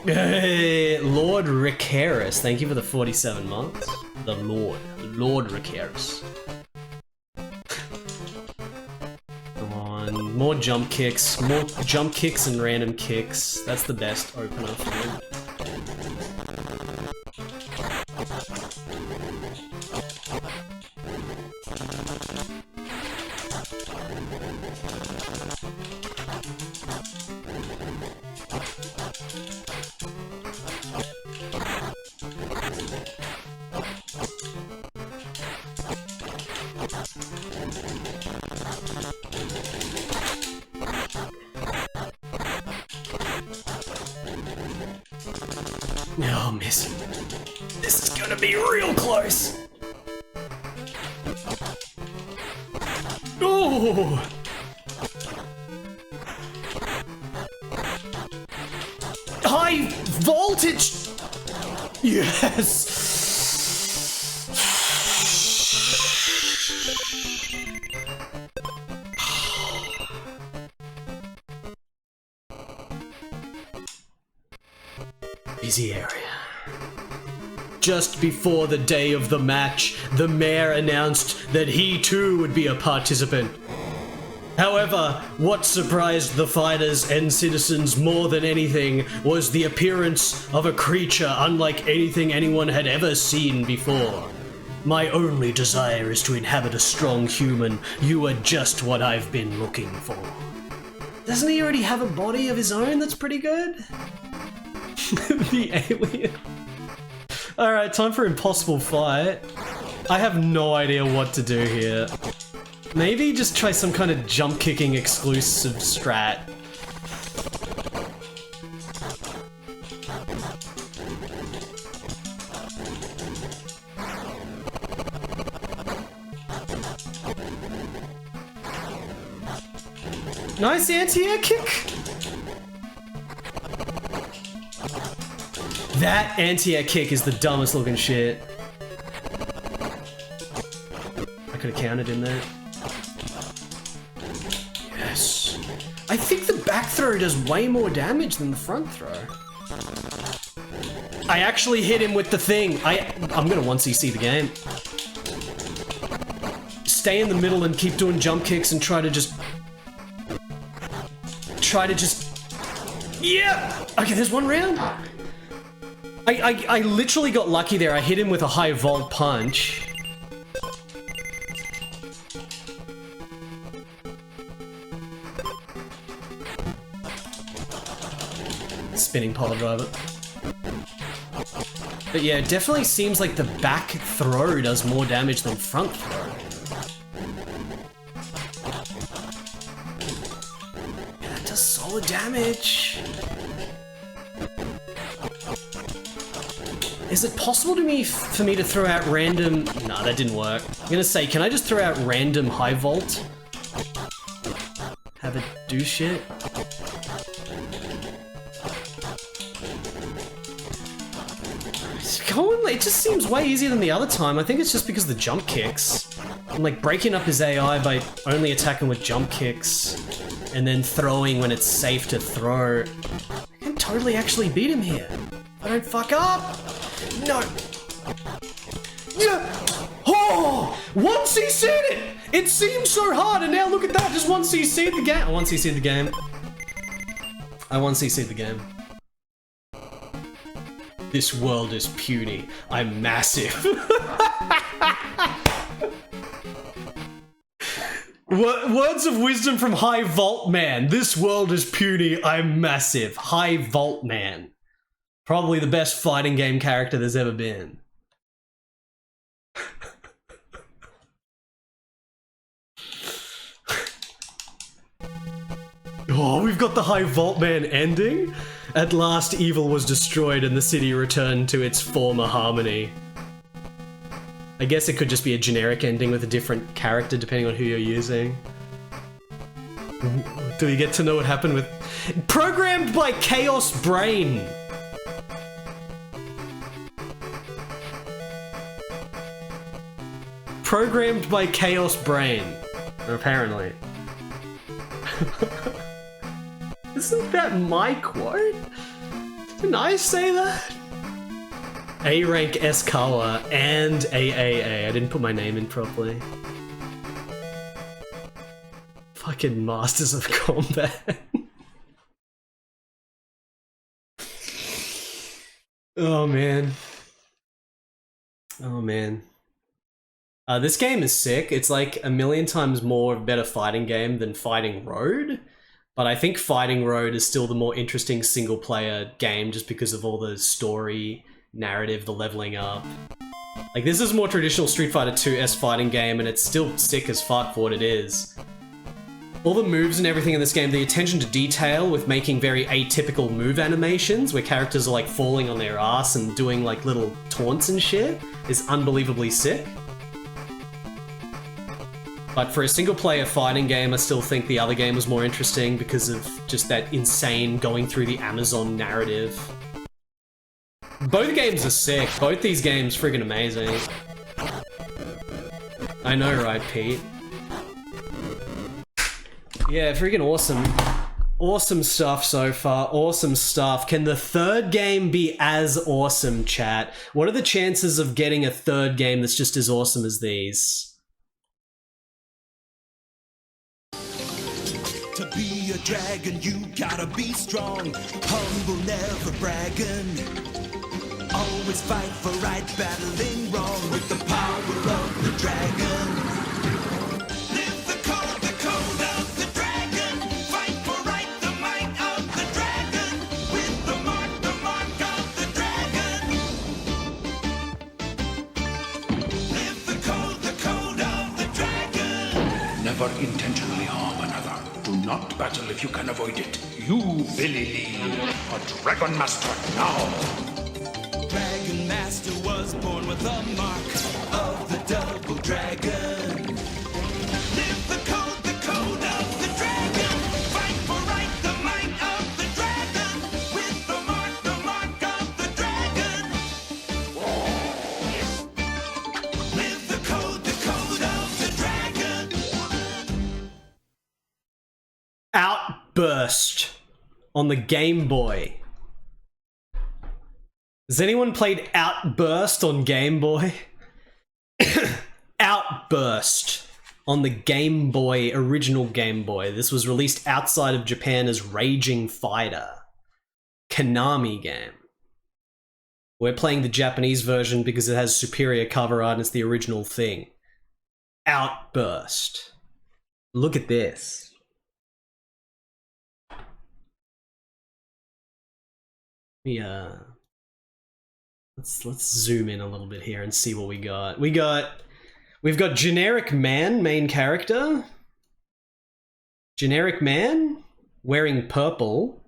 B: Hey, Lord Ricaris, thank you for the 47 months. The Lord Ricaris. More jump kicks and random kicks. That's the best opener for him. Oh, miss. This is gonna be real close. Oh! High voltage! Yes! easy area. Just before the day of the match, the mayor announced that he too would be a participant. However, what surprised the fighters and citizens more than anything was the appearance of a creature unlike anything anyone had ever seen before. My only desire is to inhabit a strong human. You are just what I've been looking for. Doesn't he already have a body of his own that's pretty good? The alien. Alright, time for impossible fight. I have no idea what to do here. Maybe just try some kind of jump kicking exclusive strat. Nice anti-air kick! That anti-air kick is the dumbest looking shit. I could have countered in there. Yes. I think the back throw does way more damage than the front throw. I actually hit him with the thing. I'm gonna 1cc the game. Stay in the middle and keep doing jump kicks and try to just... Yeah! Okay, there's one round. I literally got lucky there. I hit him with a high volt punch. Spinning pile driver. But yeah, it definitely seems like the back throw does more damage than front throw. Yeah, that does solid damage. Is it possible for me to throw out random... Nah, that didn't work. I'm gonna say, can I just throw out random high volt? Have it do shit? It just seems way easier than the other time. I think it's just because of the jump kicks. I'm like breaking up his AI by only attacking with jump kicks and then throwing when it's safe to throw. I can totally actually beat him here. I don't fuck up. No. Yeah. Oh! 1cC'd it! It seems so hard, and now look at that, just 1cC'd the game. I 1cC'd the game. I 1cC'd the game. This world is puny. I'm massive. Words of wisdom from High Vault Man. This world is puny. I'm massive. High Vault Man. Probably the best fighting game character there's ever been. Oh, we've got the High Vault Man ending. At last, evil was destroyed and the city returned to its former harmony. I guess it could just be a generic ending with a different character depending on who you're using. Do we get to know what happened with... Programmed by Chaos Brain! Programmed by Chaos Brain. Apparently. Isn't that my quote? Didn't I say that? A-rank Eskawa and AAA. I didn't put my name in properly. Fucking Masters of Combat. Oh man. Oh man. This game is sick. It's like a million times more better fighting game than Fighting Road. But I think Fighting Road is still the more interesting single-player game just because of all the story, narrative, the leveling up. Like, this is a more traditional Street Fighter 2-esque fighting game, and it's still sick as fuck for what it is. All the moves and everything in this game, the attention to detail with making very atypical move animations, where characters are like falling on their ass and doing like little taunts and shit, is unbelievably sick. But for a single-player fighting game, I still think the other game was more interesting because of just that insane going through the Amazon narrative. Both games are sick. Both these games friggin' amazing. I know, right, Pete? Yeah, friggin' awesome. Awesome stuff so far. Awesome stuff. Can the third game be as awesome, chat? What are the chances of getting a third game that's just as awesome as these?
A: To be a dragon, you gotta be strong. Humble, never bragging. Always fight for right, battling wrong with the power of the dragon. Live the code of the dragon. Fight for right, the might of the dragon. With the mark of the dragon. Live the code of the dragon.
F: Never intentionally harm another. Do not battle if you can avoid it. You, Billy Lee, a Dragon Master now.
A: Dragon Master was born with a mark of the double dragon. Live the code of the dragon. Fight for right, the might of the dragon. With the mark of the dragon. Live the code of the dragon.
B: Outburst on the Game Boy. Has anyone played Outburst on Game Boy? Outburst on the Game Boy, original Game Boy. This was released outside of Japan as Raging Fighter. Konami game. We're playing the Japanese version because it has superior cover art and it's the original thing. Outburst. Look at this. Yeah. Let's zoom in a little bit here and see what we got. We've got Generic Man, main character. Generic Man, wearing purple.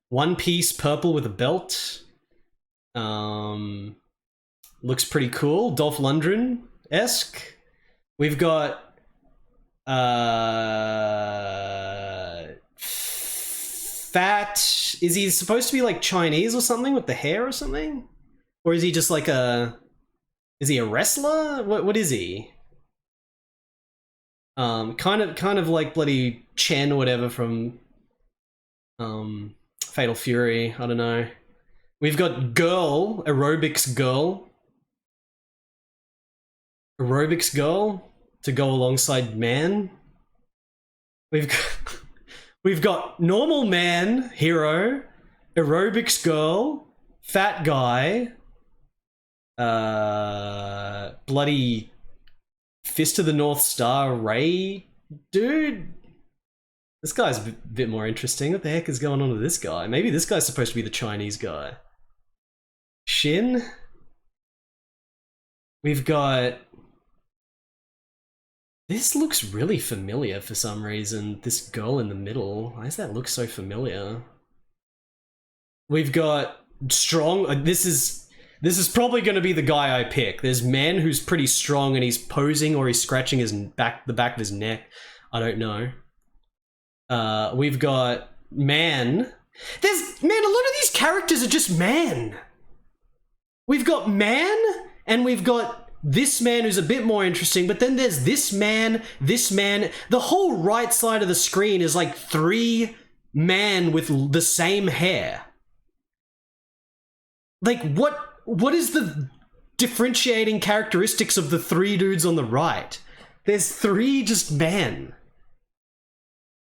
B: One piece purple with a belt. Looks pretty cool. Dolph Lundgren-esque. We've got Fat. Is he supposed to be like Chinese or something with the hair or something? Or is he just like is he a wrestler? What is he? Kind of like bloody Chen or whatever from Fatal Fury. I don't know. We've got Girl, Aerobics Girl. Aerobics Girl to go alongside Man. We've got Normal Man, Hero, Aerobics Girl, Fat Guy, bloody Fist of the North Star Ray dude. This guy's a bit more interesting. What the heck is going on with this guy? Maybe this guy's supposed to be the Chinese guy. Shin. We've got... This looks really familiar for some reason. This girl in the middle. Why does that look so familiar? We've got Strong. This is probably going to be the guy I pick. There's Man who's pretty strong and he's posing or he's scratching his the back of his neck. I don't know. We've got Man. Man, a lot of these characters are just Man. We've got Man and we've got this man who's a bit more interesting, but then there's this man. The whole right side of the screen is like 3 men with the same hair. Like, what is the differentiating characteristics of the 3 dudes on the right? There's 3 just men.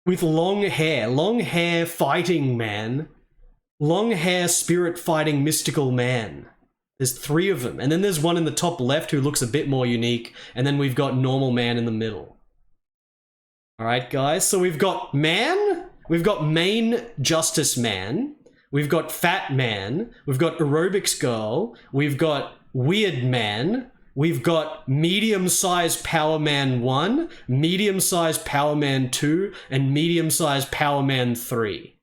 B: With long hair fighting man. Long hair spirit fighting mystical man. There's 3 of them. And then there's one in the top left who looks a bit more unique. And then we've got Normal Man in the middle. Alright, guys. So we've got Man. We've got Main Justice Man. We've got Fat Man. We've got Aerobics Girl. We've got Weird Man. We've got Medium-Sized Power Man 1, Medium-Sized Power Man 2, and Medium-Sized Power Man 3.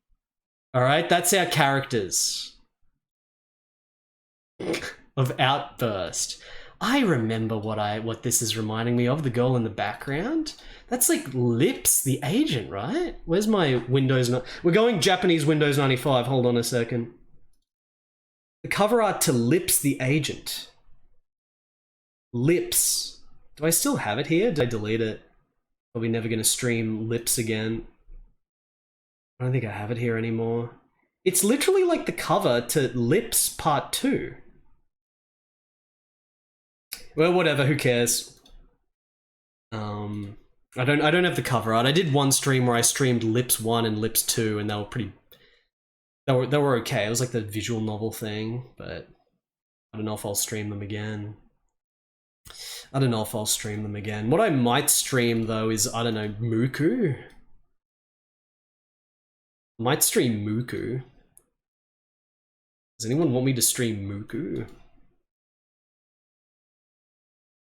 B: Alright, that's our characters of Outburst. I remember what this is reminding me of, the girl in the background. That's like Lips, the agent, right? Where's my Windows... We're going Japanese Windows 95. Hold on a second. The cover art to Lips, the agent. Lips. Do I still have it here? Did I delete it? Probably never going to stream Lips again. I don't think I have it here anymore. It's literally like the cover to Lips Part 2. Well, whatever, who cares? I don't have the cover art. I did one stream where I streamed Lips 1 and Lips 2, and they were pretty... They were okay. It was like the visual novel thing, but I don't know if I'll stream them again. What I might stream, though, is, I don't know, Muku? I might stream Muku. Does anyone want me to stream Muku?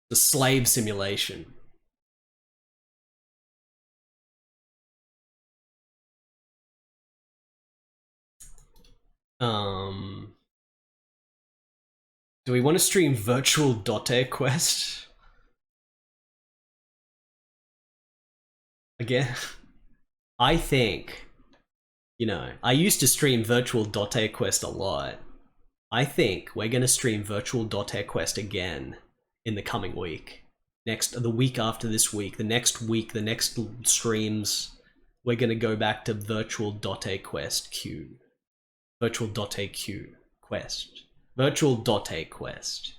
B: The slave simulation. Do we want to stream Virtual Dote Quest? Again? I think, you know, I used to stream Virtual Dote Quest a lot. I think we're gonna stream Virtual Dote Quest again in the coming week. The week after this week, the next streams, we're gonna go back to Virtual Dote Quest Q. Virtual Dote Q Quest. Virtual Dote Quest.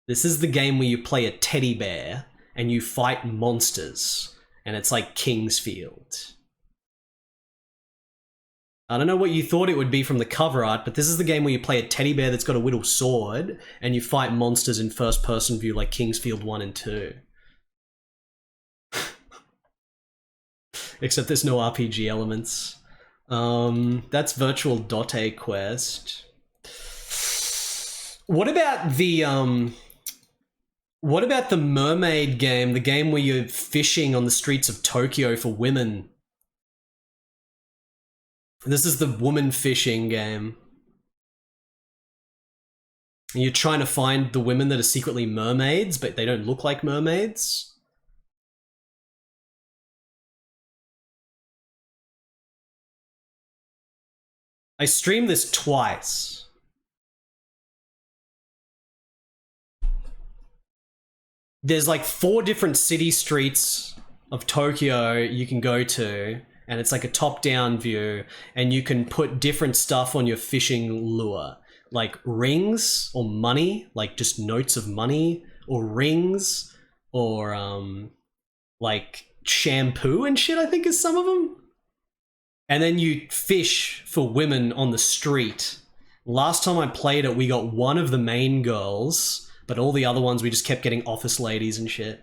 B: This is the game where you play a teddy bear and you fight monsters, and it's like Kingsfield. I don't know what you thought it would be from the cover art, but this is the game where you play a teddy bear that's got a little sword, and you fight monsters in first-person view like Kingsfield 1 and 2. Except there's no RPG elements. That's Virtual Dote Quest. What about the mermaid game, the game where you're fishing on the streets of Tokyo for women? This is the woman fishing game. And you're trying to find the women that are secretly mermaids, but they don't look like mermaids. I streamed this twice. There's like 4 different city streets of Tokyo you can go to, and it's like a top-down view, and you can put different stuff on your fishing lure, like rings or money, like just notes of money, or rings, or like shampoo and shit, I think is some of them. And then you fish for women on the street. Last time I played it, we got one of the main girls, but all the other ones we just kept getting office ladies and shit.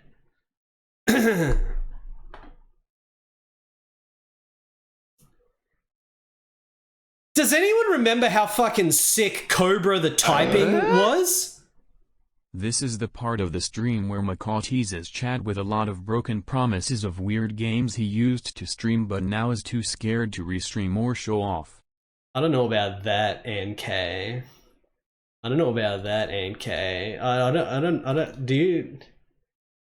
B: Does anyone remember how fucking sick Cobra the typing was?
E: This is the part of the stream where Macaw teases Chad with a lot of broken promises of weird games he used to stream but now is too scared to restream or show off.
B: I don't know about that, NK. I don't know about that, NK. I don't. Do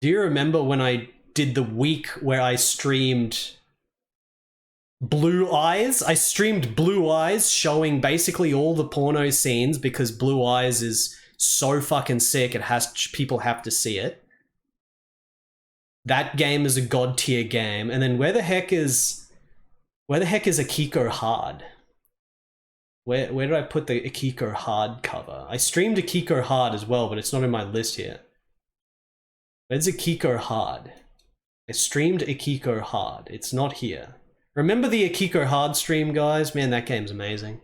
B: you remember when I did the week where I streamed Blue Eyes? I streamed Blue Eyes, showing basically all the porno scenes because Blue Eyes is so fucking sick. People have to see it. That game is a god tier game. And then where the heck is Akiko Hard? Where did I put the Akiko Hard cover? I streamed Akiko Hard as well, but it's not in my list here. Where's Akiko Hard? I streamed Akiko Hard. It's not here. Remember the Akiko Hard stream, guys? Man, that game's amazing.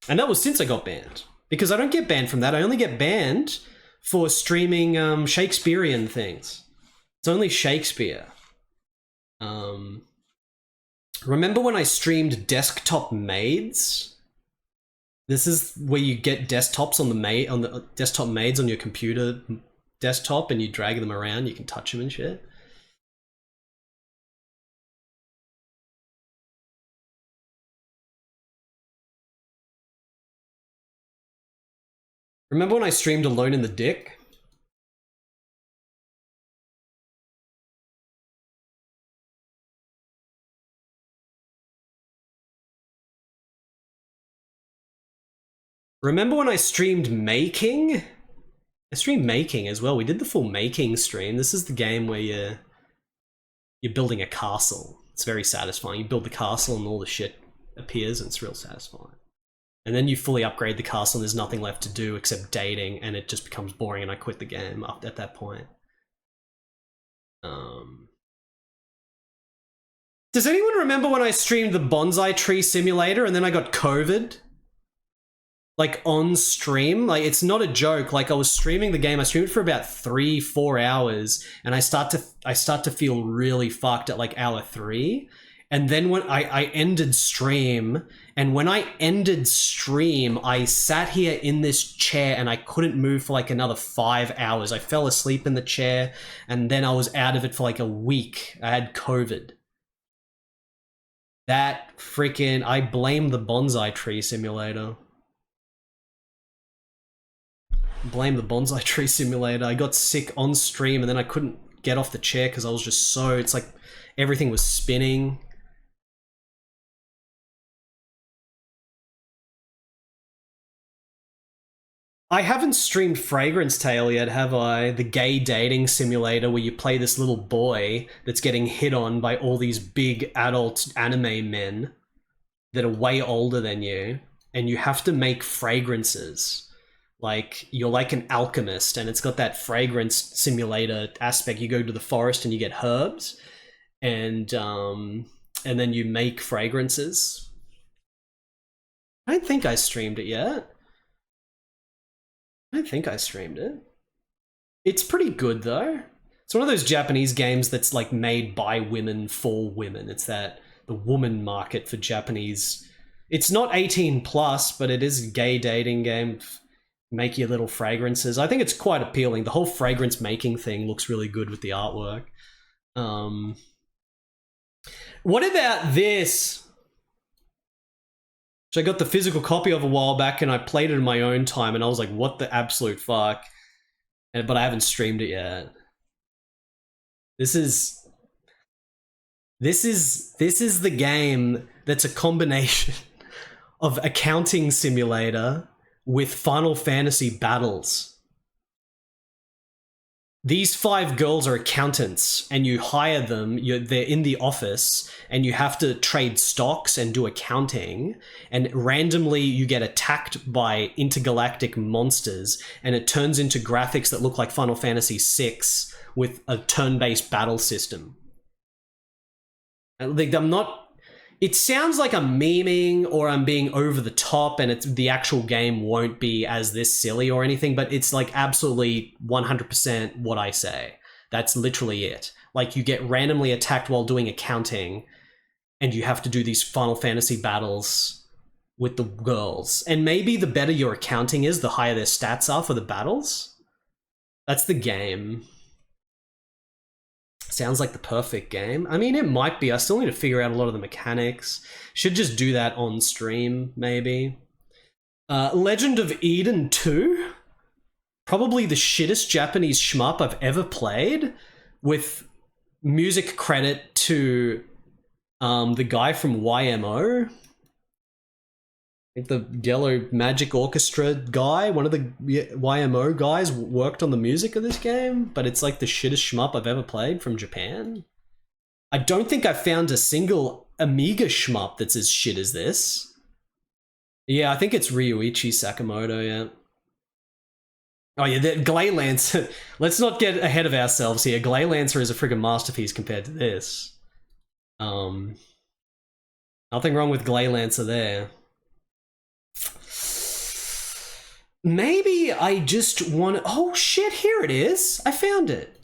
B: And that was since I got banned. Because I don't get banned from that. I only get banned for streaming Shakespearean things. It's only Shakespeare. Remember when I streamed Desktop Maids? This is where you get desktops on the desktop maids on your computer desktop, and you drag them around. You can touch them and shit. Remember when I streamed Alone in the Dick? Remember when I streamed Making? I streamed Making as well. We did the full Making stream. This is the game where you're building a castle. It's very satisfying. You build the castle and all the shit appears and it's real satisfying. And then you fully upgrade the castle and there's nothing left to do except dating, and it just becomes boring and I quit the game at that point. Does anyone remember when I streamed the Bonsai Tree Simulator and then I got COVID? Like on stream? Like, it's not a joke. Like, I was streaming the game, I streamed for about 3-4 hours, and I start to feel really fucked at like hour 3. And then when I ended stream, and when I ended stream, I sat here in this chair and I couldn't move for like another 5 hours. I fell asleep in the chair, and then I was out of it for like a week. I had COVID. That freaking... I blame the Bonsai Tree Simulator. Blame the Bonsai Tree Simulator. I got sick on stream and then I couldn't get off the chair because I was just so... It's like everything was spinning. I haven't streamed Fragrance Tale yet, have I? The gay dating simulator where you play this little boy that's getting hit on by all these big adult anime men that are way older than you, and you have to make fragrances. Like, you're like an alchemist, and it's got that fragrance simulator aspect. You go to the forest and you get herbs, and then you make fragrances. I don't think I streamed it yet. I don't think I streamed it. It's pretty good though. It's one of those Japanese games that's like made by women for women. It's that the woman market for Japanese. It's not 18 plus, but it is a gay dating game. Make your little fragrances. I think it's quite appealing. The whole fragrance making thing looks really good with the artwork. What about this? So I got the physical copy of a while back and I played it in my own time and I was like, what the absolute fuck? But I haven't streamed it yet. This is the game that's a combination of accounting simulator with Final Fantasy battles. These 5 girls are accountants and you hire them, they're in the office and you have to trade stocks and do accounting, and randomly you get attacked by intergalactic monsters and it turns into graphics that look like Final Fantasy VI with a turn-based battle system. Like, it sounds like I'm memeing or I'm being over the top and the actual game won't be as this silly or anything, but it's like absolutely 100% what I say. That's literally it. Like, you get randomly attacked while doing accounting and you have to do these Final Fantasy battles with the girls. And maybe the better your accounting is, the higher their stats are for the battles. That's the game. Sounds like the perfect game. I mean, it might be. I still need to figure out a lot of the mechanics. Should just do that on stream, maybe. Legend of Eden 2? Probably the shittest Japanese shmup I've ever played, with music credit to the guy from YMO. I think the Yellow Magic Orchestra guy, one of the YMO guys, worked on the music of this game, but it's like the shittest shmup I've ever played from Japan. I don't think I've found a single Amiga shmup that's as shit as this. Yeah, I think it's Ryuichi Sakamoto, yeah. Oh yeah, Glaylancer. Let's not get ahead of ourselves here. Glaylancer is a friggin' masterpiece compared to this. Nothing wrong with Glaylancer there. Maybe I just want to... Oh shit, here it is. I found it.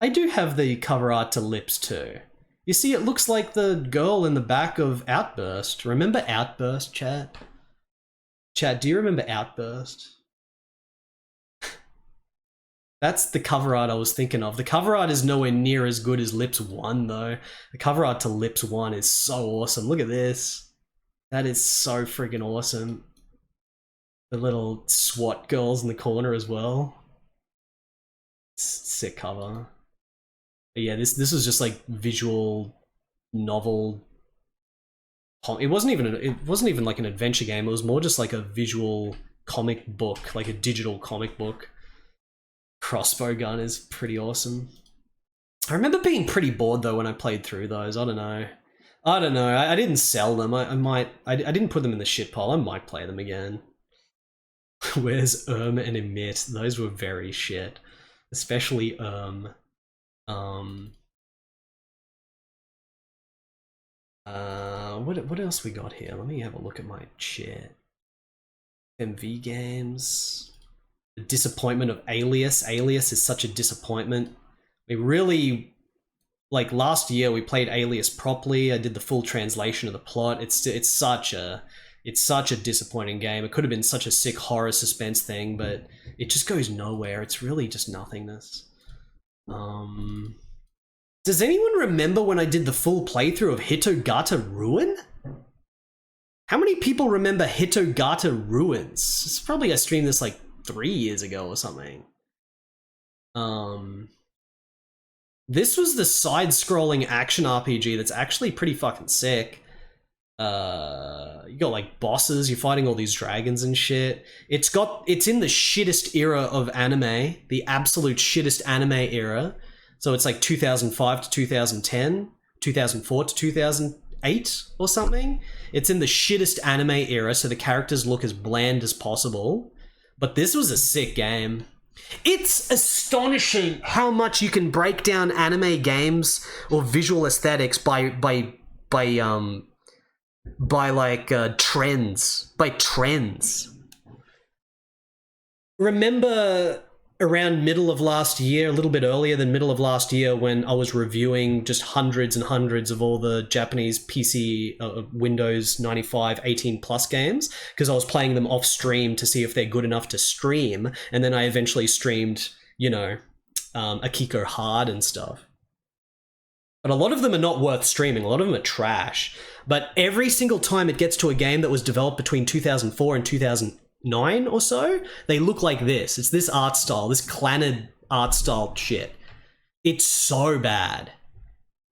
B: I do have the cover art to Lips too. You see, it looks like the girl in the back of Outburst. Remember Outburst, chat? Chat, do you remember Outburst? That's the cover art I was thinking of. The cover art is nowhere near as good as Lips 1 though. The cover art to Lips 1 is so awesome. Look at this. That is so freaking awesome. The little SWAT girls in the corner as well. Sick cover. But yeah, this was just like visual novel. It wasn't even like an adventure game. It was more just like a visual comic book, like a digital comic book. Crossbow gun is pretty awesome. I remember being pretty bored though when I played through those. I don't know. I didn't sell them. I didn't put them in the shit pile. I might play them again. Where's and Emit? Those were very shit. Especially what else we got here? Let me have a look at my chat. MV games. The disappointment of Alias. Alias is such a disappointment. We really, like last year we played Alias properly. I did the full translation of the plot. It's such a disappointing game. It could have been such a sick horror suspense thing, but it just goes nowhere. It's really just nothingness. Does anyone remember when I did the full playthrough of Hitogata Ruin? How many people remember Hitogata Ruins? It's probably I streamed this like 3 years ago or something. This was the side-scrolling action RPG that's actually pretty fucking sick. You got like bosses, you're fighting all these dragons and shit. It's in the shittest era of anime, the absolute shittest anime era. So it's like 2005 to 2010, 2004 to 2008 or something. It's in the shittest anime era, so the characters look as bland as possible. But this was a sick game. It's astonishing how much you can break down anime games or visual aesthetics by trends. Remember around middle of last year, a little bit earlier than middle of last year, when I was reviewing just hundreds and hundreds of all the Japanese PC Windows 95 18 plus games, because I was playing them off stream to see if they're good enough to stream, and then I eventually streamed, you know, Akiko Hard and stuff. But a lot of them are not worth streaming. A lot of them are trash. But every single time it gets to a game that was developed between 2004 and 2009 or so, they look like this. It's this art style, this Clannad art style shit. It's so bad.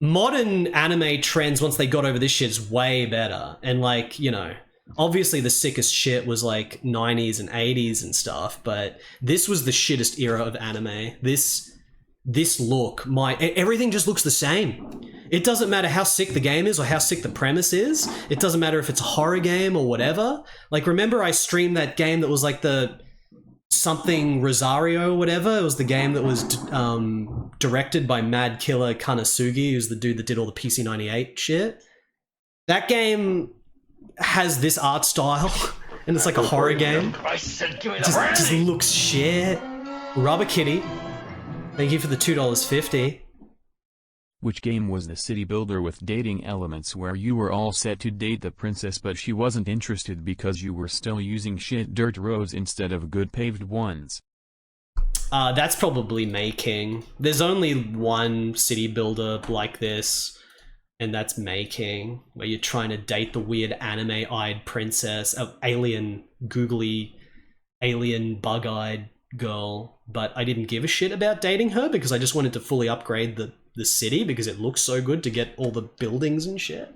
B: Modern anime trends, once they got over this shit, is way better. And like, you know, obviously the sickest shit was like 90s and 80s and stuff, but this was the shittest era of anime. This look, everything just looks the same. It doesn't matter how sick the game is or how sick the premise is. It doesn't matter if it's a horror game or whatever. Like, remember I streamed that game that was like the something Rosario or whatever? It was the game that was directed by Mad Killer Kanasugi, who's the dude that did all the PC 98 shit. That game has this art style, and it's like a horror game. Just looks shit. Rubber Kitty. Thank you for the $2.50.
E: Which game was the city builder with dating elements where you were all set to date the princess but she wasn't interested because you were still using shit dirt roads instead of good paved ones?
B: That's probably Mayking. There's only one city builder like this, and that's Mayking, where you're trying to date the weird anime-eyed princess, alien, googly, alien, bug-eyed girl. But I didn't give a shit about dating her because I just wanted to fully upgrade the city because it looks so good to get all the buildings and shit.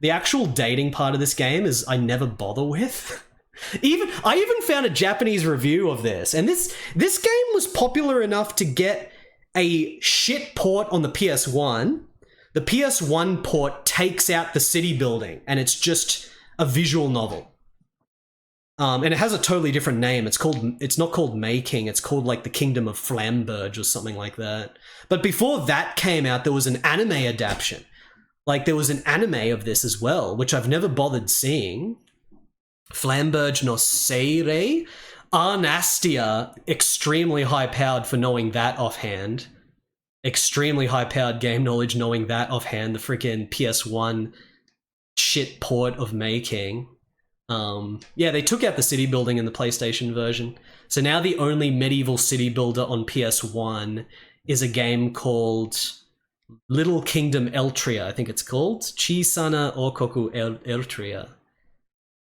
B: The actual dating part of this game is I never bother with. I even found a Japanese review of this, and this game was popular enough to get a shit port on the PS1. The PS1 port takes out the city building, and it's just a visual novel. And it has a totally different name. It's not called Mayking, it's called like the Kingdom of Flamberge or something like that. But before that came out, there was an anime adaptation. Like, there was an anime of this as well, which I've never bothered seeing. Flamberge no Seirei. Arnastia, extremely high-powered for knowing that offhand. Extremely high-powered game knowledge knowing that offhand. The freaking PS1 shit port of Mayking. Yeah, they took out the city building in the PlayStation version. So now the only medieval city builder on PS1 is a game called Little Kingdom Eltria, I think it's called. Chisana Okoku Eltria.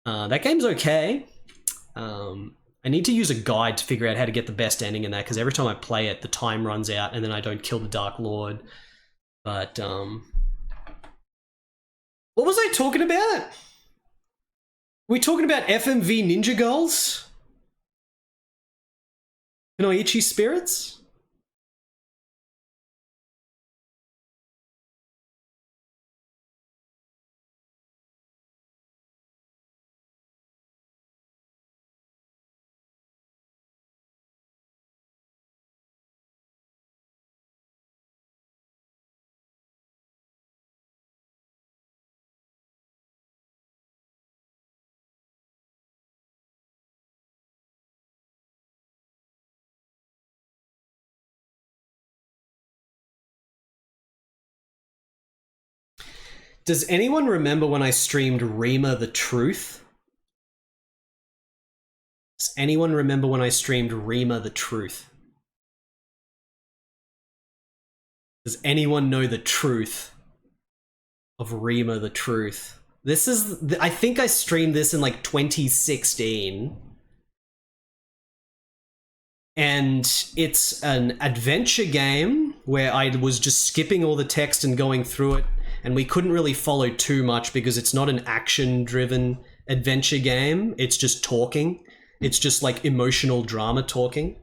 B: That game's okay. I need to use a guide to figure out how to get the best ending in that, because every time I play it, the time runs out and then I don't kill the Dark Lord. But, what was I talking about? We talking about FMV Ninja Girls? Kunoichi Spirits? Does anyone remember when I streamed Rima the Truth? Does anyone remember when I streamed Rima the Truth? Does anyone know the truth of Rima the Truth? This is, I think I streamed this in like 2016. And it's an adventure game where I was just skipping all the text and going through it, and we couldn't really follow too much because it's not an action-driven adventure game. It's just talking. It's just like emotional drama talking.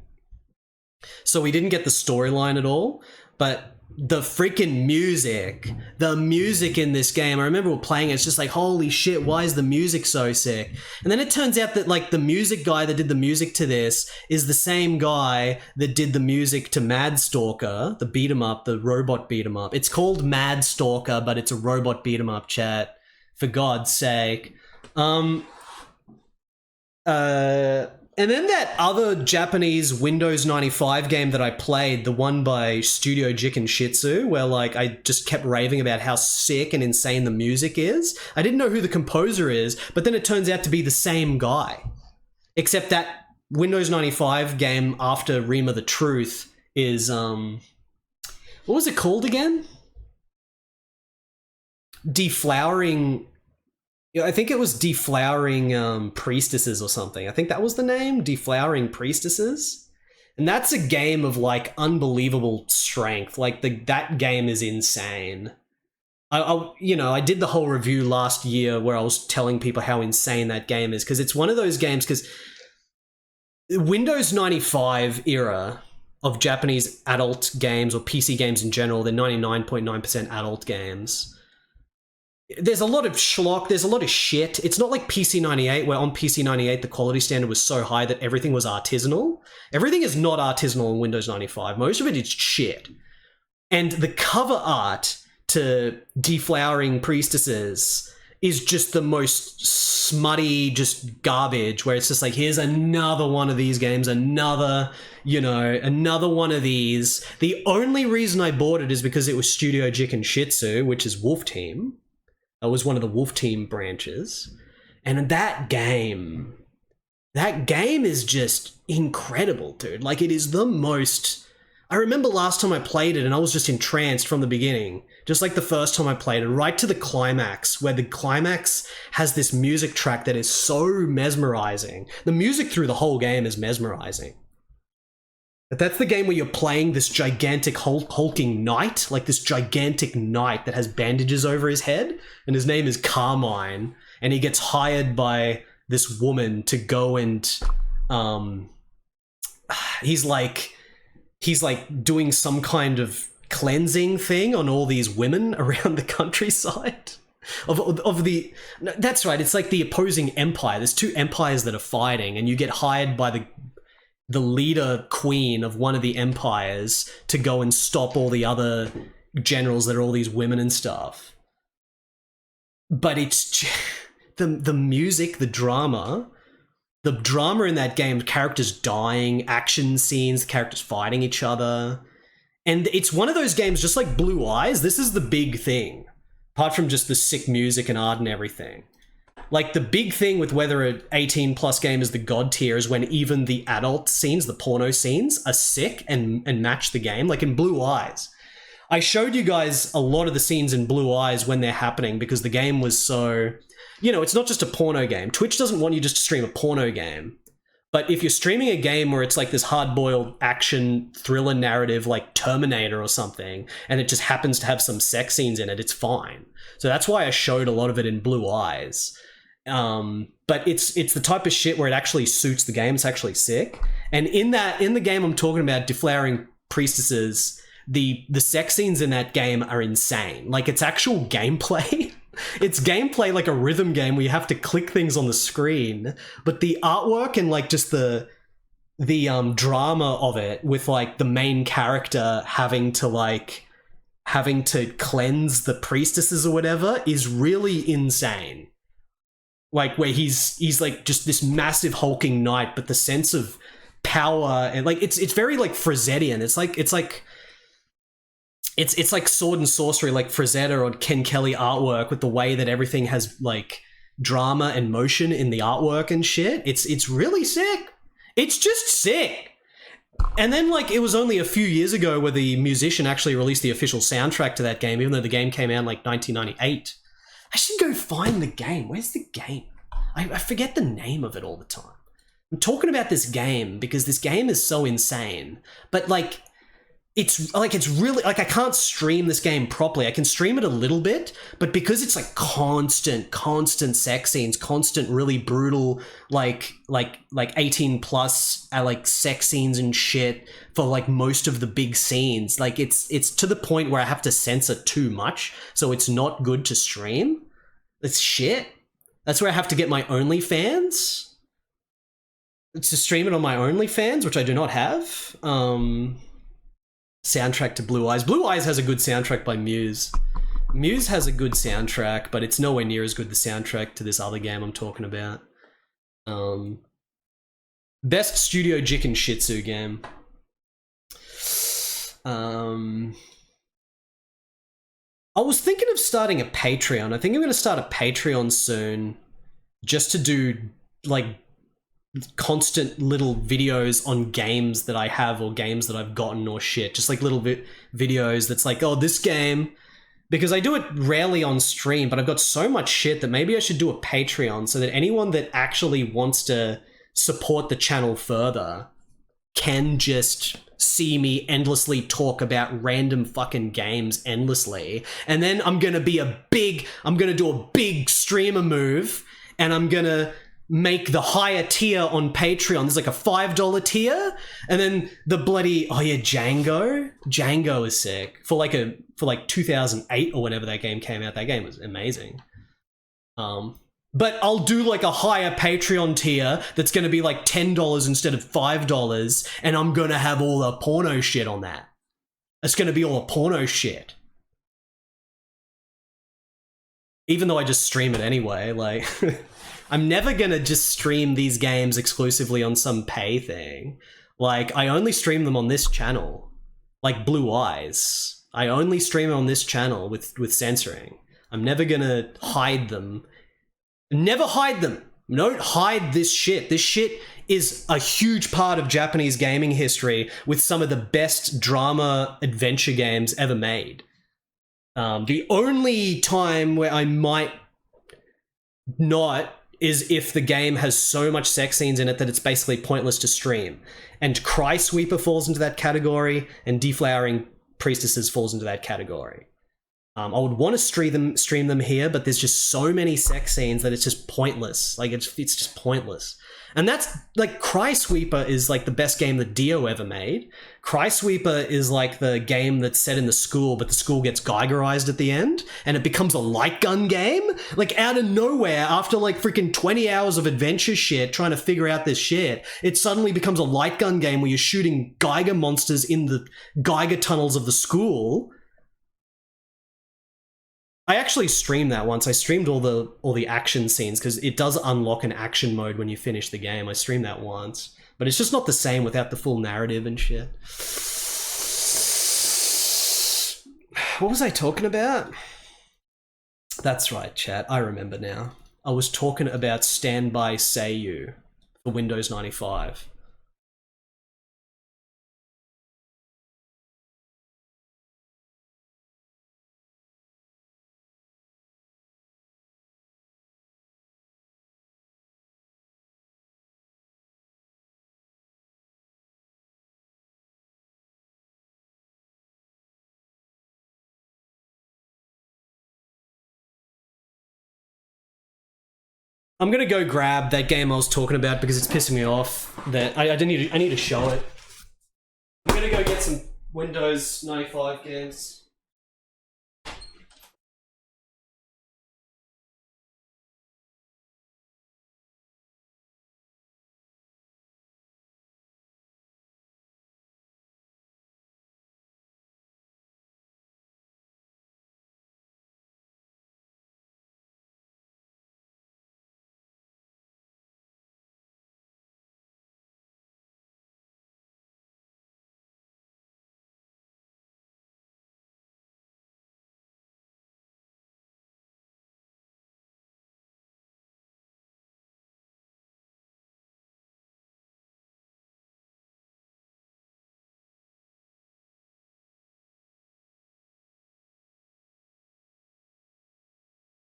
B: So we didn't get the storyline at all, but the freaking music, in this game, I remember playing it, it's just like, holy shit, why is the music so sick? And then it turns out that like the music guy that did the music to this is the same guy that did the music to Mad Stalker, the beat 'em up, the robot beat 'em up. It's called Mad Stalker, but it's a robot beat 'em up, chat. For God's sake. And then that other Japanese Windows 95 game that I played, the one by Studio Jiken Shitsu, where like I just kept raving about how sick and insane the music is. I didn't know who the composer is, but then it turns out to be the same guy. Except that Windows 95 game after Rima the Truth is, what was it called again? Deflowering... I think it was Deflowering Priestesses or something. I think that was the name, Deflowering Priestesses. And that's a game of like unbelievable strength. Like that game is insane. I did the whole review last year where I was telling people how insane that game is, because it's one of those games, because Windows 95 era of Japanese adult games or PC games in general, they're 99.9% adult games. There's a lot of schlock, there's a lot of shit. It's not like PC 98, where on PC 98 the quality standard was so high that everything was artisanal. Everything is not artisanal in Windows 95. Most of it is shit. And the cover art to Deflowering Priestesses is just the most smutty, just garbage, where it's just like, here's another one of these games, another one of these. The only reason I bought it is because it was Studio Jiken Shitsu, which is Wolf Team. It was one of the Wolf Team branches. And that game is just incredible, dude. Like, it is the most... I remember last time I played it and I was just entranced from the beginning. Just like the first time I played it, right to the climax, where the climax has this music track that is so mesmerizing. The music through the whole game is mesmerizing. But that's the game where you're playing this gigantic hulking knight, like this gigantic knight that has bandages over his head, and his name is Carmine, and he gets hired by this woman to go and he's like doing some kind of cleansing thing on all these women around the countryside of the... That's right, it's like the opposing empire. There's two empires that are fighting, and you get hired by the leader queen of one of the empires to go and stop all the other generals that are all these women and stuff. But it's the music, the drama in that game, characters dying, action scenes, characters fighting each other. And it's one of those games, just like Blue Eyes, this is the big thing. Apart from just the sick music and art and everything. Like, the big thing with whether an 18-plus game is the god tier is when even the adult scenes, the porno scenes, are sick and match the game. Like in Blue Eyes. I showed you guys a lot of the scenes in Blue Eyes when they're happening because the game was so... it's not just a porno game. Twitch doesn't want you just to stream a porno game. But if you're streaming a game where it's like this hard-boiled action thriller narrative like Terminator or something, and it just happens to have some sex scenes in it, it's fine. So that's why I showed a lot of it in Blue Eyes. But it's the type of shit where it actually suits the game. It's actually sick. And in the game I'm talking about, Deflowering Priestesses, the sex scenes in that game are insane. Like, it's actual gameplay. It's gameplay like a rhythm game where you have to click things on the screen. But the artwork and like just the drama of it, with like the main character having to cleanse the priestesses or whatever, is really insane. Like, where he's like just this massive hulking knight, but the sense of power and like it's very like Frazedian. It's like it's like Sword and Sorcery, like Frazetta or Ken Kelly artwork, with the way that everything has like drama and motion in the artwork and shit. It's really sick. It's just sick. And then, like, it was only a few years ago where the musician actually released the official soundtrack to that game, even though the game came out in, like, 1998. I should go find the game. Where's the game? I forget the name of it all the time. I'm talking about this game because this game is so insane. But, like, it's really, like, I can't stream this game properly. I can stream it a little bit, but because it's, like, constant sex scenes, constant really brutal, like 18 plus, like, sex scenes and shit for, like, most of the big scenes, like, it's to the point where I have to censor too much, so it's not good to stream. It's shit. That's where I have to get my OnlyFans to stream it on my OnlyFans, which I do not have. Soundtrack to Blue Eyes. Blue Eyes has a good soundtrack by Muse. Muse has a good soundtrack, but it's nowhere near as good the soundtrack to this other game I'm talking about. Best Studio Jikin Shitsu game. I was thinking of starting a Patreon. I think I'm going to start a Patreon soon just to do, like, constant little videos on games that I have or games that I've gotten or shit. Just like little videos that's like, oh, this game, because I do it rarely on stream, but I've got so much shit that maybe I should do a Patreon so that anyone that actually wants to support the channel further can just see me endlessly talk about random fucking games endlessly. And then I'm gonna do a big streamer move, and I'm gonna make the higher tier on Patreon. There's like a $5 tier, and then the bloody, oh yeah, Django is sick. For like 2008 or whenever that game came out. That game was amazing. But I'll do like a higher Patreon tier that's gonna be like $10 instead of $5, and I'm gonna have all the porno shit on that. It's gonna be all the porno shit. Even though I just stream it anyway, like I'm never gonna just stream these games exclusively on some pay thing. Like, I only stream them on this channel. Like Blue Eyes. I only stream it on this channel with censoring. I'm never gonna hide them. Never hide them. Don't hide this shit. This shit is a huge part of Japanese gaming history, with some of the best drama adventure games ever made. The only time where I might not is if the game has so much sex scenes in it that it's basically pointless to stream. And Cry Sweeper falls into that category, and Deflowering Priestesses falls into that category. I would want to stream them here, but there's just so many sex scenes that it's just pointless. Like, it's just pointless. And that's, like, Cry Sweeper is, like, the best game that Dio ever made. Cry Sweeper is, like, the game that's set in the school, but the school gets Geigerized at the end, and it becomes a light gun game? Like, out of nowhere, after, like, freaking 20 hours of adventure shit, trying to figure out this shit, it suddenly becomes a light gun game where you're shooting Geiger monsters in the Geiger tunnels of the school. I actually streamed that once. I streamed all the action scenes, because it does unlock an action mode when you finish the game. I streamed that once. But it's just not the same without the full narrative and shit. What was I talking about? That's right, chat. I remember now. I was talking about Standby Seiyu for Windows 95. I'm gonna go grab that game I was talking about because it's pissing me off. That I need to show it. I'm gonna go get some Windows 95 games.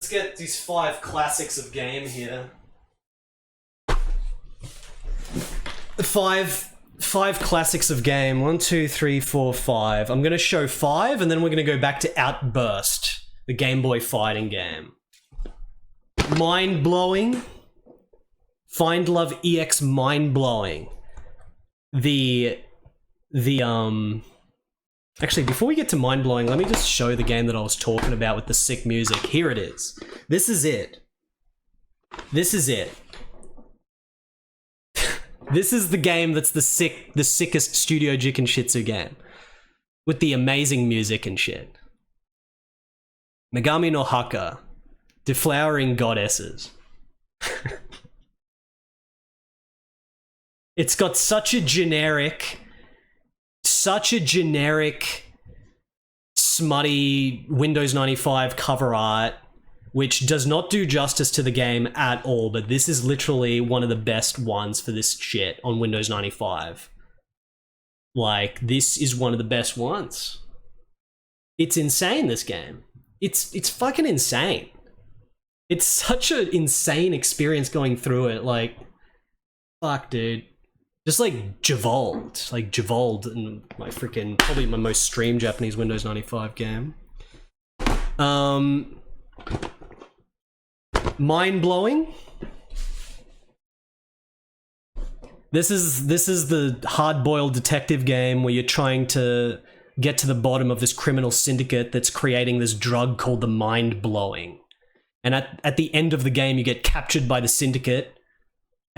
B: Let's get these 5 classics of game here. Five classics of game. 1, 2, 3, 4, 5. I'm gonna show 5, and then we're gonna go back to Outburst, the Game Boy fighting game. Mind blowing. Find Love EX mind blowing. Actually, before we get to mind blowing, let me just show the game that I was talking about with the sick music. Here it is. This is it. This is it. This is the game that's the sickest Studio Jiken Shitsu game. With the amazing music and shit. Megami no Haka. Deflowering Goddesses. It's got such a generic, smutty Windows 95 cover art, which does not do justice to the game at all, but this is literally one of the best ones for this shit on Windows 95. Like, this is one of the best ones. It's insane, this game. It's fucking insane. It's such an insane experience going through it, like, fuck, dude. Just like Javold, and my freaking, probably my most streamed Japanese Windows 95 game. Mind blowing. This is the hard-boiled detective game where you're trying to get to the bottom of this criminal syndicate that's creating this drug called the Mind Blowing. And at the end of the game, you get captured by the syndicate.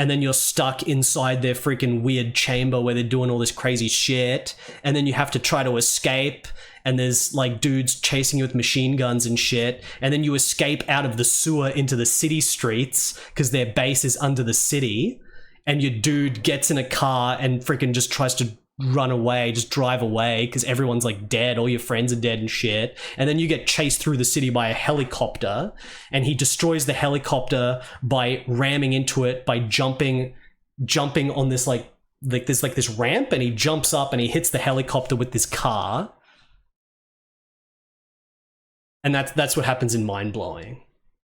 B: And then you're stuck inside their freaking weird chamber where they're doing all this crazy shit. And then you have to try to escape. And there's like dudes chasing you with machine guns and shit. And then you escape out of the sewer into the city streets because their base is under the city. And your dude gets in a car and freaking just tries to run away, just drive away because everyone's like dead, all your friends are dead and shit. And then you get chased through the city by a helicopter, and he destroys the helicopter by ramming into it by jumping on this this ramp, and he jumps up and he hits the helicopter with this car. And that's what happens in Mind Blowing.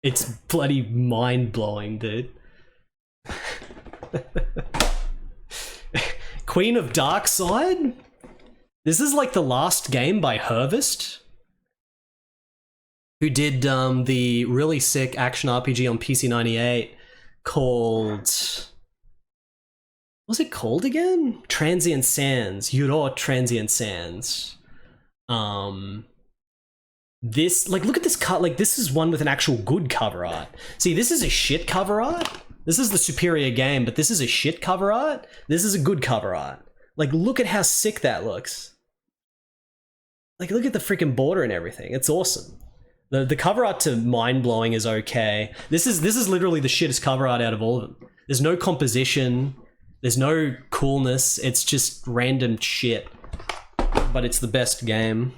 B: It's bloody mind blowing, dude. Queen of Dark Side? This is like the last game by Harvest, who did the really sick action RPG on PC 98 called... What's it called again? Transient Sands. Yuro Transient Sands. This, like, look at this cut. Like, this is one with an actual good cover art. See, this is a shit cover art. This is the superior game, but this is a shit cover art. This is a good cover art. Like, look at how sick that looks. Like, look at the freaking border and everything. It's awesome. The cover art to Mind Blowing is okay. This is literally the shittest cover art out of all of them. There's no composition. There's no coolness. It's just random shit. But it's the best game.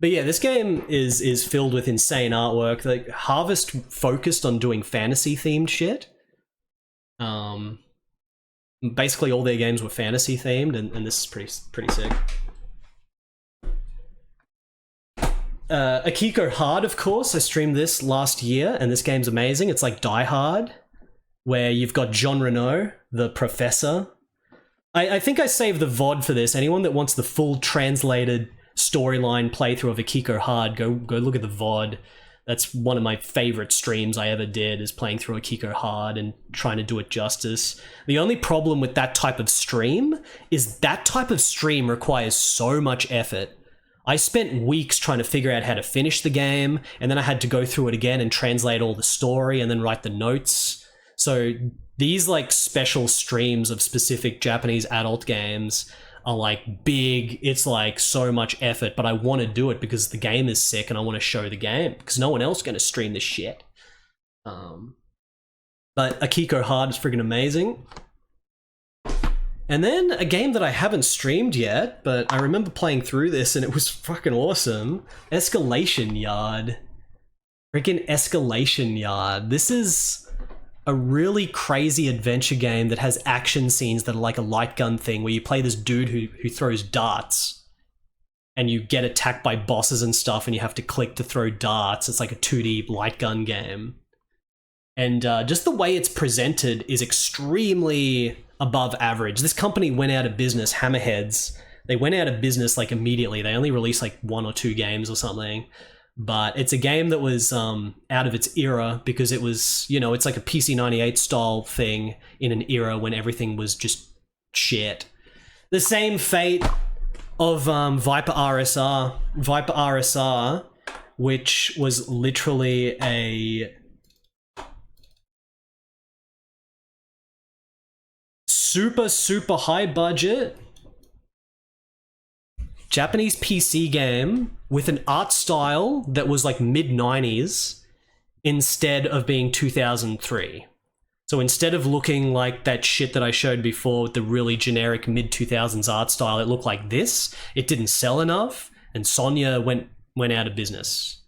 B: But yeah, this game is filled with insane artwork. Like, Harvest focused on doing fantasy-themed shit. Basically, all their games were fantasy-themed, and this is pretty sick. Akiko Hard, of course. I streamed this last year, and this game's amazing. It's like Die Hard, where you've got Jean Reno, the professor. I think I saved the VOD for this. Anyone that wants the full translated storyline playthrough of Akiko Hard, go look at the VOD. That's one of my favorite streams I ever did, is playing through Akiko Hard and trying to do it justice. The only problem with that type of stream is that type of stream requires so much effort. I spent weeks trying to figure out how to finish the game, and then I had to go through it again and translate all the story and then write the notes. So these like special streams of specific Japanese adult games are like big. It's like so much effort, but I want to do it because the game is sick and I want to show the game because no one else is going to stream this shit. But Akiko Hard is freaking amazing. And then a game that I haven't streamed yet, but I remember playing through this and it was fucking awesome. Escalation Yard. Freaking Escalation Yard. This is a really crazy adventure game that has action scenes that are like a light gun thing where you play this dude who throws darts. and you get attacked by bosses and stuff, and you have to click to throw darts. It's like a 2D light gun game. And just the way it's presented is extremely above average. This company went out of business, Hammerheads. They went out of business like immediately. They only released like 1 or 2 games or something. But it's a game that was out of its era because it was, you know, it's like a PC98 style thing in an era when everything was just shit. The same fate of Viper RSR. Viper RSR, which was literally a super high budget Japanese PC game with an art style that was like mid-90s instead of being 2003. So instead of looking like that shit that I showed before with the really generic mid-2000s art style, it looked like this. It didn't sell enough, and Sonya went out of business.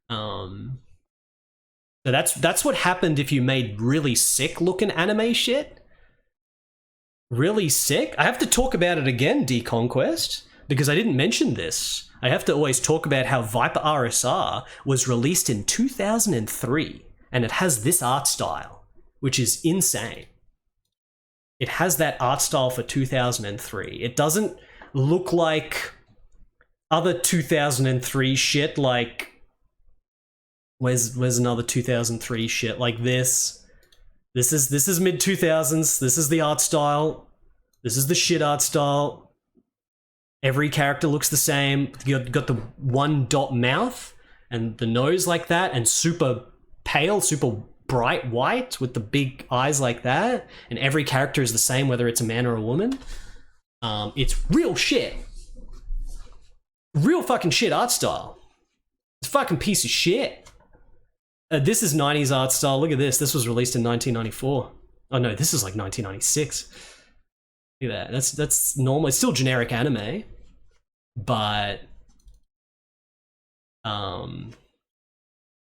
B: So that's what happened if you made really sick-looking anime shit. Really sick. I have to talk about it again, D-Conquest, because I didn't mention this. I have to always talk about how Viper RSR was released in 2003, and it has this art style, which is insane. It has that art style for 2003. It doesn't look like other 2003 shit, like... Where's another 2003 shit like this? This is mid-2000s. This is the art style. This is the shit art style. Every character looks the same. You've got the one dot mouth and the nose like that, and super pale, super bright white with the big eyes like that. And every character is the same, whether it's a man or a woman. It's real shit. Real fucking shit art style. It's a fucking piece of shit. This is 90s art style. Look at this. This was released in 1994. Oh no, this is like 1996. Look at that. That's normal. It's still generic anime, but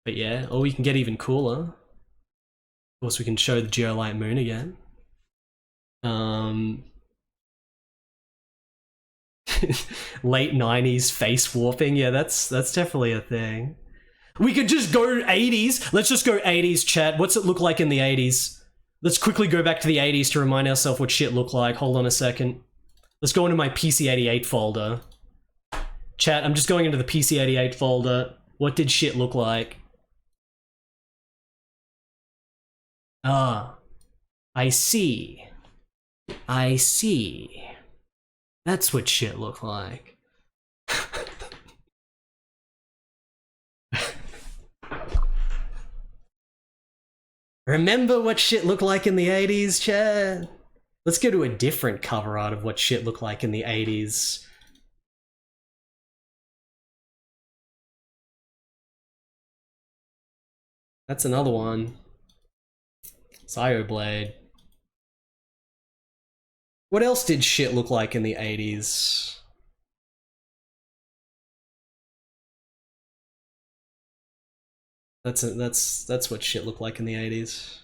B: yeah. Or we can get even cooler. Of course, we can show the Geolite Moon again. Late 90s face warping. Yeah, that's definitely a thing. We could just go 80s. Let's just go 80s, chat. What's it look like in the 80s? Let's quickly go back to the 80s to remind ourselves what shit looked like. Hold on a second. Let's go into my PC88 folder. Chat, I'm just going into the PC88 folder. What did shit look like? Ah, I see. I see. That's what shit looked like. Remember what shit looked like in the 80s, chat? Let's go to a different cover art of what shit looked like in the 80s. That's another one. Xioblade. What else did shit look like in the 80s? That's what shit looked like in the 80s.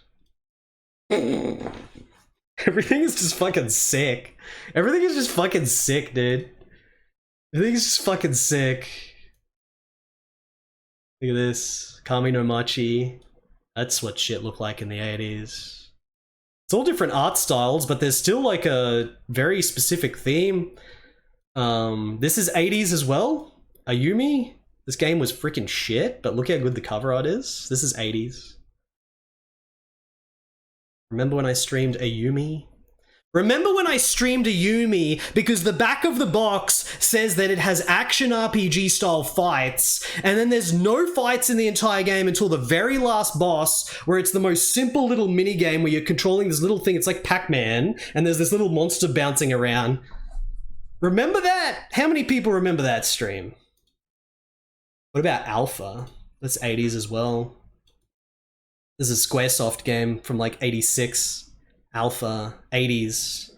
B: Everything is just fucking sick. Everything is just fucking sick, dude. Everything is just fucking sick. Look at this. Kami no Machi. That's what shit looked like in the 80s. It's all different art styles, but there's still like a very specific theme. This is 80s as well. Ayumi. This game was freaking shit, but look how good the cover art is. This is 80s. Remember when I streamed Ayumi? Remember when I streamed Ayumi because the back of the box says that it has action RPG style fights, and then there's no fights in the entire game until the very last boss, where it's the most simple little mini game where you're controlling this little thing. It's like Pac-Man, and there's this little monster bouncing around. Remember that? How many people remember that stream? What about Alpha? That's 80s as well. This is a Squaresoft game from like 86. Alpha, 80s.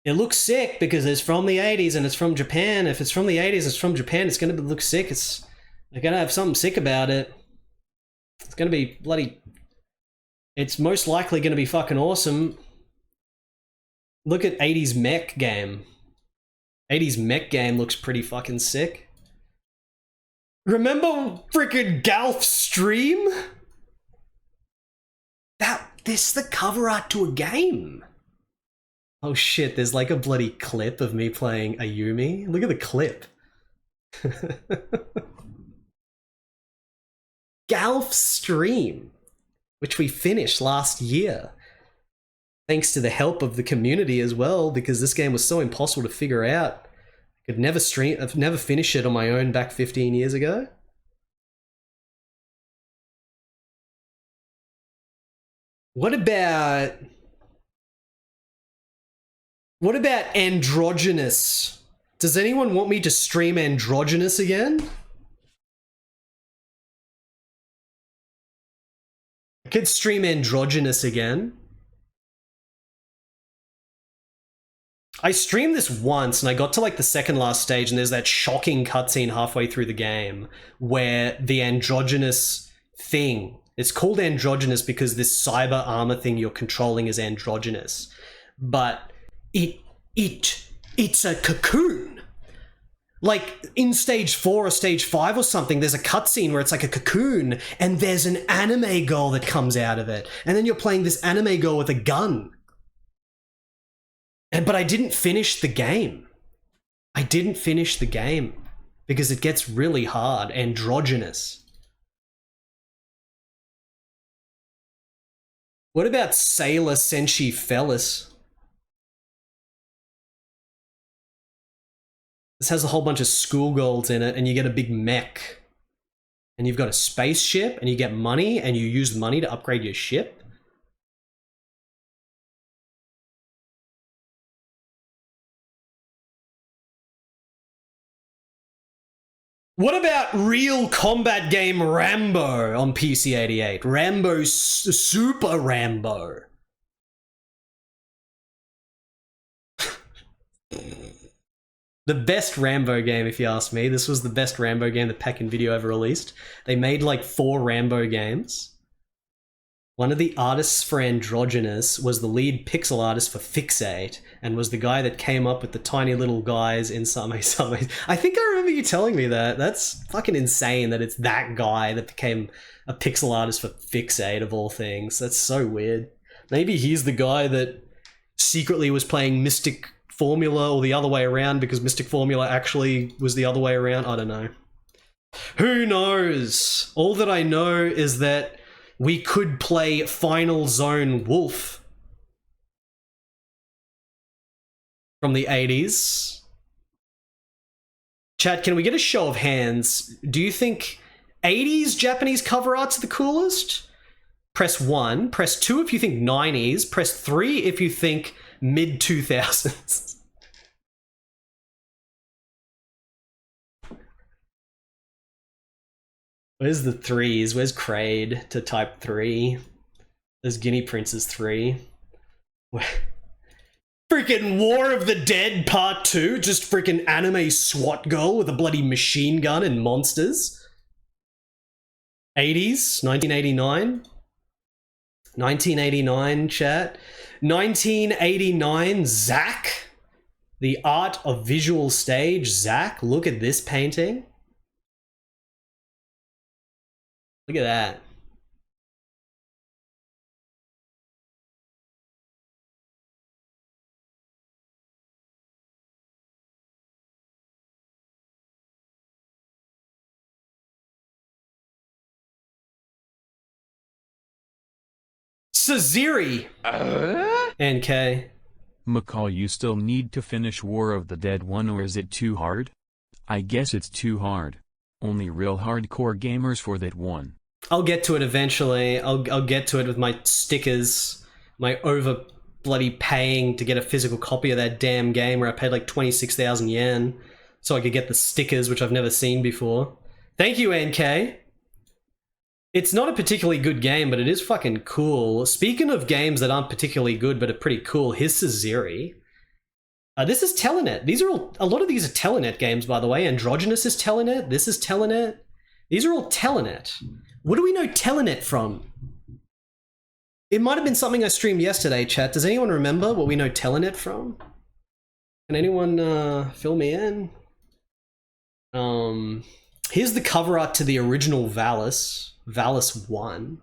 B: It looks sick because it's from the 80s and it's from Japan. If it's from the 80s, it's from Japan, it's gonna look sick. They're gonna have something sick about it. It's gonna be bloody... It's most likely gonna be fucking awesome. Look at 80s mech game. 80s mech game looks pretty fucking sick. Remember freaking Galf stream? This the cover art to a game. Oh shit, there's like a bloody clip of me playing Ayumi. Look at the clip. Galf stream, which we finished last year. Thanks to the help of the community as well, because this game was so impossible to figure out. I could never finish it on my own back 15 years ago. What about Androgynous? Does anyone want me to stream Androgynous again? I could stream Androgynous again. I streamed this once and I got to like the second last stage and there's that shocking cutscene halfway through the game where the androgynous thing, it's called androgynous because this cyber armor thing you're controlling is androgynous, but it's a cocoon. Like in stage 4 or stage 5 or something, there's a cutscene where it's like a cocoon and there's an anime girl that comes out of it. And then you're playing this anime girl with a gun. But I didn't finish the game. I didn't finish the game because it gets really hard, androgynous. What about Sailor Senshi Fellas? This has a whole bunch of schoolgirls in it and you get a big mech. And you've got a spaceship and you get money and you use the money to upgrade your ship. What about real combat game Rambo on PC88? Rambo Super Rambo. The best Rambo game, if you ask me. This was the best Rambo game that Pack and Video ever released. They made like 4 Rambo games. One of the artists for Androgynous was the lead pixel artist for Fixate and was the guy that came up with the tiny little guys in Same. I think I remember you telling me that. That's fucking insane that it's that guy that became a pixel artist for Fixate of all things. That's so weird. Maybe he's the guy that secretly was playing Mystic Formula or the other way around because Mystic Formula actually was the other way around. I don't know. Who knows? All that I know is that we could play Final Zone Wolf from the 80s. Chat, can we get a show of hands? Do you think 80s Japanese cover art's the coolest? Press 1. Press 2 if you think 90s. Press 3 if you think mid-2000s. Where's the 3s? Where's Kraid to type 3? There's Guinea Princess 3. Freaking War of the Dead Part 2, just freaking anime SWAT girl with a bloody machine gun and monsters. 80s, 1989. 1989, chat. 1989, Zack. The Art of Visual Stage, Zack. Look at this painting. Look at that. Saziri! NK.
E: McCall, you still need to finish War of the Dead 1, or is it too hard? I guess it's too hard. Only real hardcore gamers for that one.
B: I'll get to it eventually. I'll get to it with my stickers, my over bloody paying to get a physical copy of that damn game where I paid like 26,000 yen so I could get the stickers, which I've never seen before. Thank you, NK. It's not a particularly good game, but it is fucking cool. Speaking of games that aren't particularly good but are pretty cool, here's Saziri. This is Telenet. A lot of these are Telenet games, by the way. Androgynous is Telenet. This is Telenet. These are all Telenet. What do we know Telenet from? It might have been something I streamed yesterday, chat. Does anyone remember what we know Telenet from? Can anyone fill me in? Here's the cover art to the original Valis, Valis 1.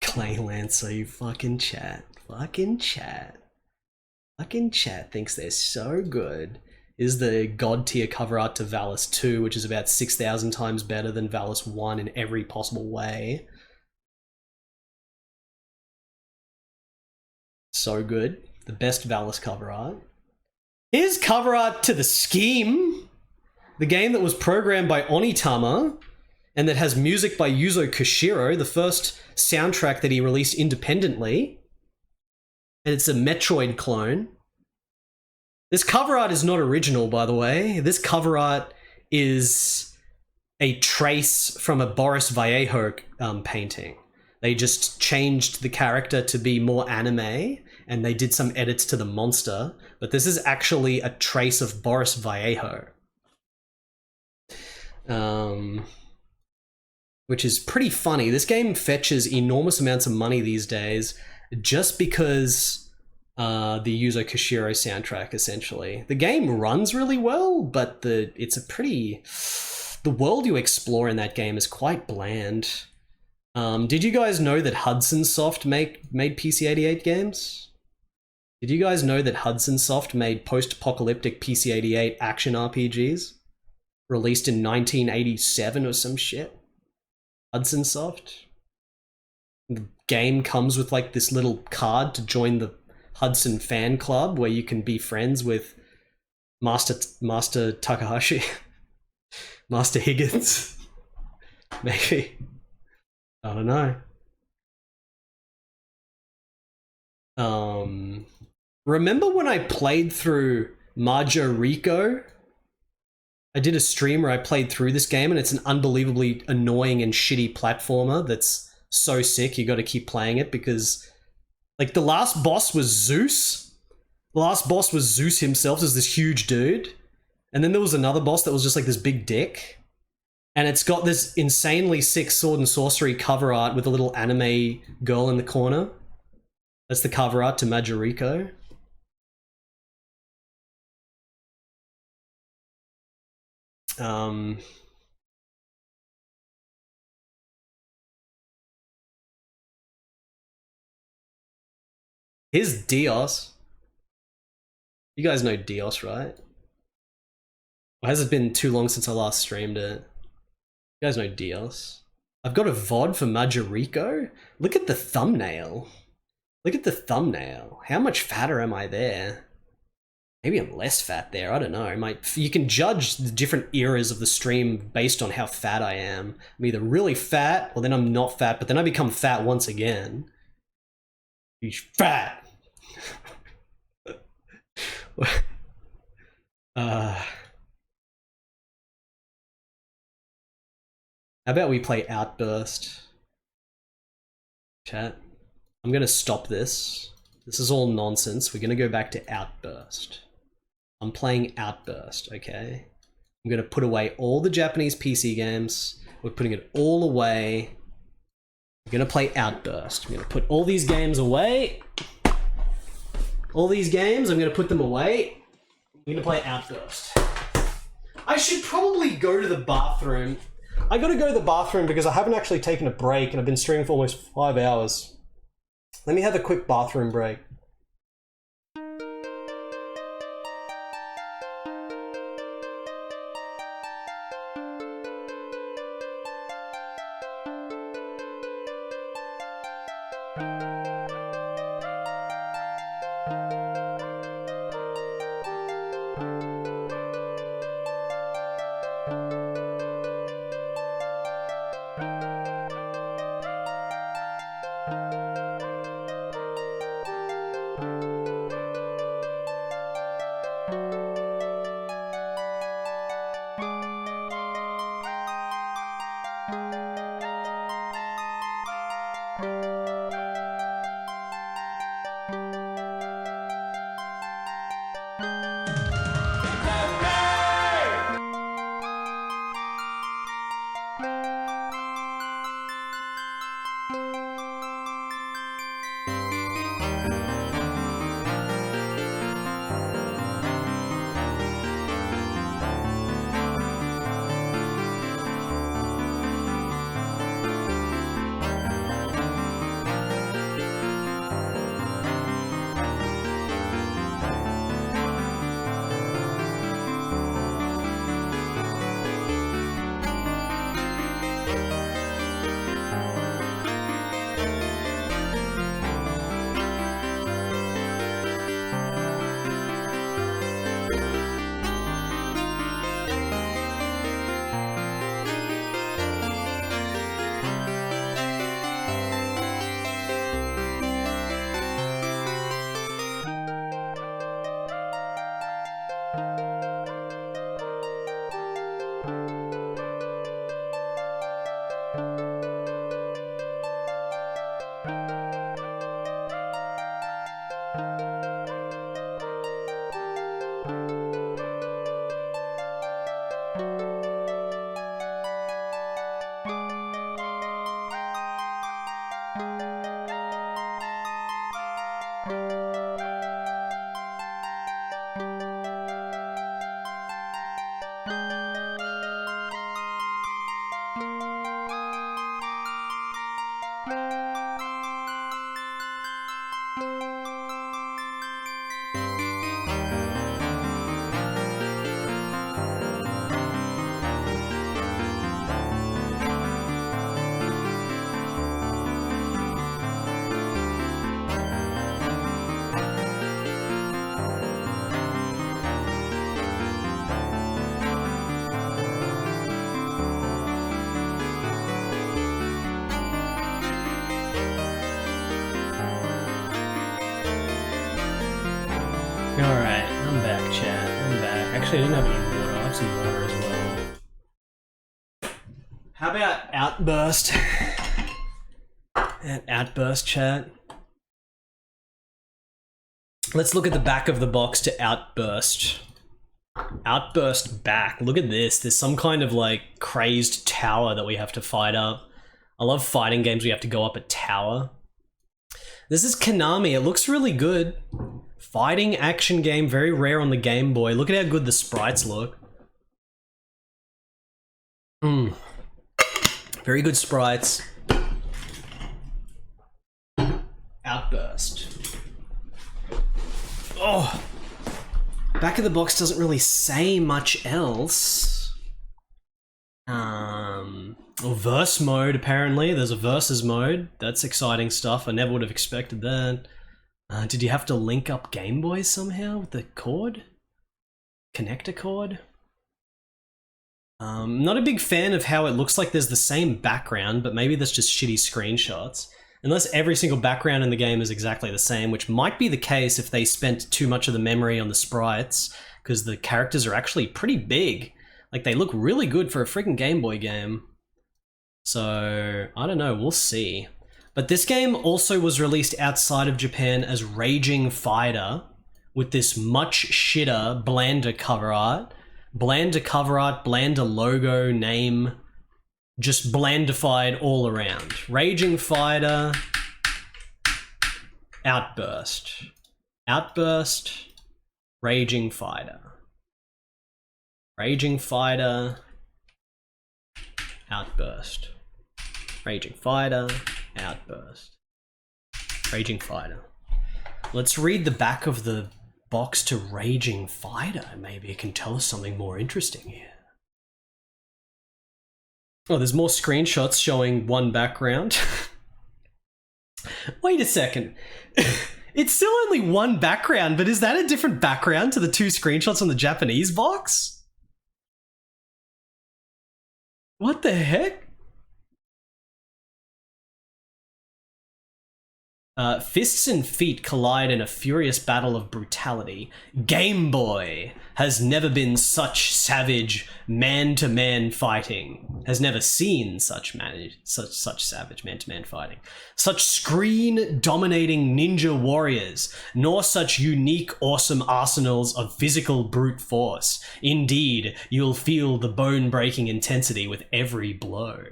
B: Clay Lancer, you fucking chat. Fucking chat. Fucking chat thinks they're so good. Is the god tier cover art to Valis 2, which is about 6,000 times better than Valis 1 in every possible way. So good. The best Valis cover art. Here's cover art to The Scheme, the game that was programmed by Onitama and that has music by Yuzo Koshiro, the first soundtrack that he released independently. And it's a Metroid clone. This cover art is not original, by the way. This cover art is a trace from a Boris Vallejo painting. They just changed the character to be more anime, and they did some edits to the monster, but this is actually a trace of Boris Vallejo. Which is pretty funny. This game fetches enormous amounts of money these days just because the Yuzo Koshiro soundtrack, essentially. The game runs really well, but the world you explore in that game is quite bland. Did you guys know that Hudson Soft made PC-88 games? Did you guys know that Hudson Soft made post-apocalyptic PC-88 action RPGs? Released in 1987 or some shit? Hudson Soft? The game comes with like this little card to join the Hudson fan club where you can be friends with Master Takahashi. Master Higgins. Maybe. I don't know. Remember when I played through Majo Rico? I did a stream where I played through this game and it's an unbelievably annoying and shitty platformer that's so sick you gotta keep playing it because like the last boss was Zeus. The last boss was Zeus himself as this huge dude. And then there was another boss that was just like this big dick. And it's got this insanely sick sword and sorcery cover art with a little anime girl in the corner. That's the cover art to Majoriko. Here's Dios. You guys know Dios, right? Or has it been too long since I last streamed it? You guys know Dios. I've got a VOD for Majoriko. Look at the thumbnail. Look at the thumbnail. How much fatter am I there? Maybe I'm less fat there, I don't know. You can judge the different eras of the stream based on how fat I am. I'm either really fat, or then I'm not fat, but then I become fat once again. He's fat! How about we play Outburst? Chat. I'm gonna stop this. This is all nonsense. We're gonna go back to Outburst. I'm playing Outburst, okay? I'm gonna put away all the Japanese PC games. We're putting it all away. We're gonna play Outburst. I'm gonna put all these games away. All these games, I'm gonna put them away. I'm gonna play Outburst. I should probably go to the bathroom. I gotta go to the bathroom because I haven't actually taken a break and I've been streaming for almost 5 hours. Let me have a quick bathroom break. Alright, I'm back, chat. I'm back. Actually, I didn't have any water. I'll have some water as well. How about Outburst? Outburst, chat. Let's look at the back of the box to Outburst. Outburst back. Look at this. There's some kind of like crazed tower that we have to fight up. I love fighting games where you have to go up a tower. This is Konami. It looks really good. Fighting action game, very rare on the Game Boy. Look at how good the sprites look. Very good sprites. Outburst. Oh! Back of the box doesn't really say much else. Verse mode, apparently. There's a versus mode. That's exciting stuff. I never would have expected that. Did you have to link up Game Boys somehow with the cord? Connector cord? Not a big fan of how it looks like there's the same background, but maybe that's just shitty screenshots. Unless every single background in the game is exactly the same, which might be the case if they spent too much of the memory on the sprites, because the characters are actually pretty big. Like, they look really good for a freaking Game Boy game. So, I don't know, we'll see. But this game also was released outside of Japan as Raging Fighter, with this much shitter, blander cover art. Blander cover art, blander logo, name, just blandified all around. Raging Fighter, Outburst. Outburst, Raging Fighter. Raging Fighter, Outburst. Raging Fighter, Outburst. Raging Fighter. Let's read the back of the box to Raging Fighter. Maybe it can tell us something more interesting here. Oh, there's more screenshots showing one background. Wait a second. It's still only one background, but is that a different background to the two screenshots on the Japanese box? What the heck? Fists and feet collide in a furious battle of brutality. Game Boy has never been such savage man-to-man fighting. Has never seen such savage man-to-man fighting. Such screen-dominating ninja warriors, nor such unique, awesome arsenals of physical brute force. Indeed, you'll feel the bone-breaking intensity with every blow.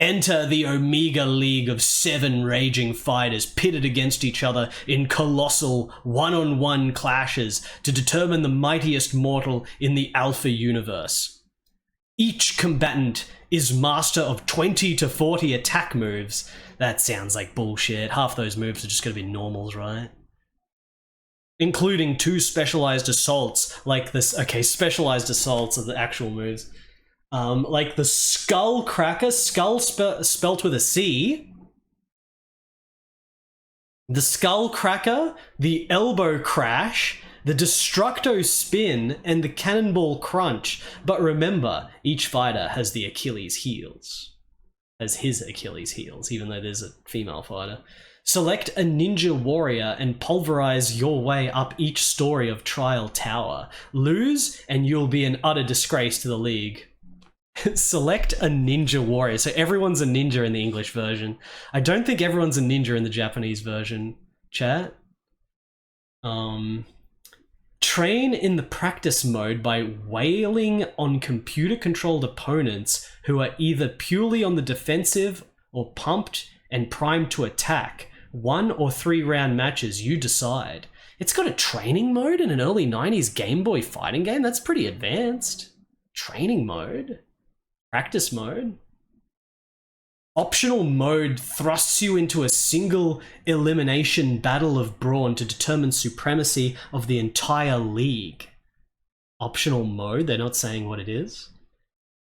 B: Enter the Omega League of 7 raging fighters pitted against each other in colossal one-on-one clashes to determine the mightiest mortal in the Alpha universe. Each combatant is master of 20 to 40 attack moves. That sounds like bullshit. Half those moves are just going to be normals, right? Including 2 specialized assaults, like this. Okay, specialized assaults are the actual moves. Like the Skull Cracker, skull spelt with a C. The Skull Cracker, the Elbow Crash, the Destructo Spin, and the Cannonball Crunch. But remember, each fighter has the Achilles heels. Has his Achilles heels, even though there's a female fighter. Select a ninja warrior and pulverize your way up each story of Trial Tower. Lose, and you'll be an utter disgrace to the league. Select a ninja warrior. So everyone's a ninja in the English version. I don't think everyone's a ninja in the Japanese version. Chat? Train in the practice mode by wailing on computer-controlled opponents who are either purely on the defensive or pumped and primed to attack. 1 or 3 round matches, you decide. It's got a training mode in an early 90s Game Boy fighting game? That's pretty advanced. Training mode? Practice mode? Optional mode thrusts you into a single elimination battle of brawn to determine supremacy of the entire league. Optional mode? They're not saying what it is.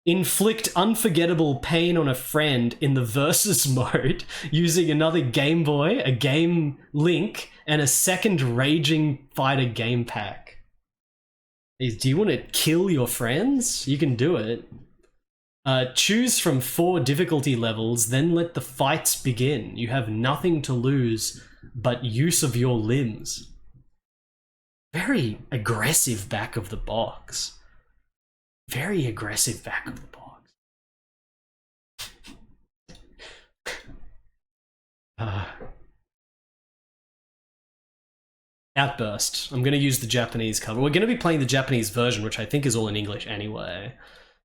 B: Inflict unforgettable pain on a friend in the versus mode using another Game Boy, a Game Link, and a second Raging Fighter game pack. Do you want to kill your friends? You can do it. Choose from 4 difficulty levels, then let the fights begin. You have nothing to lose but use of your limbs. Very aggressive back of the box. Very aggressive back of the box. Outburst. I'm going to use the Japanese cover. We're going to be playing the Japanese version, which I think is all in English anyway.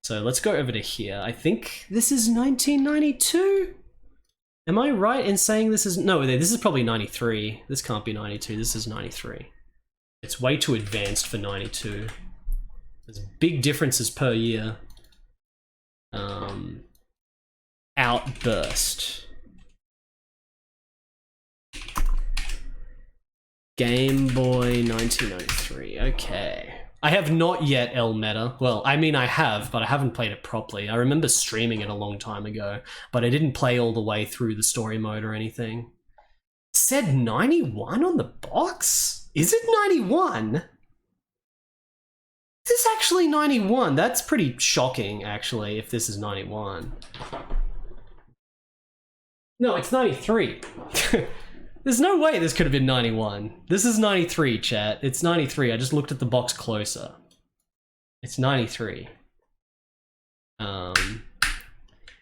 B: So let's go over to here. I think this is 1992? Am I right in saying this is... No, this is probably 93. This can't be 92. This is 93. It's way too advanced for 92. There's big differences per year. Outburst. Game Boy 1993. Okay. I have not yet El Meta. Well, I mean I have, but I haven't played it properly. I remember streaming it a long time ago, but I didn't play all the way through the story mode or anything. It said 91 on the box? Is it 91? This is actually 91. That's pretty shocking, actually, if this is 91. No, it's 93. There's no way this could have been 91. This is 93, chat. It's 93. I just looked at the box closer. It's 93.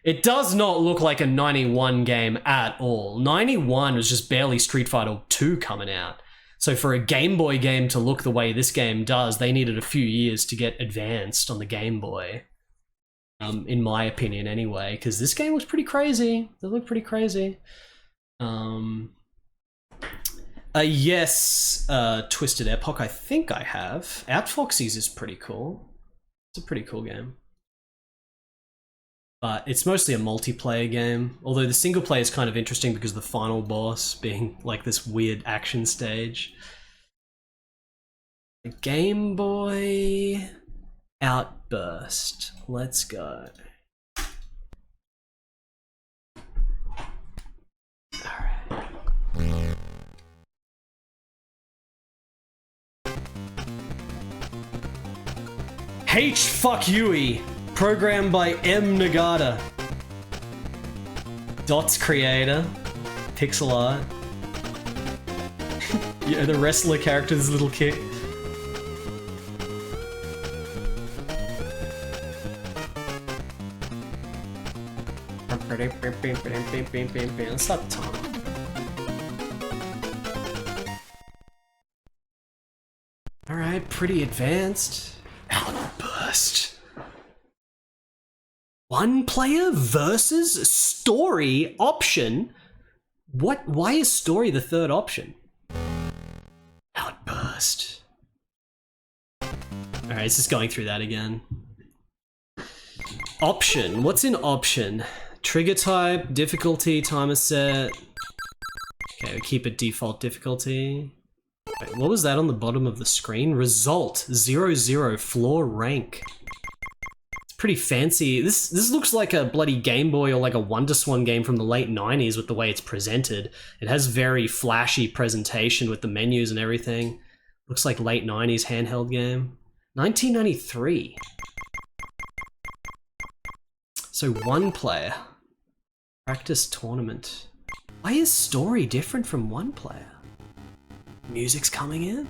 B: It does not look like a 91 game at all. 91 was just barely Street Fighter 2 coming out. So for a Game Boy game to look the way this game does, they needed a few years to get advanced on the Game Boy. In my opinion, anyway, because this game was pretty crazy. They look pretty crazy. Yes, Twisted Epoch, I think I have. Outfoxies is pretty cool. It's a pretty cool game. But it's mostly a multiplayer game, although the single player is kind of interesting because the final boss being like this weird action stage. Game Boy Outburst. Let's go. Alright. Fuck Yui. Programmed by M. Nagata. Dots creator. Pixel art. Yeah, the wrestler character's little kick. Let's start the time. Alright, pretty advanced. Outburst. 1 player versus story option? What? Why is story the third option? Outburst. Alright, it's just going through that again. Option. What's in option? Trigger type, difficulty, timer set. Okay, we keep it default difficulty. Wait, what was that on the bottom of the screen? Result 00 floor rank. It's pretty fancy. This looks like a bloody Game Boy or like a WonderSwan game from the late 90s with the way it's presented. It has very flashy presentation with the menus and everything. Looks like late 90s handheld game. 1993. So 1 player. Practice tournament. Why is story different from 1 player? Music's coming in?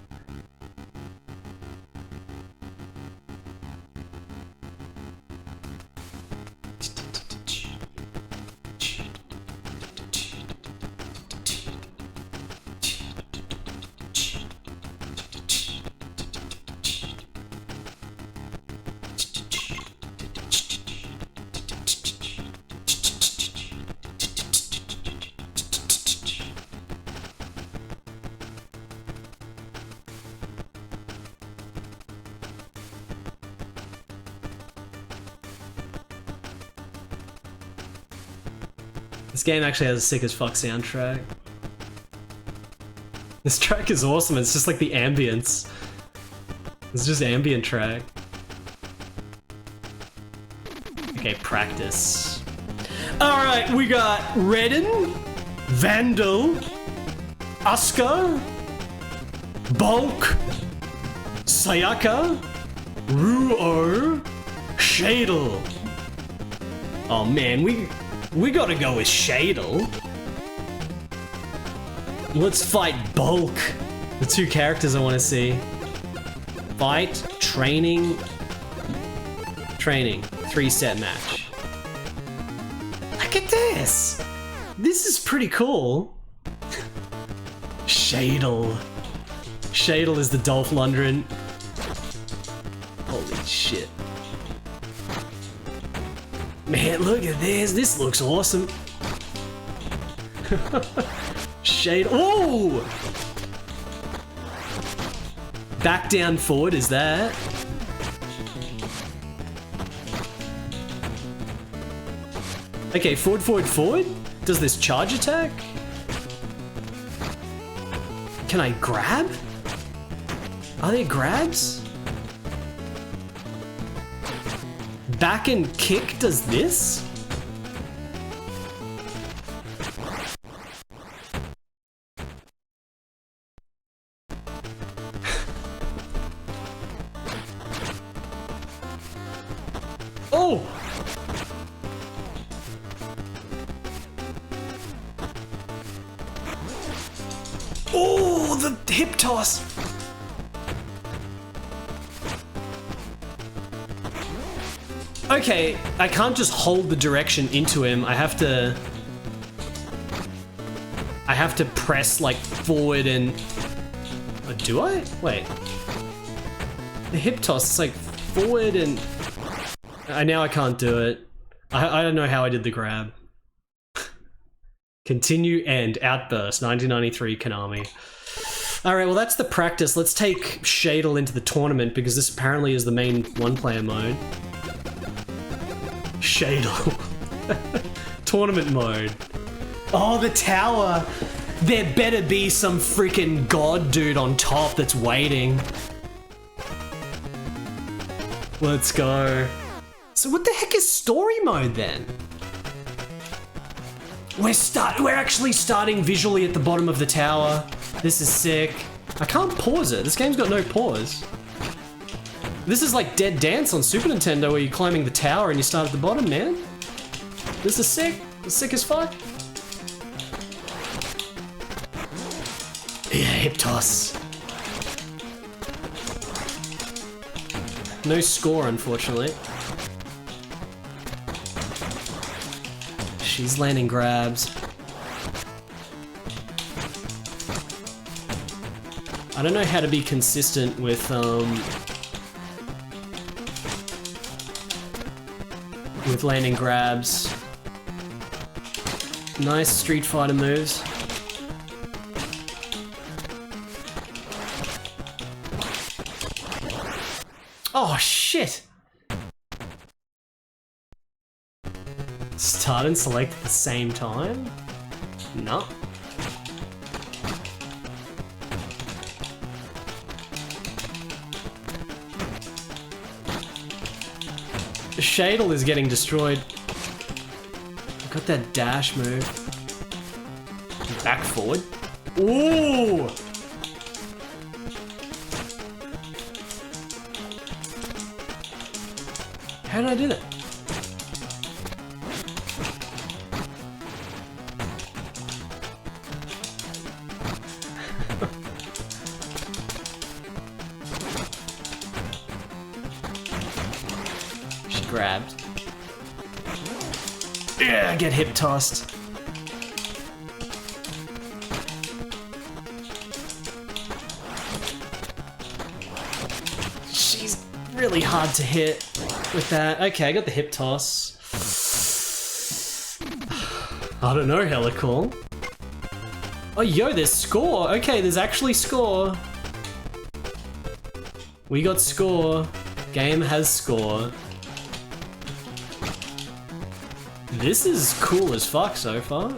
B: This game actually has a sick as fuck soundtrack. This track is awesome, it's just like the ambience. It's just ambient track. Okay, practice. Alright, we got Redden, Vandal, Asuka, Bulk, Sayaka, Ruo, Shadle. Oh man, we gotta go with Shadle. Let's fight Bulk. The two characters I want to see. Fight, training, 3-set match. Look at this. This is pretty cool. Shadle. Shadle is the Dolph Lundgren. Holy shit. Man, look at this. This looks awesome. Shade. Oh! Back down forward is that. Okay, forward, forward, forward. Does this charge attack? Can I grab? Are there grabs? Back and kick does this? Oh! Oh, the hip toss! Okay, I can't just hold the direction into him. I have to press like forward and... Oh, do I? Wait. The hip toss, it's like forward and... Now I can't do it. I don't know how I did the grab. Continue, end, outburst, 1993 Konami. Alright, well that's the practice. Let's take Shadle into the tournament because this apparently is the main one-player mode. Shadle. Tournament mode. Oh, the tower! There better be some freaking god dude on top that's waiting. Let's go. So what the heck is story mode then? We're actually starting visually at the bottom of the tower. This is sick. I can't pause it. This game's got no pause. This is like Dead Dance on Super Nintendo where you're climbing the tower and you start at the bottom, man. This is sick. It's sick as fuck. Yeah, hip toss. No score, unfortunately. She's landing grabs. I don't know how to be consistent with landing grabs. Nice Street Fighter moves. Oh shit! Start and select at the same time? No. Shadle is getting destroyed. I got that dash move. Back forward. Ooh! How did I do that? She grabbed. Yeah, get hip tossed. She's really hard to hit with that. Okay, I got the hip toss. I don't know, hella cool. Oh, yo, there's score. Okay, there's actually score. We got score. Game has score. This is cool as fuck so far.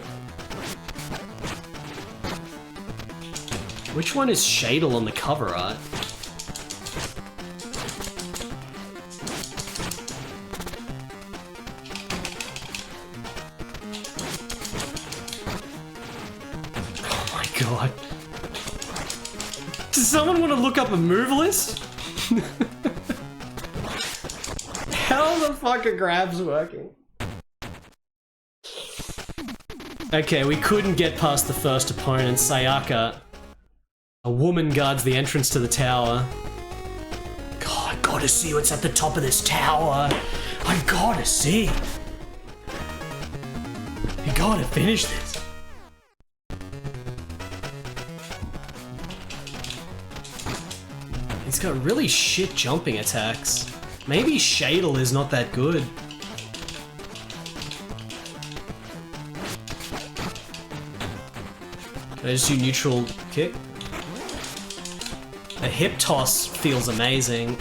B: Which one is Shadle on the cover art? Oh my god. Does someone want to look up a move list? How the fuck are grabs working? Okay, we couldn't get past the first opponent, Sayaka. A woman guards the entrance to the tower. God, I gotta see what's at the top of this tower. I gotta see. You gotta finish this. He's got really shit jumping attacks. Maybe Shadle is not that good. Can I just do neutral kick? A hip toss feels amazing.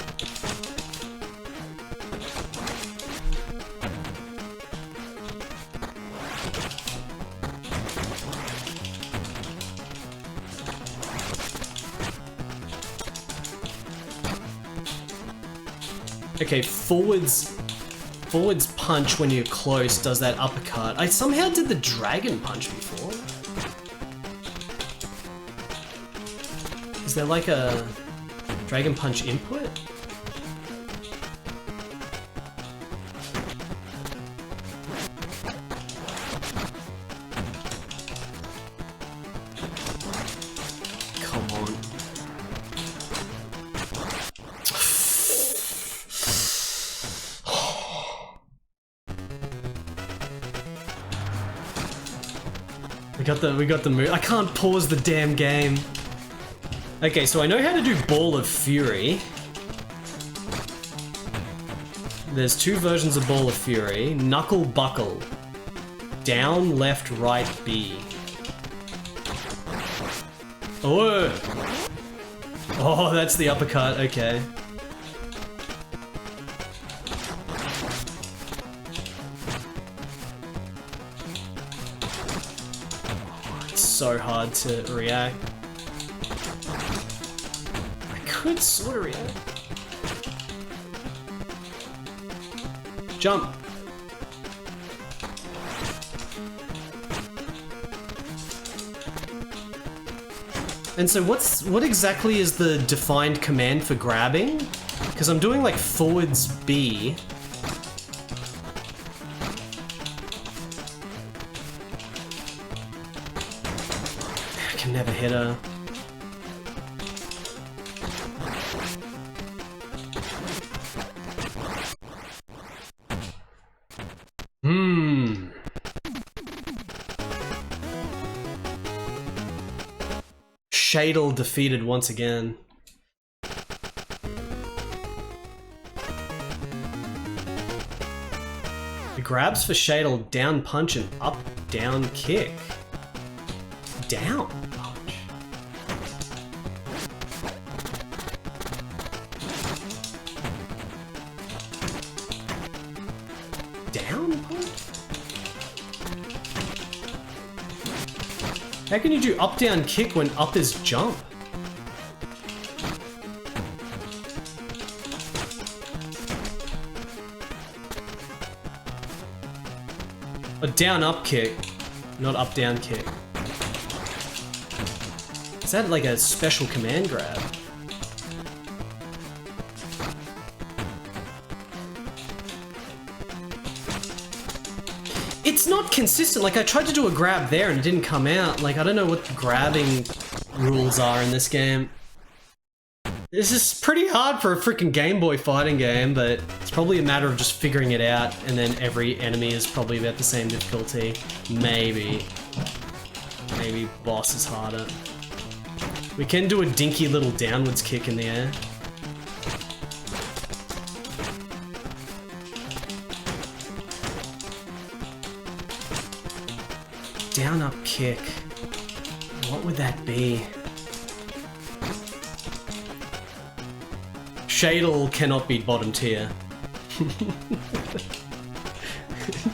B: Okay, forwards punch when you're close does that uppercut. I somehow did the dragon punch before. Is there like a dragon punch input? Come on. We got the move. I can't pause the damn game. Okay, so I know how to do Ball of Fury. There's two versions of Ball of Fury. Knuckle Buckle. Down, left, right, B. Oh! Oh, that's the uppercut, okay. It's so hard to react. Could sort of react. Jump. And so what exactly is the defined command for grabbing? Because I'm doing like forwards B. I can never hit her. Shadle defeated once again. The grabs for Shadle, down punch and up down kick. Down punch. Down punch? How can you do up down kick when up is jump? A down up kick, not up down kick. Is that like a special command grab? It's not consistent. Like, I tried to do a grab there and it didn't come out. Like, I don't know what the grabbing rules are in this game. This is pretty hard for a freaking Game Boy fighting game, but it's probably a matter of just figuring it out, and then every enemy is probably about the same difficulty. Maybe. Maybe boss is harder. We can do a dinky little downwards kick in the air. Down up kick. What would that be? Shadle cannot beat bottom tier.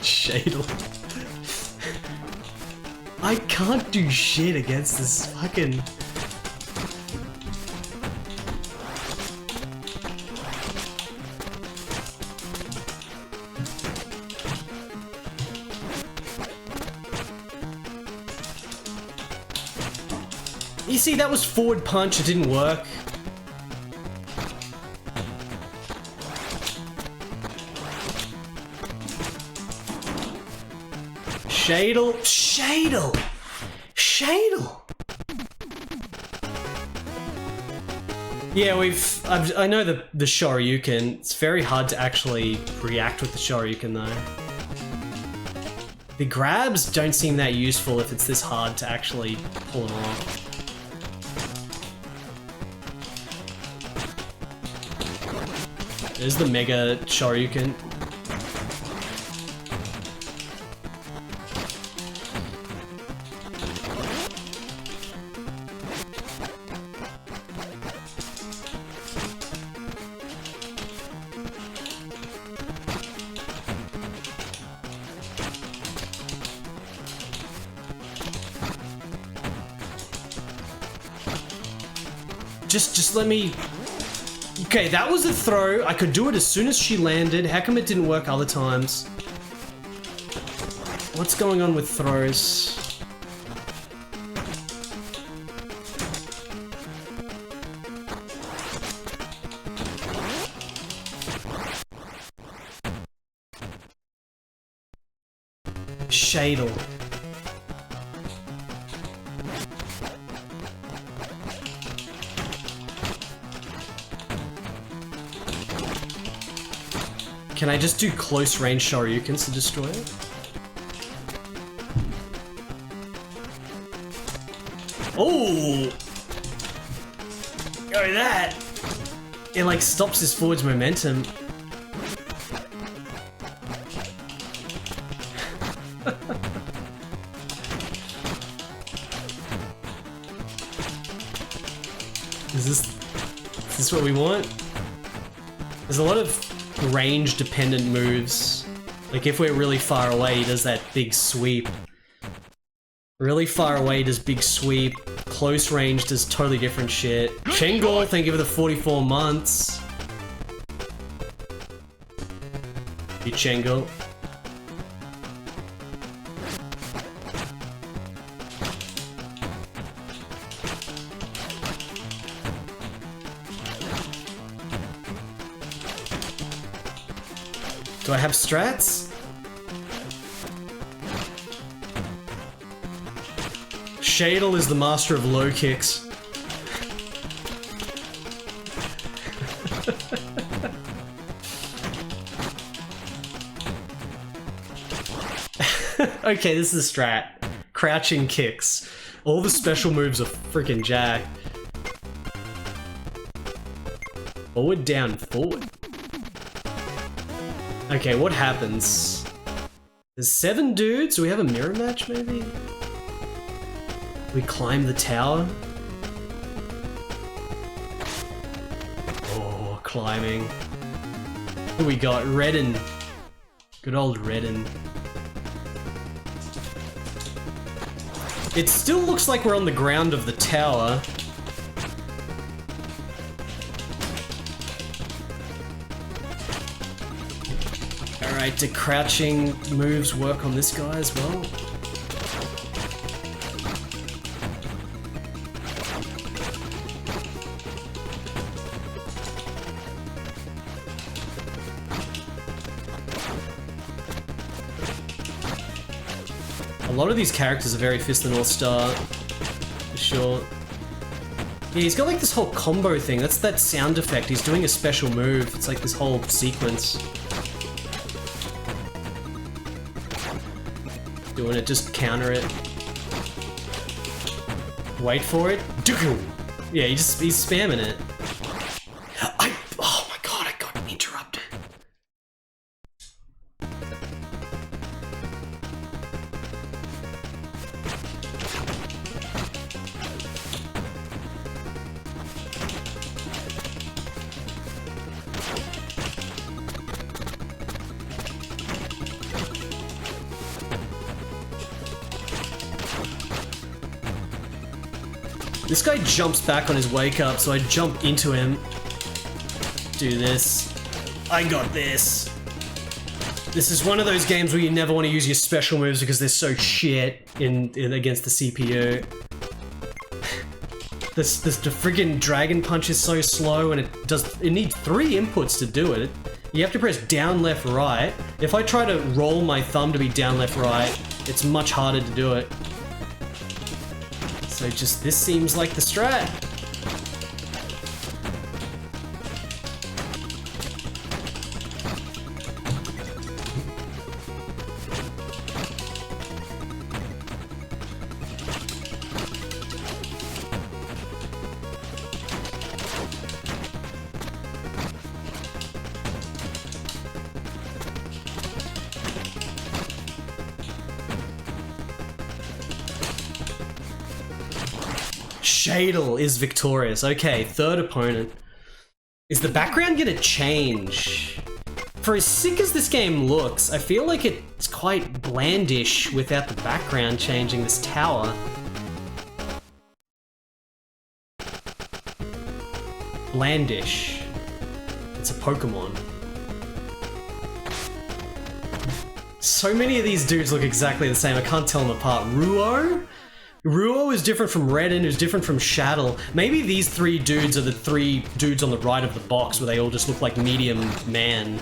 B: Shadle. I can't do shit against this fucking... You see, that was forward punch, it didn't work. Shadle, Shadle, Shadle. Yeah, I know the Shoryuken. It's very hard to actually react with the Shoryuken though. The grabs don't seem that useful if it's this hard to actually pull them off. There's the Mega Shoryuken. Just let me... Okay, that was a throw. I could do it as soon as she landed. How come it didn't work other times? What's going on with throws? Shadle. Can I just do close range Shoryukens to destroy it? Oh! Go that! It like stops his forward's momentum. Is this what we want? There's a lot of range dependent moves. Like if we're really far away, he does that big sweep. Really far away does big sweep. Close range does totally different shit. Chengol, thank you for the 44 months. You Chengol. Do I have strats? Shadle is the master of low kicks. Okay, this is a strat. Crouching kicks. All the special moves are freaking jacked. Forward, down, forward. Okay, what happens? There's 7 dudes. Do we have a mirror match, maybe? We climb the tower. Oh, climbing. What we got? Redden. Good old Redden. It still looks like we're on the ground of the tower. Alright, do crouching moves work on this guy as well? A lot of these characters are very Fist of the North Star, for sure. Yeah, he's got like this whole combo thing. That's that sound effect. He's doing a special move. It's like this whole sequence. Doing it, just counter it. Wait for it. Yeah, he's spamming it. Oh my god, I got interrupted. This guy jumps back on his wake up, so I jump into him. Do this. I got this. This is one of those games where you never want to use your special moves because they're so shit in against the CPU. The friggin' dragon punch is so slow, and it needs 3 inputs to do it. You have to press down, left, right. If I try to roll my thumb to be down, left, right, it's much harder to do it. So just, this seems like the strat. Shadle is victorious. Okay, third opponent. Is the background gonna change? For as sick as this game looks, I feel like it's quite blandish without the background changing, this tower. Blandish. It's a Pokemon. So many of these dudes look exactly the same, I can't tell them apart. Ruo? Ruo is different from Redden, who's different from Shaddle. Maybe these 3 dudes are the 3 dudes on the right of the box where they all just look like medium man.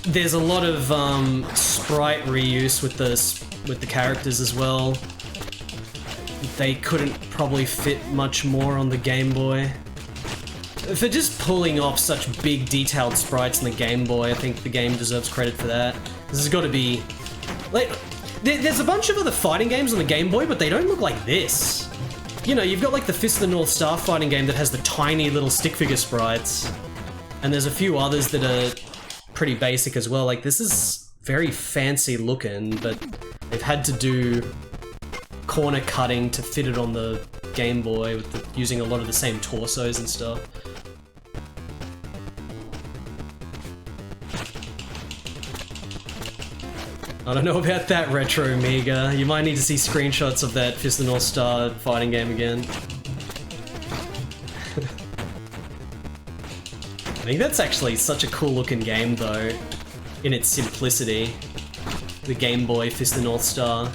B: There's a lot of sprite reuse with the characters as well. They couldn't probably fit much more on the Game Boy. For just pulling off such big detailed sprites in the Game Boy, I think the game deserves credit for that. This has got to be... like, there's a bunch of other fighting games on the Game Boy, but they don't look like this. You know, you've got like the Fist of the North Star fighting game that has the tiny little stick figure sprites. And there's a few others that are pretty basic as well. Like, this is very fancy looking, but they've had to do corner cutting to fit it on the Game Boy with using a lot of the same torsos and stuff. I don't know about that, Retro Amiga. You might need to see screenshots of that Fist of the North Star fighting game again. I think that's actually such a cool looking game though, in its simplicity. The Game Boy Fist of the North Star.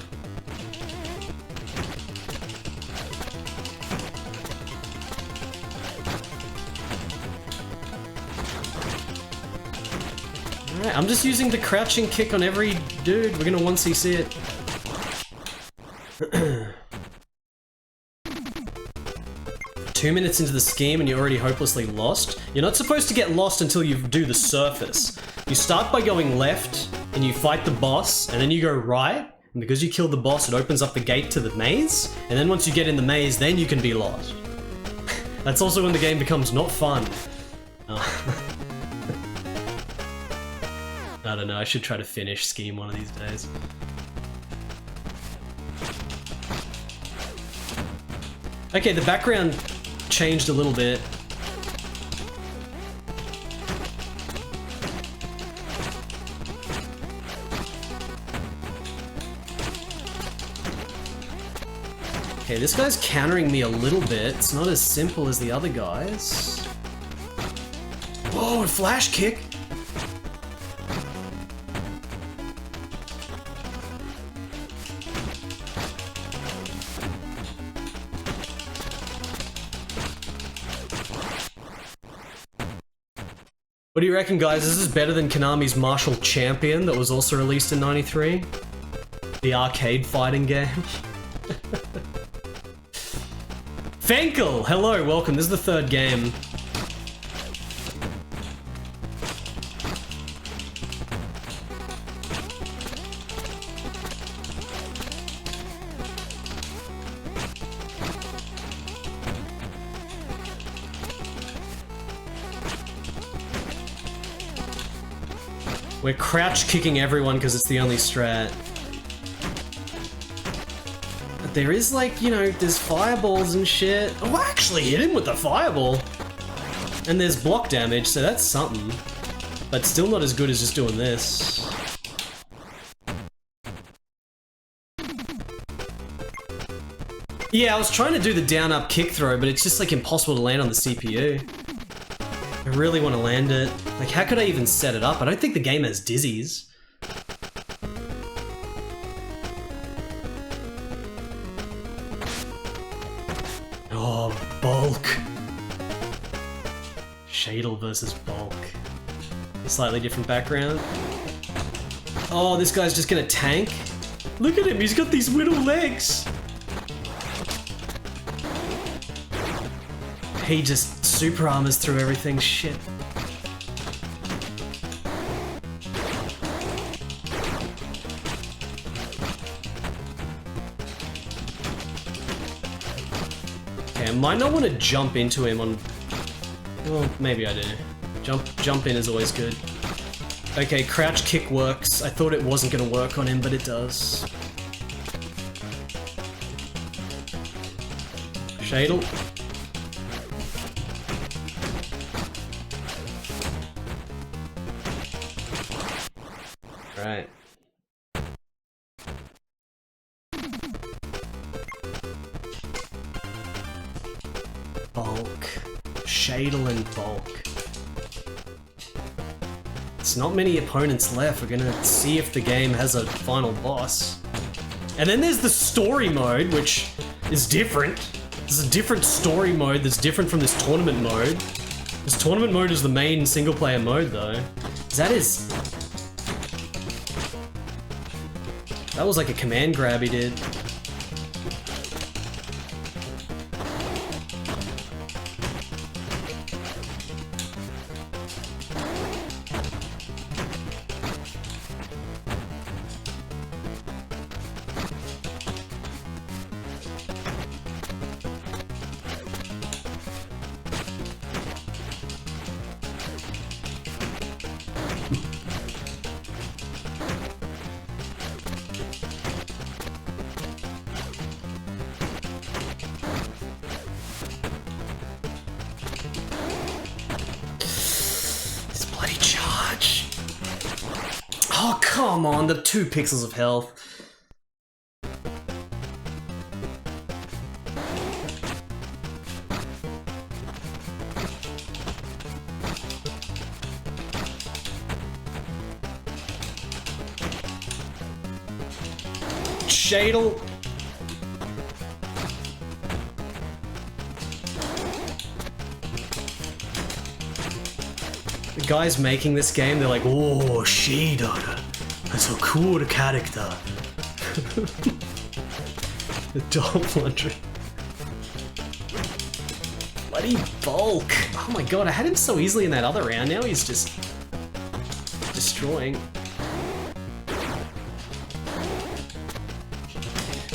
B: Alright, I'm just using the crouching kick on every dude. We're gonna 1cc it. Two minutes into the scheme and you're already hopelessly lost. You're not supposed to get lost until you do the surface. You start by going left and you fight the boss, and then you go right, and because you killed the boss it opens up the gate to the maze, and then once you get in the maze then you can be lost. That's also when the game becomes not fun. I don't know, I should try to finish Scheme one of these days. Okay, the background changed a little bit. Okay, this guy's countering me a little bit. It's not as simple as the other guys. Whoa, a flash kick! What do you reckon, guys? Is this better than Konami's Martial Champion that was also released in '93? The arcade fighting game? Fankel! Hello, welcome. This is the third game. We're crouch kicking everyone because it's the only strat. But there is like, you know, there's fireballs and shit. Oh, I actually hit him with the fireball. And there's block damage, so that's something. But still not as good as just doing this. Yeah, I was trying to do the down-up kick throw, but it's just like impossible to land on the CPU. I really want to land it. Like, how could I even set it up? I don't think the game has dizzies. Oh, Bulk. Shadle versus Bulk. A slightly different background. Oh, this guy's just gonna tank. Look at him, he's got these little legs. He just super armors through everything, shit. Okay, I might not want to jump into him on... Well, maybe I do. Jump in is always good. Okay, crouch kick works. I thought it wasn't gonna work on him, but it does. Shadle. Right. Bulk. Shadle and Bulk. It's not many opponents left. We're gonna see if the game has a final boss. And then there's the story mode, which is different. There's a different story mode that's different from this tournament mode. This tournament mode is the main single player mode though. That was like a command grab he did. Oh, come on, the 2 pixels of health. Shadle. The guys making this game, they're like, oh, Shader. That's a cool character. The Dolph Lundgren. Bloody Bulk. Oh my god, I had him so easily in that other round. Now he's just destroying.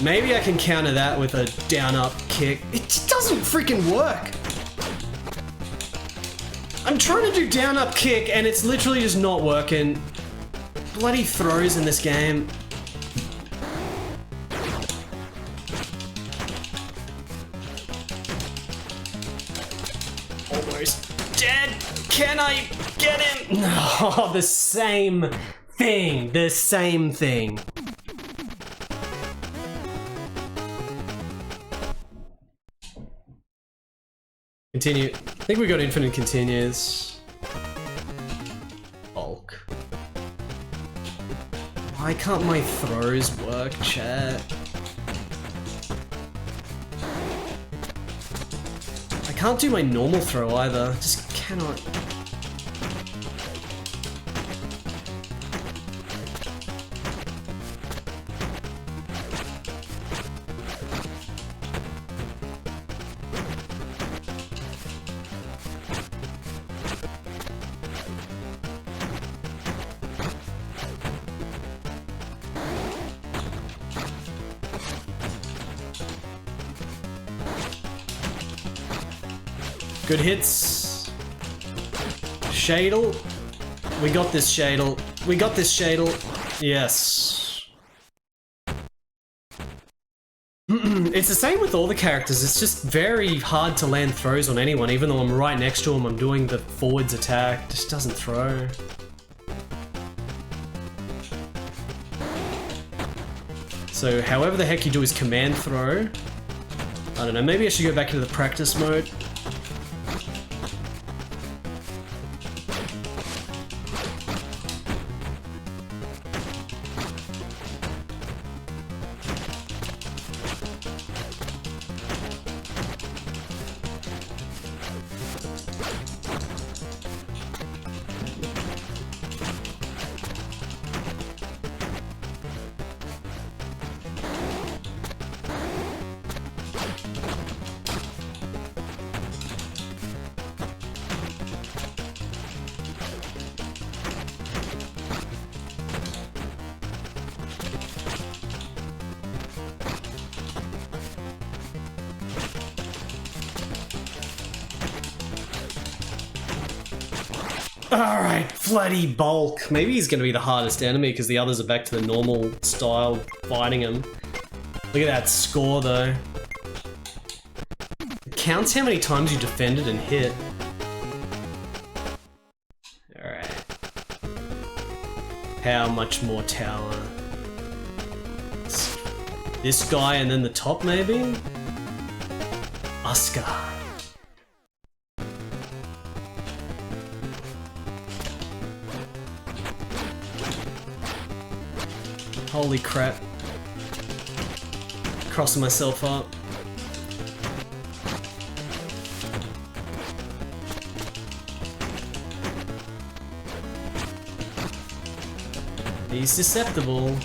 B: Maybe I can counter that with a down-up kick. It just doesn't freaking work. I'm trying to do down-up kick and it's literally just not working. Bloody throws in this game. Almost dead. Can I get him? No, the same thing. The same thing. Continue. I think we got infinite continues. Bulk. Why can't my throws work, chat? I can't do my normal throw either. Just cannot. Good hits. Shadle. We got this, Shadle. We got this, Shadle. Yes. It's the same with all the characters. It's just very hard to land throws on anyone. Even though I'm right next to him, I'm doing the forwards attack. Just doesn't throw. So however the heck you do his command throw, I don't know, maybe I should go back into the practice mode. Alright, Bloody Bulk. Maybe he's gonna be the hardest enemy because the others are back to the normal style of fighting him. Look at that score though. It counts how many times you defended and hit. Alright. How much more tower? This guy and then the top maybe? Oscar. Holy crap. Crossing myself up. He's susceptible.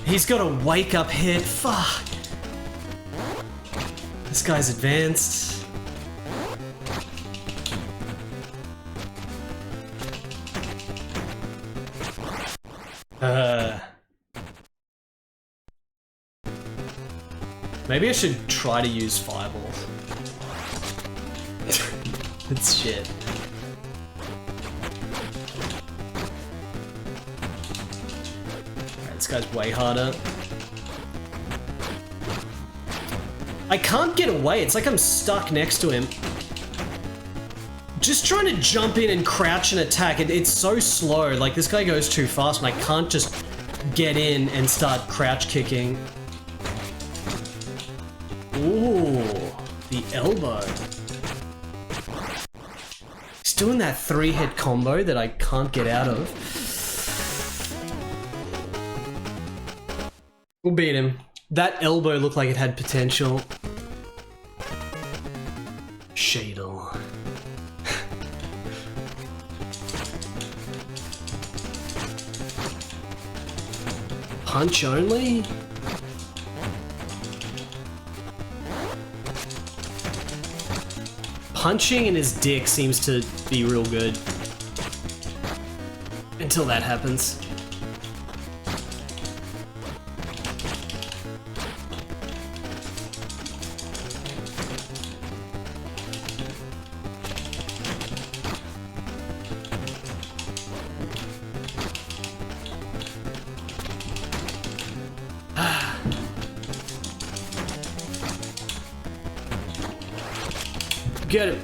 B: He's got a wake up hit. Fuck. This guy's advanced. Maybe I should try to use fireballs. That's shit. Alright, this guy's way harder. I can't get away, it's like I'm stuck next to him. Just trying to jump in and crouch and attack, it's so slow. Like, this guy goes too fast and I can't just get in and start crouch kicking. Ooh, the elbow. He's doing that 3-hit combo that I can't get out of. We'll beat him. That elbow looked like it had potential. Shadle. Punch only? Punching in his dick seems to be real good. Until that happens. Get it.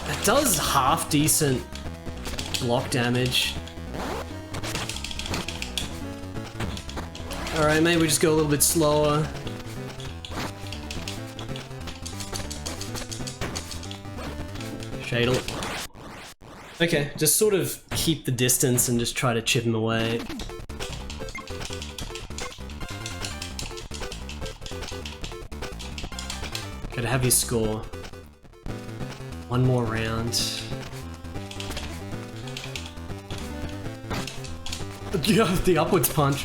B: That does half decent block damage. Alright, maybe we just go a little bit slower. Shadle. Okay, just sort of keep the distance and just try to chip him away. Gotta have your score. One more round. Yeah, the upwards punch.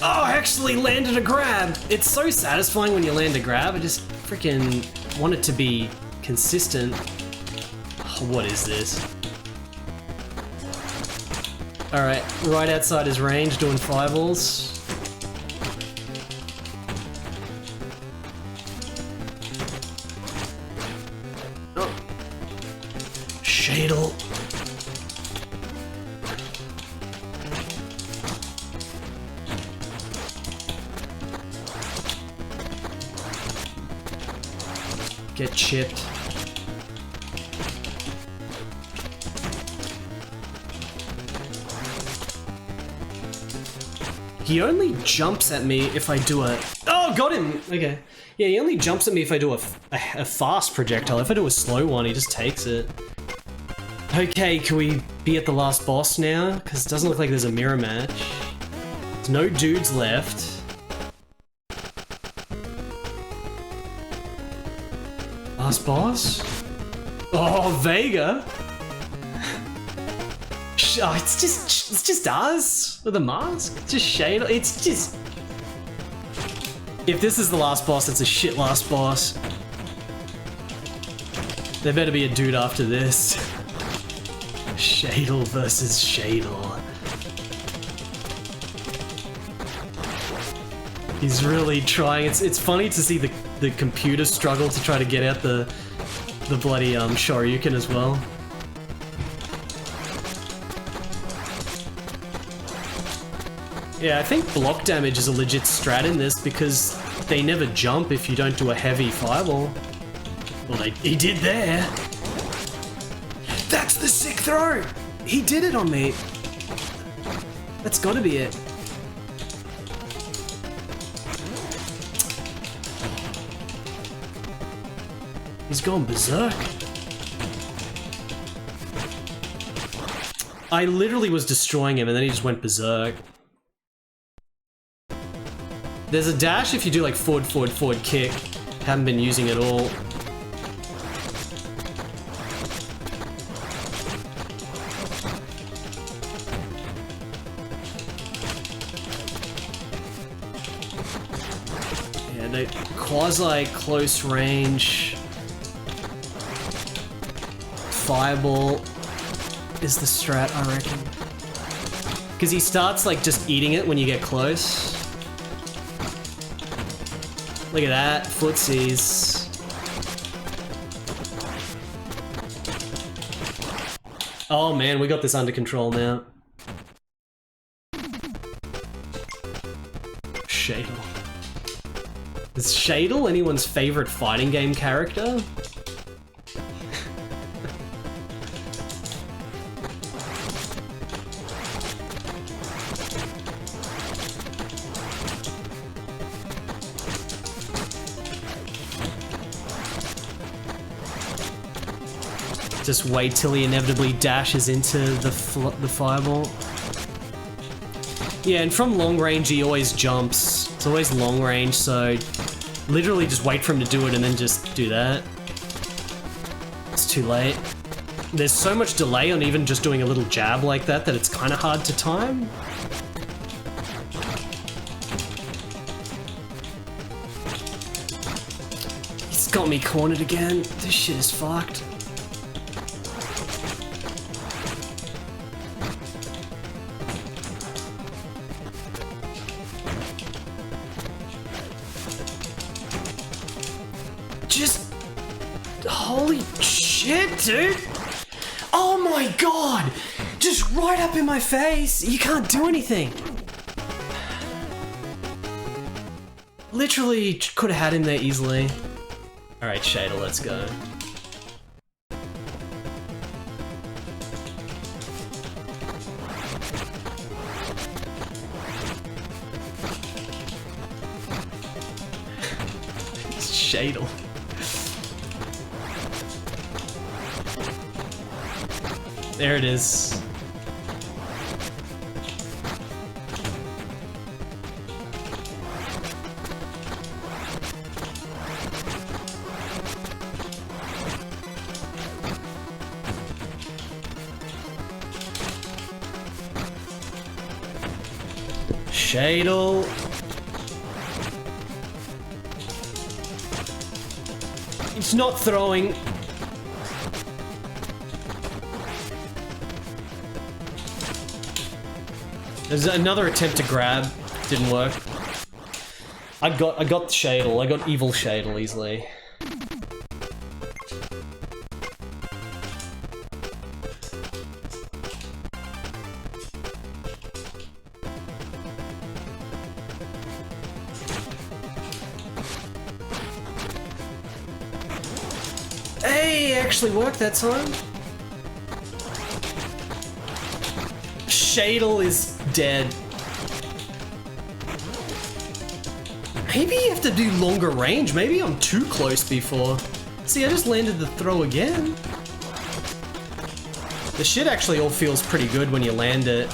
B: Oh, I actually landed a grab! It's so satisfying when you land a grab. I just freaking want it to be consistent. Oh, what is this? Alright, right outside his range, doing fireballs. Shadle. Get chipped. he only jumps at me if I do a... Oh, got him! Okay. Yeah, he only jumps at me if I do a fast projectile. If I do a slow one, he just takes it. Okay, can we be at the last boss now? Because it doesn't look like there's a mirror match. There's no dudes left. Last boss? Oh, Vega! Oh, it's just us with a mask. It's just Shade. It's just... If this is the last boss, it's a shit last boss. There better be a dude after this. Shadel versus Shadel. He's really trying. It's funny to see the computer struggle to try to get out the bloody Shoryuken as well. Yeah, I think block damage is a legit strat in this because they never jump if you don't do a heavy fireball. Well, he did there. That's the sick throw! He did it on me. That's gotta be it. He's gone berserk. I literally was destroying him and then he just went berserk. There's a dash if you do like forward, forward, forward kick. Haven't been using it all. Yeah, the quasi close range fireball is the strat, I reckon. Because he starts like just eating it when you get close. Look at that, footsies. Oh man, we got this under control now. Shadel. Is Shadel anyone's favorite fighting game character? Just wait till he inevitably dashes into the fireball. Yeah, and from long range he always jumps. It's always long range, so literally just wait for him to do it and then just do that. It's too late. There's so much delay on even just doing a little jab like that that it's kind of hard to time. He's got me cornered again. This shit is fucked. Holy shit, dude! Oh my god! Just right up in my face! You can't do anything! Literally could have had him there easily. Alright, Shadel, let's go. Shadel. There it is. Shadel. It's not throwing. There's another attempt to grab, didn't work. I got the Shadel, I got evil Shadel easily. Hey, actually worked that time. Shadel is dead. Maybe you have to do longer range. Maybe I'm too close before. See, I just landed the throw again. The shit actually all feels pretty good when you land it.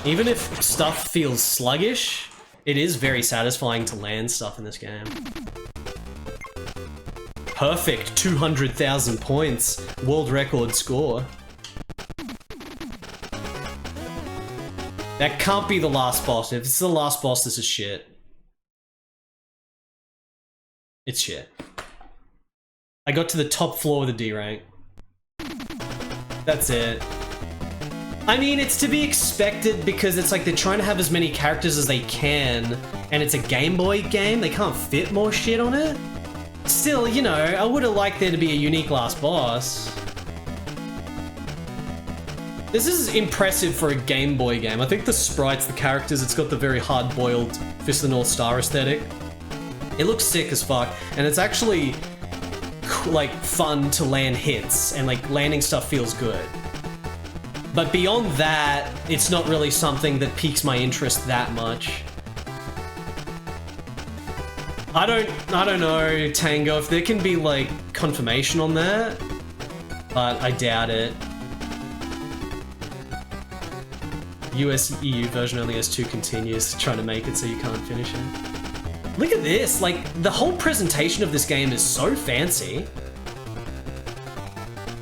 B: Even if stuff feels sluggish, it is very satisfying to land stuff in this game. Perfect 200,000 points. World record score. That can't be the last boss. If it's the last boss, this is shit. It's shit. I got to the top floor with a D rank. That's it. I mean, it's to be expected because it's like they're trying to have as many characters as they can, and it's a Game Boy game. They can't fit more shit on it. Still, you know, I would have liked there to be a unique last boss. This is impressive for a Game Boy game. I think the sprites, the characters, it's got the very hard-boiled Fist of the North Star aesthetic. It looks sick as fuck, and it's actually like fun to land hits, and like landing stuff feels good. But beyond that, it's not really something that piques my interest that much. I don't know, Tango, if there can be like confirmation on that, but I doubt it. US EU version only has 2 continues, trying to make it so you can't finish it. Look at this, like the whole presentation of this game is so fancy.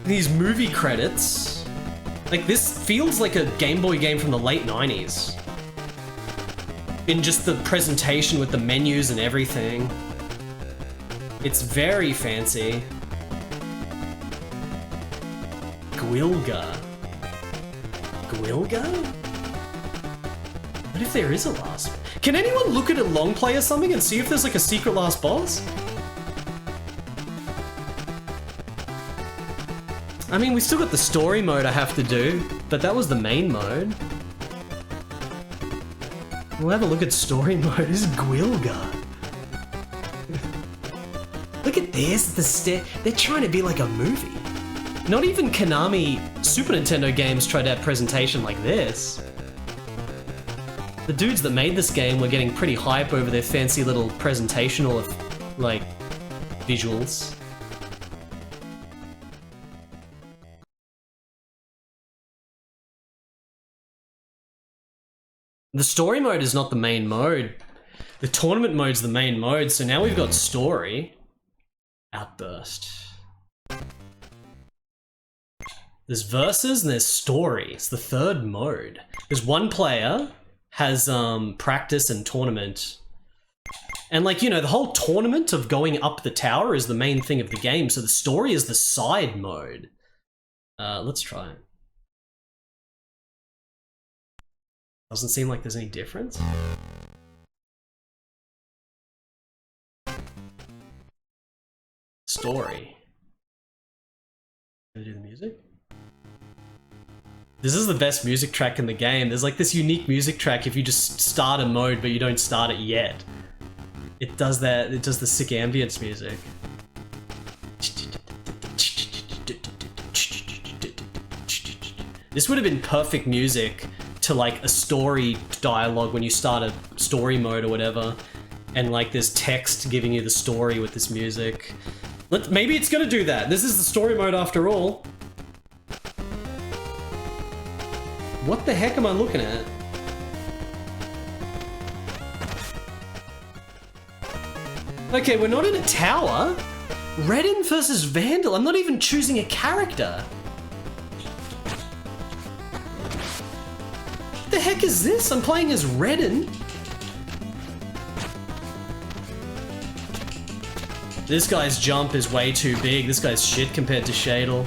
B: These movie credits, like this feels like a Game Boy game from the late 90s. In just the presentation with the menus and everything. It's very fancy. Gwilga. Gwilga? What if there is a last? Can anyone look at a long play or something and see if there's like a secret last boss? I mean, we still got the story mode I have to do, but that was the main mode. We'll have a look at story mode. This is Gwilga. Look at this, they're trying to be like a movie. Not even Konami Super Nintendo games tried to have presentation like this. The dudes that made this game were getting pretty hype over their fancy little presentational, like, visuals. The story mode is not the main mode. The tournament mode's the main mode, so now we've got story. Outburst. There's versus and there's story. It's the third mode. There's one player, has practice and tournament. And like, you know, the whole tournament of going up the tower is the main thing of the game, so the story is the side mode. Let's try it. Doesn't seem like there's any difference. Story. Gonna do the music? This is the best music track in the game. There's like this unique music track if you just start a mode but you don't start it yet. It does that, it does the sick ambience music. This would have been perfect music to like a story dialogue when you start a story mode or whatever, and like there's text giving you the story with this music. Maybe it's gonna do that. This is the story mode after all. What the heck am I looking at? Okay, we're not in a tower. Redden versus Vandal. I'm not even choosing a character. What the heck is this? I'm playing as Redden. This guy's jump is way too big. This guy's shit compared to Shadle.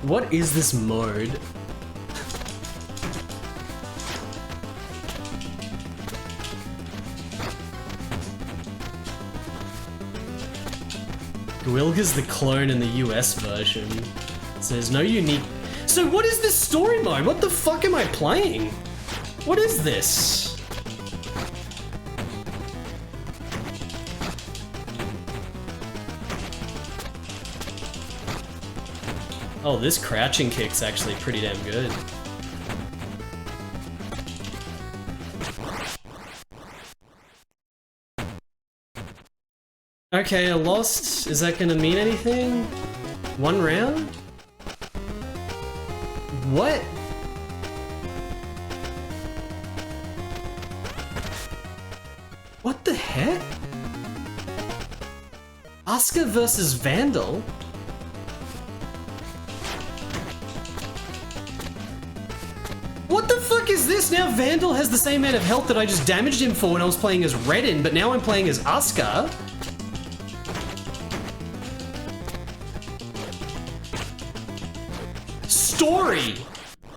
B: What is this mode? Gwilga's the clone in the US version. So there's no unique... So what is this story mode? What the fuck am I playing? What is this? Oh, this crouching kick's actually pretty damn good. Okay, I lost. Is that gonna mean anything? 1 round? What? What the heck? Asuka versus Vandal? What the fuck is this? Now Vandal has the same amount of health that I just damaged him for when I was playing as Redden, but now I'm playing as Asuka?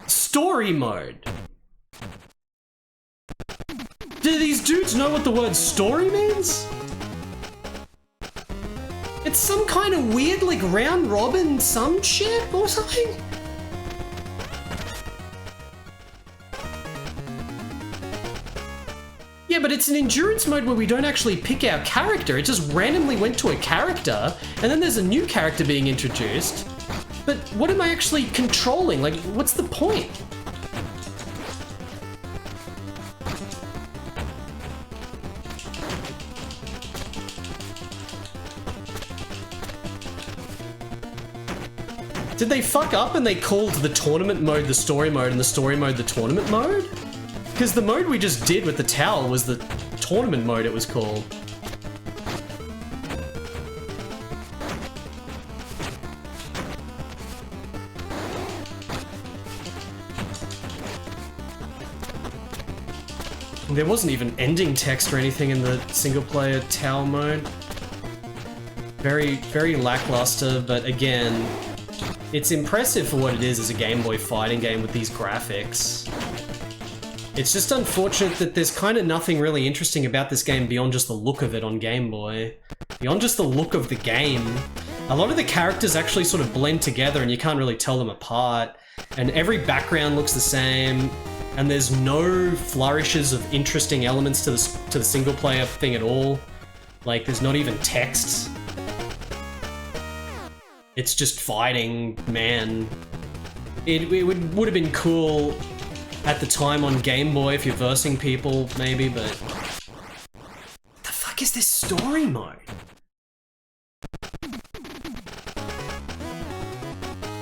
B: Story mode. Do these dudes know what the word story means? It's some kind of weird, like, round robin some shit or something? Yeah, but it's an endurance mode where we don't actually pick our character. It just randomly went to a character, and then there's a new character being introduced. But what am I actually controlling? Like, what's the point? Did they fuck up and they called the tournament mode the story mode and the story mode the tournament mode? Because the mode we just did with the towel was the tournament mode, it was called. There wasn't even ending text or anything in the single player towel mode. Very, very lackluster, but again, it's impressive for what it is as a Game Boy fighting game with these graphics. It's just unfortunate that there's kind of nothing really interesting about this game beyond just the look of it on Game Boy. Beyond just the look of the game. A lot of the characters actually sort of blend together and you can't really tell them apart. And every background looks the same. And there's no flourishes of interesting elements to the single player thing at all. Like, there's not even text. It's just fighting, man. It would have been cool at the time on Game Boy if you're versing people, maybe, but... What the fuck is this story mode?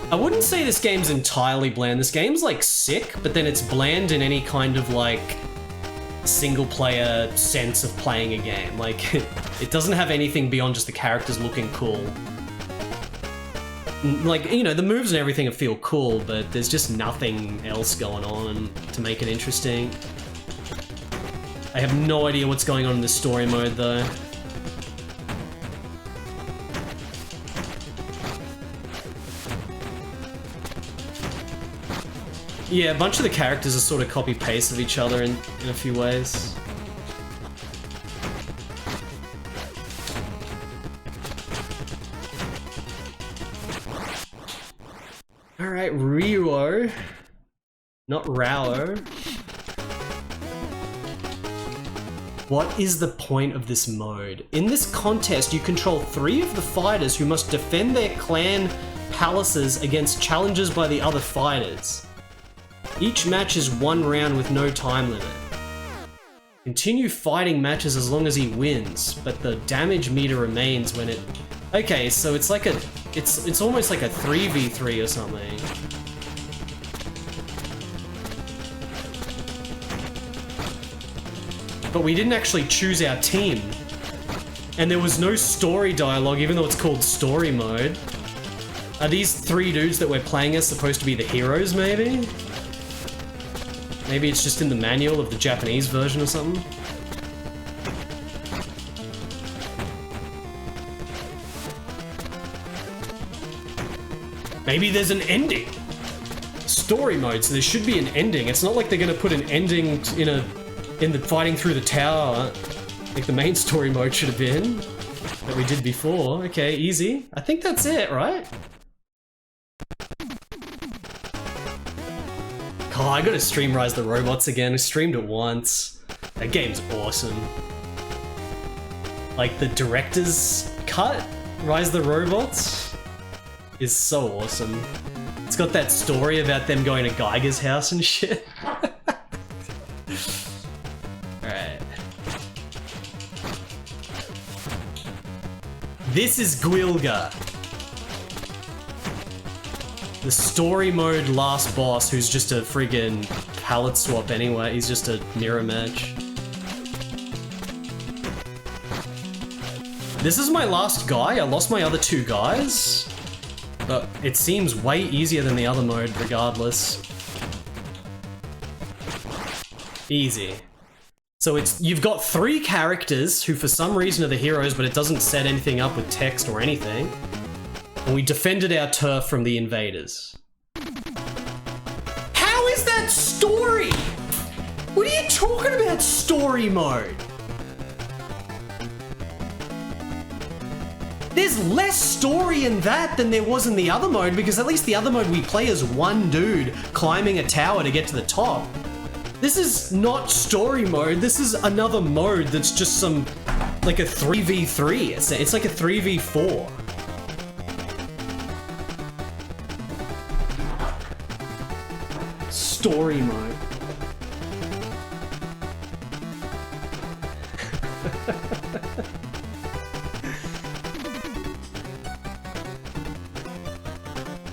B: I wouldn't say this game's entirely bland. This game's, like, sick, but then it's bland in any kind of, like, single-player sense of playing a game. Like, it doesn't have anything beyond just the characters looking cool. Like, you know, the moves and everything feel cool, but there's just nothing else going on to make it interesting. I have no idea what's going on in this story mode, though. Yeah, a bunch of the characters are sort of copy-paste of each other in a few ways. Alright, Ryo. Not Rao. What is the point of this mode? In this contest, you control 3 of the fighters who must defend their clan palaces against challenges by the other fighters. Each match is 1 round with no time limit. Continue fighting matches as long as he wins, but the damage meter remains when it... Okay, so it's like a... It's almost like a 3v3 or something. But we didn't actually choose our team. And there was no story dialogue, even though it's called story mode. Are these 3 dudes that we're playing as supposed to be the heroes, maybe? Maybe it's just in the manual of the Japanese version or something? Maybe there's an ending. Story mode, so there should be an ending. It's not like they're gonna put an ending in the fighting through the tower, like the main story mode should have been, that we did before. Okay, easy. I think that's it, right? Oh, I gotta stream Rise the Robots again. I streamed it once. That game's awesome. Like, the director's cut, Rise the Robots, is so awesome. It's got that story about them going to Geiger's house and shit. Alright. This is Gwilga. The story mode last boss, who's just a friggin' palette swap anyway. He's just a mirror match. This is my last guy. I lost my other two guys. But it seems way easier than the other mode regardless. Easy. So you've got 3 characters who for some reason are the heroes, but it doesn't set anything up with text or anything. And we defended our turf from the invaders. How is that story? What are you talking about, story mode? There's less story in that than there was in the other mode, because at least the other mode we play as one dude climbing a tower to get to the top. This is not story mode, this is another mode that's just some, like a 3v3. It's like a 3v4. Story mode.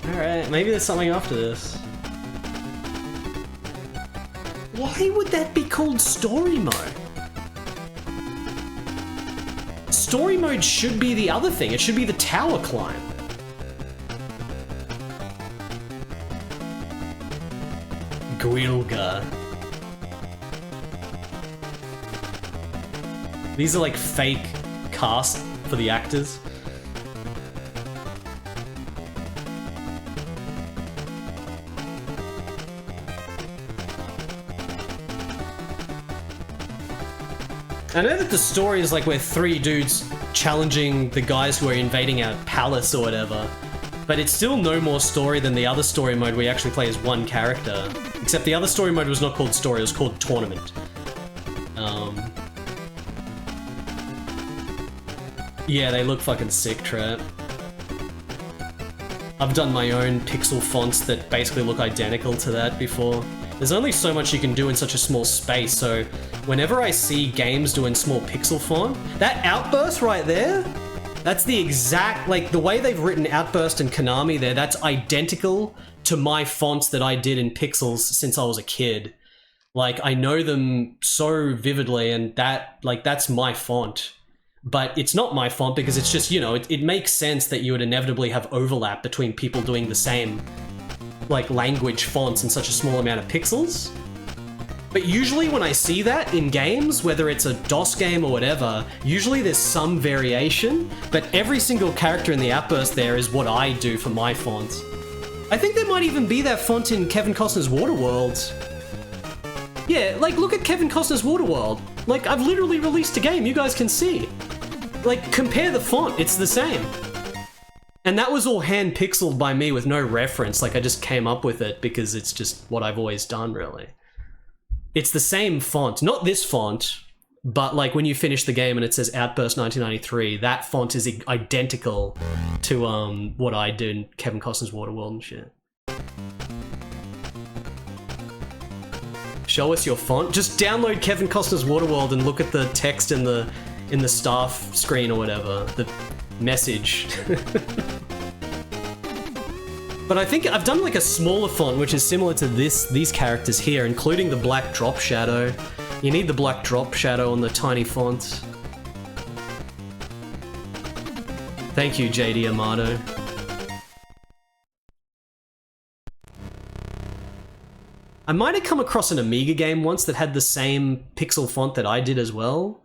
B: Alright, maybe there's something after this. Why would that be called story mode? Story mode should be the other thing. It should be the tower climb. Gwilga. These are like fake cast for the actors. I know that the story is like we're 3 dudes challenging the guys who are invading our palace or whatever, but it's still no more story than the other story mode where you actually play as one character. Except the other story mode was not called story, it was called tournament. Yeah, they look fucking sick, Trap. I've done my own pixel fonts that basically look identical to that before. There's only so much you can do in such a small space, so whenever I see games doing small pixel font, that outburst right there, that's the exact, like the way they've written Outburst and Konami there, that's identical to my fonts that I did in pixels since I was a kid. Like, I know them so vividly, and that, like, that's my font. But it's not my font because it's just, you know, it makes sense that you would inevitably have overlap between people doing the same, like, language fonts in such a small amount of pixels. But usually when I see that in games, whether it's a DOS game or whatever, usually there's some variation, but every single character in the Outburst there is what I do for my font. I think there might even be that font in Kevin Costner's Waterworld. Yeah, like, look at Kevin Costner's Waterworld. Like, I've literally released a game, you guys can see. Like, compare the font, it's the same. And that was all hand-pixeled by me with no reference, like I just came up with it because it's just what I've always done, really. It's the same font, not this font, but like when you finish the game and it says Outburst 1993, that font is identical to what I did in Kevin Costner's Waterworld and shit. Show us your font? Just download Kevin Costner's Waterworld and look at the text in the staff screen or whatever, the message. But I think I've done like a smaller font which is similar to these characters here, including the black drop shadow. You need the black drop shadow on the tiny font. Thank you, JD Amato. I might have come across an Amiga game once that had the same pixel font that I did as well.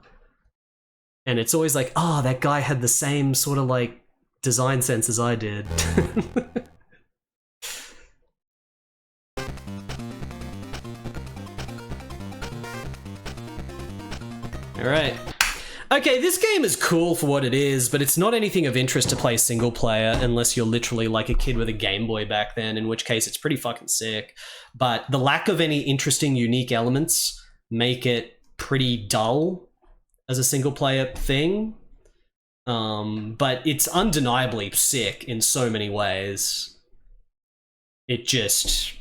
B: And it's always like, oh, that guy had the same sort of like design sense as I did. Alright. Okay, this game is cool for what it is, but it's not anything of interest to play single player unless you're literally like a kid with a Game Boy back then, in which case it's pretty fucking sick. But the lack of any interesting, unique elements make it pretty dull as a single player thing. But it's undeniably sick in so many ways. it's just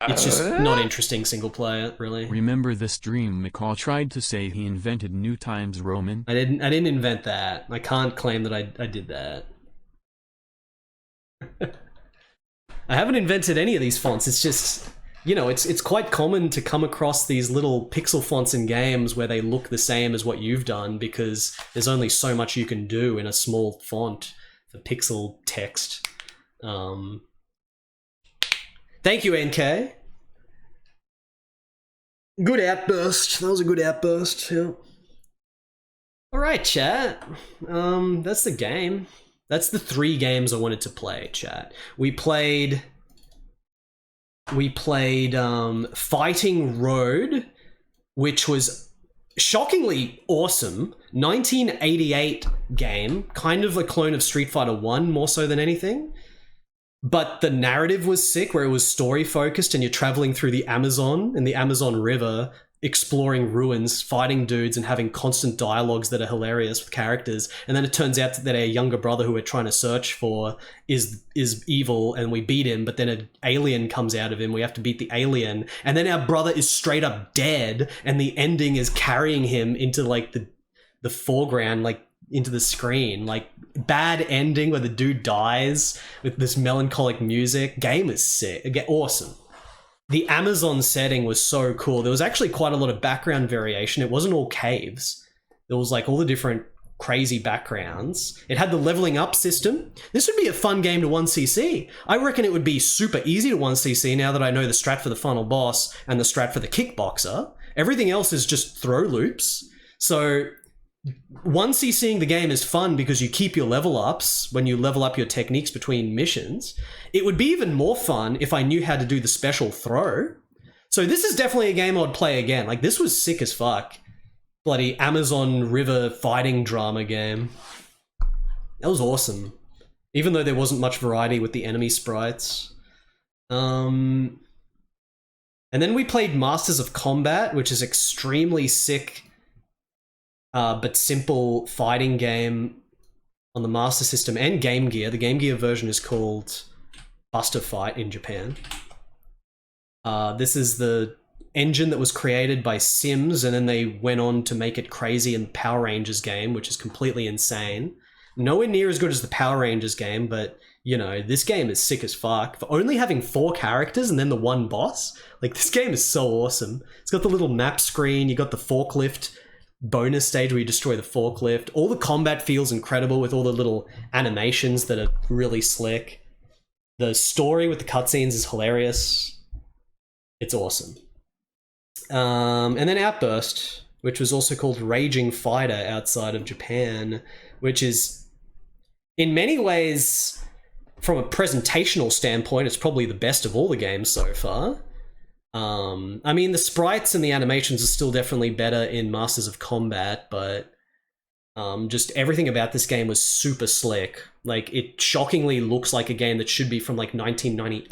B: not interesting single player, really.
E: Remember the stream McCall tried to say he invented New Times Roman?
B: I didn't invent that. I can't claim that I did that. I haven't invented any of these fonts. It's just, you know, it's quite common to come across these little pixel fonts in games where they look the same as what you've done because there's only so much you can do in a small font for pixel text. Thank you, NK. Good outburst. That was a good outburst. Yeah. All right, chat. That's the game. That's the 3 games I wanted to play, chat. We played Fighting Road, which was shockingly awesome. 1988 game, kind of a clone of Street Fighter 1 more so than anything. But the narrative was sick, where it was story focused and you're traveling through the Amazon and the Amazon River, exploring ruins, fighting dudes, and having constant dialogues that are hilarious with characters. And then it turns out that our younger brother who we're trying to search for is evil, and we beat him, but then an alien comes out of him. We have to beat the alien. And then our brother is straight up dead, and the ending is carrying him into like the foreground, like into the screen. Like, bad ending where the dude dies with this melancholic music. Game is sick. Again, awesome. The Amazon setting was so cool. There was actually quite a lot of background variation. It wasn't all caves. There was like all the different crazy backgrounds. It had the leveling up system. This would be a fun game to 1cc. I reckon it would be super easy to 1cc now that I know the strat for the final boss and the strat for the kickboxer. Everything else is just throw loops. So 1cc'ing the game is fun because you keep your level ups when you level up your techniques between missions. It would be even more fun if I knew how to do the special throw. So this is definitely a game I'd play again. Like, this was sick as fuck. Bloody Amazon River fighting drama game. That was awesome. Even though there wasn't much variety with the enemy sprites. And then we played Masters of Combat, which is extremely sick but simple fighting game on the Master System and Game Gear. The Game Gear version is called Buster Fight in Japan. This is the engine that was created by Sims, and then they went on to make it crazy in the Power Rangers game, which is completely insane. Nowhere near as good as the Power Rangers game, but, you know, this game is sick as fuck. For only having 4 characters and then the one boss, like, this game is so awesome. It's got the little map screen, you got the forklift bonus stage where you destroy the forklift. All the combat feels incredible with all the little animations that are really slick. The story with the cutscenes is hilarious. It's awesome. And then Outburst, which was also called Raging Fighter outside of Japan, which is, in many ways, from a presentational standpoint, it's probably the best of all the games so far. I mean, the sprites and the animations are still definitely better in Masters of Combat, but just everything about this game was super slick. Like, it shockingly looks like a game that should be from like 1998,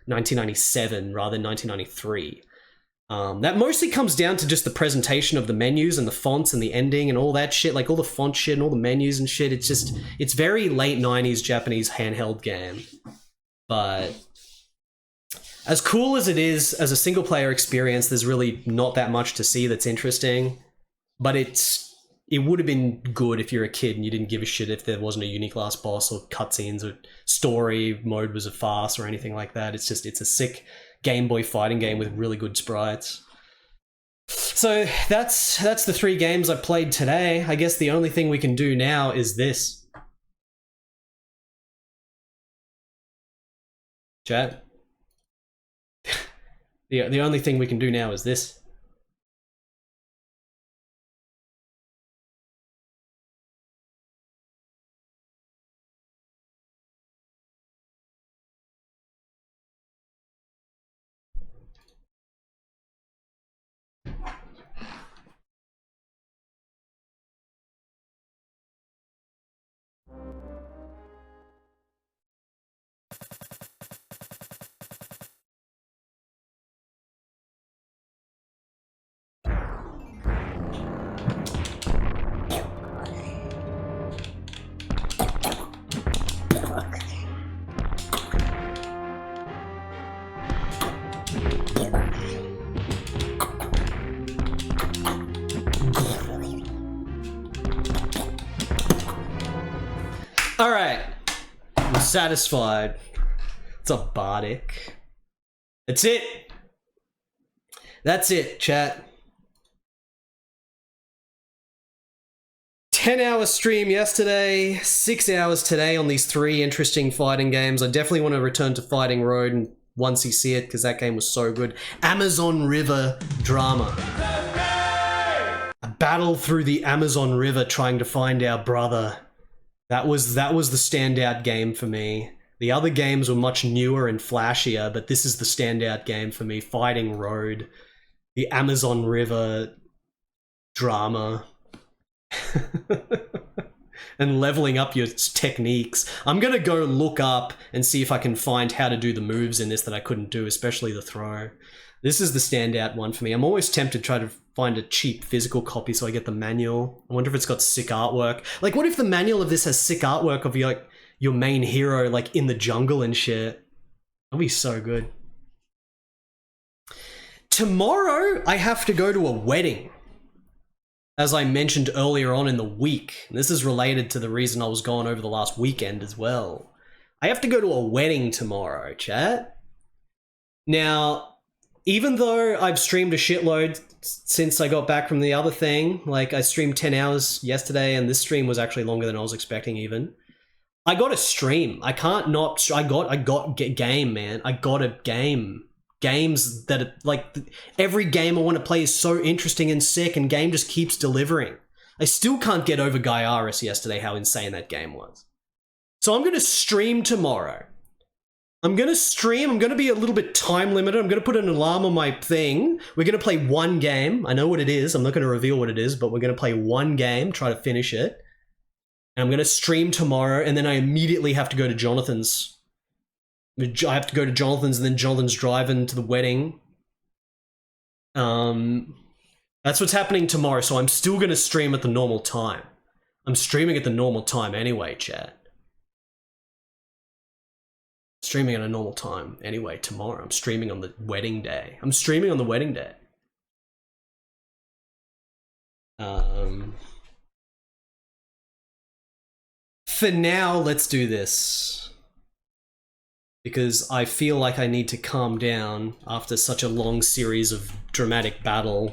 B: 1997 rather than 1993. That mostly comes down to just the presentation of the menus and the fonts and the ending and all that shit, like all the font shit and all the menus and shit. It's very late 90s Japanese handheld game. But as cool as it is as a single player experience, there's really not that much to see that's interesting. But it would have been good if you're a kid and you didn't give a shit if there wasn't a unique last boss or cutscenes or story mode was a farce or anything like that. It's a sick Game Boy fighting game with really good sprites. So that's the 3 games I played today. I guess the only thing we can do now is this. Chat. The only thing we can do now is this. Alright. I'm satisfied. It's a Bardic. That's it. That's it, chat. 10-hour stream yesterday, 6 hours today on these 3 interesting fighting games. I definitely want to return to Fighting Road and once you see it, because that game was so good. Amazon River Drama. A battle through the Amazon River trying to find our brother. That was the standout game for me. The other games were much newer and flashier, but this is the standout game for me. Fighting Road. The Amazon River Drama. And leveling up your techniques. I'm gonna go look up and see if I can find how to do the moves in this that I couldn't do, especially the throw. This is the standout one for me. I'm always tempted to try to find a cheap physical copy so I get the manual. I wonder if it's got sick artwork. Like, what if the manual of this has sick artwork of your main hero, like, in the jungle and shit? That'd be so good. Tomorrow, I have to go to a wedding. As I mentioned earlier on in the week, this is related to the reason I was gone over the last weekend as well. I have to go to a wedding tomorrow, chat. Now, even though I've streamed a shitload since I got back from the other thing, like I streamed 10 hours yesterday and this stream was actually longer than I was expecting even. I got to stream. I can't not, I got game, man. I got a game. Games that, like, every game I want to play is so interesting and sick, and game just keeps delivering. I still can't get over Gaiaris yesterday, how insane that game was. So I'm going to stream tomorrow. I'm going to stream. I'm going to be a little bit time limited. I'm going to put an alarm on my thing. We're going to play one game. I know what it is. I'm not going to reveal what it is, but we're going to play one game, try to finish it. And I'm going to stream tomorrow, and then I immediately have to go to Jonathan's. I have to go to Jonathan's, and then Jonathan's driving to the wedding. That's what's happening tomorrow, so I'm still going to stream at the normal time. I'm streaming at the normal time anyway, chat. Streaming at a normal time anyway tomorrow. I'm streaming on the wedding day. I'm streaming on the wedding day. For now, let's do this. Because I feel like I need to calm down after such a long series of dramatic battle.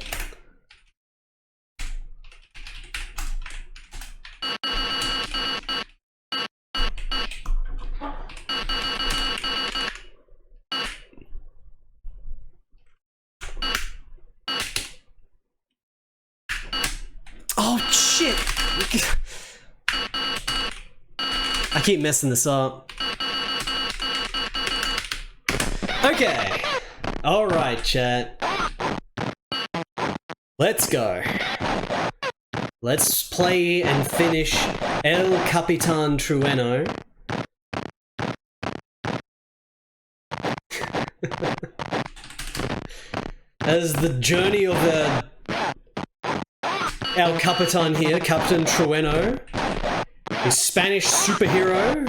B: Oh shit! I keep messing this up. Okay. Alright, chat. Let's go. Let's play and finish El Capitan Trueno. As the journey of El Capitan here, Captain Trueno, a Spanish superhero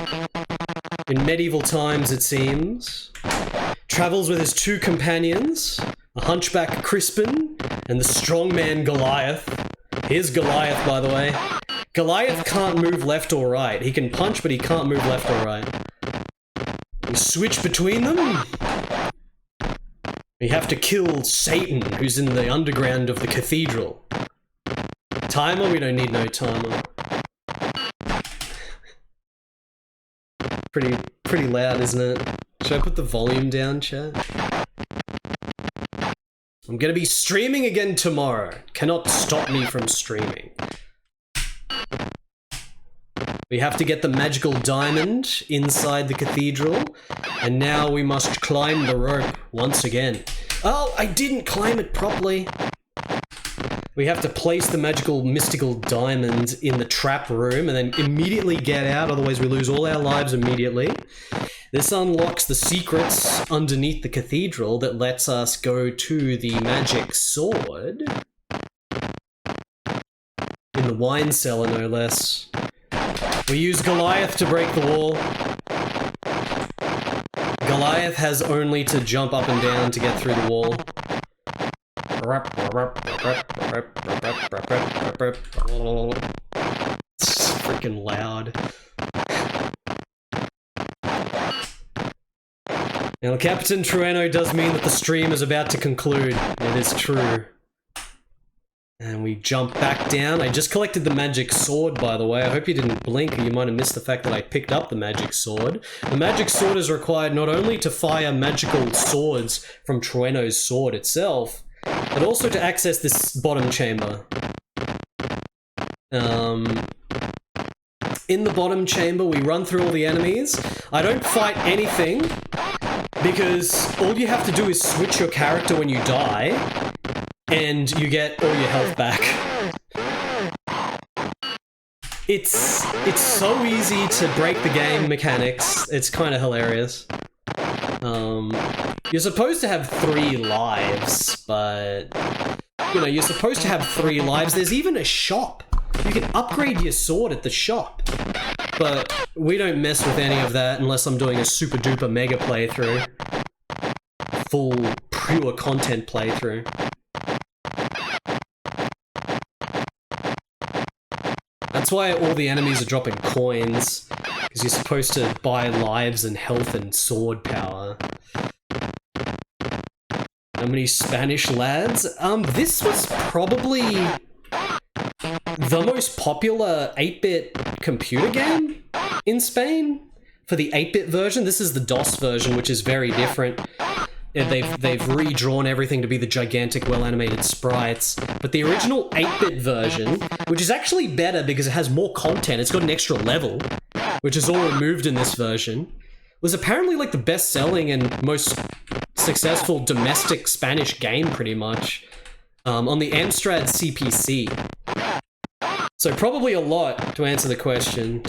B: in medieval times, it seems. Travels with his 2 companions, a hunchback Crispin and the strongman Goliath. Here's Goliath, by the way. Goliath can't move left or right. He can punch, but he can't move left or right. You switch between them. You have to kill Satan, who's in the underground of the cathedral. Timer? We don't need no timer. Pretty loud, isn't it? Should I put the volume down, chat? I'm gonna be streaming again tomorrow. Cannot stop me from streaming. We have to get the magical diamond inside the cathedral, and now we must climb the rope once again. Oh, I didn't climb it properly. We have to place the magical mystical diamond in the trap room and then immediately get out, otherwise we lose all our lives immediately. This unlocks the secrets underneath the cathedral that lets us go to the magic sword. In the wine cellar, no less. We use Goliath to break the wall. Goliath has only to jump up and down to get through the wall. It's freaking loud. Now, Captain Trueno does mean that the stream is about to conclude. It is true. And we jump back down. I just collected the magic sword, by the way. I hope you didn't blink or you might have missed the fact that I picked up the magic sword. The magic sword is required not only to fire magical swords from Trueno's sword itself, but also to access this bottom chamber. In the bottom chamber, we run through all the enemies. I don't fight anything, because all you have to do is switch your character when you die, and you get all your health back. It's so easy to break the game mechanics. It's kind of hilarious. You're supposed to have 3 lives, but you know, you're supposed to have 3 lives. There's even a shop. You can upgrade your sword at the shop, but we don't mess with any of that unless I'm doing a super duper mega playthrough. Full pure content playthrough. That's why all the enemies are dropping coins, because you're supposed to buy lives and health and sword power. How many Spanish lads? This was probably the most popular 8-bit computer game in Spain. For the 8-bit version, this is the DOS version, which is very different. They've redrawn everything to be the gigantic, well-animated sprites. But the original 8-bit version, which is actually better because it has more content, it's got an extra level, which is all removed in this version, was apparently like the best-selling and most successful domestic Spanish game, pretty much, on the Amstrad CPC. So probably a lot, to answer the question.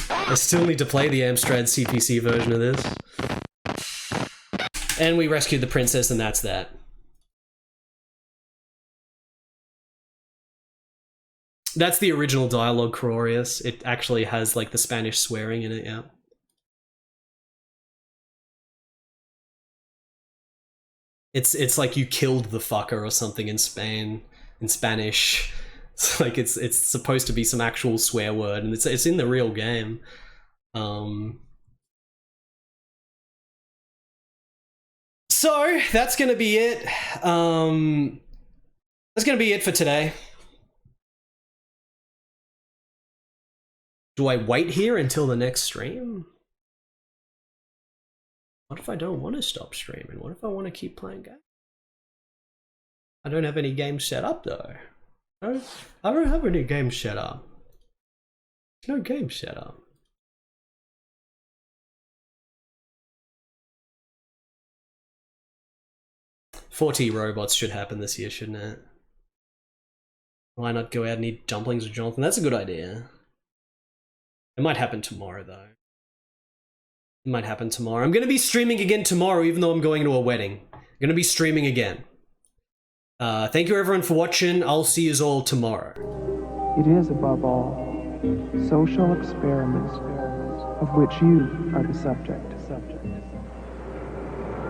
B: I still need to play the Amstrad CPC version of this. And we rescued the princess, and that's that. That's the original dialogue, Crorius. It actually has, like, the Spanish swearing in it, yeah. It's like you killed the fucker or something in Spain, in Spanish. It's like it's supposed to be some actual swear word, and it's in the real game. So that's gonna be it. That's gonna be it for today. Do I wait here until the next stream? What if I don't want to stop streaming? What if I want to keep playing games? I don't have any games set up though. I don't have any games set up. There's no game set up. "40 robots should happen this year, shouldn't it? Why not go out and eat dumplings with Jonathan?" That's a good idea. It might happen tomorrow though. It might happen tomorrow. I'm going to be streaming again tomorrow, even though I'm going to a wedding. I'm going to be streaming again. Thank you everyone for watching. I'll see you all tomorrow.
H: It is, above all, social experiments of which you are the subject.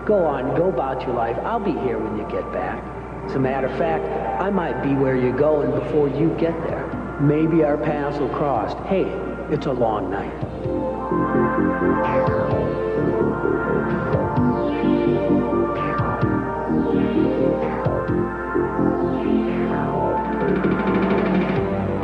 I: Go on, go about your life. I'll be here when you get back. As a matter of fact, I might be where you're going before you get there. Maybe our paths will cross. Hey, it's a long night.